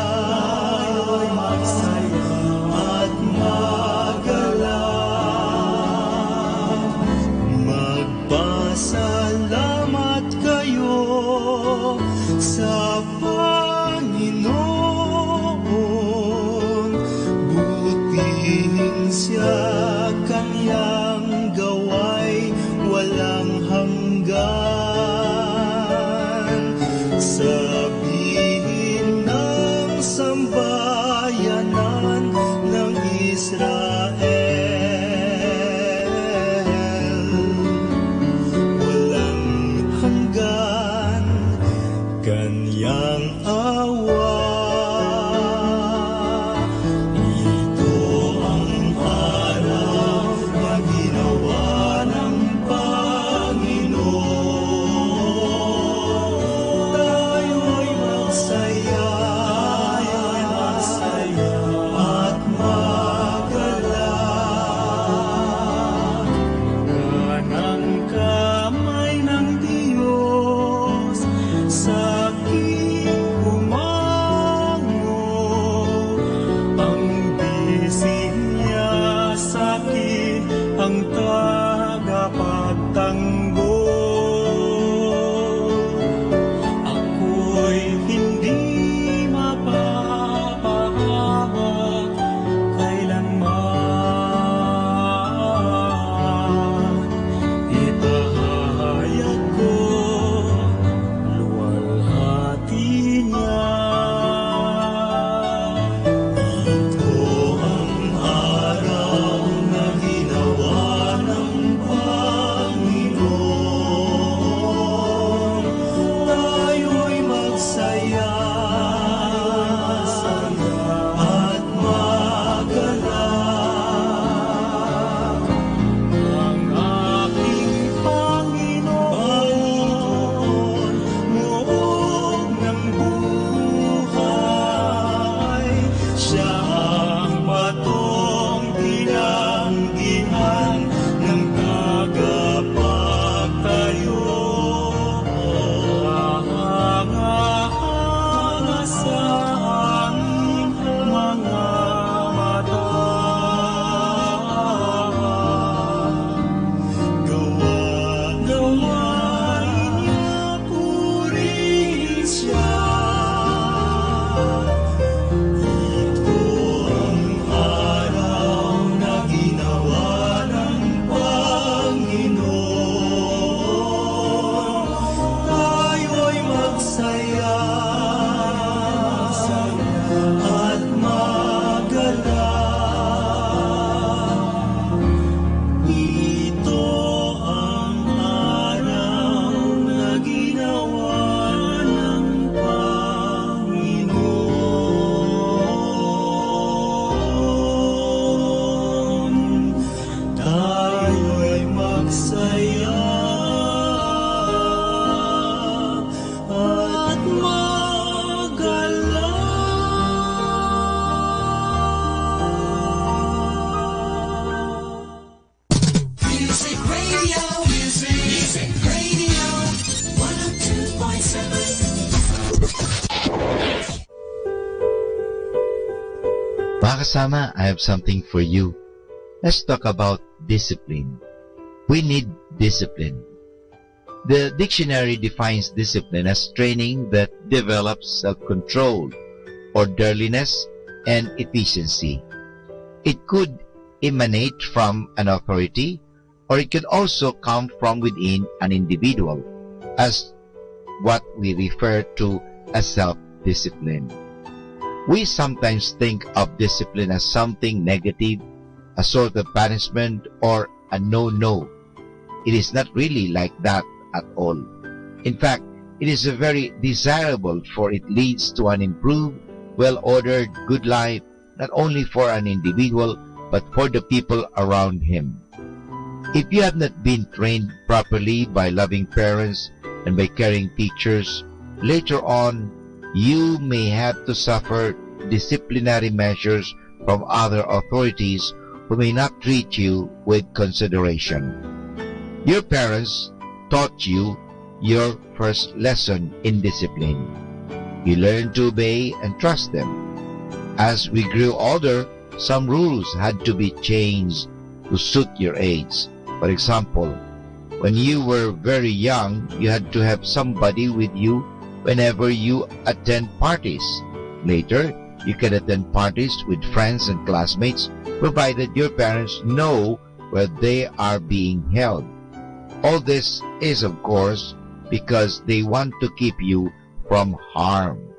Mga kasama, I have something for you. Let's talk about discipline. We need discipline. The dictionary defines discipline as training that develops self-control, orderliness, and efficiency. It could emanate from an authority, or it could also come from within an individual, as what we refer to as self-discipline. We sometimes think of discipline as something negative, a sort of punishment, or a no-no. It is not really like that at all. In fact, it is very desirable, for it leads to an improved, well-ordered, good life, not only for an individual, but for the people around him. If you have not been trained properly by loving parents and by caring teachers, later on, you may have to suffer disciplinary measures from other authorities who may not treat you with consideration. Your parents taught you your first lesson in discipline. You learned to obey and trust them. As we grew older, some rules had to be changed to suit your age. For example, when you were very young, you had to have somebody with you whenever you attend parties. Later, you can attend parties with friends and classmates, provided your parents know where they are being held. All this is, of course, because they want to keep you from harm.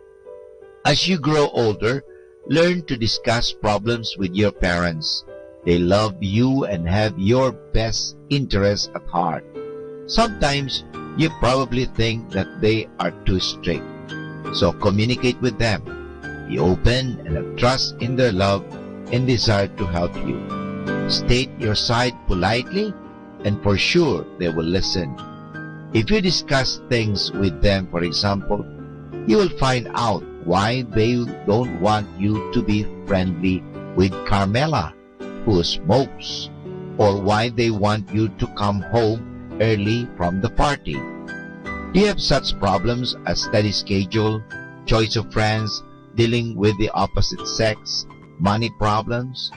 As you grow older, learn to discuss problems with your parents. They love you and have your best interests at heart. Sometimes you probably think that they are too strict. So communicate with them. Be open and have trust in their love and desire to help you. State your side politely, and for sure they will listen. If you discuss things with them, for example, you will find out why they don't want you to be friendly with Carmela, who smokes, or why they want you to come home early from the party. Do you have such problems as study schedule, choice of friends, dealing with the opposite sex, money problems?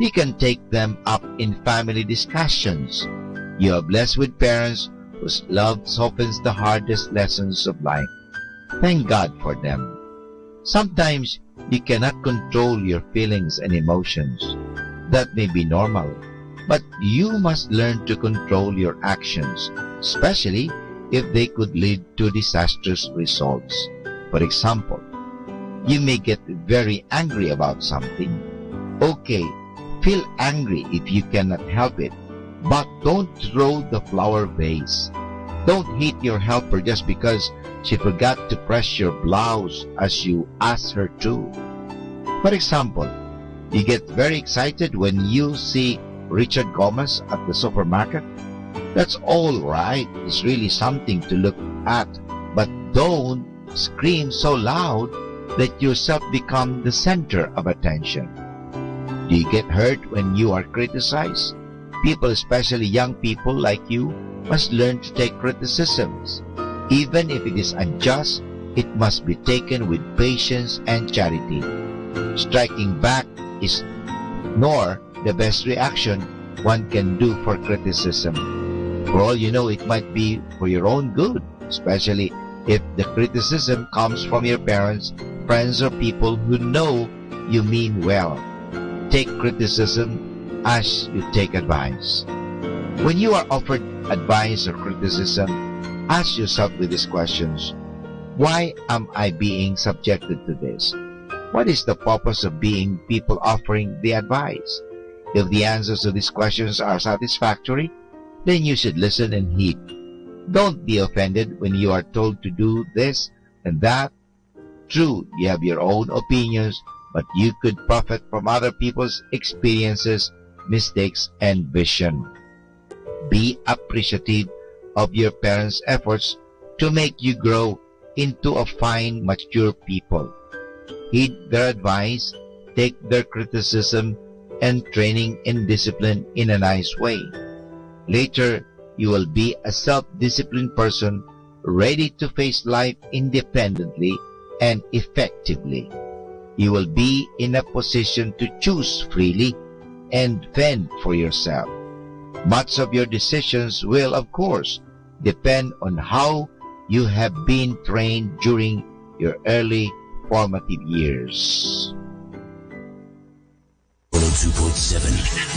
You can take them up in family discussions. You are blessed with parents whose love softens the hardest lessons of life. Thank God for them. Sometimes you cannot control your feelings and emotions. That may be normal, but you must learn to control your actions, especially if they could lead to disastrous results. For example, you may get very angry about something. Okay, feel angry if you cannot help it, but don't throw the flower vase. Don't hit your helper just because she forgot to press your blouse as you asked her to. For example, you get very excited when you see Richard Gomez at the supermarket. That's all right. It's really something to look at, but don't scream so loud that yourself become the center of attention. Do you get hurt when you are criticized? People, especially young people like you, must learn to take criticisms. Even if it is unjust, it must be taken with patience and charity. Striking back is nor the best reaction one can do for criticism. For all you know, it might be for your own good, especially if the criticism comes from your parents, friends, or people who know you mean well. Take criticism as you take advice. When you are offered advice or criticism, ask yourself with these questions. Why am I being subjected to this? What is the purpose of being people offering the advice? If the answers to these questions are satisfactory, then you should listen and heed. Don't be offended when you are told to do this and that. True, you have your own opinions, but you could profit from other people's experiences, mistakes, and vision. Be appreciative of your parents' efforts to make you grow into a fine, mature people. Heed their advice, take their criticism and training and discipline in a nice way. Later, you will be a self-disciplined person ready to face life independently and effectively. You will be in a position to choose freely and fend for yourself. Much of your decisions will, of course, depend on how you have been trained during your early formative years. 102.7.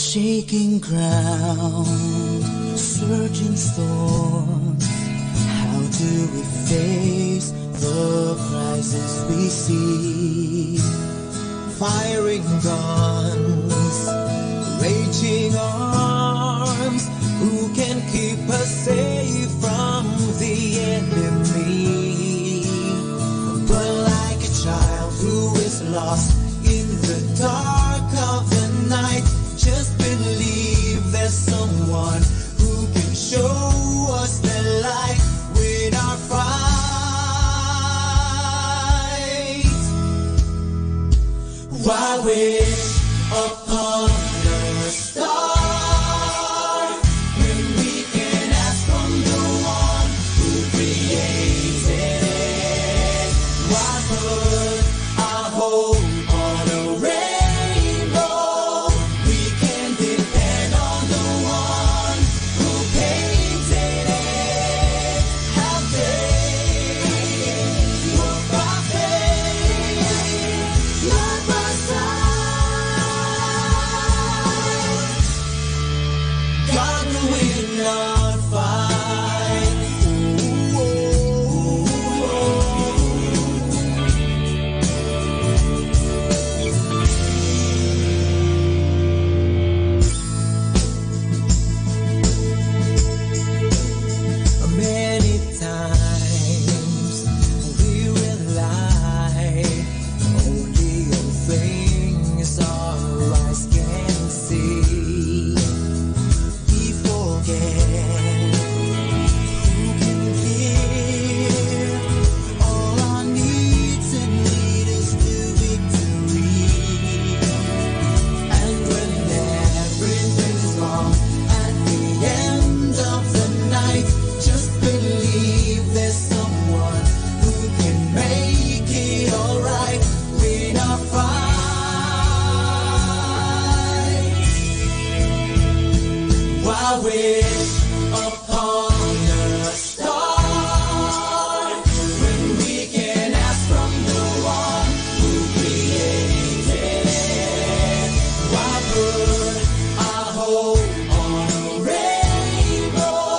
shaking ground, surging storms. How do we face the crisis we see? Firing guns, raging arms. Who can keep us safe from the enemy? But like a child who is lost in the dark of the night, just believe there's someone who can show us the light with our fight. Why wish upon a star when we can ask from the one who created it? Why put our hope on a rainbow? We can depend on the one who painted it. Have faith, walk by faith, not by sight. God will not fight. Many times we rely only on things our eyes can see. We forget who can give all our needs and lead us to victory. And when everything's wrong at the end of the night, just believe there's someone who can make it alright with our fight. Why wish upon a star when we can ask from the one who created it? Why put our hope on a rainbow?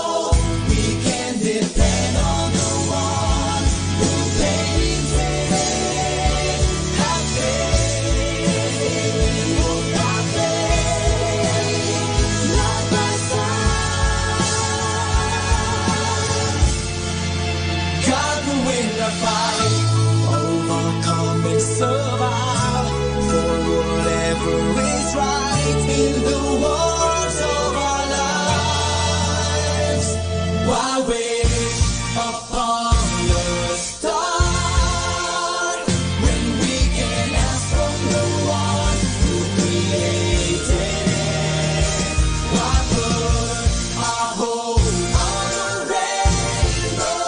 We can depend on the one who painted it. Have faith, walk by faith, not by sight. God will win the fight, overcome and survive for whatever is right in the wars of our lives. Why wish upon a star when we can ask from the one who created it? Why put our hope on a rainbow?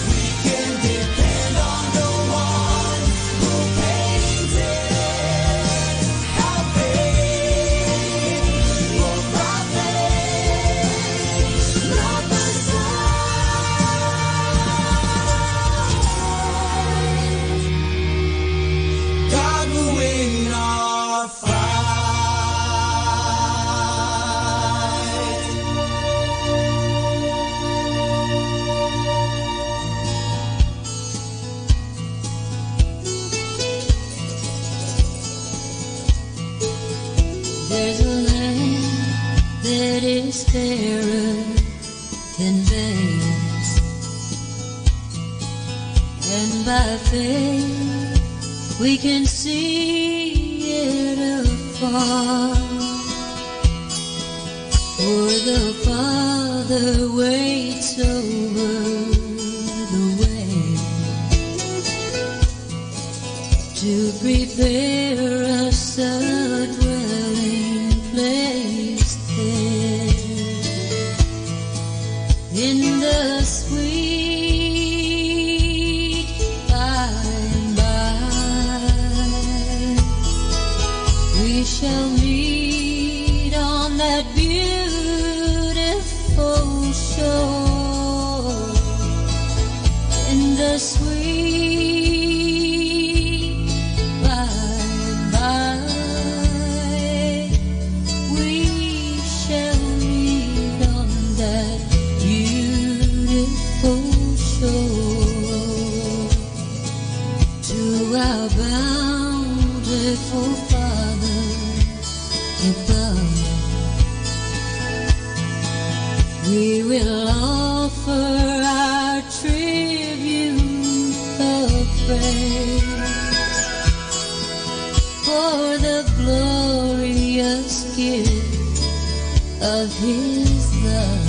We can depend on the one who painted it. Have faith, walk by faith, not by sight. God will win our fight. There's a land that is fairer than veils, and by faith we can see it afar. For the Father waits over the way to prepare us a dwelling place there in the sweet by and by. We shall meet on that beautiful shore in the sweet by and by. We above. We will offer our tribute of praise for the glorious gift of His love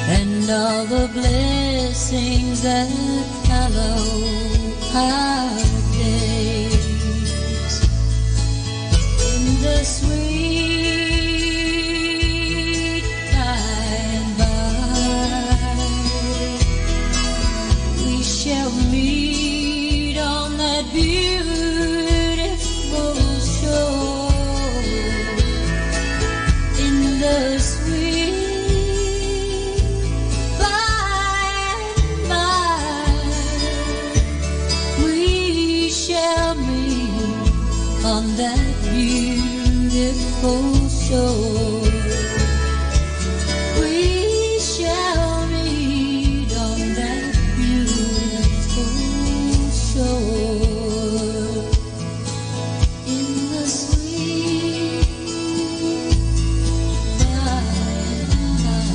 and all the blessings that follow our days. In the sweet by and by, we shall meet on that beautiful shore. In the sweet by and by, we shall meet on that beautiful shore. We shall meet on that beautiful shore. In the sweet by and by.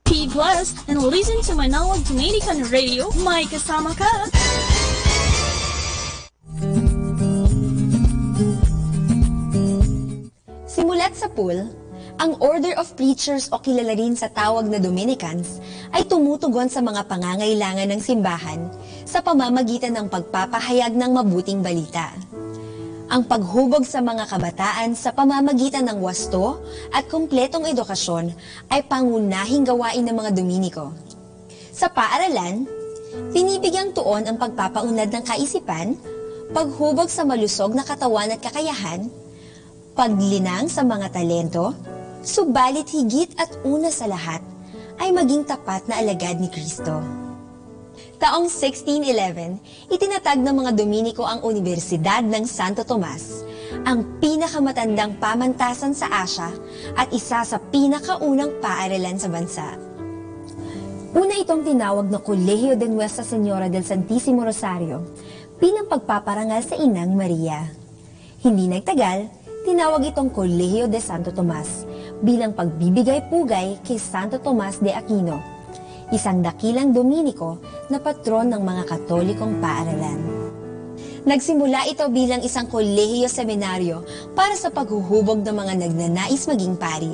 Be blessed and listen to Manawag Dominican Radio. May kasama ka. Simulat sa pool, ang Order of Preachers o kilala rin sa tawag na Dominicans ay tumutugon sa mga pangangailangan ng simbahan sa pamamagitan ng pagpapahayag ng mabuting balita. Ang paghubog sa mga kabataan sa pamamagitan ng wasto at kumpletong edukasyon ay pangunahing gawain ng mga Dominiko. Sa paaralan, binibigyang tuon ang pagpapaunlad ng kaisipan, paghubog sa malusog na katawan at kakayahan, paglinang sa mga talento, subalit higit at una sa lahat ay maging tapat na alagad ni Kristo. Taong 1611, itinatag ng mga Dominiko ang Universidad ng Santo Tomas, ang pinakamatandang pamantasan sa Asya at isa sa pinakaunang paaralan sa bansa. Una itong tinawag na Colegio de Nuestra Señora del Santísimo Rosario bilang pagpaparangal sa Inang Maria. Hindi nagtagal, tinawag itong Colegio de Santo Tomas bilang pagbibigay-pugay kay Santo Tomas de Aquino, isang dakilang Dominiko na patron ng mga Katolikong paaralan. Nagsimula ito bilang isang kolehiyo-seminaryo para sa paghuhubog ng mga nagnanais maging pari.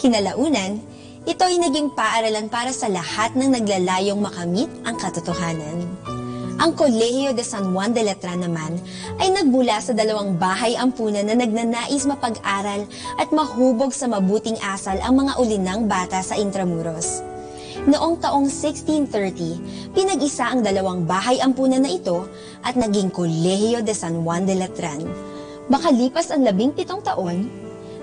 Kinalaunan, ito ay naging paaralan para sa lahat ng naglalayong makamit ang katotohanan. Ang Colegio de San Juan de Letran naman ay nagmula sa dalawang bahay ampunan na nagnanais mapag-aral at mahubog sa mabuting asal ang mga ulinang bata sa Intramuros. Noong taong 1630, pinag-isa ang dalawang bahay ampunan na ito at naging Colegio de San Juan de Letran. Makalipas ang 17 taon,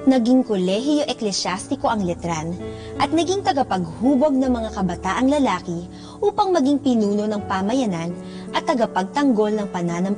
naging kolehiyo eklesyastiko ang Letran at naging tagapaghubog ng mga kabataang lalaki upang maging pinuno ng pamayanan at tagapagtanggol ng pananampalataya